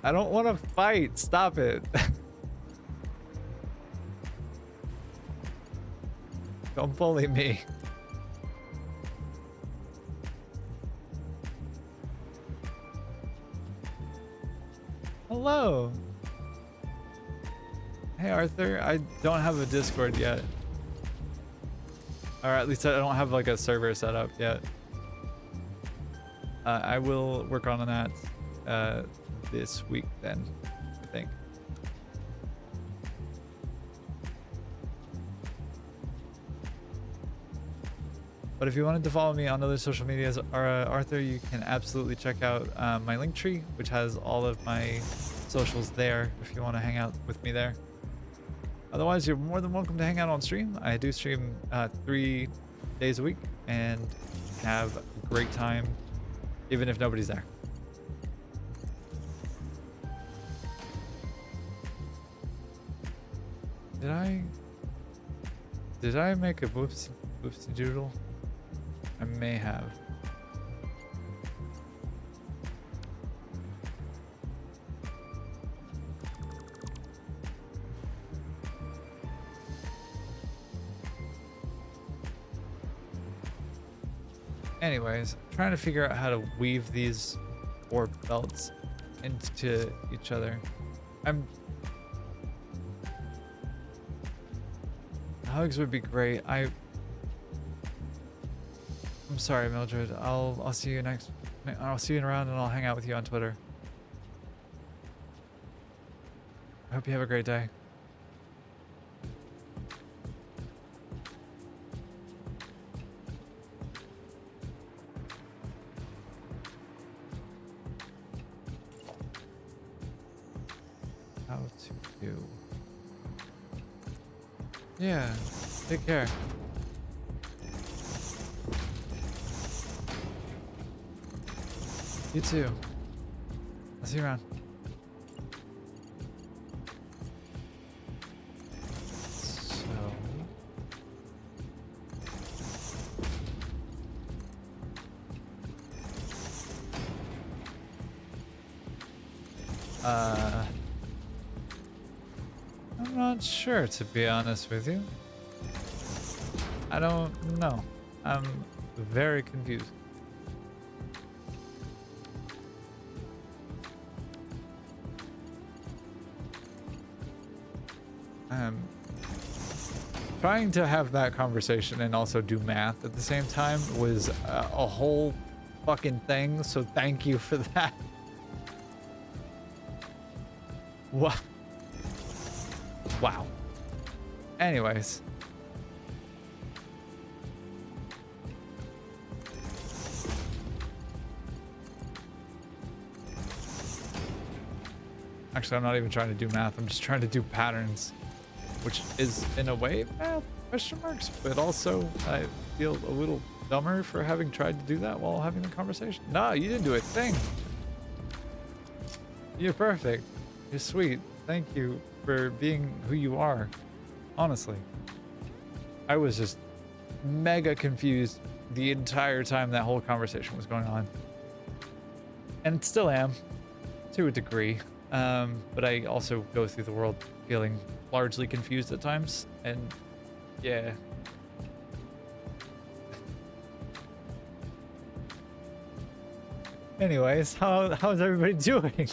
I don't want to fight. Stop it. Don't bully me. Hello. Hey, Arthur. I don't have a Discord yet. Or at least I don't have like a server set up yet. I will work on that this week then, I think. But But if you wanted to follow me on other social medias, Arthur, you can absolutely check out my link tree, which has all of my socials there if you want to hang out with me there. Otherwise, you're more than welcome to hang out on stream. I do stream 3 days a week and have a great time, even if nobody's there. Did I make a whoopsie doodle? I may have. Anyways, trying to figure out how to weave these 4 belts into each other. Hugs would be great. I'm sorry, Mildred. I'll see you next. I'll see you around, and I'll hang out with you on Twitter. I hope you have a great day. How to do? Yeah. Take care. You too. I'll see you around. So... I'm not sure, to be honest with you. I don't know. I'm very confused. Trying to have that conversation and also do math at the same time was a whole fucking thing, so thank you for that. What? Wow. Anyways. Actually, I'm not even trying to do math. I'm just trying to do patterns, which is, in a way, math, question marks, but also I feel a little dumber for having tried to do that while having the conversation. No, you didn't do a thing. You're perfect. You're sweet. Thank you for being who you are. Honestly. I was just mega confused the entire time that whole conversation was going on. And still am, to a degree. But I also go through the world feeling largely confused at times. And yeah. Anyways, how's everybody doing?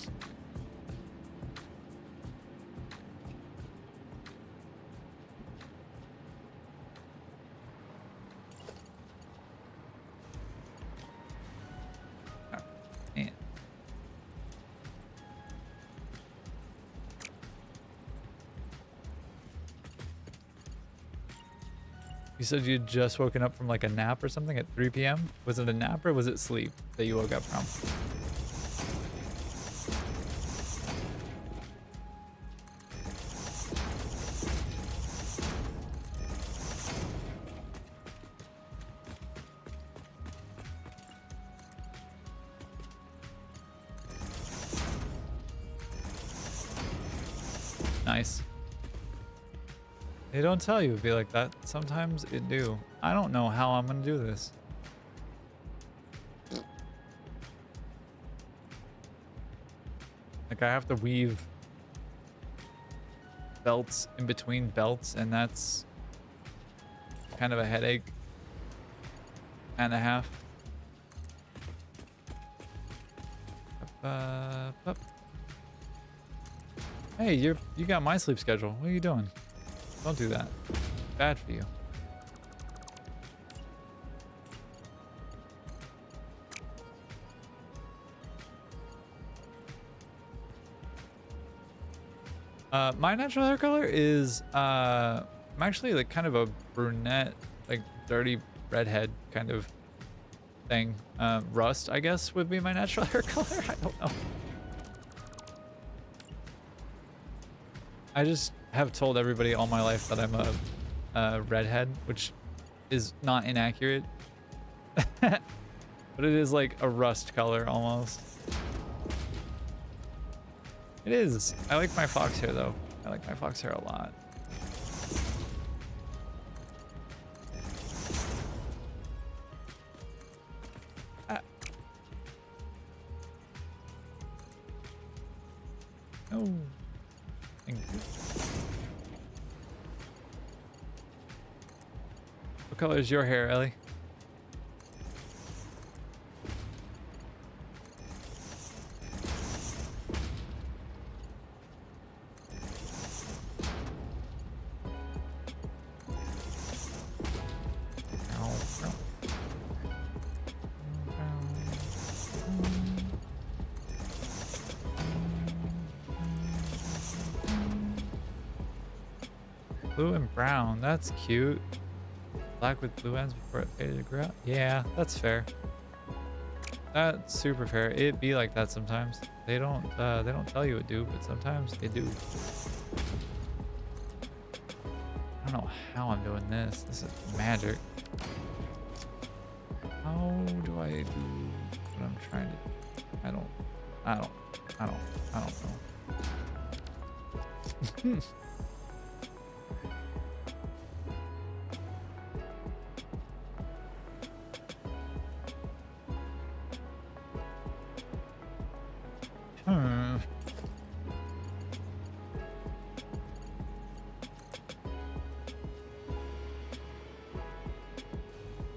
You said you'd just woken up from like a nap or something at 3 p.m. Was it a nap or was it sleep that you woke up from? Nice. They don't tell you it'd be like that. Sometimes it do. I don't know how I'm gonna do this. Like I have to weave belts in between belts, and that's kind of a headache and a half. Hey, you got my sleep schedule. What are you doing? Don't do that. Bad for you. My natural hair color is I'm actually like kind of a brunette, like dirty redhead kind of thing. Rust, I guess, would be my natural hair color. I don't know. I just have told everybody all my life that I'm a redhead, which is not inaccurate. But it is like a rust color almost. It is. I like my fox hair though. I like my fox hair a lot. Oh. Thank you. What color is your hair, Ellie? Blue and brown, that's cute. Black with blue ends before it faded to gray. Yeah, that's fair. That's super fair. It be like that sometimes. They don't tell you it do, but sometimes they do. I don't know how I'm doing this. This is magic. How do I do what I'm trying to do? I don't know.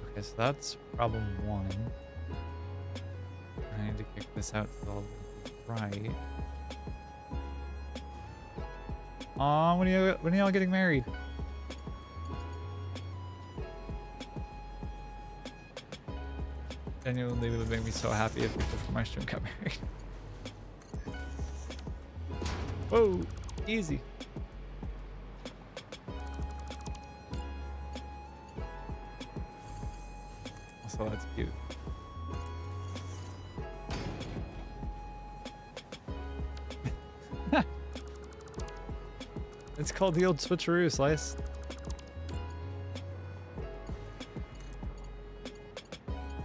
Okay, so that's problem one. I need to kick this out to the right. Aw, when are y'all getting married? Genuinely would make me so happy if people from my stream got married. Whoa, easy. Also, that's cute. It's called the old switcheroo, Slice.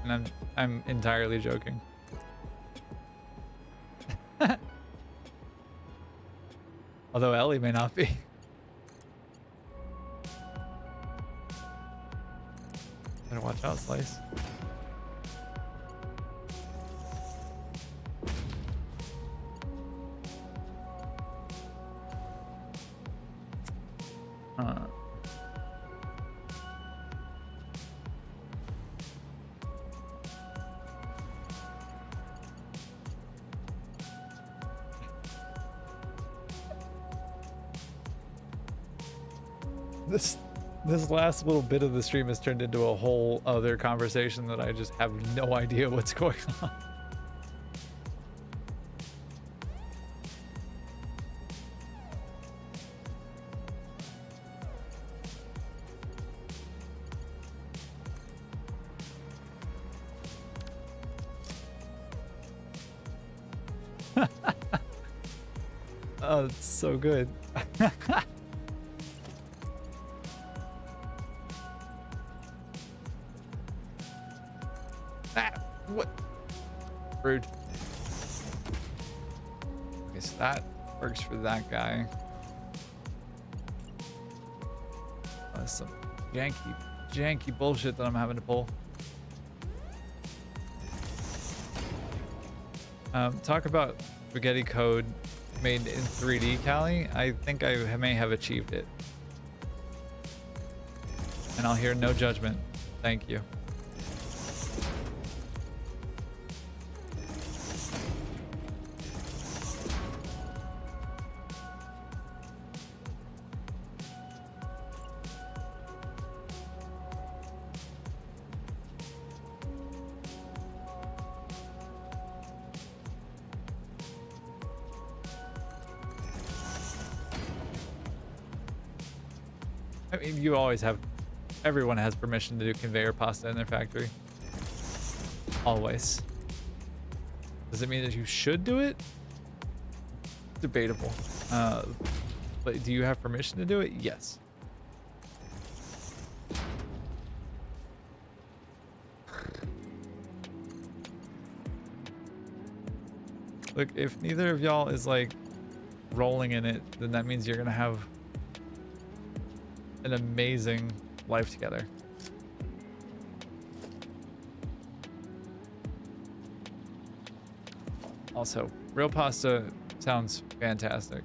And I'm entirely joking. Although Ellie may not be. Better watch out, Slice. This last little bit of the stream has turned into a whole other conversation that I just have no idea what's going on. Oh, it's so good. What? Rude. Okay, so that works for that guy. That's some janky bullshit that I'm having to pull. Talk about spaghetti code made in 3D, Callie. I think I may have achieved it. And I'll hear no judgment. Thank you. I mean, you always have Everyone has permission to do conveyor pasta in their factory. Always. Does it mean that you should do it? Debatable. But do you have permission to do it? Yes. Look, if neither of y'all is like rolling in it, then that means you're gonna have an amazing life together. Also, real pasta sounds fantastic.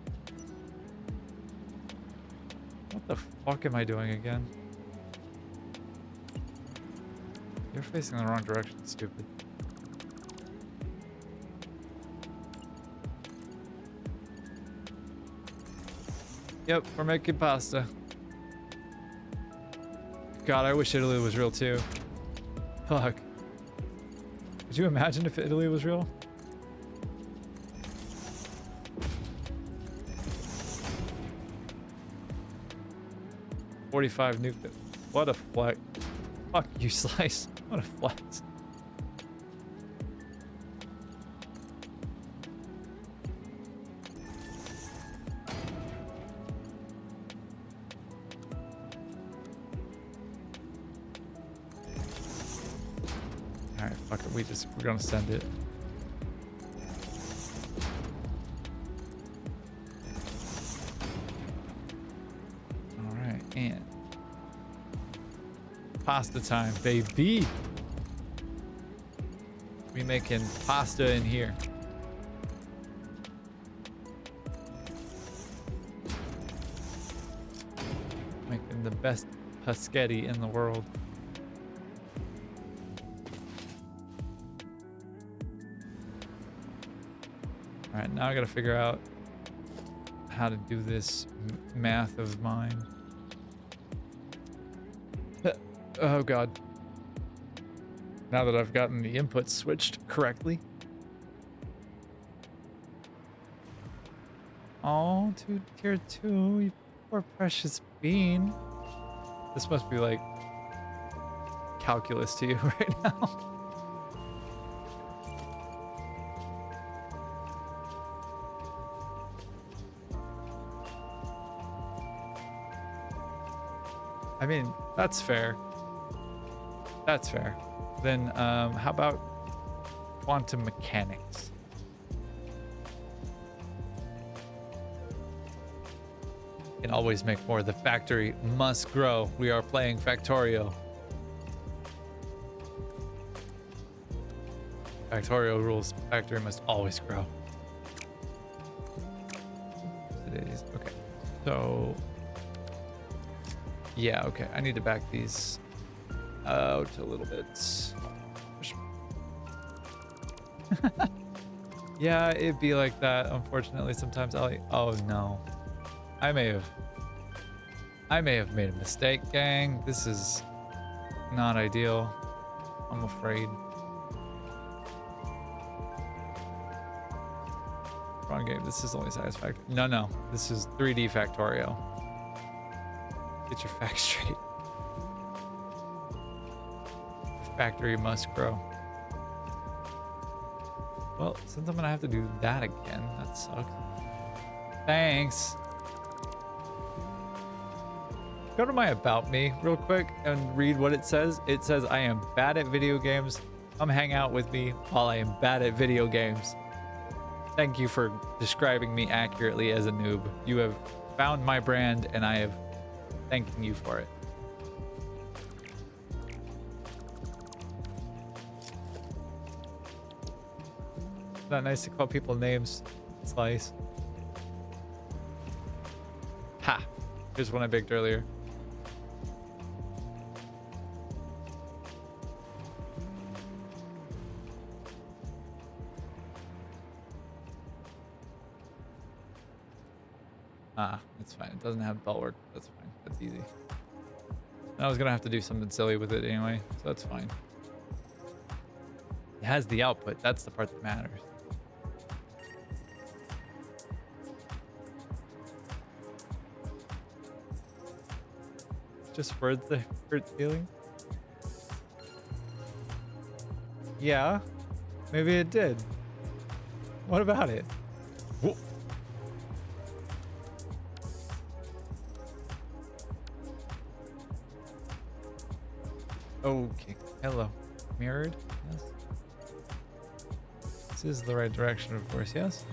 What the fuck am I doing again? You're facing the wrong direction, stupid. Yep, we're making pasta. God, I wish Italy was real too. Fuck. Could you imagine if Italy was real? .45 nuke. What a flex. Fuck you, Slice. What a flex. Alright, fuck it. We're gonna send it. Alright, and pasta time, baby. We making pasta in here. Making the best paschetti in the world. All right, now I gotta figure out how to do this math of mine. Oh God. Now that I've gotten the inputs switched correctly. Oh, to tier 2, you poor precious bean. This must be like calculus to you right now. I mean, that's fair. That's fair. Then how about quantum mechanics? Can always make more. The factory must grow. We are playing Factorio. Factorio rules. Factory must always grow. Today's okay. So yeah, okay. I need to back these out a little bit. Yeah, it'd be like that. Unfortunately, sometimes oh no. I may have made a mistake, gang. This is not ideal. I'm afraid. Wrong game. This is only Satisfactory. No. This is 3D Factorio. Get your facts straight. Factory must grow. Well, since I'm gonna have to do that again, that sucks. Thanks. Go to my About Me real quick and read what it says. It says, I am bad at video games. Come hang out with me while I am bad at video games. Thank you for describing me accurately as a noob. You have found my brand and I have thanking you for it. It's not nice to call people names, Slice. Ha! Here's one I baked earlier. Ah, that's fine. It doesn't have belt work. That's fine. That's easy. I was gonna have to do something silly with it anyway, so that's fine. It has the output. That's the part that matters. just words that hurt feelings? Yeah, maybe it did. What about it? Whoa. Okay, hello. Mirrored? Yes. This is the right direction, of course, yes?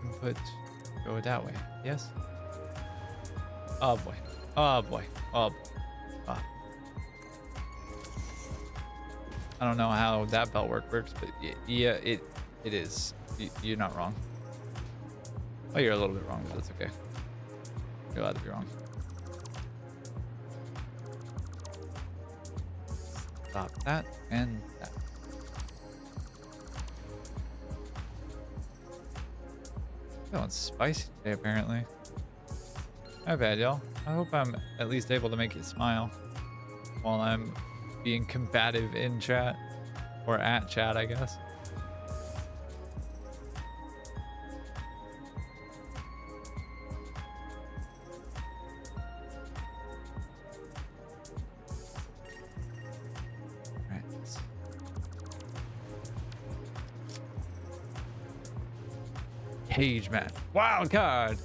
Input, go that way, yes? Oh boy, oh boy, oh boy. Ah. I don't know how that belt works, but yeah, it is. You're not wrong. Oh, you're a little bit wrong, but that's okay. You're allowed to be wrong. Stop that and that. Feeling spicy today, apparently. My bad, y'all. I hope I'm at least able to make you smile while I'm being combative in chat, or at chat, I guess. Right. Cage match. Wild card.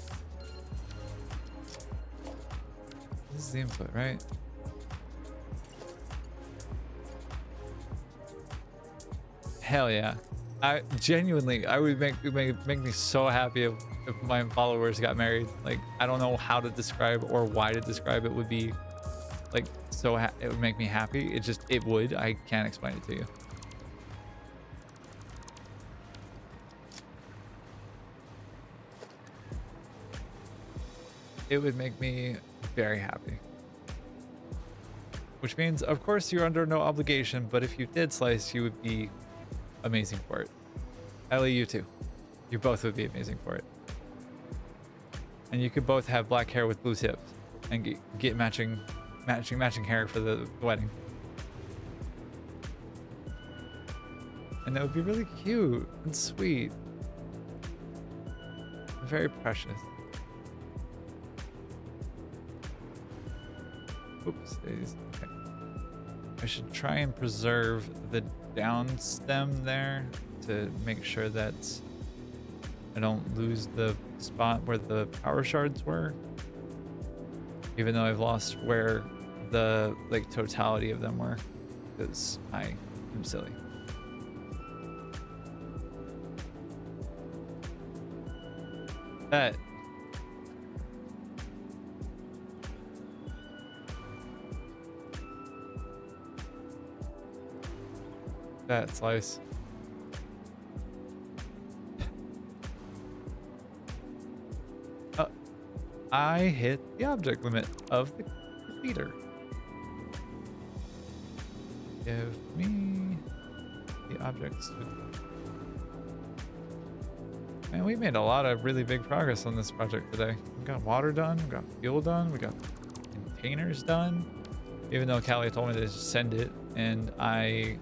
This is the input, right? Hell yeah. I genuinely, I would make me so happy if my followers got married. Like, I don't know how to describe or why to describe it. Would be like it would make me happy. It would. I can't explain it to you. It would make me very happy. Which means, of course, you're under no obligation, but if you did slice, you would be amazing for it. Ellie, you too. You both would be amazing for it. And you could both have black hair with blue tips and get matching hair for the wedding. And that would be really cute and sweet. Very precious. Oops, daisies. Okay. I should try and preserve the down stem there to make sure that I don't lose the spot where the power shards were. Even though I've lost where the totality of them were, because I am silly. That. That slice. I hit the object limit of the leader. Give me the objects. Man, we made a lot of really big progress on this project today. We got water done, we got fuel done, we got containers done. Even though Callie told me to just send it, and I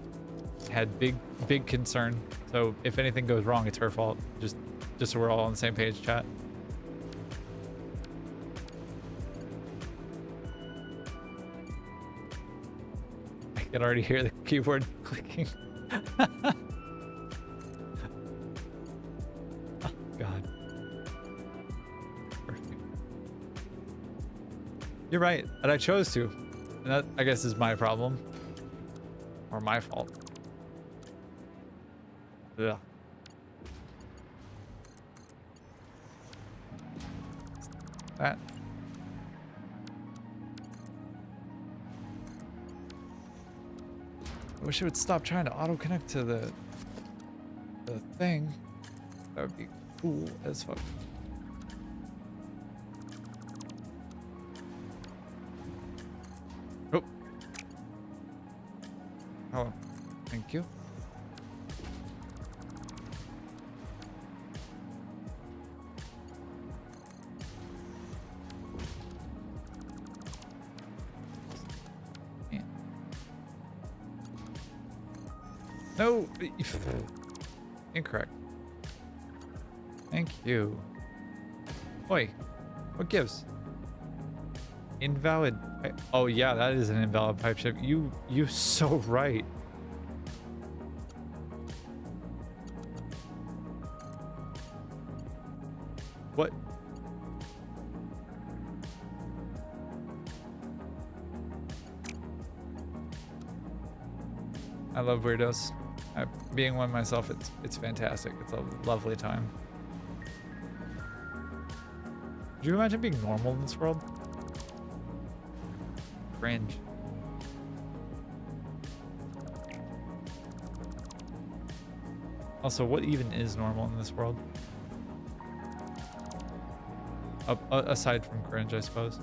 had big concern. So if anything goes wrong, it's her fault. Just so we're all on the same page, chat. I can already hear the keyboard clicking. Oh, God. Perfect. You're right, and I chose to. And that, I guess, is my problem. Or my fault. Yeah. That. I wish it would stop trying to auto-connect to the thing. That would be cool as fuck. Oh. Oh, thank you. No, incorrect. Thank you. Oi, What gives? Invalid. Oh yeah, that is an invalid pipe ship. You so right. What? I love weirdos. Being one myself, it's fantastic. It's a lovely time. Could you imagine being normal in this world? Cringe. Also, what even is normal in this world? Aside from cringe, I suppose.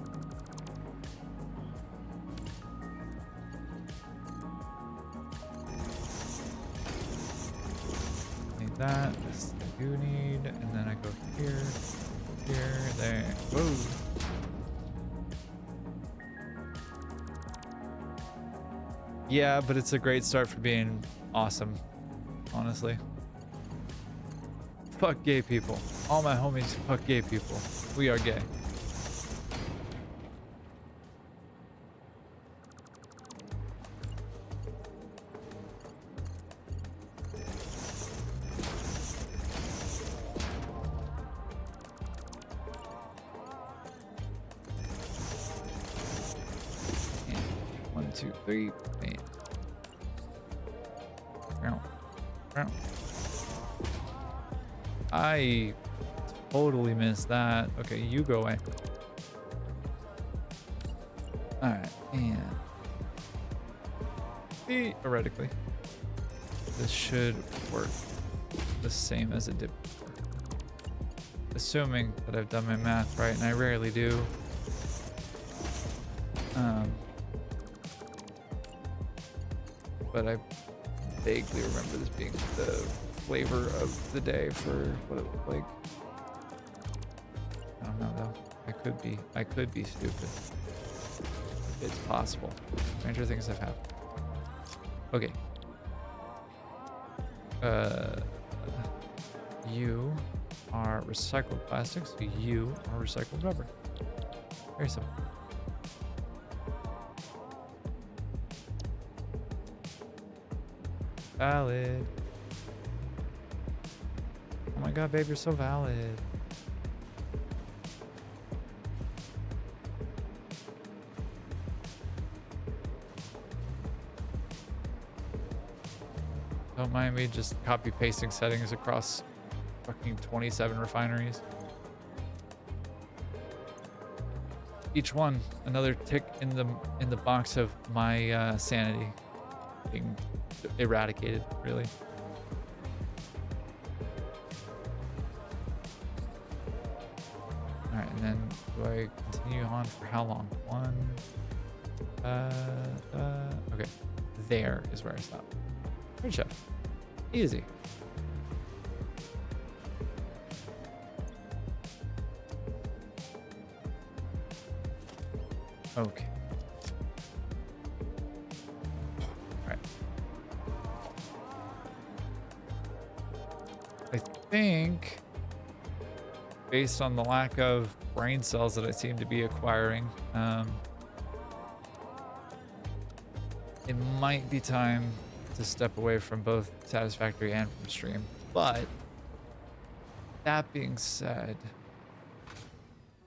Need that. This I do need, and then I go here, there. Whoa. Yeah, but it's a great start for being awesome, honestly. Fuck gay people. All my homies fuck gay people. We are gay. And 1, 2, 3, bam. I totally missed that. Okay, you go away. Alright, and theoretically, this should work the same as it did before. Assuming that I've done my math right, and I rarely do. But I vaguely remember this being the flavor of the day for what it looked like. I don't know though. I could be stupid. It's possible. Stranger things have happened. Okay. You are recycled plastic, so you are recycled rubber. Very simple. Valid. Oh my god, babe, you're so valid. Don't mind me just copy pasting settings across fucking 27 refineries. Each one another tick in the box of my sanity being eradicated, really. All right, and then do I continue on for how long? Okay, there is where I stop. Great chef. Easy. Okay. All right. I think, based on the lack of brain cells that I seem to be acquiring, it might be time to step away from both Satisfactory and from stream. But that being said,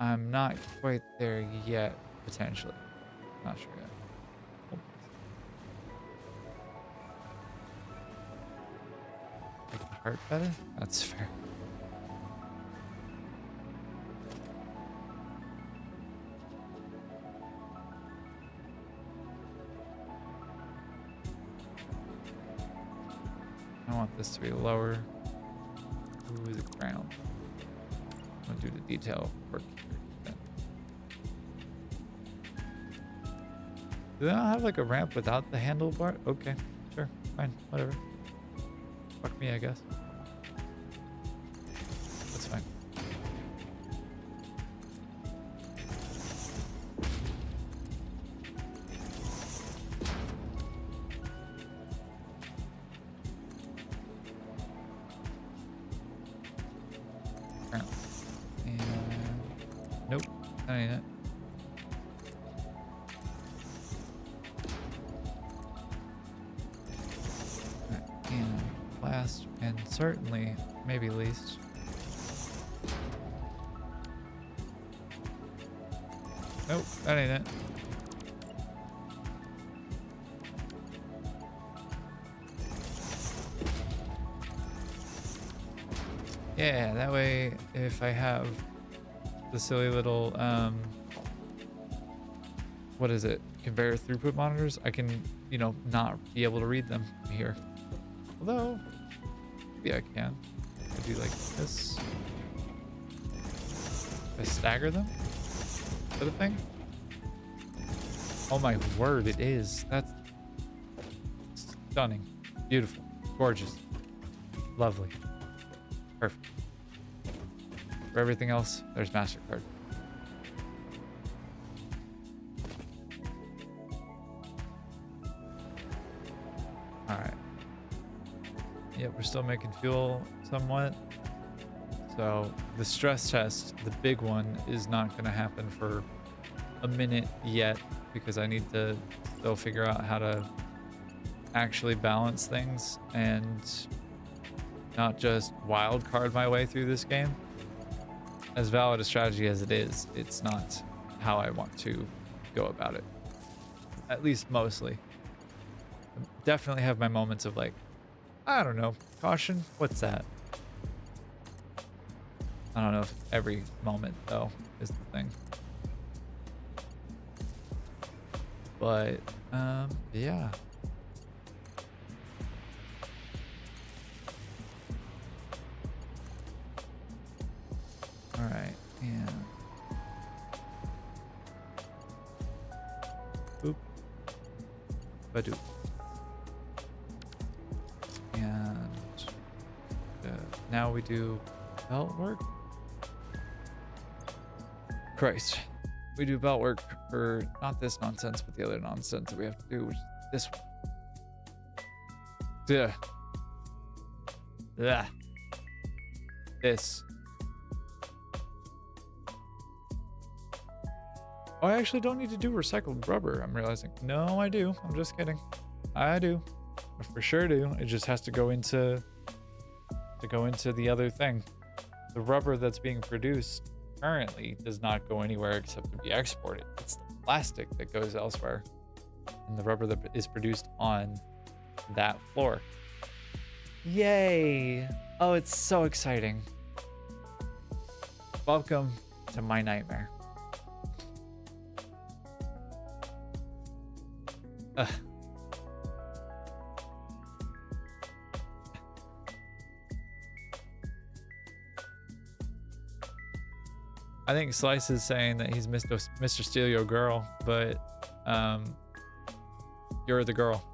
I'm not quite there yet, potentially. Not sure yet. Make the heart better? That's fair. I want this to be lower. Ooh, the ground. I'm gonna do the detail work here then. Do they not have like a ramp without the handlebar? Okay, sure, fine, whatever. Fuck me, I guess. That's fine. And nope. That ain't it. Alright, and last and certainly, maybe least. Nope, that ain't it. Yeah, that way if I have the silly little, what is it? Conveyor throughput monitors, I can, you know, not be able to read them here. Although, maybe I can. I do like this. I stagger them? Is that a thing? Oh my word, it is. That's stunning. Beautiful. Gorgeous. Lovely. Perfect. For everything else, there's MasterCard. Alright. Yep, we're still making fuel somewhat. So the stress test, the big one, is not going to happen for a minute yet because I need to still figure out how to actually balance things and not just wild card my way through this game. As valid a strategy as it is, it's not how I want to go about it. At least mostly. Definitely have my moments of like, I don't know, caution? What's that? I don't know if every moment though is the thing. But yeah. All right, and boop, badoop, and now we do belt work. Christ, we do belt work for not this nonsense, but the other nonsense that we have to do, which is this one. Yeah. Yeah. This. Oh, I actually don't need to do recycled rubber, I'm realizing. No, I do. I'm just kidding. I do. I for sure do. It just has to go into the other thing. The rubber that's being produced currently does not go anywhere except to be exported. It's the plastic that goes elsewhere. And the rubber that is produced on that floor. Yay! Oh, it's so exciting. Welcome to my nightmare. Ugh. I think Slice is saying that he's Mr. Steal Your Girl, but you're the girl.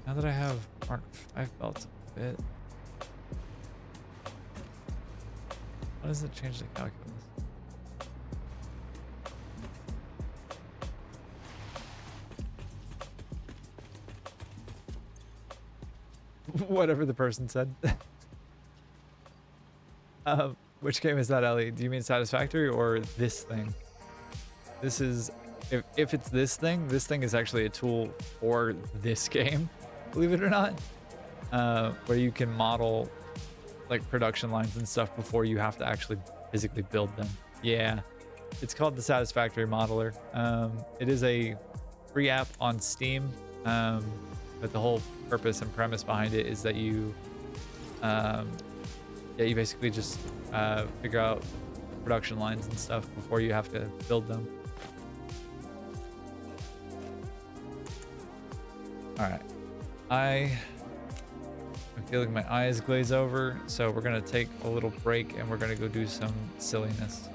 Now that I have Mark 5 belts a bit, why does it change the calculus? Whatever the person said. Which game is that, Ellie? Do you mean Satisfactory or this thing? This is, if it's this thing is actually a tool for this game, believe it or not, where you can model like production lines and stuff before you have to actually physically build them. Yeah, it's called the Satisfactory Modeler. It is a free app on Steam, but the whole purpose and premise behind it is that you you basically just figure out production lines and stuff before you have to build them. All right, I'm feeling my eyes glaze over, so we're gonna take a little break and we're gonna go do some silliness.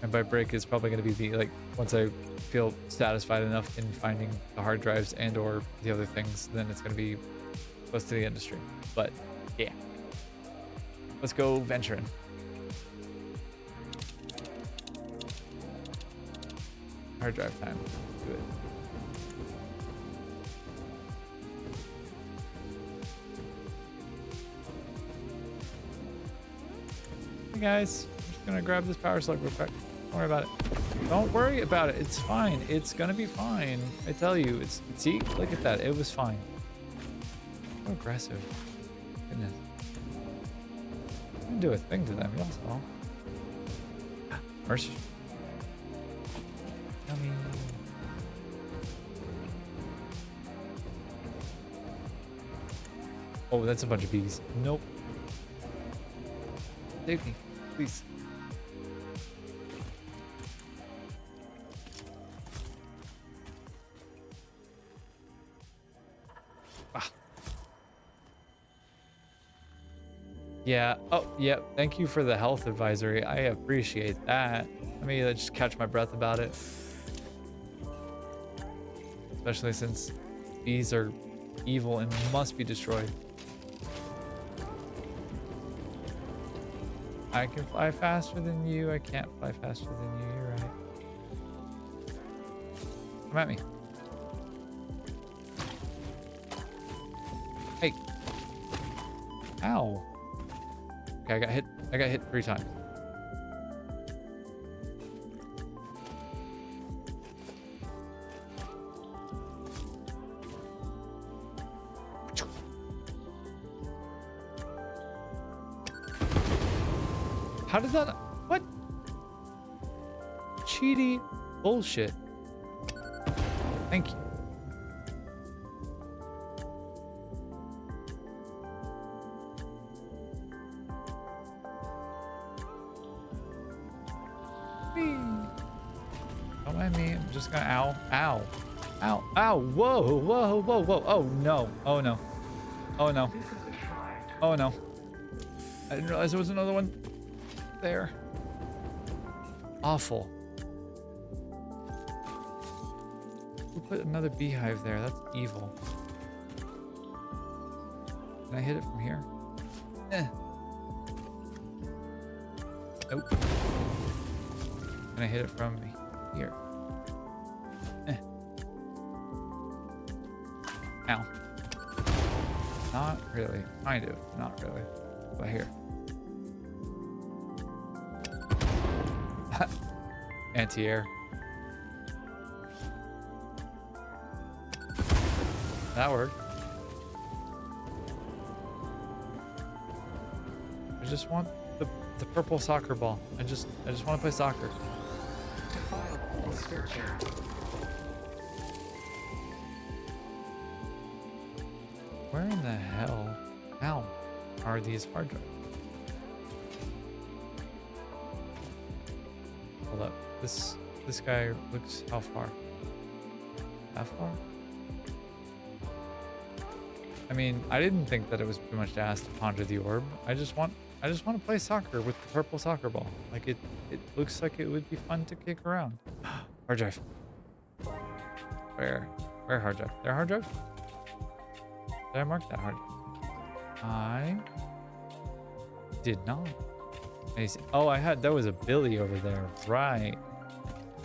And by break is probably going to be the, like, once I feel satisfied enough in finding the hard drives and or the other things, then it's going to be close to the industry. But yeah, let's go venturing. Hard drive time. Let's do it. Hey guys, I'm just gonna grab this power slug real quick. Don't worry about it. Don't worry about it. It's fine. It's gonna be fine. I tell you. It's see. Look at that. It was fine. So aggressive. Goodness. I didn't do a thing to them. Y'all saw. Mercy. Yummy. Oh, that's a bunch of bees. Nope. Save me, please. Ah. Yeah. Oh, yeah. Thank you for the health advisory. I appreciate that. Let me just catch my breath about it. Especially since bees are evil and must be destroyed. I can fly faster than you. I can't fly faster than you. You're right. Come at me. Hey. Ow. Okay, I got hit. I got hit 3 times. How did that? What? Cheaty bullshit. Thank you. Whee. Don't mind me. I'm just gonna ow, ow, ow, ow. Whoa, whoa, whoa, whoa. Oh no. Oh no. Oh no. Oh no. I didn't realize there was another one there. Awful. Who put another beehive there? That's evil. Can I hit it from here? Eh. Nope. Can I hit it from here? Eh. Ow. Not really. Kind of. Not really. But here. Anti-air. That worked. I just want the purple soccer ball. I just want to play soccer. Where in the hell are these hard drives? Hold up. This guy looks how far? That far? I mean, I didn't think that it was too much to ask to ponder the orb. I just want to play soccer with the purple soccer ball. Like it looks like it would be fun to kick around. Hard drive. Where hard drive? There hard drive? Did I mark that hard drive? I did not. Oh, there was a Billy over there. Right.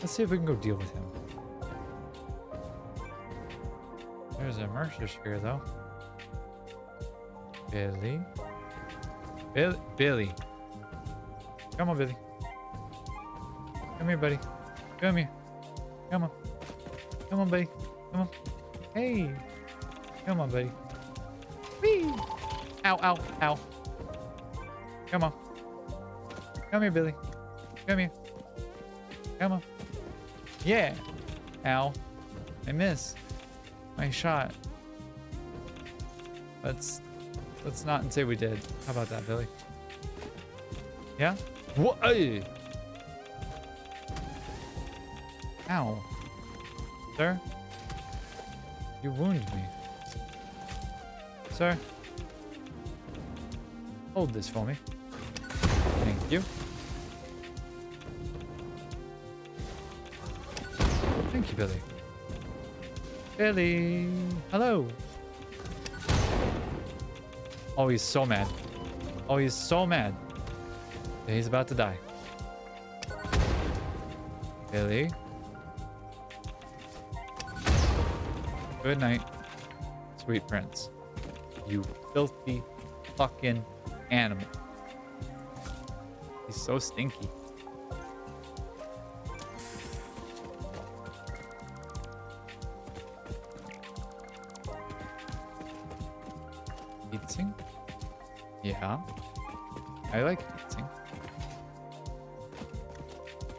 Let's see if we can go deal with him. There's a Mercer Sphere, though. Billy. Come on, Billy. Come here, buddy. Come here. Come on. Come on, buddy. Come on. Hey. Come on, buddy. Whee! Ow, ow, ow. Come on. Come here, Billy. Come here. Come on. Yeah. Ow. I missed my shot. Let's not say we did. How about that, Billy? Yeah? What? Hey. Ow. Sir? You wounded me. Sir? Hold this for me. Thank you. Thank you, Billy. Billy, hello. Oh, he's so mad. Oh, he's so mad. He's about to die. Billy. Good night, sweet prince. You filthy fucking animal. He's so stinky. Heatsink? Yeah. I like heatsink.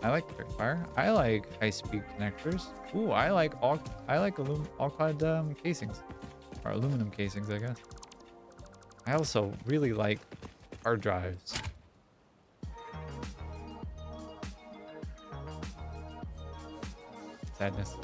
I like quickfire. I like high-speed connectors. Ooh, I like all clad casings, or aluminum casings, I guess. I also really like hard drives. Sadness.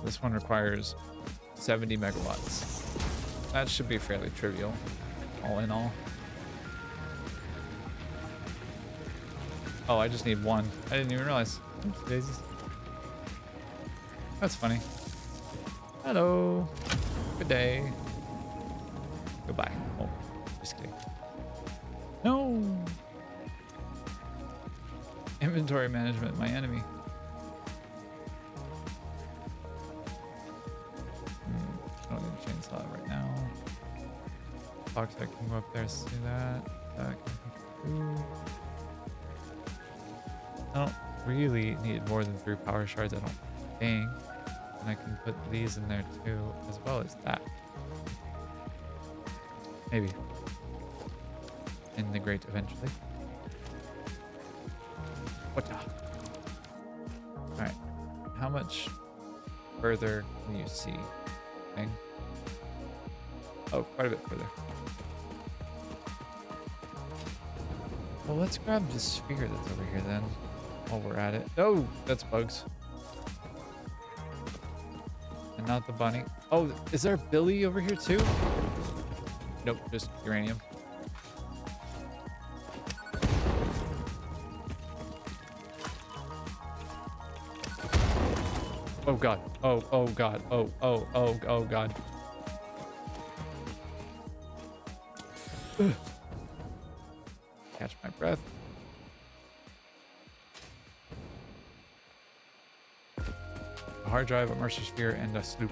This one requires 70 megawatts. That should be fairly trivial, all in all. Oh, I just need one. I didn't even realize. Oops, daisies. That's funny. Hello. Good day. Goodbye. Oh, just kidding. No. Inventory management, my enemy. I don't need to chainsaw it right now. Toxic can go up there, see that. That can go. I don't really need more than 3 power shards, I don't think. And I can put these in there too, as well as that. Maybe. In the grate eventually. What? Alright. How much further can you see? Thing? Oh, quite a bit further. Well, let's grab the sphere that's over here then, while we're at it. Oh, that's bugs. And not the bunny. Oh, is there a Billy over here too? Nope, just uranium. Oh god. Oh, oh god. Oh, oh, oh, oh god. Catch my breath. A hard drive, a Mercer sphere, and a sloop.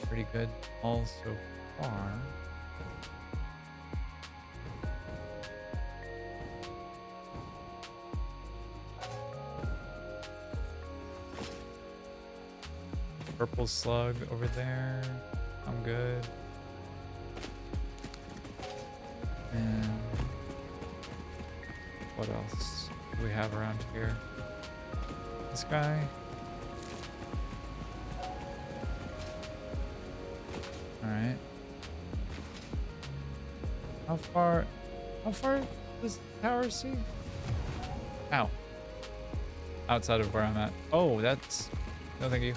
Pretty good all so far. Purple slug over there. I'm good. And what else do we have around here? This guy. Alright. How far does the tower see? Ow. Outside of where I'm at. Oh, that's... No, thank you.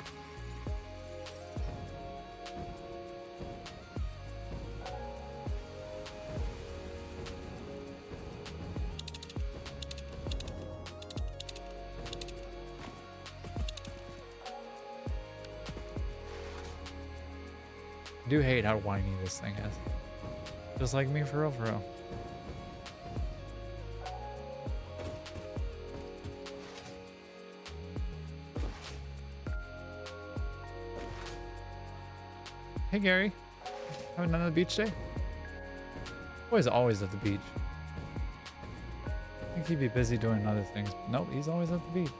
I do hate how whiny this thing is. Just like me, for real, for real. Hey Gary, having another beach day? Boy's always at the beach. I think he'd be busy doing other things, but nope, he's always at the beach.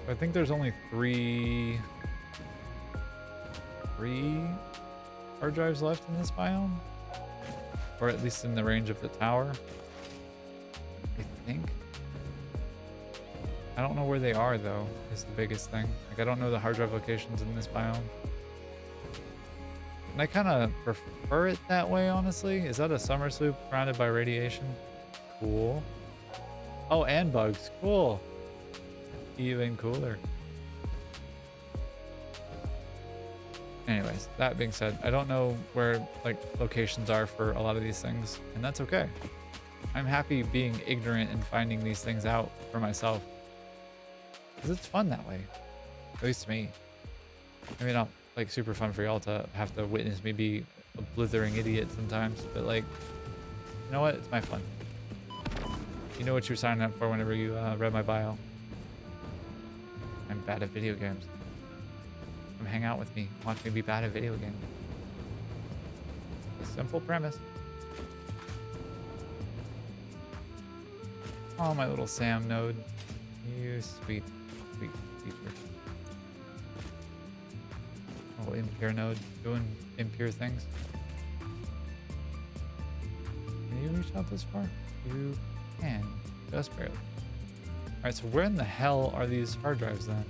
I think there's only three hard drives left in this biome, or at least in the range of the tower, I think. I don't know where they are though, is the biggest thing. Like I don't know the hard drive locations in this biome. And I kind of prefer it that way, honestly. Is that a summer sloop surrounded by radiation? Cool. Oh, and bugs. Cool. Even cooler. Anyways, that being said, I don't know where like locations are for a lot of these things, and that's okay. I'm happy being ignorant and finding these things out for myself. Because it's fun that way. At least to me. I mean, not like super fun for y'all to have to witness me be a blithering idiot sometimes, but like, you know what? It's my fun. You know what you're signing up for whenever you read my bio. I'm bad at video games. Come hang out with me. Watch me be bad at video games. A simple premise. Oh, my little Sam node. You sweet, sweet feature. Oh, impure node doing impure things. Can you reach out this far? You can. Just barely. Alright, so where in the hell are these hard drives then?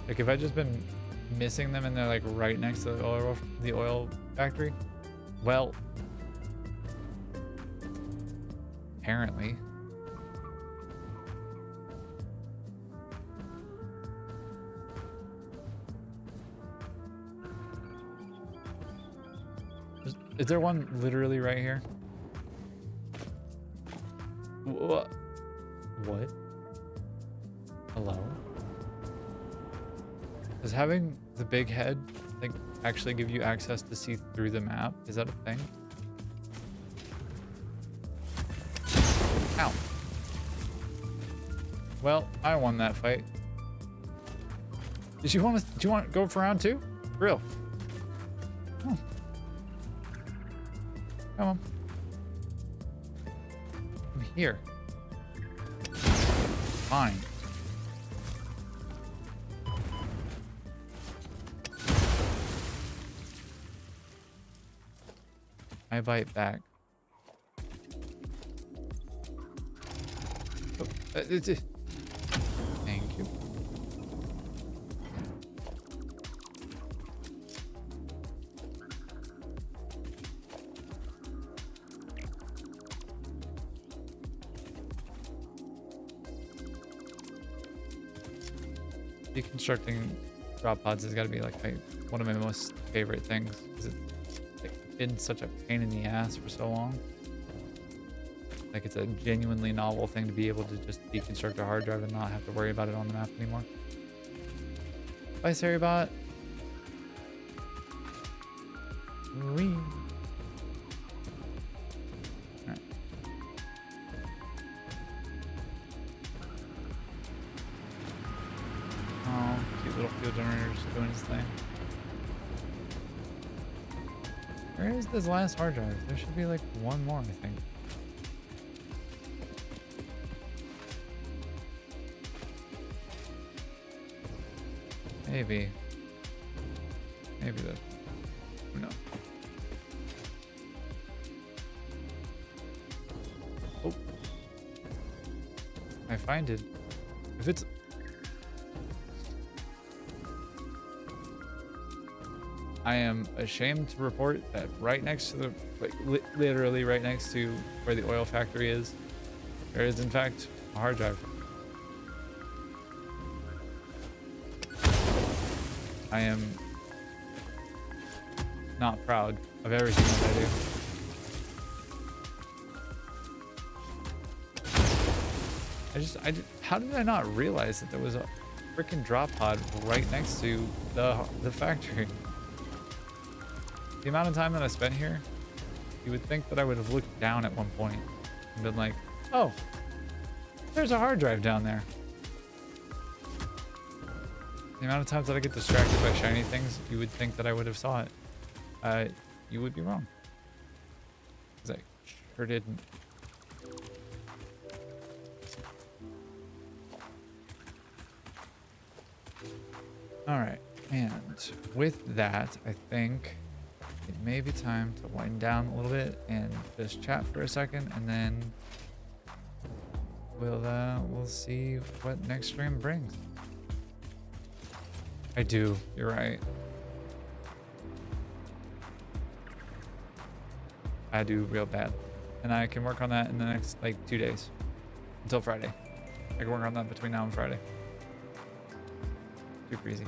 Like, have I just been missing them and they're like right next to the oil factory? Well, apparently. Is there one literally right here? What? What? Hello? Does having the big head like actually give you access to see through the map? Is that a thing? Ow. Well, I won that fight. Do you want to go for round 2? For real? Oh. Come on. I'm here. Fine. I bite back. Oh, thank you. Deconstructing drop pods has got to be like one of my most favorite things because it's been such a pain in the ass for so long. Like it's a genuinely novel thing to be able to just deconstruct a hard drive and not have to worry about it on the map anymore. Bye, Saribot. Wee. Alright. Oh, cute little fuel generator just doing his thing. Where is this last hard drive? There should be like one more, I think. Maybe. Maybe that. No. Oh. I find it. If it's. I am ashamed to report that right next to the, like literally right next to where the oil factory is, there is in fact a hard drive. I am not proud of everything that I do. How did I not realize that there was a freaking drop pod right next to the factory? The amount of time that I spent here, you would think that I would have looked down at one point and been like, oh, there's a hard drive down there. The amount of times that I get distracted by shiny things, you would think that I would have saw it. You would be wrong. Because I sure didn't. Alright, And with that, I think it may be time to wind down a little bit and just chat for a second, and then we'll see what next stream brings. I do. You're right. I do real bad, and I can work on that in the next like 2 days until Friday. I can work on that between now and Friday. Super easy.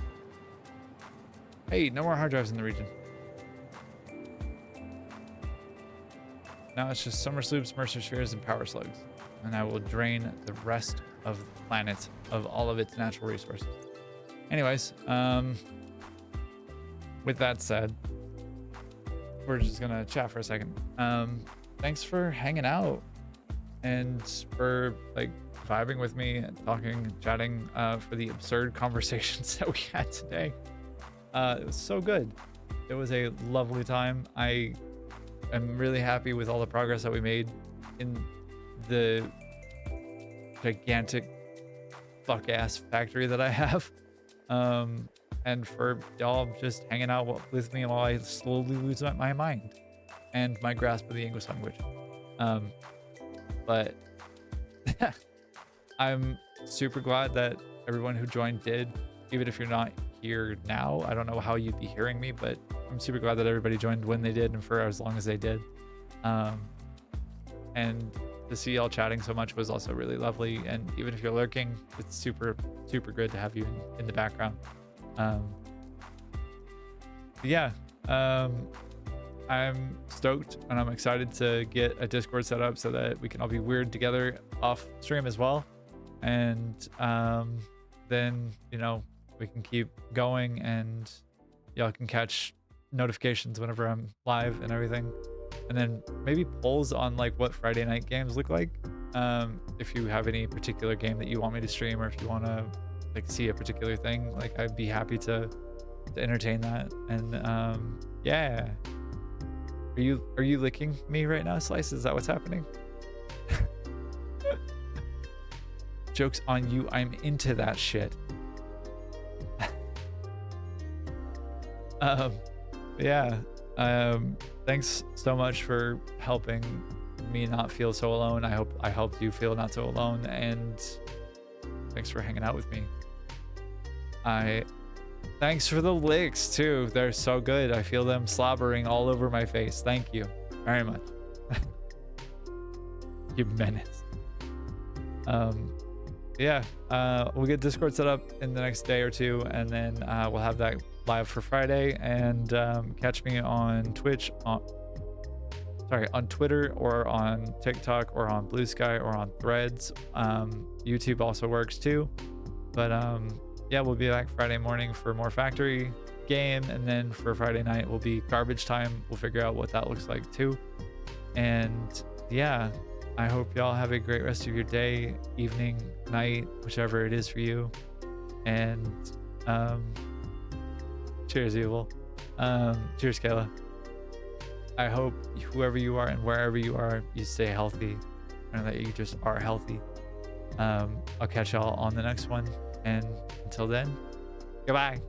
Hey, no more hard drives in the region. Now it's just summer sloops, mercer spheres, and power slugs, and I will drain the rest of the planet of all of its natural resources. Anyways, with that said, we're just gonna chat for a second. Thanks for hanging out and for like vibing with me and talking, chatting, for the absurd conversations that we had today. It was so good. It was a lovely time. I am really happy with all the progress that we made in the gigantic fuck ass factory that I have. And for y'all just hanging out with me while I slowly lose my mind and my grasp of the English language. But I'm super glad that everyone who joined did, even if you're not here now. I don't know how you'd be hearing me, but I'm super glad that everybody joined when they did and for as long as they did. And to see y'all chatting so much was also really lovely. And even if you're lurking, it's super, super good to have you in the background. Yeah, I'm stoked and I'm excited to get a Discord set up so that we can all be weird together off stream as well. And then, you know, we can keep going and y'all can catch notifications whenever I'm live and everything. And then maybe polls on like what Friday night games look like. If you have any particular game that you want me to stream, or if you want to like see a particular thing, like I'd be happy to entertain that. And yeah, are you licking me right now, Slice? Is that what's happening? Joke's on you. I'm into that shit. Yeah. Thanks so much for helping me not feel so alone. I hope I helped you feel not so alone, and thanks for hanging out with me. Thanks for the licks too. They're so good. I feel them slobbering all over my face. Thank you very much. You menace. Yeah, we'll get Discord set up in the next day or two, and then we'll have that live for Friday. And catch me on Twitch, on Twitter, or on TikTok, or on Blue Sky, or on Threads. YouTube also works too. But yeah, we'll be back Friday morning for more factory game, and then for Friday night will be garbage time. We'll figure out what that looks like too. And yeah, I hope y'all have a great rest of your day, evening, night, whichever it is for you. And cheers, Evil. Cheers, Kayla. I hope whoever you are and wherever you are, you stay healthy and that you just are healthy. I'll catch y'all on the next one. And until then, goodbye.